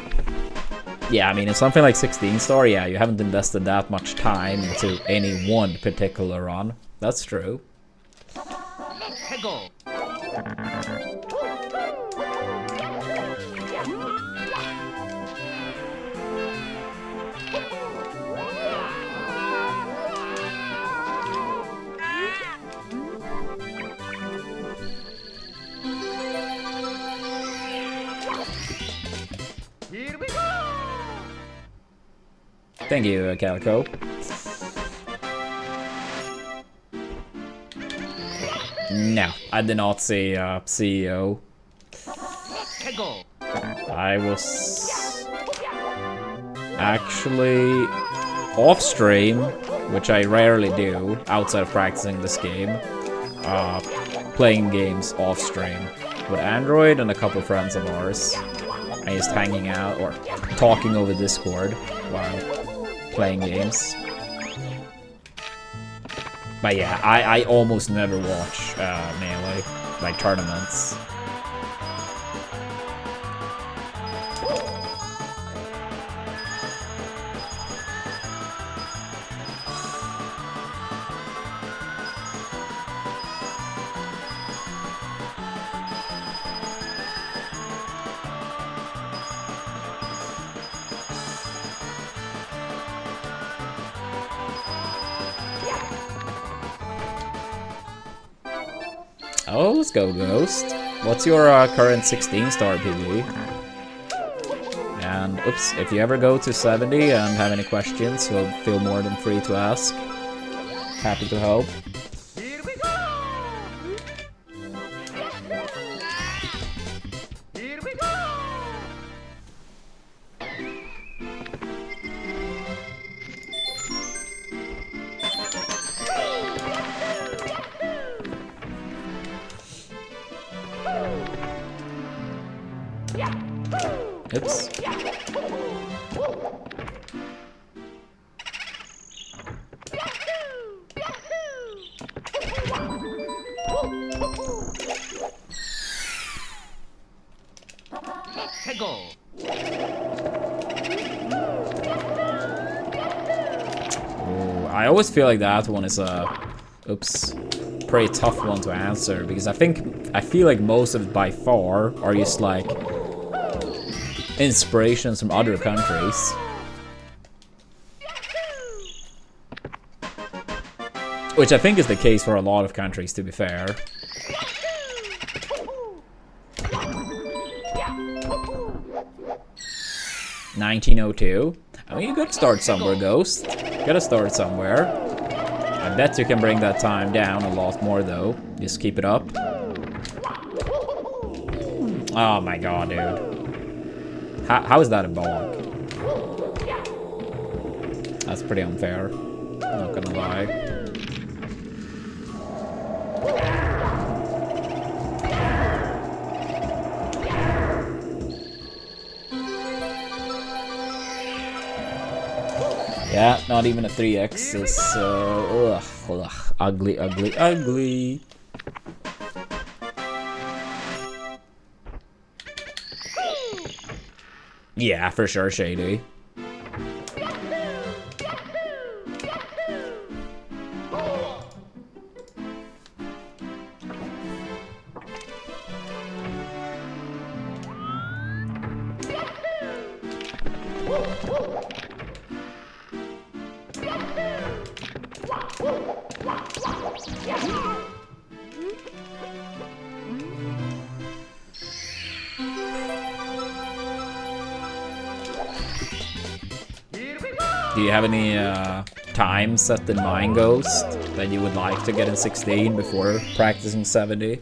Yeah, I mean, it's something like 16-star, yeah, you haven't invested that much time into any one particular run. That's true. Thank you, Calico. No, I did not see CEO. I was actually off stream, which I rarely do outside of practicing this game, playing games off stream with Android and a couple friends of ours. And just hanging out or talking over Discord while playing games. But yeah, I almost never watch Melee, like tournaments. Oh, let's go, Ghost. What's your current 16-star PB? And, oops, if you ever go to 70 and have any questions, feel more than free to ask. Happy to help. Here we go! Here we go! Oops. I always feel like that one is a, oops, pretty tough one to answer because I feel like most of it by far are just like inspirations from other countries. Which I think is the case for a lot of countries, to be fair. $19.02. I mean, you gotta start somewhere, Ghost. Gotta start somewhere. I bet you can bring that time down a lot more, though. Just keep it up. Oh my god, dude. How is that a bog? That's pretty unfair. Not gonna lie. Yeah, not even a 3x is ugly, ugly, ugly. Yeah, for sure, Shady. Do you have any time set in mind, Ghost, that you would like to get in 16 before practicing 70?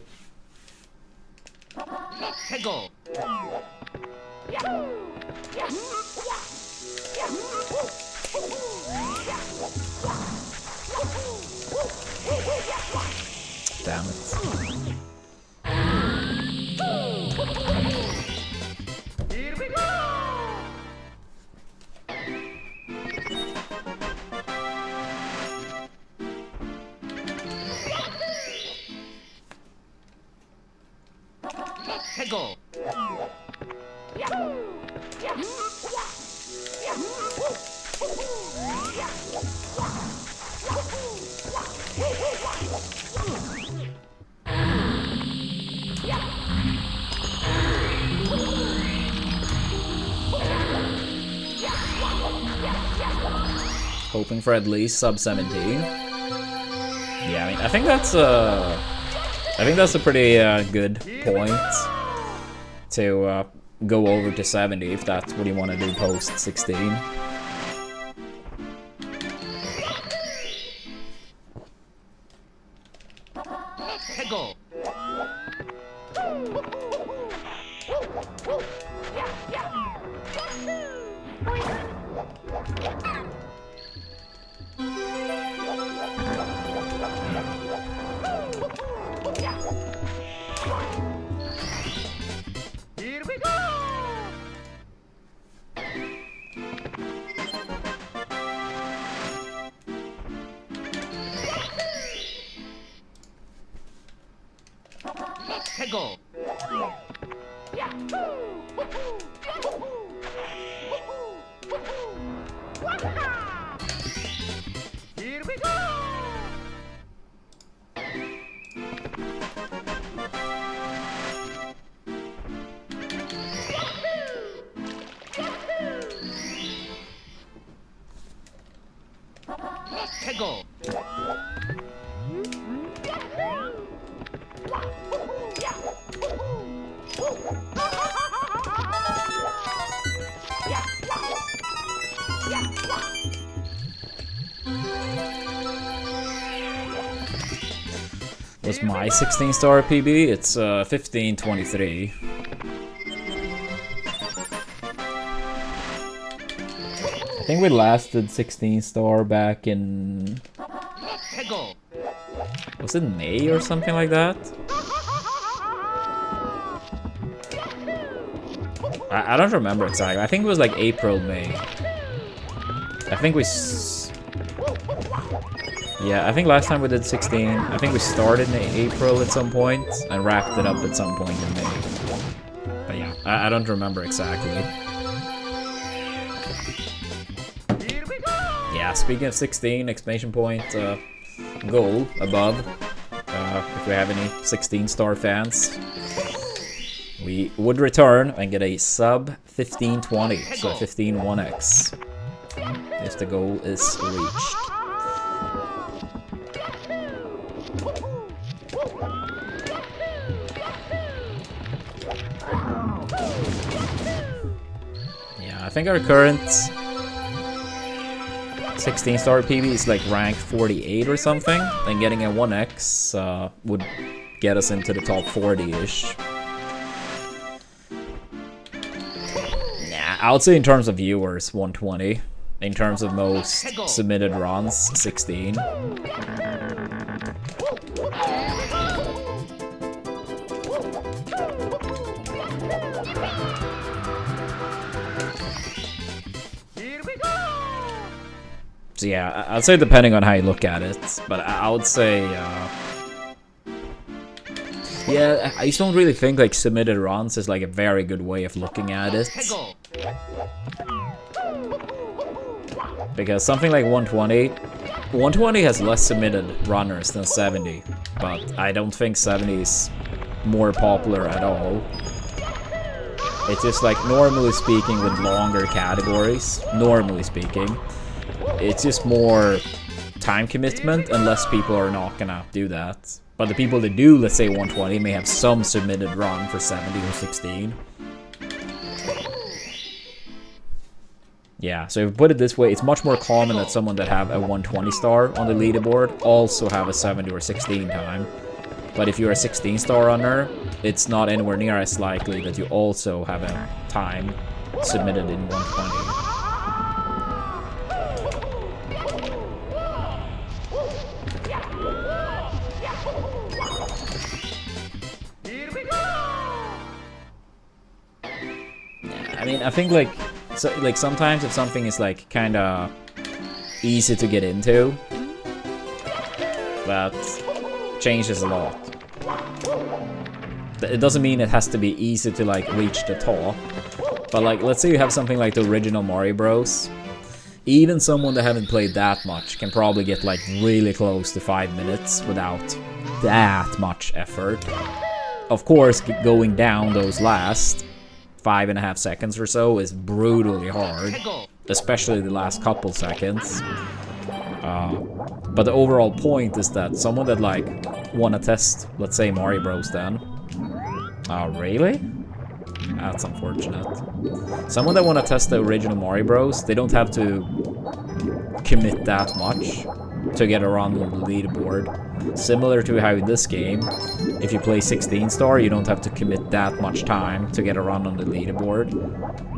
Damn it. Here we go! Hoping for at least sub 17. Yeah, I mean, I think that's a pretty good point to go over to 70 if that's what you want to do post 16. Here we go! Here we go! Go! was my 16-star PB? It's 1523. I think we lasted 16-star back in... Was it May or something like that? I don't remember exactly. I think it was like April, May. I think we... Yeah, I think last time we did 16, I think we started in April at some point and wrapped it up at some point in May. But yeah, I don't remember exactly. Yeah, speaking of 16, exclamation point, goal above. If we have any 16-star fans, we would return and get a sub 1520, so 151x, if the goal is reached. Yeah, I think our current 16-star PB is like rank 48 or something, and getting a 1x would get us into the top 40-ish. Nah, I would say in terms of viewers, 120. In terms of most submitted runs, 16. So yeah, I'd say depending on how you look at it, but I would say, yeah, I just don't really think like submitted runs is like a very good way of looking at it. Because something like 120 has less submitted runners than 70, but I don't think 70 is more popular at all. It's just like, normally speaking, with longer categories, normally speaking, it's just more time commitment and less people are not gonna do that. But the people that do, let's say 120, may have some submitted run for 70 or 16. Yeah, so if we put it this way, it's much more common that someone that have a 120 star on the leaderboard also have a 70 or 16 time. But if you're a 16-star runner, it's not anywhere near as likely that you also have a time submitted in 120. I mean, I think like sometimes if something is like kind of easy to get into, that changes a lot. It doesn't mean it has to be easy to like reach the top, but like let's say you have something like the original Mario Bros. Even someone that haven't played that much can probably get like really close to 5 minutes without that much effort. Of course, going down those last 5.5 seconds or so is brutally hard, especially the last couple seconds. But the overall point is that someone that like wanna test, let's say Mario Bros. Then. Oh, really? That's unfortunate. Someone that wanna test the original Mario Bros. They don't have to commit that much to get around on the leaderboard. Similar to how in this game, if you play 16-star, you don't have to commit that much time to get a run on the leaderboard.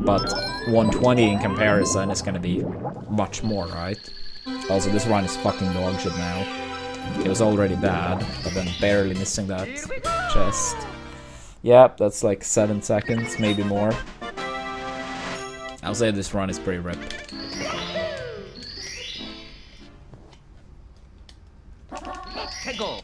But 120 in comparison is gonna be much more, right? Also, this run is fucking dog shit now. It was already bad, but then barely missing that chest. Yep, that's like 7 seconds, maybe more. I'll say this run is pretty rip. Go.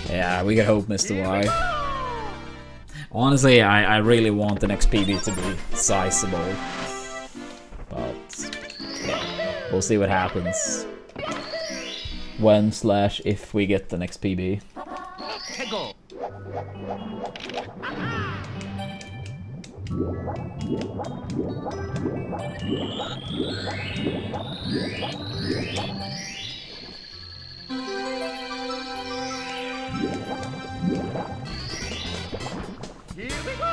Yeah, we can hope, Mr. Y. Honestly, I really want the next PB to be sizable. But yeah, we'll see what happens. when/if we get the next PB. 해고. Here we go.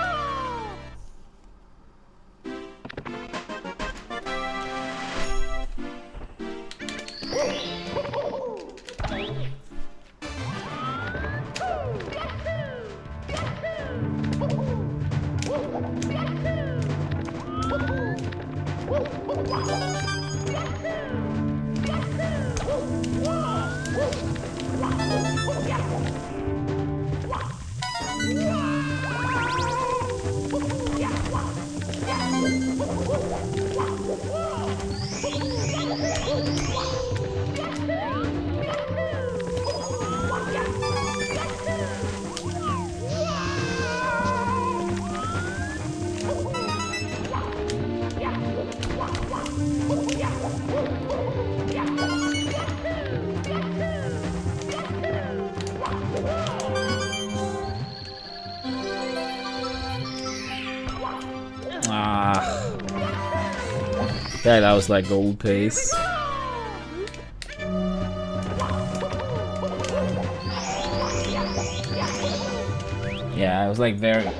Yeah, that was like gold pace. Yeah, it was like very early.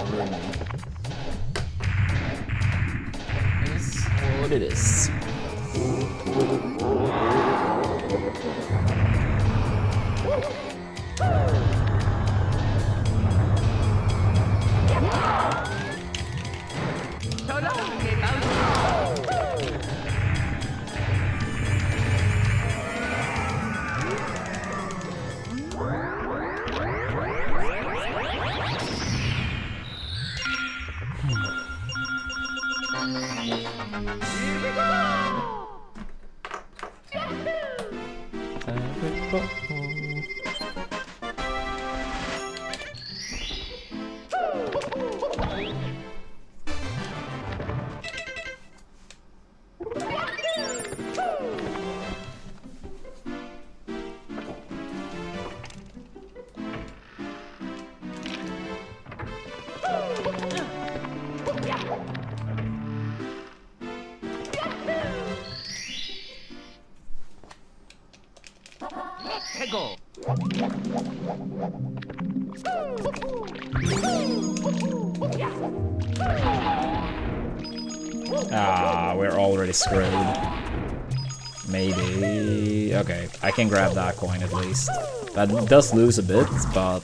It's what it is. 해고. Ah, we're already screwed. Maybe... Okay, I can grab that coin at least. That does lose a bit, but...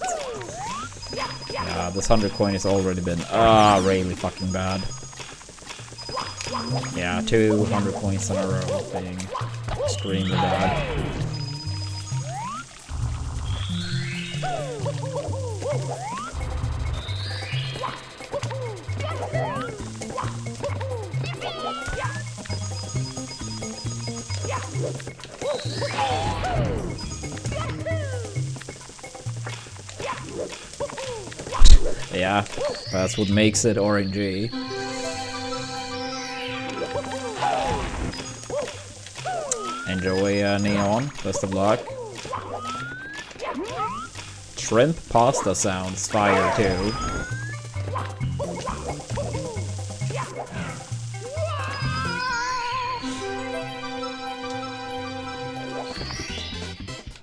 Yeah, this 100 coin has already been... really fucking bad. Yeah, 200 points in a row being extremely bad. Yeah, that's what makes it RNG. Enjoy Neon, best of luck. Shrimp pasta sounds fire too.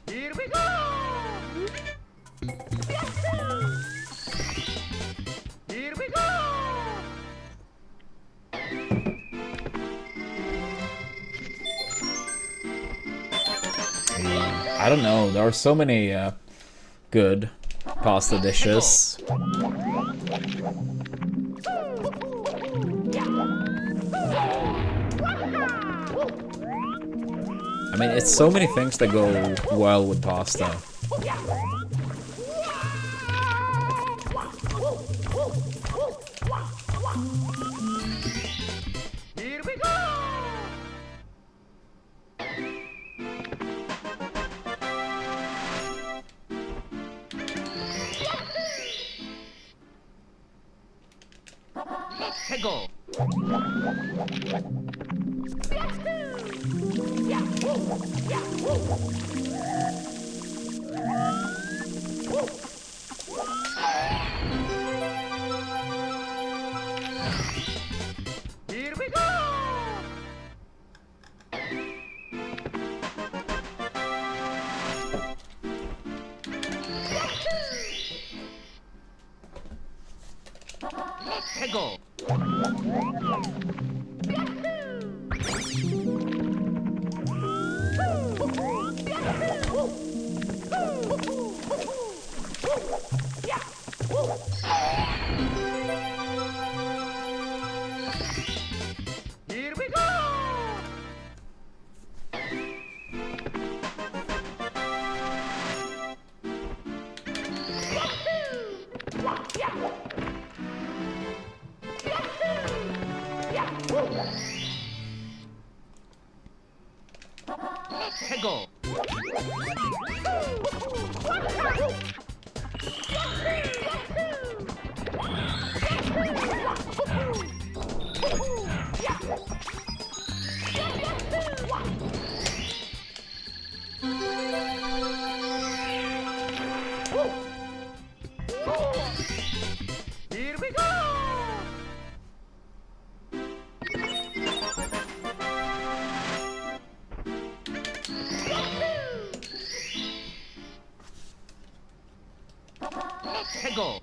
Here we go. Here we go. I don't know, there are so many good pasta dishes. I mean, it's so many things that go well with pasta. Here we go. 해고. Tango. Here we go. Tango. Here we go. Tango.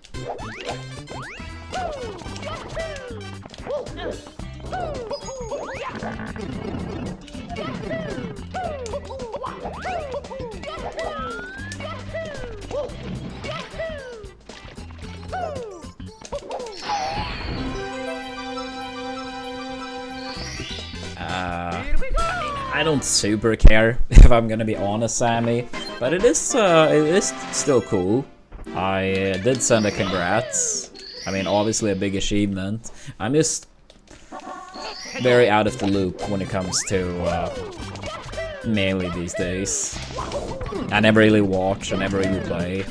I don't super care if I'm gonna be honest, Sammy, but it is still cool. I did send a congrats. I mean, obviously a big achievement. I'm just very out of the loop when it comes to Melee these days. I never really watch, I never really play.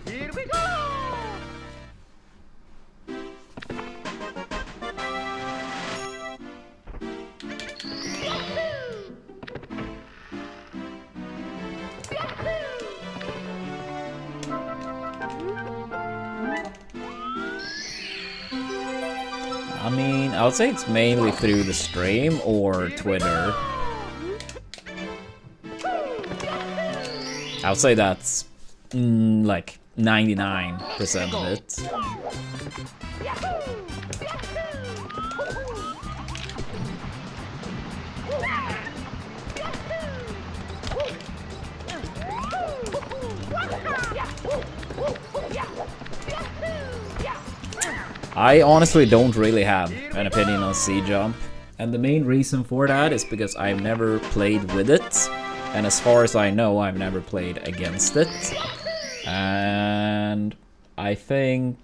Here we go. I mean, I would say it's mainly through the stream or Twitter. I would say that's like 99% of it. I honestly don't really have an opinion on C-Jump, and the main reason for that is because I've never played with it, and as far as I know, I've never played against it. And I think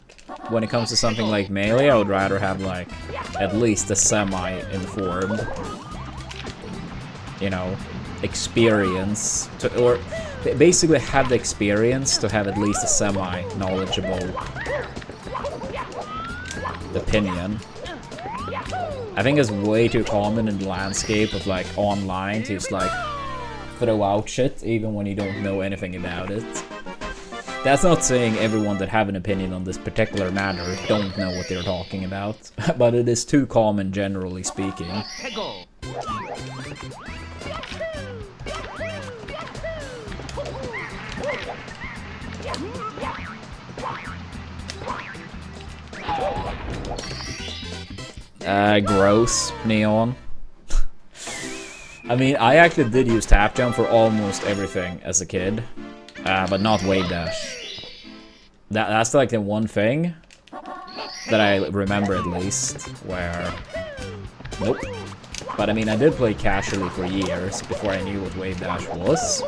when it comes to something like Melee, I would rather have like at least a semi-informed, you know, experience to, or basically have the experience to have at least a semi-knowledgeable opinion. I think it's way too common in the landscape of like online to just like throw out shit even when you don't know anything about it. That's not saying everyone that have an opinion on this particular matter don't know what they're talking about, but it is too common generally speaking. Tango. Gross, Neon. I mean, I actually did use tap jump for almost everything as a kid, but not wave dash. That's like the one thing that I remember at least, where... Nope. But I mean, I did play casually for years before I knew what wave dash was.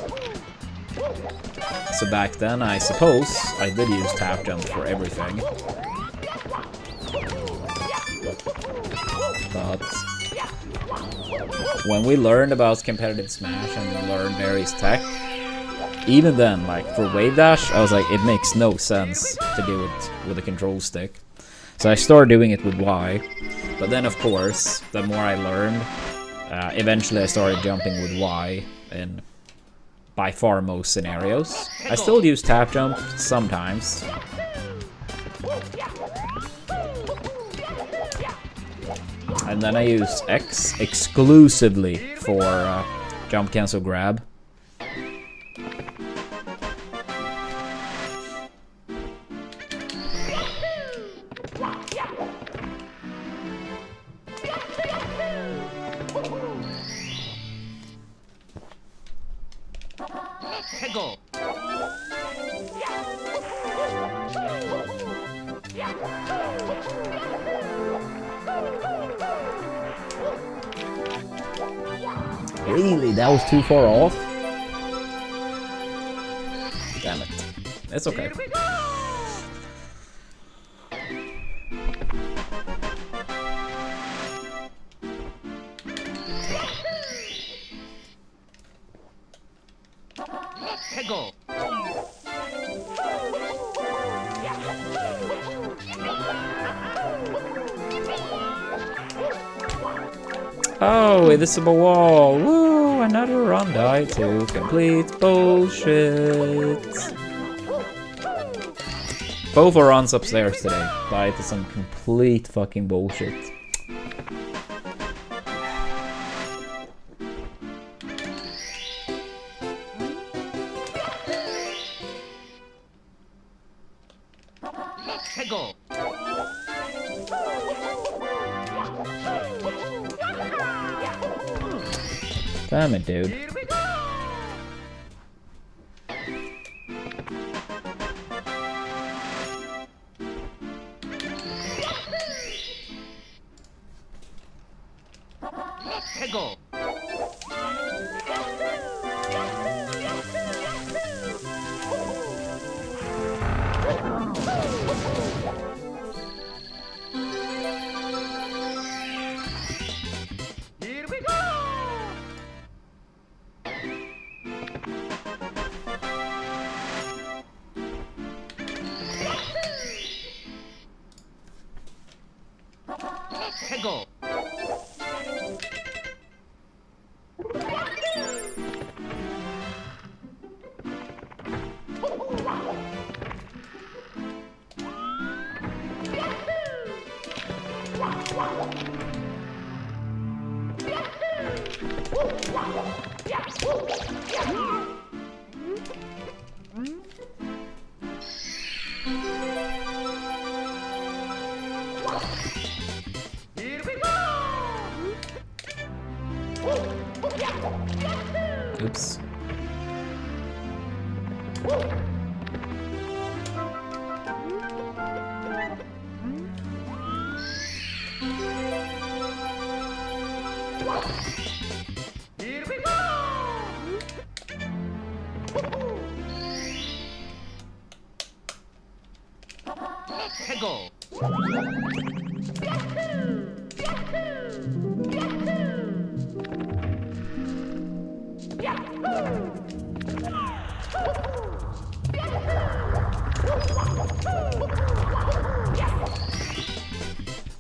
So back then, I suppose, I did use tap jump for everything. But when we learned about competitive Smash and we learned various tech, even then, like for wave dash, I was like, it makes no sense to do it with a control stick. So I started doing it with Y. But then, of course, the more I learned, eventually I started jumping with Y in by far most scenarios. I still use tap jump sometimes, And then I use X exclusively for jump cancel grab. 해고. Really? That was too far off? Damn it. It's okay. Here we go. 해고. Oh, invisible wall. Woo, another run die to complete bullshit. Both our runs upstairs today died to some complete fucking bullshit. 해고. Damn it, dude. Here we go. 해고. Here we go. 해고. Here we go. Oops. Here we go. 해고.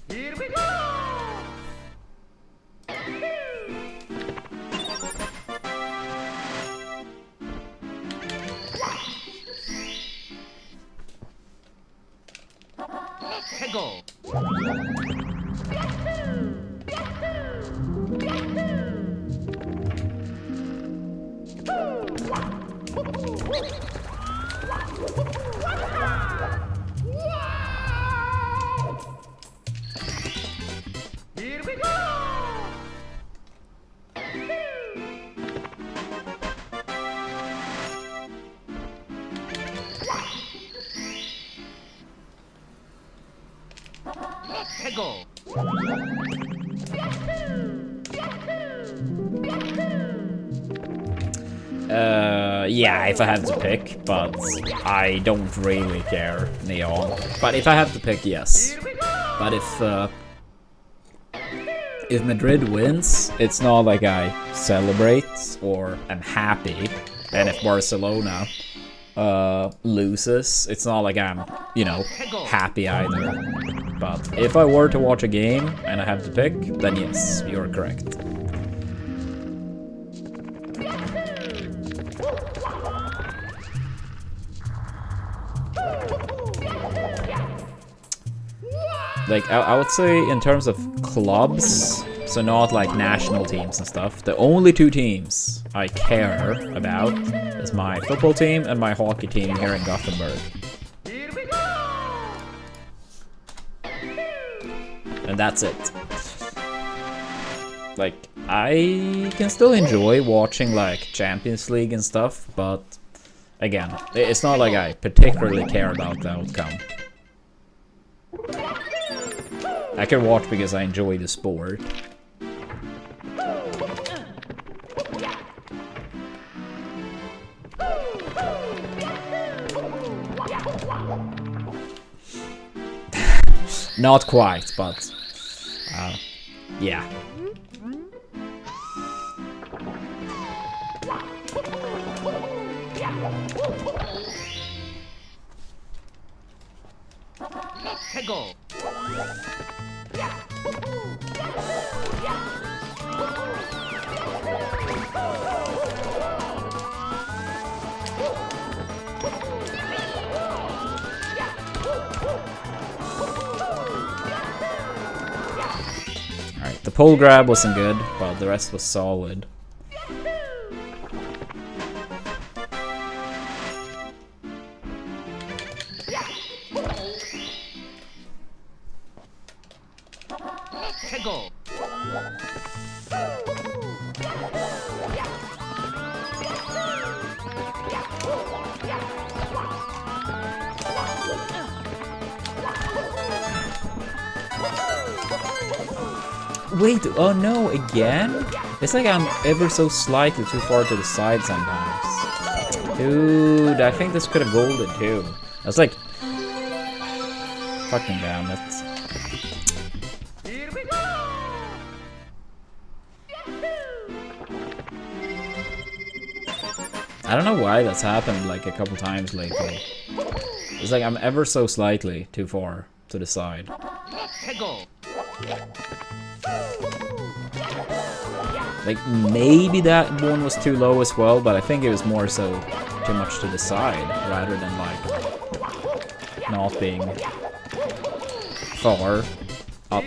Here we go. 해고. Here we go. 해고. Yeah, if I have to pick, but I don't really care, Neon. But if I have to pick, yes. Here we go. But if Madrid wins, it's not like I celebrate or am happy. And if Barcelona loses, it's not like I'm, you know, happy either. But if I were to watch a game and I have to pick, then yes, you're correct. like, I would say in terms of clubs, so not like national teams and stuff, the only two teams I care about is my football team and my hockey team here in Gothenburg. And that's it. Like, I can still enjoy watching like Champions League and stuff, but again, it's not like I particularly care about the outcome. I can watch because I enjoy the sport. Not quite, but yeah. 해고. Alright, the pole grab wasn't good, but the rest was solid. 해고. Wait, oh no, again? It's like I'm ever so slightly too far to the side sometimes. Dude, I think this could have golded too. I was like... Fucking damn it. I don't know why that's happened like a couple times lately. It's like I'm ever so slightly too far to the side. 해고. Like, maybe that one was too low as well, but I think it was more so too much to the side, rather than, like, not being far up.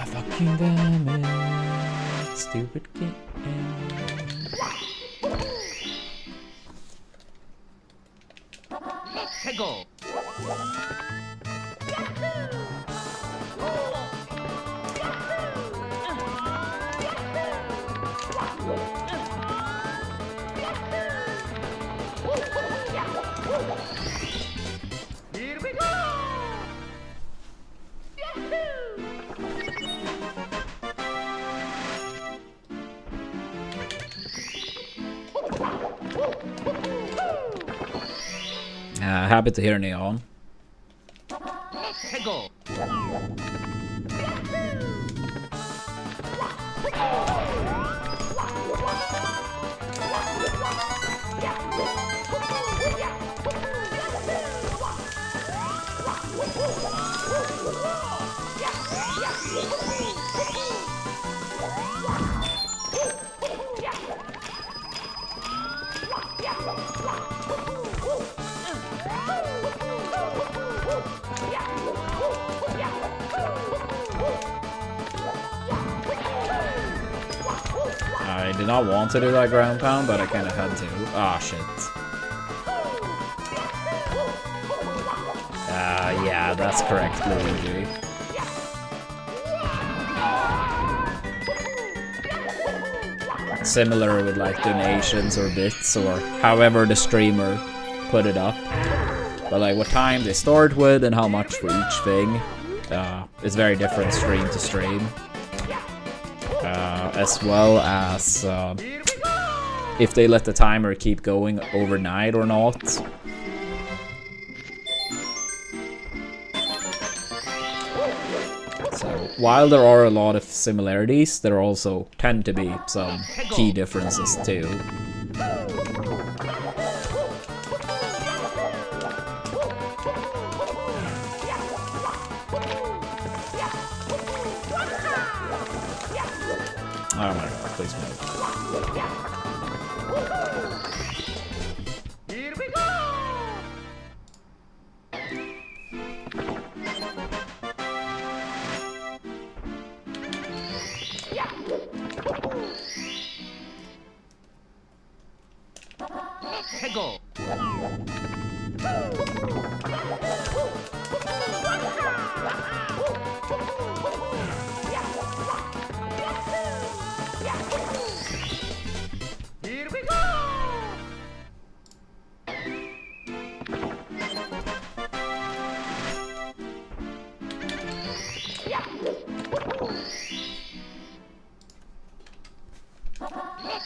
Fucking damn it. Stupid game. 해고. Happy to hear Neon. 해고. I did not want to do that ground pound, but I kind of had to. Ah, shit. Yeah, that's correct, Luigi. Similar with like donations or bits or however the streamer put it up. But like what time they start with and how much for each thing is very different stream to stream. As well as if they let the timer keep going overnight or not. So while there are a lot of similarities, there also tend to be some key differences too. Oh my god, please move. Peggle. Here we go.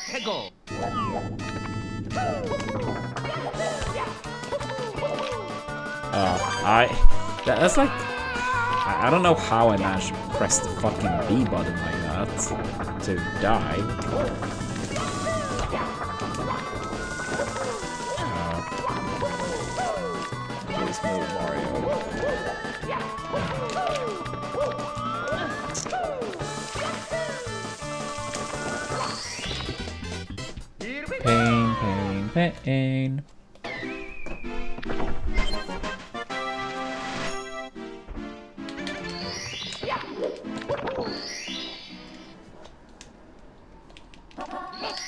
Peggle. That's like, I don't know how I managed to press the fucking B button like that to die. Please move, Mario. Pain, pain, pain.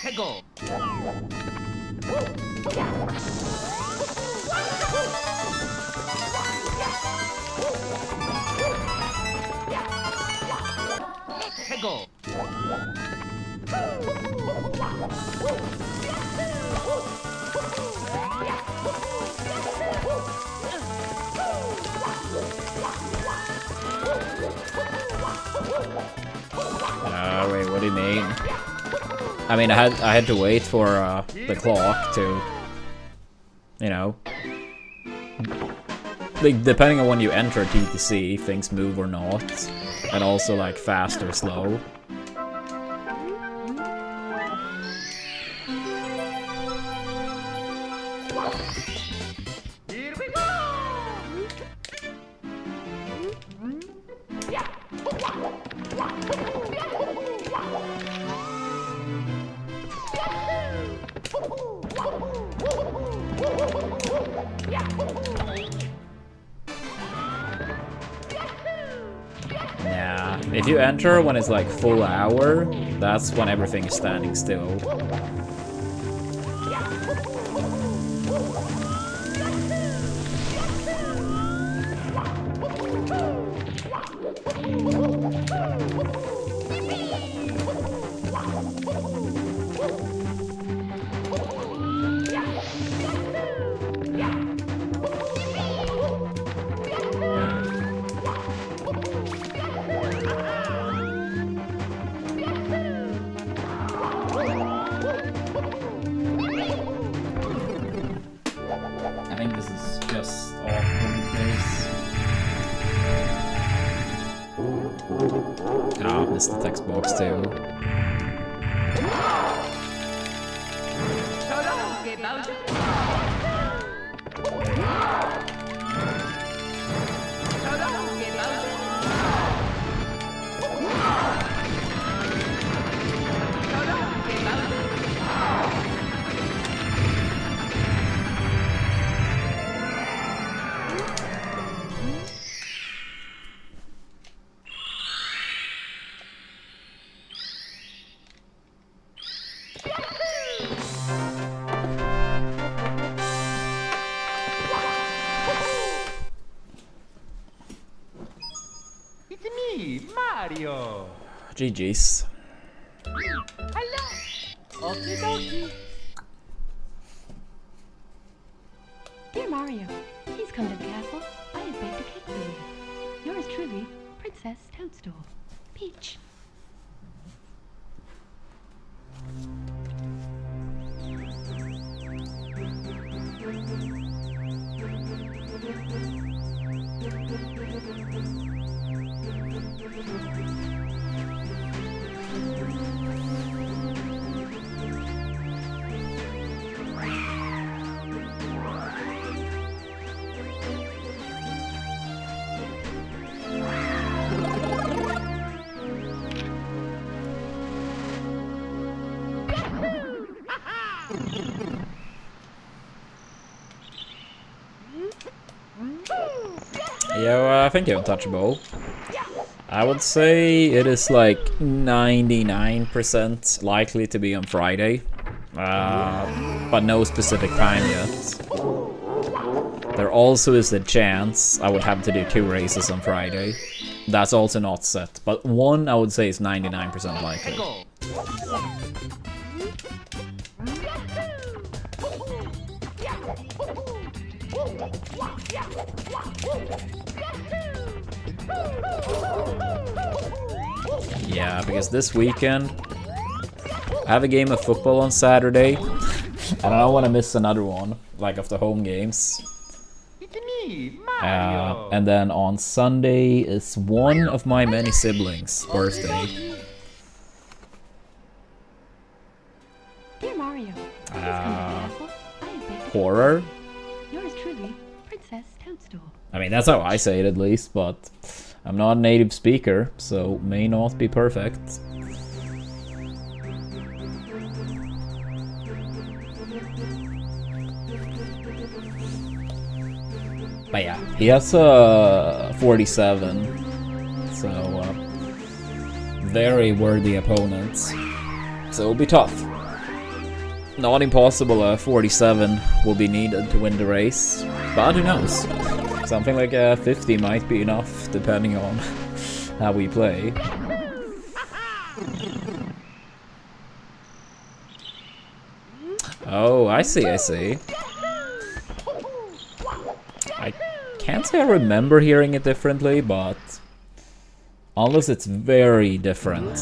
Peggle. Peggle. Wait, what do you mean? I mean, I had to wait for the clock to, you know, like, depending on when you enter TTC, things move or not, and also like fast or slow. Here we go. Yeah, if you enter when it's like full hour, that's when everything is standing still. I think this is just off pace. Ah, missed the text box too. It's me, Mario. GG's. Hello. Okie dokie. Dear Mario, please come to the castle. I have baked a cake for you. Yours truly, Princess Toadstool. Peach. Yo, thank you, Untouchable. I would say it is like 99% likely to be on Friday. but no specific time yet. There also is a chance I would have to do 2 races on Friday. That's also not set, but one I would say is 99% likely. Yeah, because this weekend I have a game of football on Saturday, and I don't want to miss another one, like of the home games. It's me, Mario. And then on Sunday is one of my many siblings' birthday. Dear Mario, please come to the castle. I have baked a Horror? Yours truly, Princess Toadstool. I mean, that's how I say it at least, but I'm not a native speaker, so may not be perfect. But yeah, he has 47, so very worthy opponents. So it'll be tough. Not impossible, 47 will be needed to win the race, but who knows? Something like 50 might be enough, depending on how we play. Oh, I see, I see. I can't say I remember hearing it differently, but unless it's very different,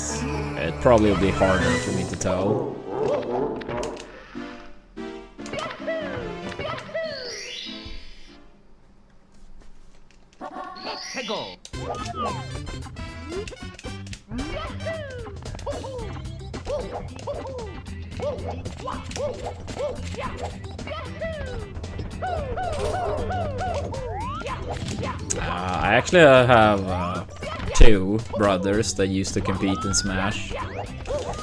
it probably will be harder for me to tell. Let's go. I actually have 2 brothers that used to compete in Smash.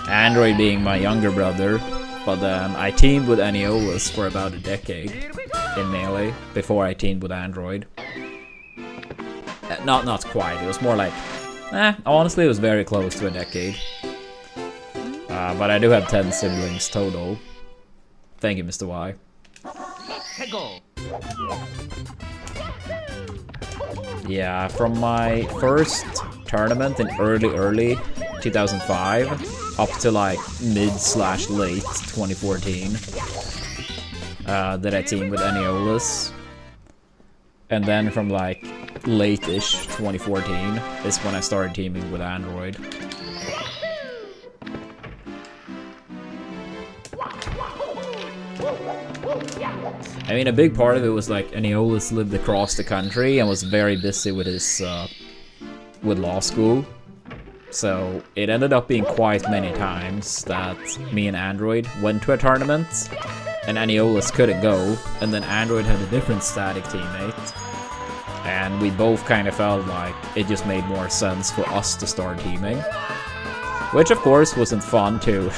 Android being my younger brother, but then I teamed with Neolus for about a decade in Melee before I teamed with Android. Not quite, it was more like, honestly it was very close to a decade. But I do have 10 siblings total. Thank you, Mr. Y. Let's go. Yeah, from my first tournament in early 2005 up to like mid/late 2014 that I teamed with Neolus. And then from like late-ish 2014 is when I started teaming with Android. I mean, a big part of it was like Neolus lived across the country and was very busy with his with law school. So it ended up being quite many times that me and Android went to a tournament and Neolus couldn't go, and then Android had a different static teammate. And we both kind of felt like it just made more sense for us to start teaming. Which of course wasn't fun to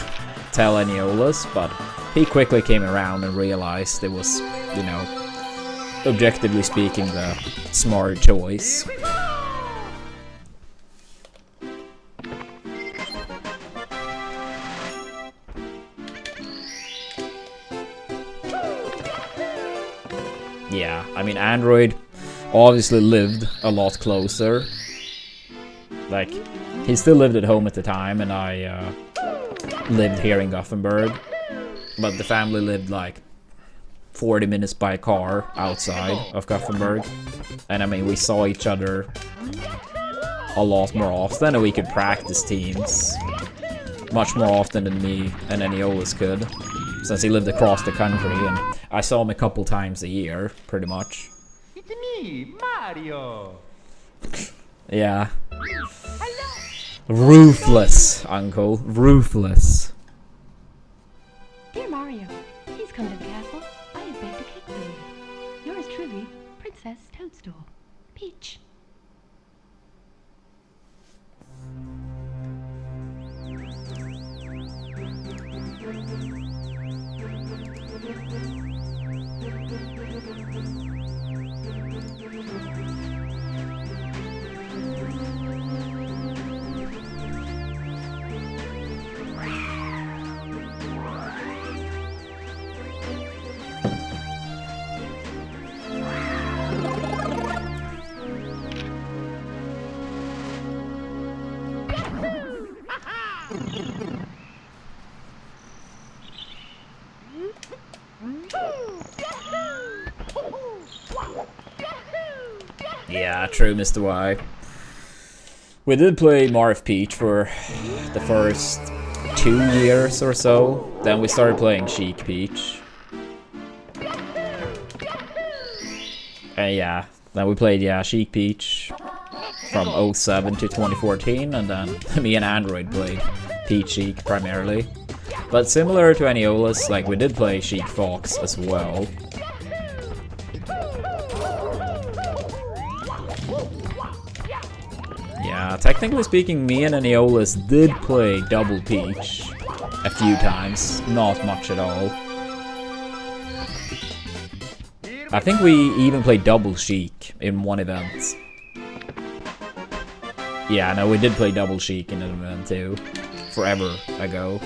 tell Neolus, but he quickly came around and realized it was, you know, objectively speaking, the smart choice. Yeah, I mean, Android obviously lived a lot closer. Like, he still lived at home at the time, and I lived here in Gothenburg. But the family lived like 40 minutes by car outside of Gothenburg. And I mean, we saw each other a lot more often, and we could practice teams much more often than me and Neolus could, since he lived across the country, and I saw him a couple times a year, pretty much. It's me, Mario. Yeah. Ruthless, uncle. Ruthless. Dear Mario, please come to the castle. I have baked a cake for you. Yours truly, Princess Toadstool. Peach. Yeah, true, Mr. Y. We did play Marv Peach for the first 2 years or so. Then we started playing Chic Peach. And yeah, then we played, yeah, Chic Peach from 07 to 2014. And then me and Android played Peach Chic primarily. But similar to Aniolas, like, we did play Chic Fox as well. Yeah, technically speaking, me and Aniolas did play Double Peach a few times, not much at all. I think we even played Double Chic in one event. Yeah, no, we did play Double Chic in an event too, forever ago.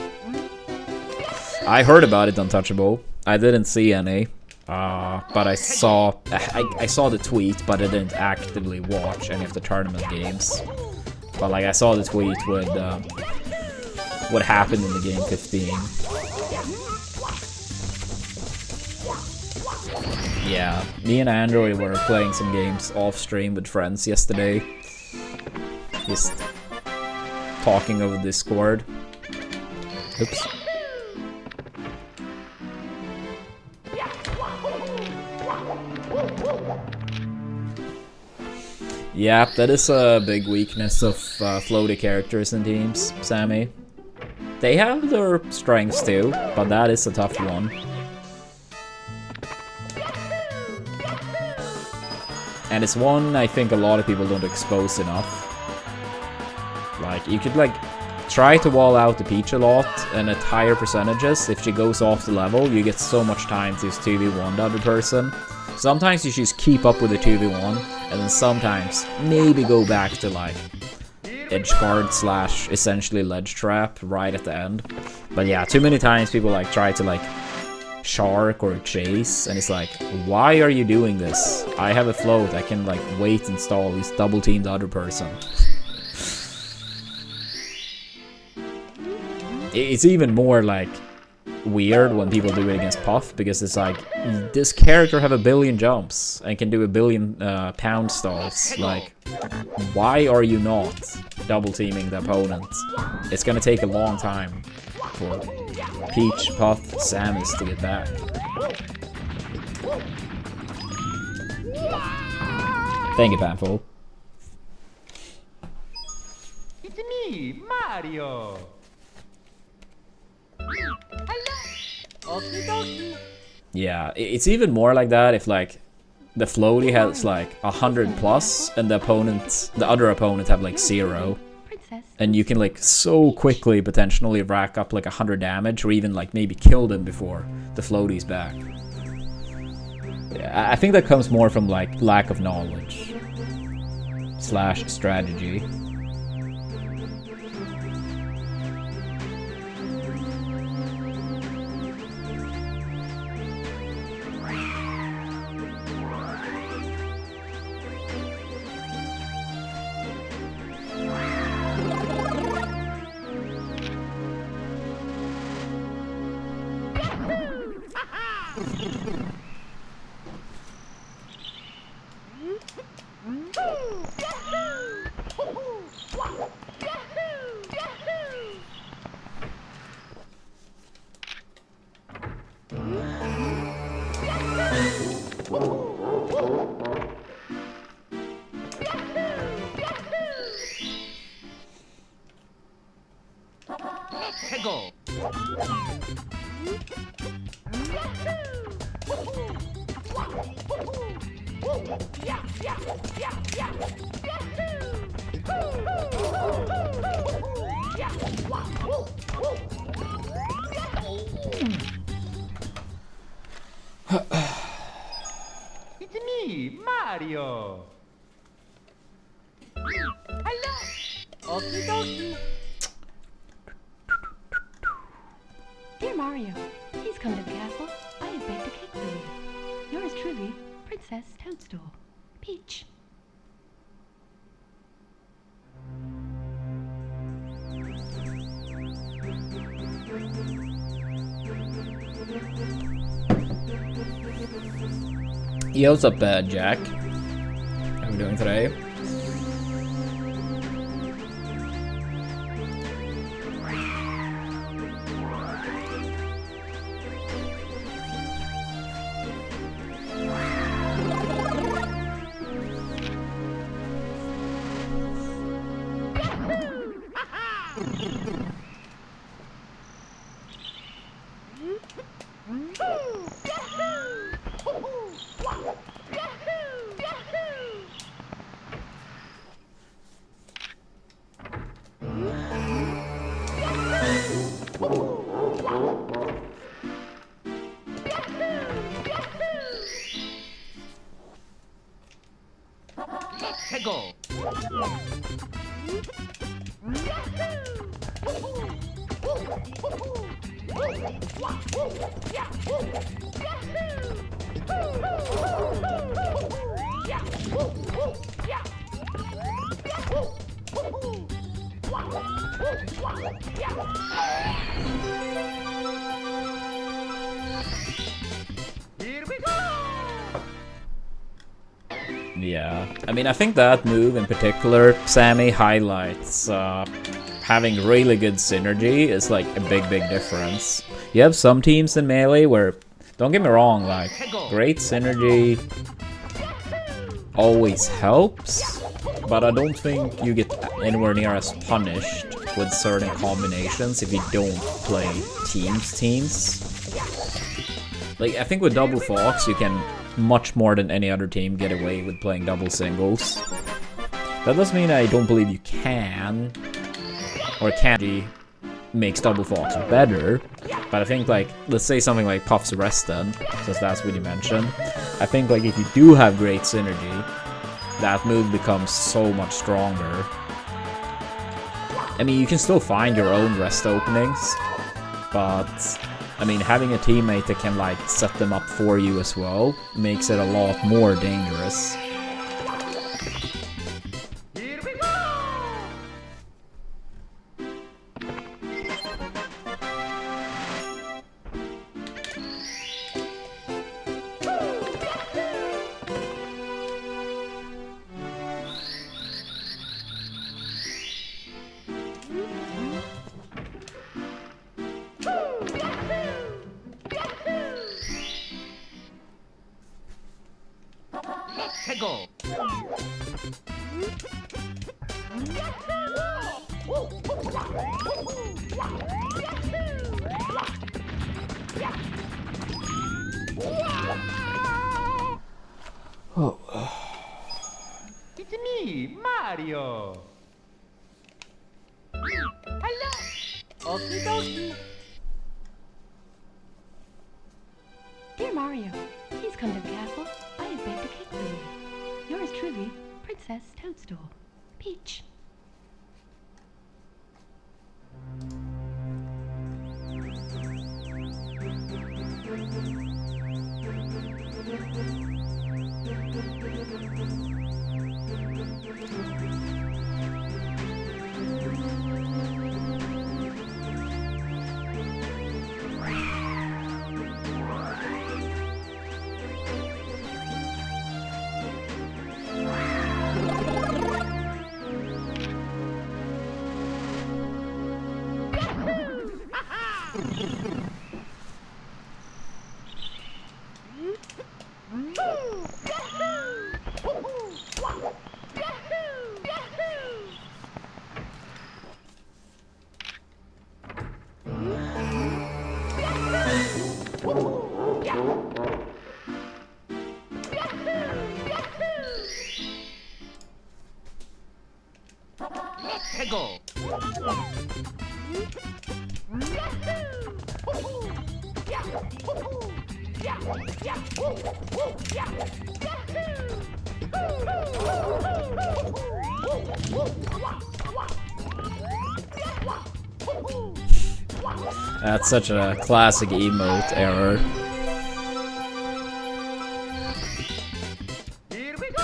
I heard about it, Untouchable. I didn't see any. But I saw the tweet, but I didn't actively watch any of the tournament games. But like, I saw the tweet with what happened in the game 15. Yeah, me and Android were playing some games off stream with friends yesterday. Just talking over Discord. Oops. Yeah, that is a big weakness of floaty characters in teams, Sammy. They have their strengths too, but that is a tough one. And it's one I think a lot of people don't expose enough. Like, you could like try to wall out the Peach a lot, and at higher percentages, if she goes off the level, you get so much time to 2v1 the other person. Sometimes you just keep up with the 2v1, and then sometimes maybe go back to like edge guard / essentially ledge trap right at the end. But yeah, too many times people like try to like shark or chase, and it's like, why are you doing this? I have a float, I can like wait and stall, he's double team the other person. It's even more like weird when people do it against Puff, because it's like, this character have a billion jumps and can do a billion pound stalls. Like, why are you not double teaming the opponent? It's gonna take a long time for Peach, Puff, Samus to get back. Thank you, Panful. It's me, Mario. Yeah, it's even more like that if like the floaty has like 100+ and the other opponent have like 0. And you can like so quickly potentially rack up like 100 damage, or even like maybe kill them before the floaty's back. Yeah, I think that comes more from like lack of knowledge / strategy. Go. It's me, Mario. Hello. Okie dokie. Dear Mario, please come to the castle. I have baked a cake for you. Yours truly, Princess Toadstool. Peach. Yo, what's up, Jack? How are we doing today? Go. Here we go. Yeah, I mean, I think that move in particular, Sammy, highlights having really good synergy is like a big difference. You have some teams in Melee where, don't get me wrong, like, great synergy always helps, but I don't think you get anywhere near as punished with certain combinations if you don't play teams. Like, I think with Double Fox, you can much more than any other team get away with playing double singles. That doesn't mean I don't believe you can, or can makes Double Fox better, but I think, like, let's say something like Puff's Reston, since that's what you mentioned. I think, like, if you do have great synergy, that move becomes so much stronger. I mean, you can still find your own rest openings, but I mean, having a teammate that can, like, set them up for you as well makes it a lot more dangerous. Here we go. Go. Oh. It's me, Mario. Hello. Okie dokie. Dear Mario, please come to the castle. I have baked a cake for you. Yours truly, Princess Toadstool. Peach. Go. That's such a classic emote error. Here we go.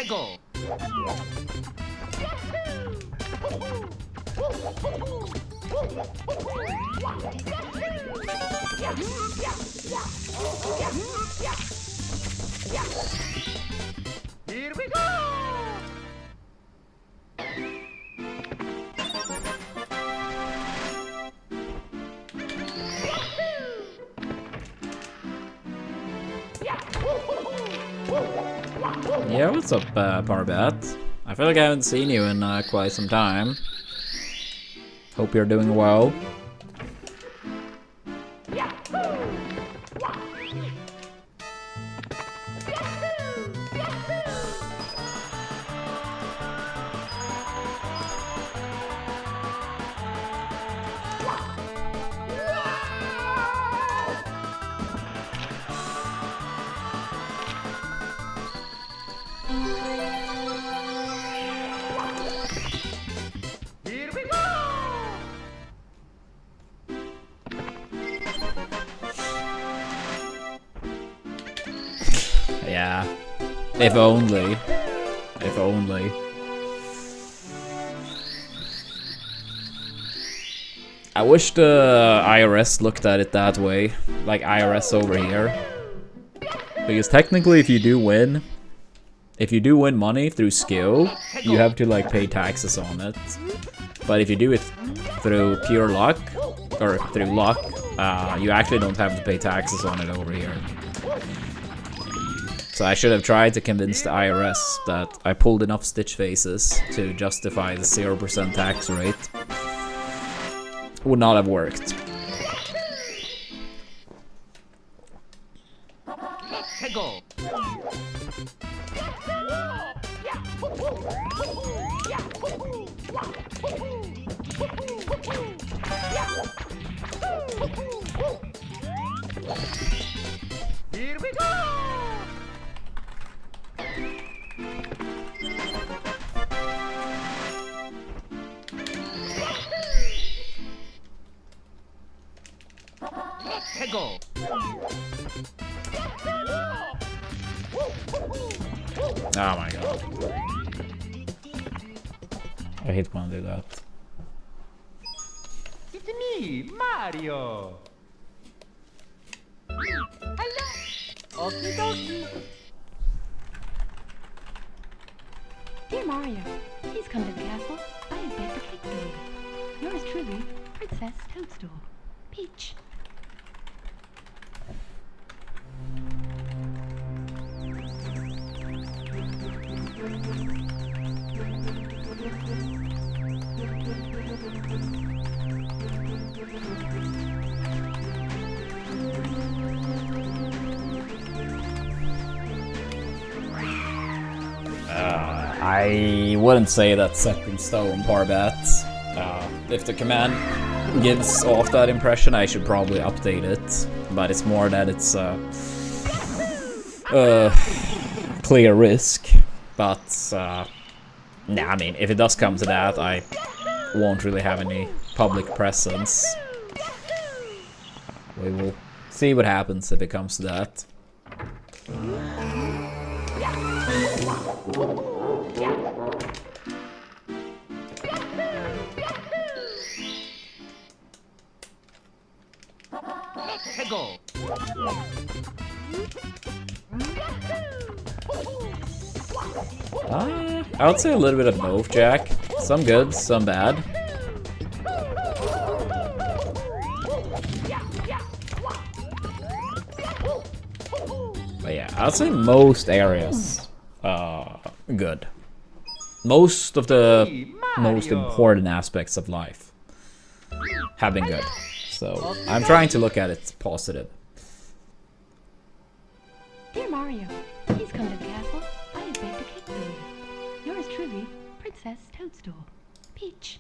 해고. Here we go. Yeah, what's up, Parbat? I feel like I haven't seen you in quite some time. Hope you're doing well. Here we go. Yeah. If only. If only. I wish the IRS looked at it that way. Like IRS over here. Because technically if you do win money through skill, you have to like pay taxes on it. But if you do it through pure luck, or through luck, you actually don't have to pay taxes on it over here. So I should have tried to convince the IRS that I pulled enough stitch faces to justify the 0% tax rate. Would not have worked. 해고. Here we go. 해고. Oh my god. I hate when I do that. It's me, Mario. Hello. Okie dokie. Dear Mario, please come to the castle. I have baked a cake for you. Yours truly, Princess Toadstool. Peach. I wouldn't say that's set in stone, Parbat. If the command gives off that impression, I should probably update it. But it's more that it's clear risk. But nah, I mean, if it does come to that, I won't really have any public presence. We will see what happens if it comes to that. 해고. I would say a little bit of both, Jack. Some good, some bad. But yeah, I'd say most areas good. Most of the most important aspects of life have been good. So I'm trying to look at it positive. Dear Mario, please come to the castle. I have baked a cake for you. Yours truly, Princess Toadstool. Peach.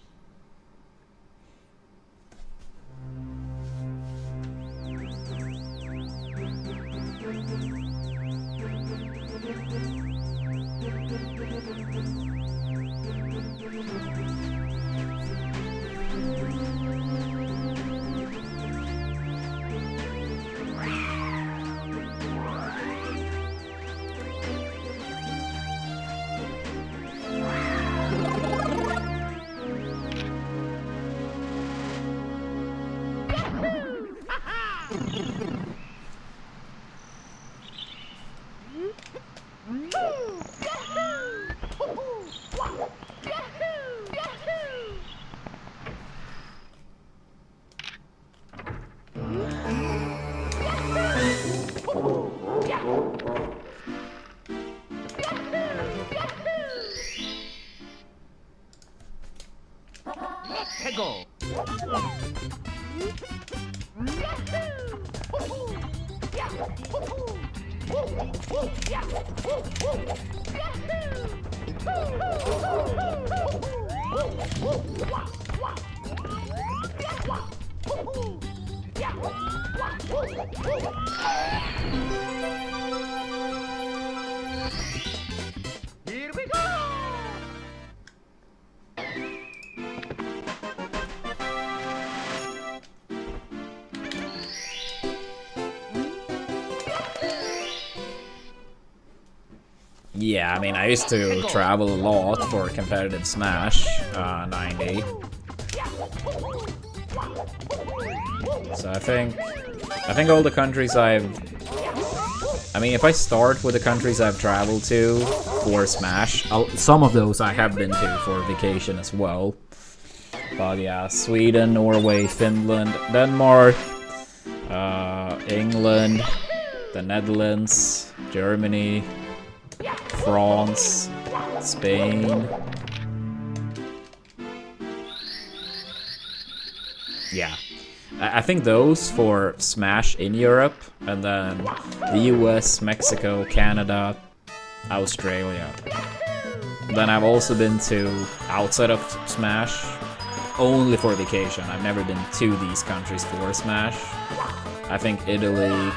해고. Here we go. Yeah, I mean, I used to travel a lot for competitive Smash 90. So I think all the countries I mean, if I start with the countries I've traveled to for Smash, some of those I have been to for vacation as well. But yeah, Sweden, Norway, Finland, Denmark, England, the Netherlands, Germany, France, Spain. Yeah. I think those for Smash in Europe, and then the US, Mexico, Canada, Australia. Then I've also been to outside of Smash, only for vacation. I've never been to these countries for Smash. I think Italy,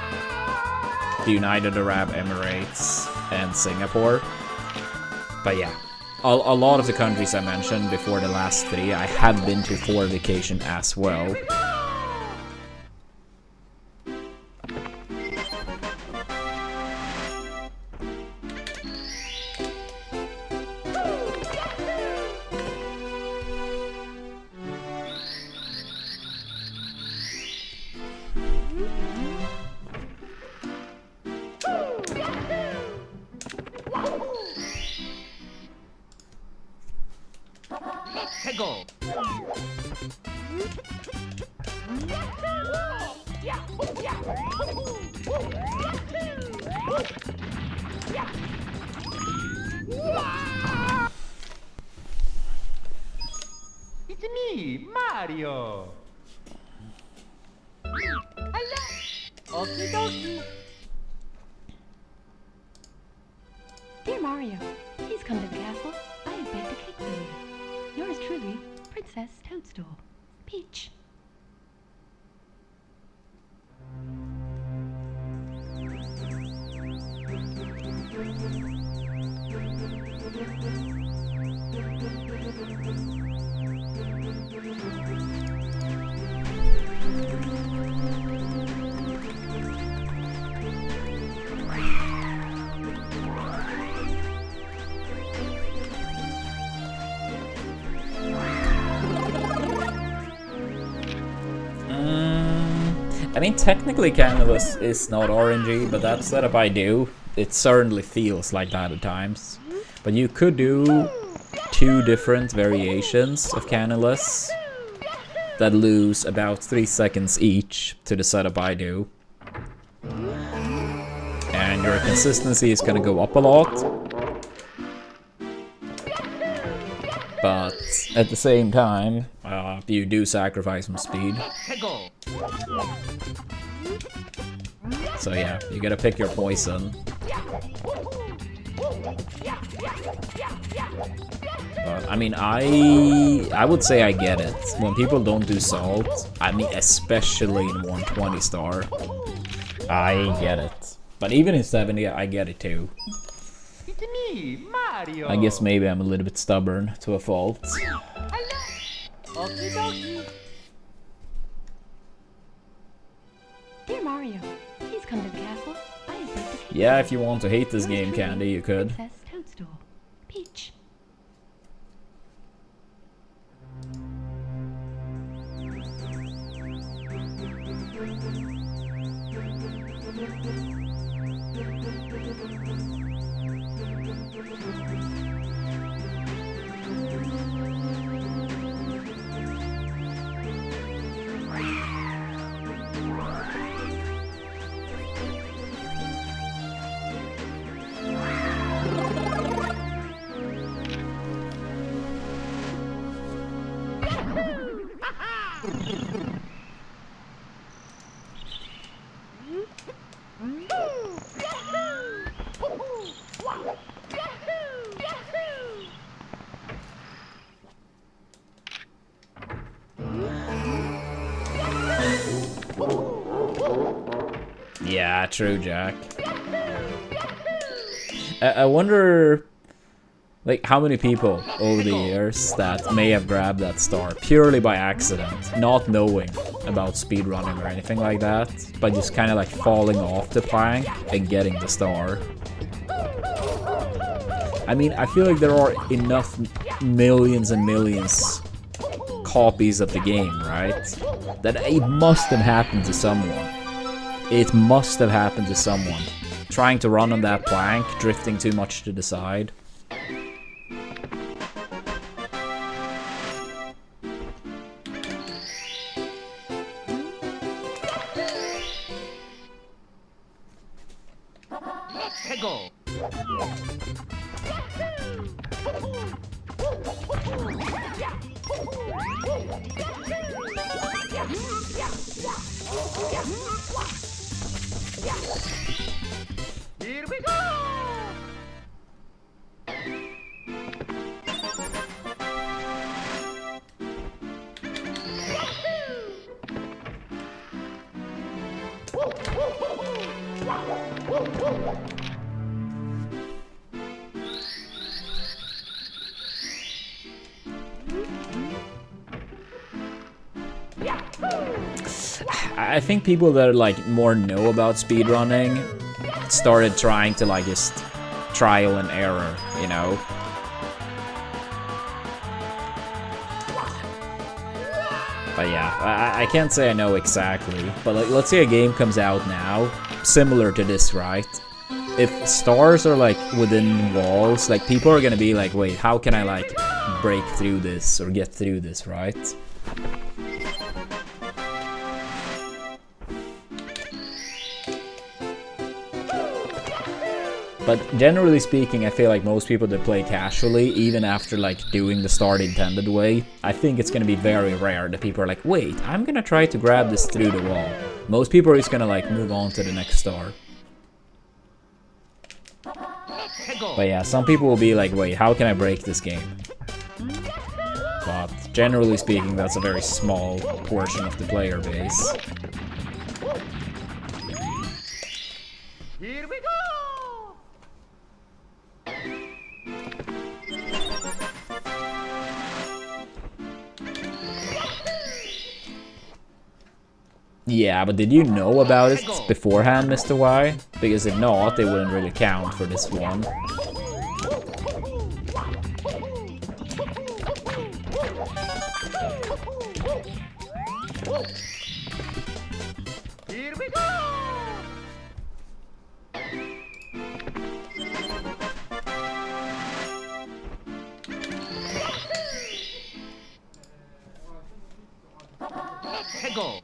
the United Arab Emirates, and Singapore. But yeah, a lot of the countries I mentioned before the last three I have been to for vacation as well. 해고. It's me, Mario. Hello. Okie dokie. Dear Mario, please come to the castle. I have baked a cake for you. Yours truly, Princess Toadstool. Peach. I mean, technically Canvas is not RNG, but that setup I do, it certainly feels like that at times. But you could do two different variations of Canvas that lose about 3 seconds each to the setup I do. And your consistency is gonna go up a lot. But at the same time, you do sacrifice some speed. 해고. So yeah, you gotta pick your poison. But I mean, I would say I get it. When people don't do salt, I mean especially in 120 star, I get it. But even in 70, I get it too. It's me, Mario. I guess maybe I'm a little bit stubborn to a fault. Hello. Okie dokie. Dear Mario, please come to the castle. I have baked a cake. Yeah, if you want to hate this game, Candy, you could. Princess Toadstool. Peach. Yeah, true, Jack. I wonder, like, how many people over the years that may have grabbed that star purely by accident, not knowing about speedrunning or anything like that, but just kind of like falling off the plank and getting the star. I mean, I feel like there are enough millions and millions copies of the game, right? That it must have happened to someone. It must have happened to someone. Trying to run on that plank, drifting too much to the side. Let's go. Here we go. I think people that like more know about speedrunning started trying to like just trial and error, you know? But yeah, I can't say I know exactly, but like, let's say a game comes out now, similar to this, right? If stars are like within walls, like people are gonna be like, wait, how can I like break through this or get through this, right? But generally speaking, I feel like most people that play casually, even after like doing the start intended way, I think it's gonna be very rare that people are like, wait, I'm gonna try to grab this through the wall. Most people are just gonna like move on to the next star. But yeah, some people will be like, wait, how can I break this game? But generally speaking, that's a very small portion of the player base. Here we go. Yeah, but did you know about it beforehand, Mr. Y? Because if not, it wouldn't really count for this one. Here we go. Let's go.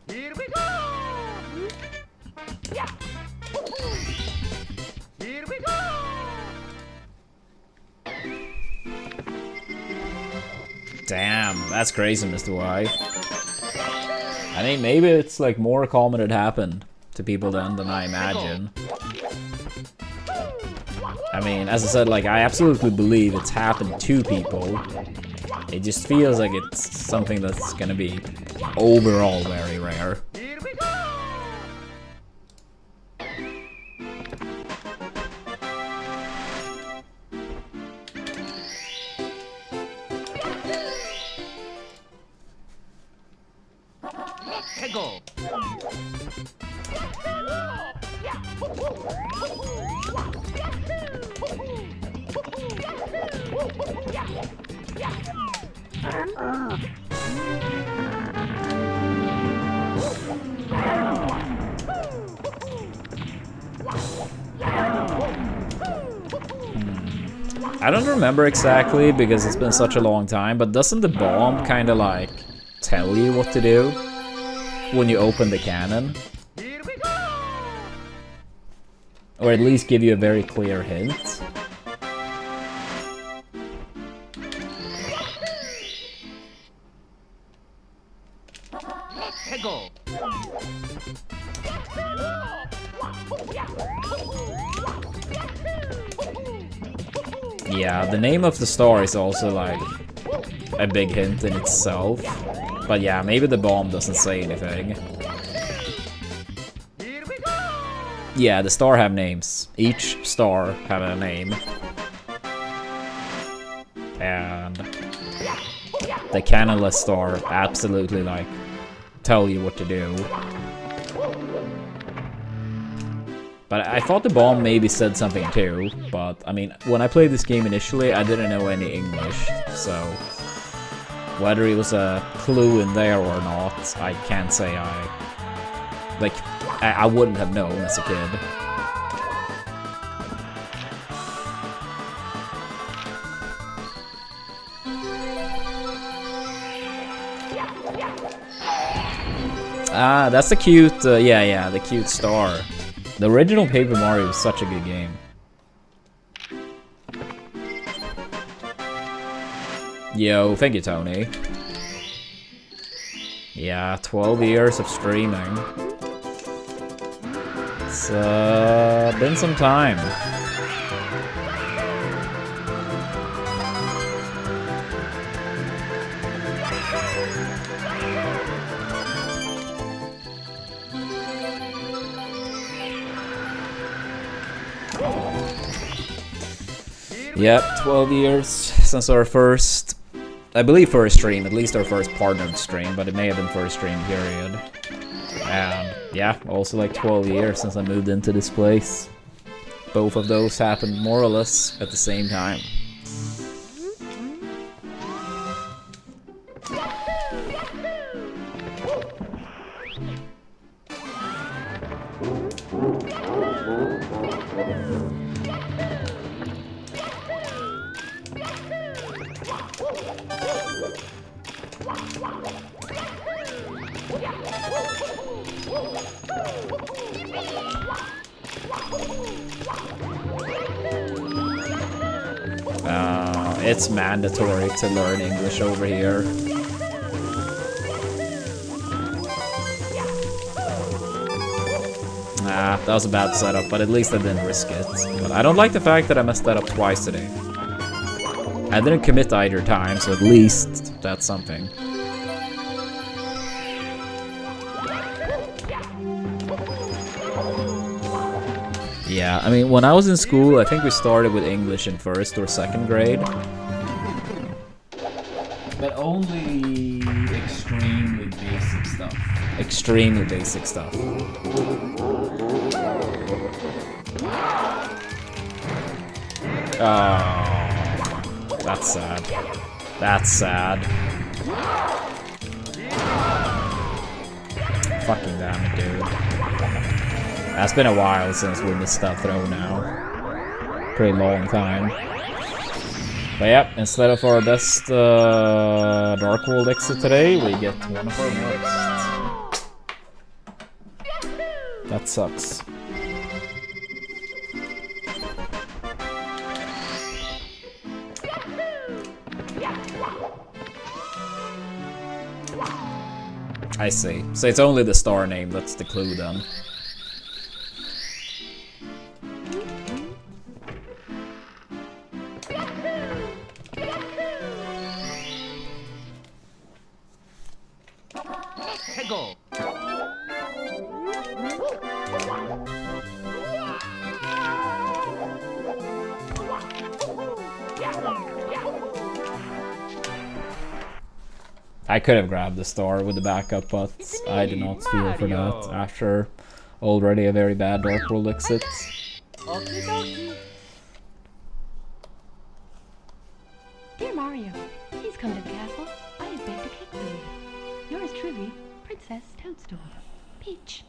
Here we go. Here we go. Damn, that's crazy, Mr. Y. I mean, maybe it's like more common it happened to people than I imagine. I mean, as I said, like, I absolutely believe it's happened to people. It just feels like it's something that's gonna be overall very rare. Here we go. Let's go. I don't remember exactly because it's been such a long time, but doesn't the bomb kind of like tell you what to do when you open the cannon? Here we go! Or at least give you a very clear hint? Go! Yeah, the name of the star is also like a big hint in itself. But yeah, maybe the bomb doesn't say anything. Here we go! Yeah, the star have names. Each star have a name. And the cannonless star absolutely like tell you what to do. But I thought the bomb maybe said something too, but I mean, when I played this game initially, I didn't know any English, so whether it was a clue in there or not, I can't say I wouldn't have known as a kid. Ah, that's the cute, yeah, the cute star. The original Paper Mario was such a good game. Yo, thank you, Tony. Yeah, 12 years of streaming. It's been some time. Yep, 12 years since our first, I believe first stream, at least our first partnered stream, but it may have been first stream period. And yeah, also like 12 years since I moved into this place. Both of those happened more or less at the same time. It's mandatory to learn English over here. Nah, that was a bad setup, but at least I didn't risk it. But I don't like the fact that I messed that up twice today. I didn't commit either time, so at least that's something. Yeah, I mean, when I was in school, I think we started with English in first or second grade. But only extremely basic stuff. Extremely basic stuff. Oh, that's sad. That's sad. Fucking damn it, dude. That's been a while since we missed that throw now. Pretty long time. But yep, instead of our best Dark World exit today, we get one of our worst. That sucks. I see. So it's only the star name that's the clue then. Go! I could have grabbed the star with the backup, but I did not feel for that after already a very bad Dark World exit. Dear Mario, please come to the castle. truly, Princess Toadstool. Peach.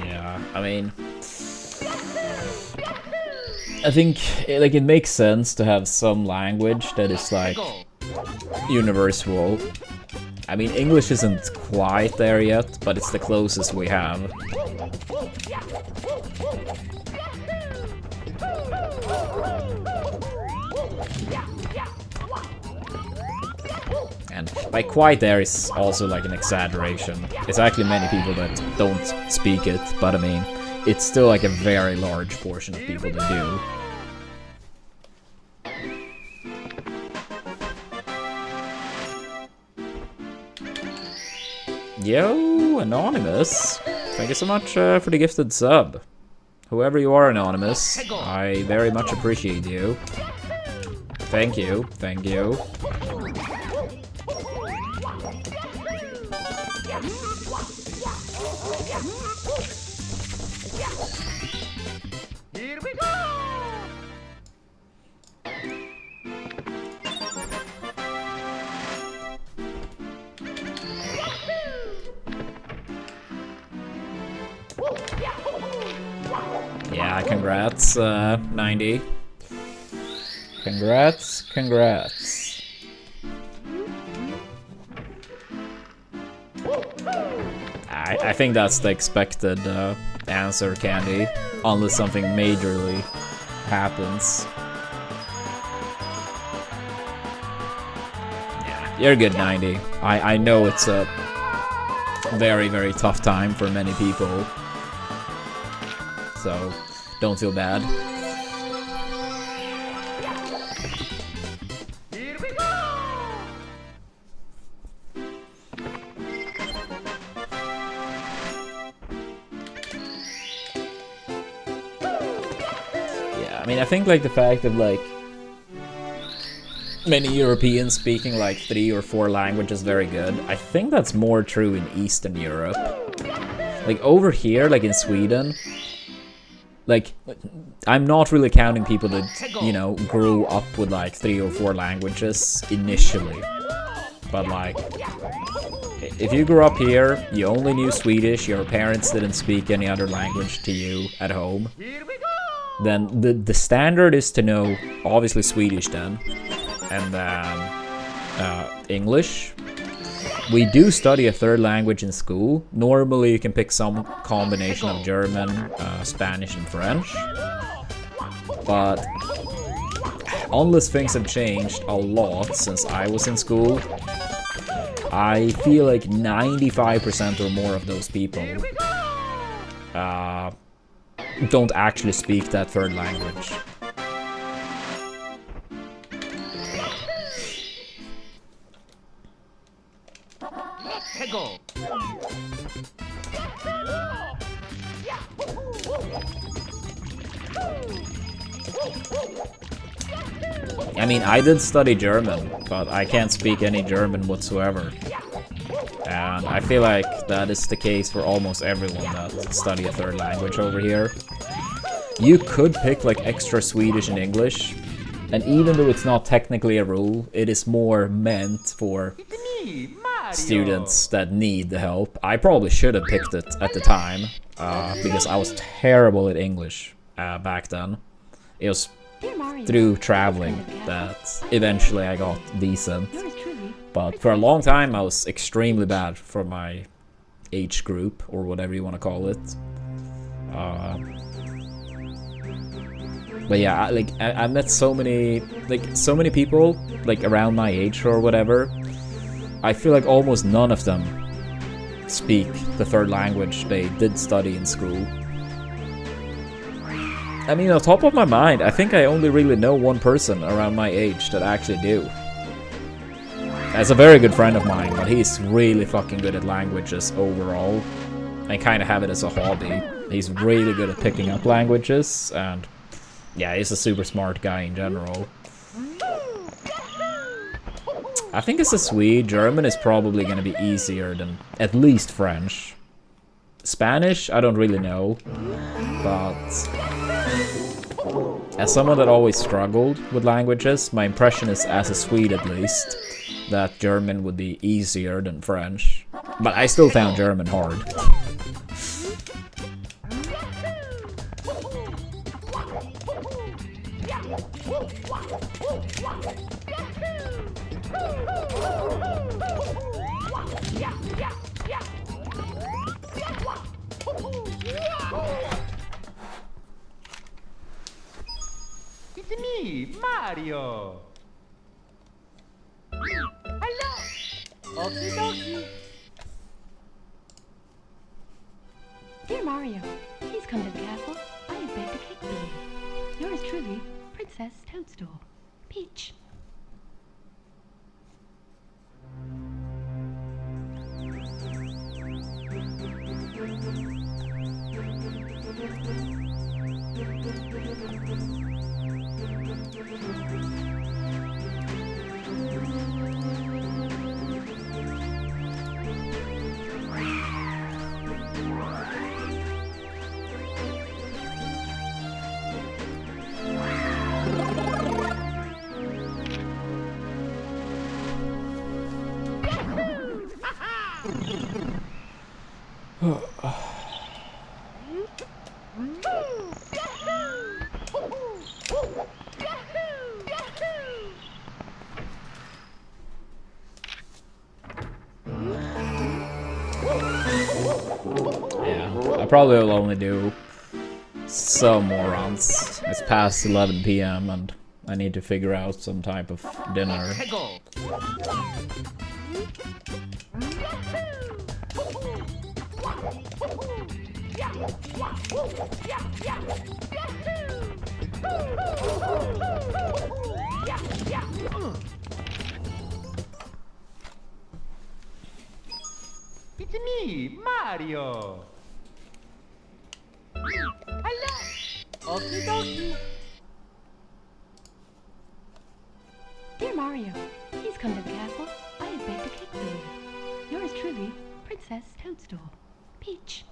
Yeah, I mean, I think like it makes sense to have some language that is like universal. I mean, English isn't quite there yet, but it's the closest we have. And by quite there is also like an exaggeration. It's actually many people that don't speak it, but I mean, it's still like a very large portion of people that do. Yo, Anonymous. Thank you so much for the gifted sub. Whoever you are, Anonymous, I very much appreciate you. Thank you, thank you. Here we go! Yeah, congrats, 90. Congrats, congrats. I think that's the expected answer, Candy, unless something majorly happens. Yeah, you're good, 90. I know it's a very, very tough time for many people, so don't feel bad. Here we go! Yeah, I mean, I think like the fact of like many Europeans speaking like 3 or 4 languages very good, I think that's more true in Eastern Europe. Like over here, like in Sweden, like I'm not really counting people that, you know, grew up with like 3 or 4 languages initially. But like, if you grew up here, you only knew Swedish, your parents didn't speak any other language to you at home, Here we go! then the standard is to know obviously Swedish then, and then English. We do study a 3rd language in school. Normally you can pick some combination of German, Spanish and French. But unless things have changed a lot since I was in school, I feel like 95% or more of those people don't actually speak that 3rd language. Go! I mean, I did study German, but I can't speak any German whatsoever. And I feel like that is the case for almost everyone that study a 3rd language over here. You could pick like extra Swedish and English, and even though it's not technically a rule, it is more meant for students that need the help. I probably should have picked it at the time, because I was terrible at English back then. It was through traveling that eventually I got decent. But for a long time I was extremely bad for my age group, or whatever you want to call it. But yeah, I met so many people like around my age or whatever. I feel like almost none of them speak the third language they did study in school. I mean, on top of my mind, I think I only really know one person around my age that actually do. That's a very good friend of mine, but he's really fucking good at languages overall. I kind of have it as a hobby. He's really good at picking up languages, and yeah, he's a super smart guy in general. I think as a Swede, German is probably going to be easier than at least French. Spanish, I don't really know, but as someone that always struggled with languages, my impression is, as a Swede at least, that German would be easier than French. But I still found German hard. It's me, Mario. Hello. Okie dokie. Dear Mario, please come to the castle. I have baked a cake for you. Yours truly, Princess Toadstool. Peach. I probably will only do some more runs. It's past 11 PM and I need to figure out some type of dinner. It's me, Mario. Hello. Okie dokie. Dear Mario, please come to the castle. I have baked a cake for you. Yours truly, Princess Toadstool. Peach.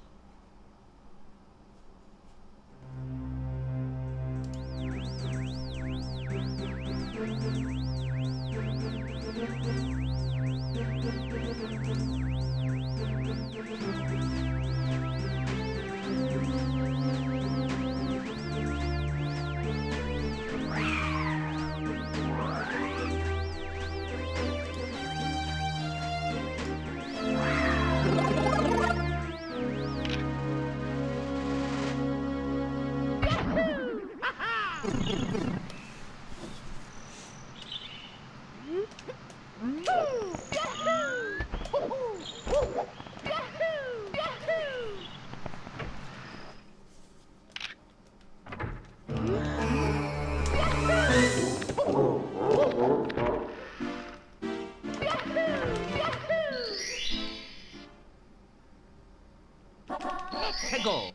Let's go.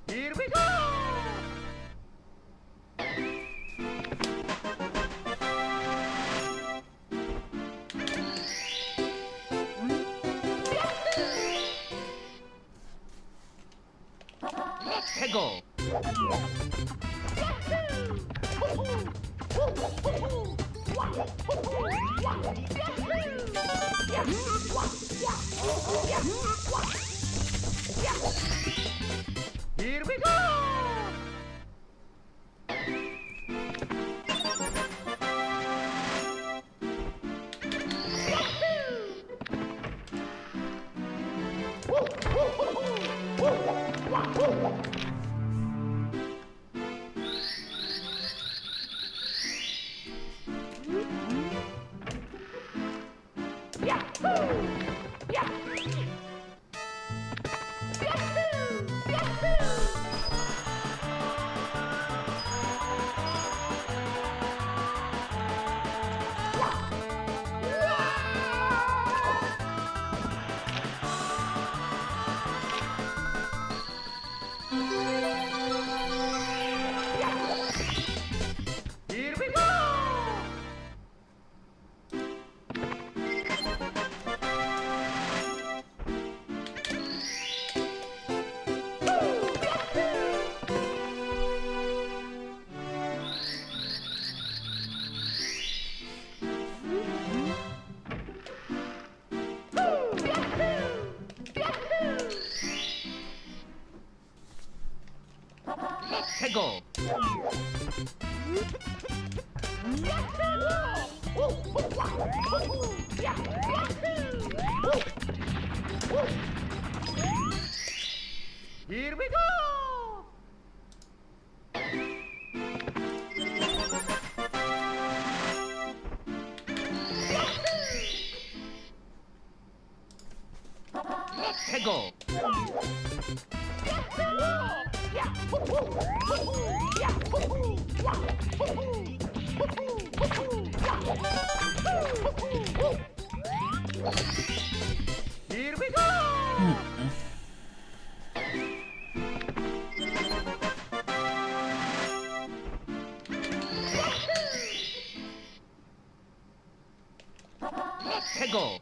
Here we go. Let's go. 해고. Here we go. 해고. Here we go. 해고.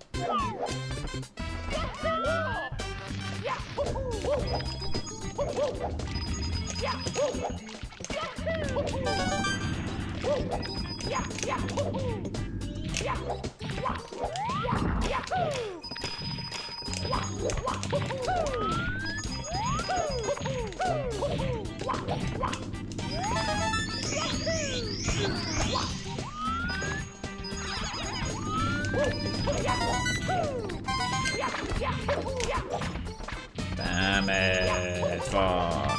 Damn it. Fuck.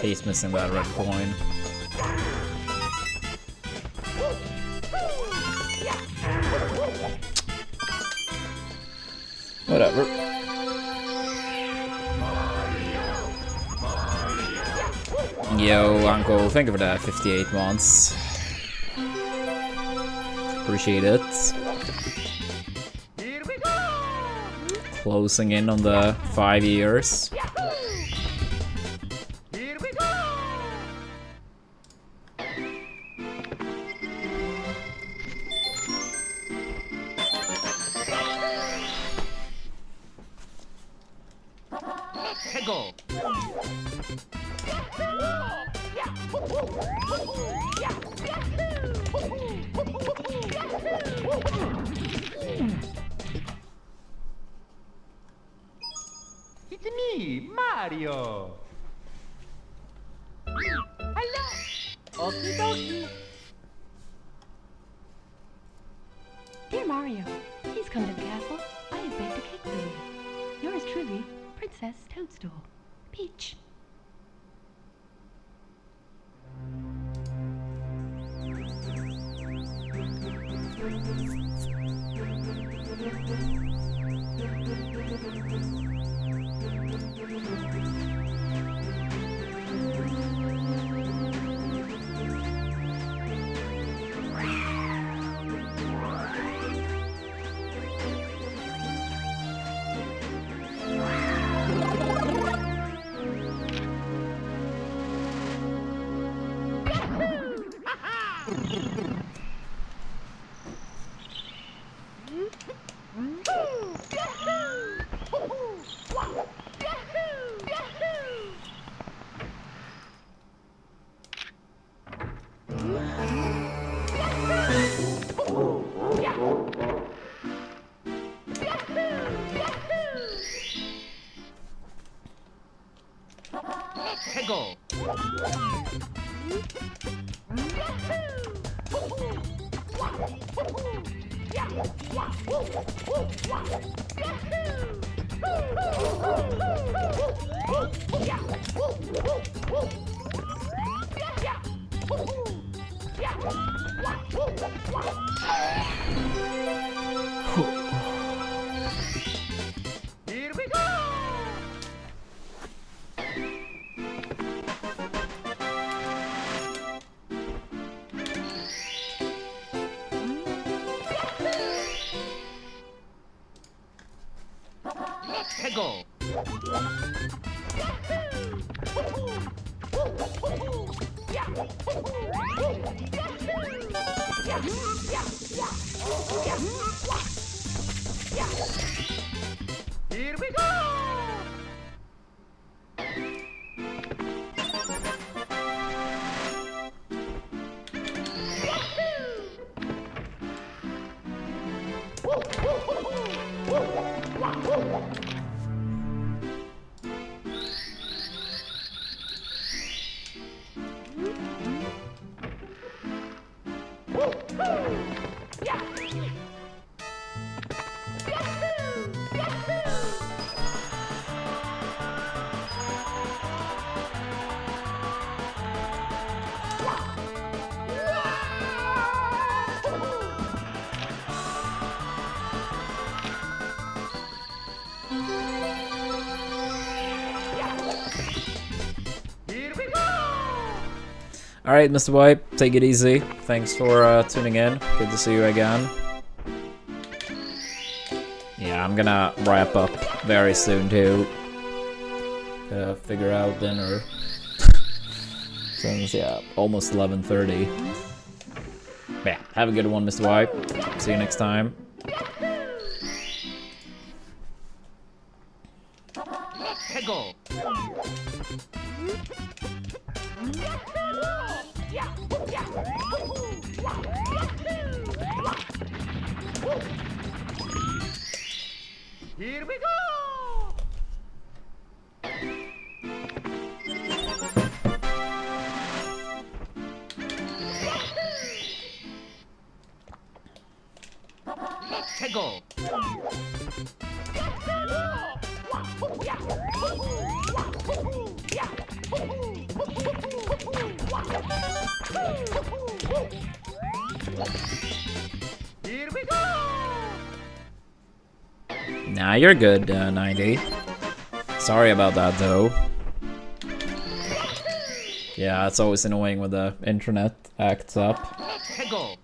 He's missing that red coin. Whatever. Yo, Uncle, thank you for that 58 months. Appreciate it. Here we go. Closing in on the 5 years. Here we go. 해고. It's me, Mario. Hello. Okie dokie. Dear Mario, please come to the castle. I have baked a cake for you. Yours truly, Princess Toadstool. Peach. 해고. Here we go. 해고. Here we go. Alright, Mr. White, take it easy. Thanks for tuning in. Good to see you again. Yeah, I'm gonna wrap up very soon too. Figure out dinner. Since, yeah, almost 11:30. Yeah, have a good one, Mr. White. See you next time. 해고. Here we go. 해고. Here we go. Nah, you're good, 90. Sorry about that, though. Yeah, it's always annoying when the internet acts up. 해고.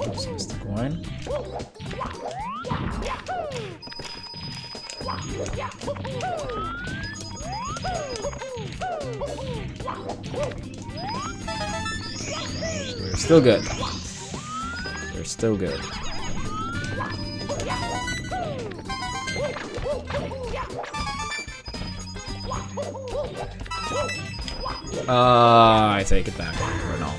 Oops, missed the coin. We're still good. We're still good. I take it back. Or not.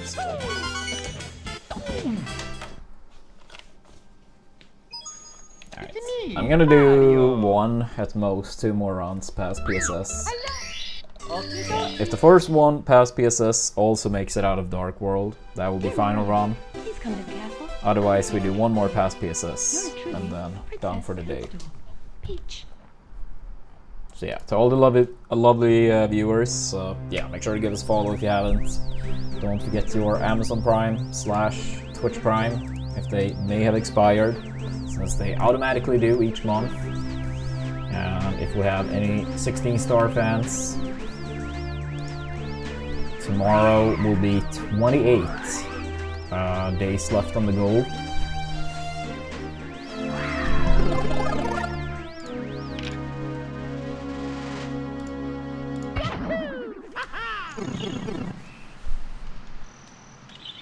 Alright. I'm gonna do one, at most, 2 more runs past PSS. If the first one past PSS also makes it out of Dark World, that will be final run. Please come to the castle. Otherwise, we do 1 more past PSS, Yours truly, and then Princess done for the day. Toadstool. Peach. So yeah, to all the lovely viewers, yeah, make sure to give us a follow if you haven't. Don't forget your Amazon Prime / Twitch Prime, if they may have expired, since they automatically do each month. And if we have any 16-star fans, tomorrow will be 28 days left on the goal.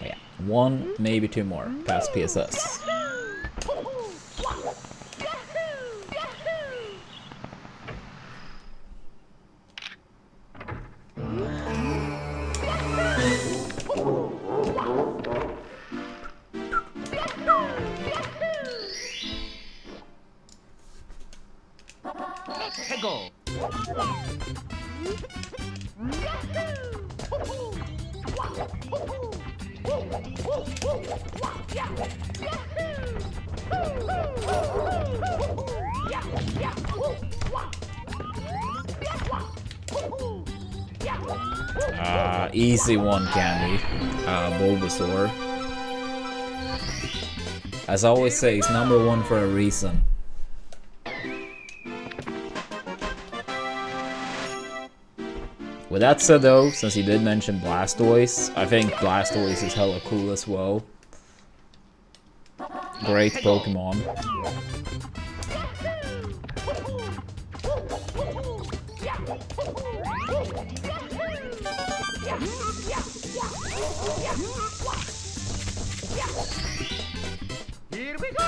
Yeah, 1, maybe 2 more past PSS. 해고. Easy one, Candy. Bulbasaur. As I always say, it's number 1 for a reason. With that said though, since you did mention Blastoise, I think Blastoise is hella cool as well. Great Pokemon. Here we go.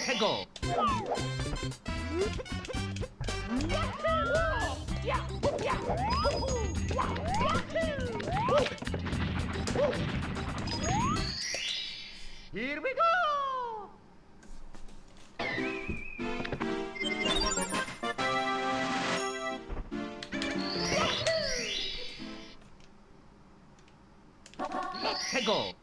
해고. Here we go. 해고.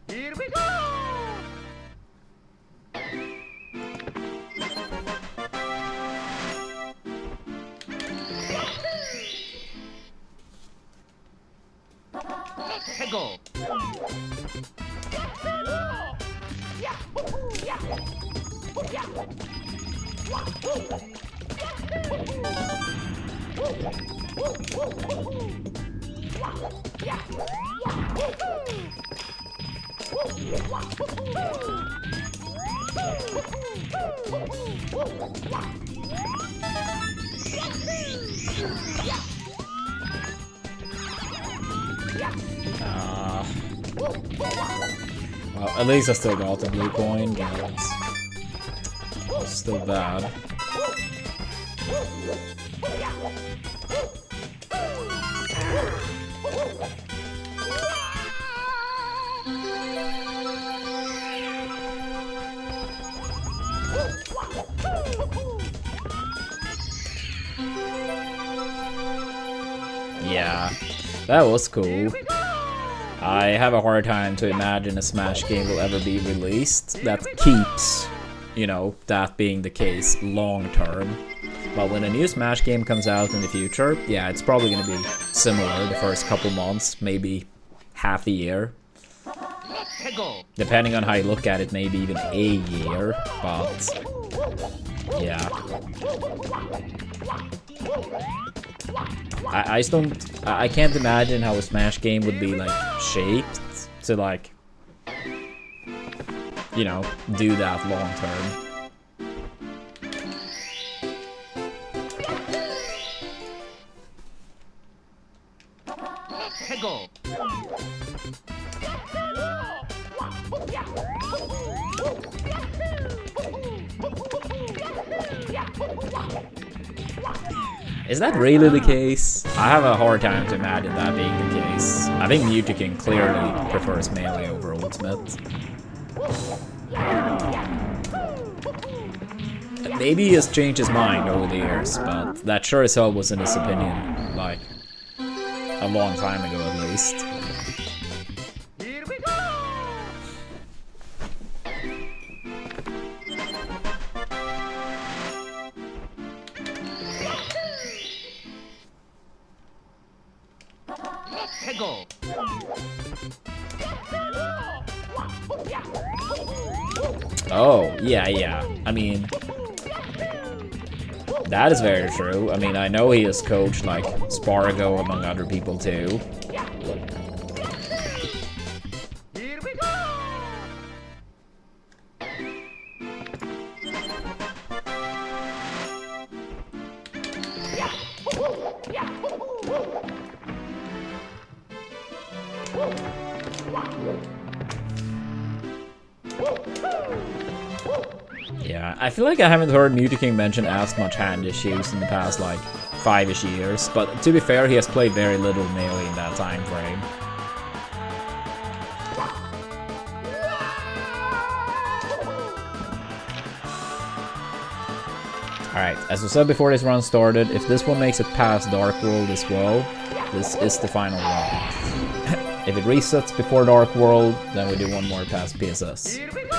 Here we go. 해고. Well, at least I still got the blue coin, but it's still bad. Yeah, that was cool. I have a hard time to imagine a Smash game will ever be released that keeps, you know, that being the case long term. But when a new Smash game comes out in the future, yeah, it's probably going to be similar the first couple months, maybe half a year. Depending on how you look at it, maybe even a year, but yeah. I can't imagine how a Smash game would be like shaped to like, you know, do that long term. Is that really the case? I have a hard time to imagine that being the case. I think Mewtwo clearly prefers melee over ultimate. Maybe he has changed his mind over the years, but that sure as hell wasn't his opinion, like, a long time ago at least. Here we go. 해고. Oh, yeah. I mean, that is very true. I mean, I know he has coached, like, Spargo among other people, too. Here we go. Yeah, I feel like I haven't heard Mewtwo mention as much hand issues in the past, like, 5-ish years, but to be fair, he has played very little melee in that time frame. Alright, as I said before this run started, if this one makes it past Dark World as well, this is the final run. If it resets before Dark World, then we do one more past PSS. Here we go.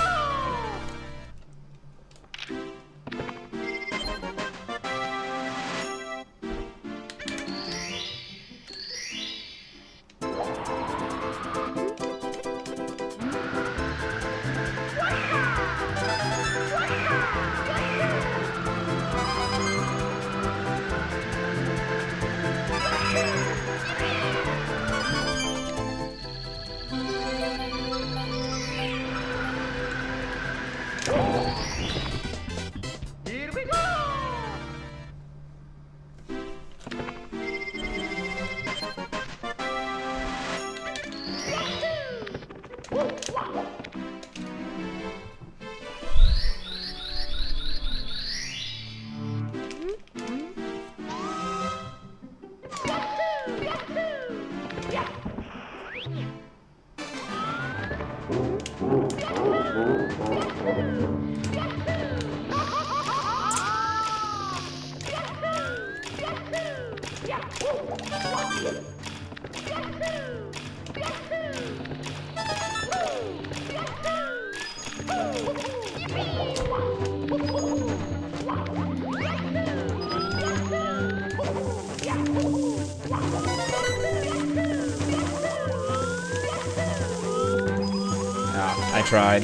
tried.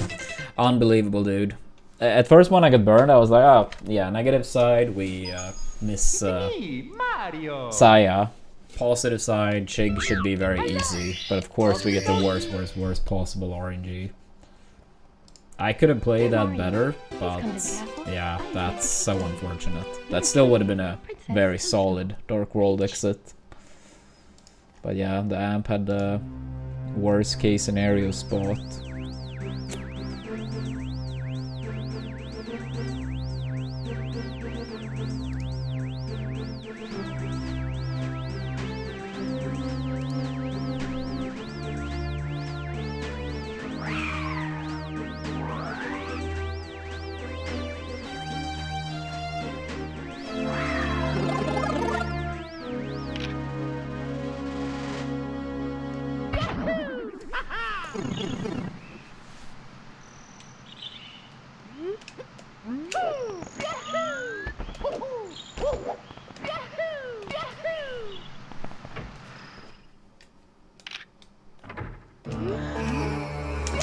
Unbelievable, dude. At first when I got burned, I was like, oh, yeah, negative side, we miss Me, Mario. Saya. Positive side, Chig should be very easy. But of course we get the worst possible RNG. I could have played that better, but yeah, that's so unfortunate. That still would have been a very solid Dark World exit. But yeah, the amp had the worst case scenario spot.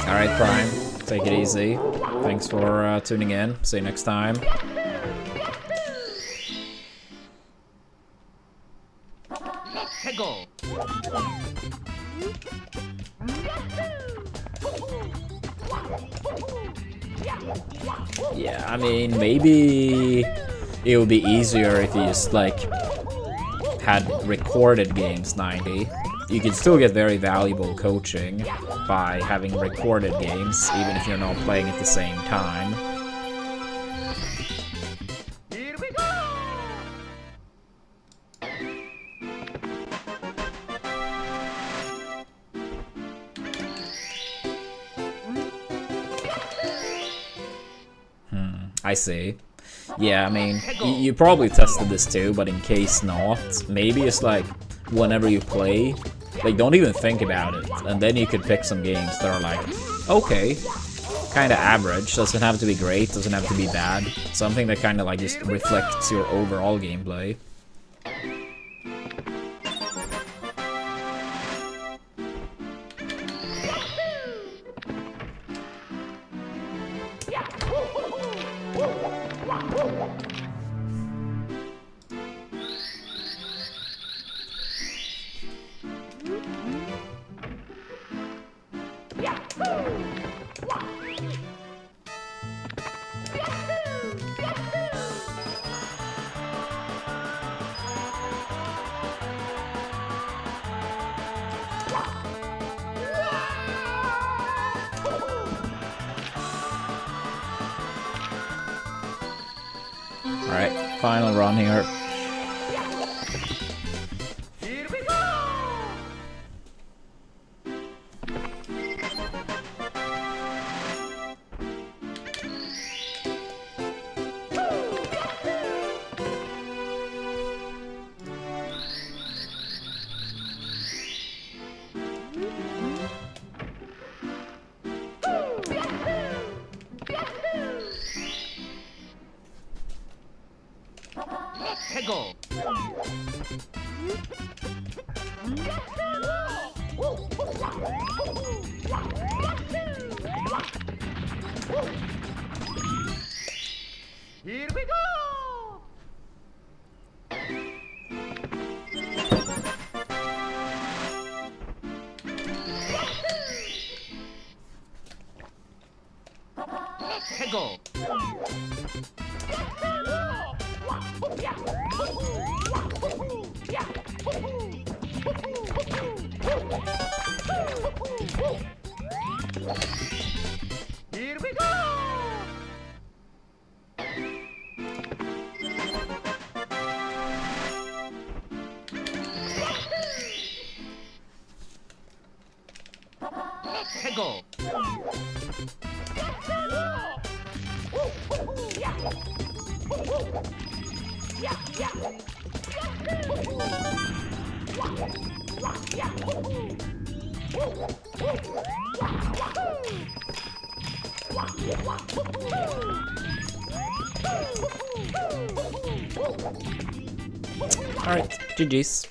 Alright, Prime. Take it easy. Thanks for tuning in. See you next time. Go. Yeah, I mean, maybe it would be easier if you just, like, had recorded games 90. You can still get very valuable coaching by having recorded games, even if you're not playing at the same time. Here we go. I see. Yeah, I mean, you probably tested this too, but in case not, maybe it's like, whenever you play, like, don't even think about it, and then you could pick some games that are like, okay, kind of average, doesn't have to be great, doesn't have to be bad, something that kind of like just reflects your overall gameplay. Alright, final run here. Here we go. Go. Here we go. Go. Here we go. Go. Alright, GG's.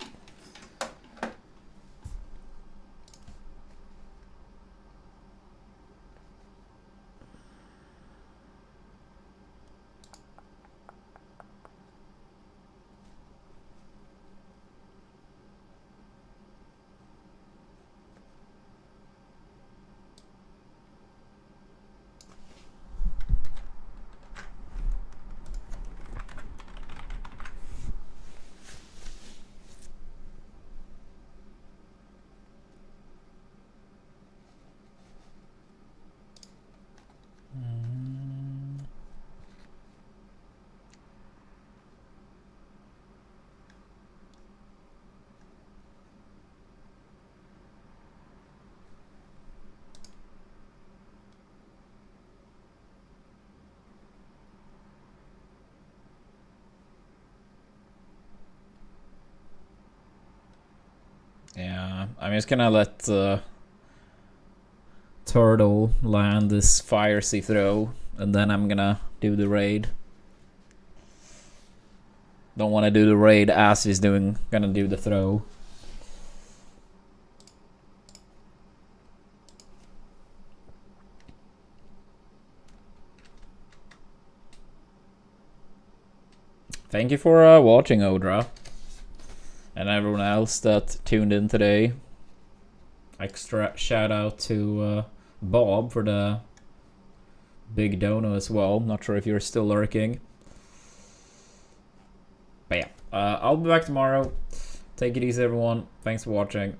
I'm just gonna let Turtle land this fire sea throw, and then I'm gonna do the raid. Don't want to do the raid as he's gonna do the throw. Thank you for watching, Odra. And everyone else that tuned in today. Extra shout out to Bob for the big dono as well. Not sure if you're still lurking. But yeah, I'll be back tomorrow. Take it easy, everyone. Thanks for watching.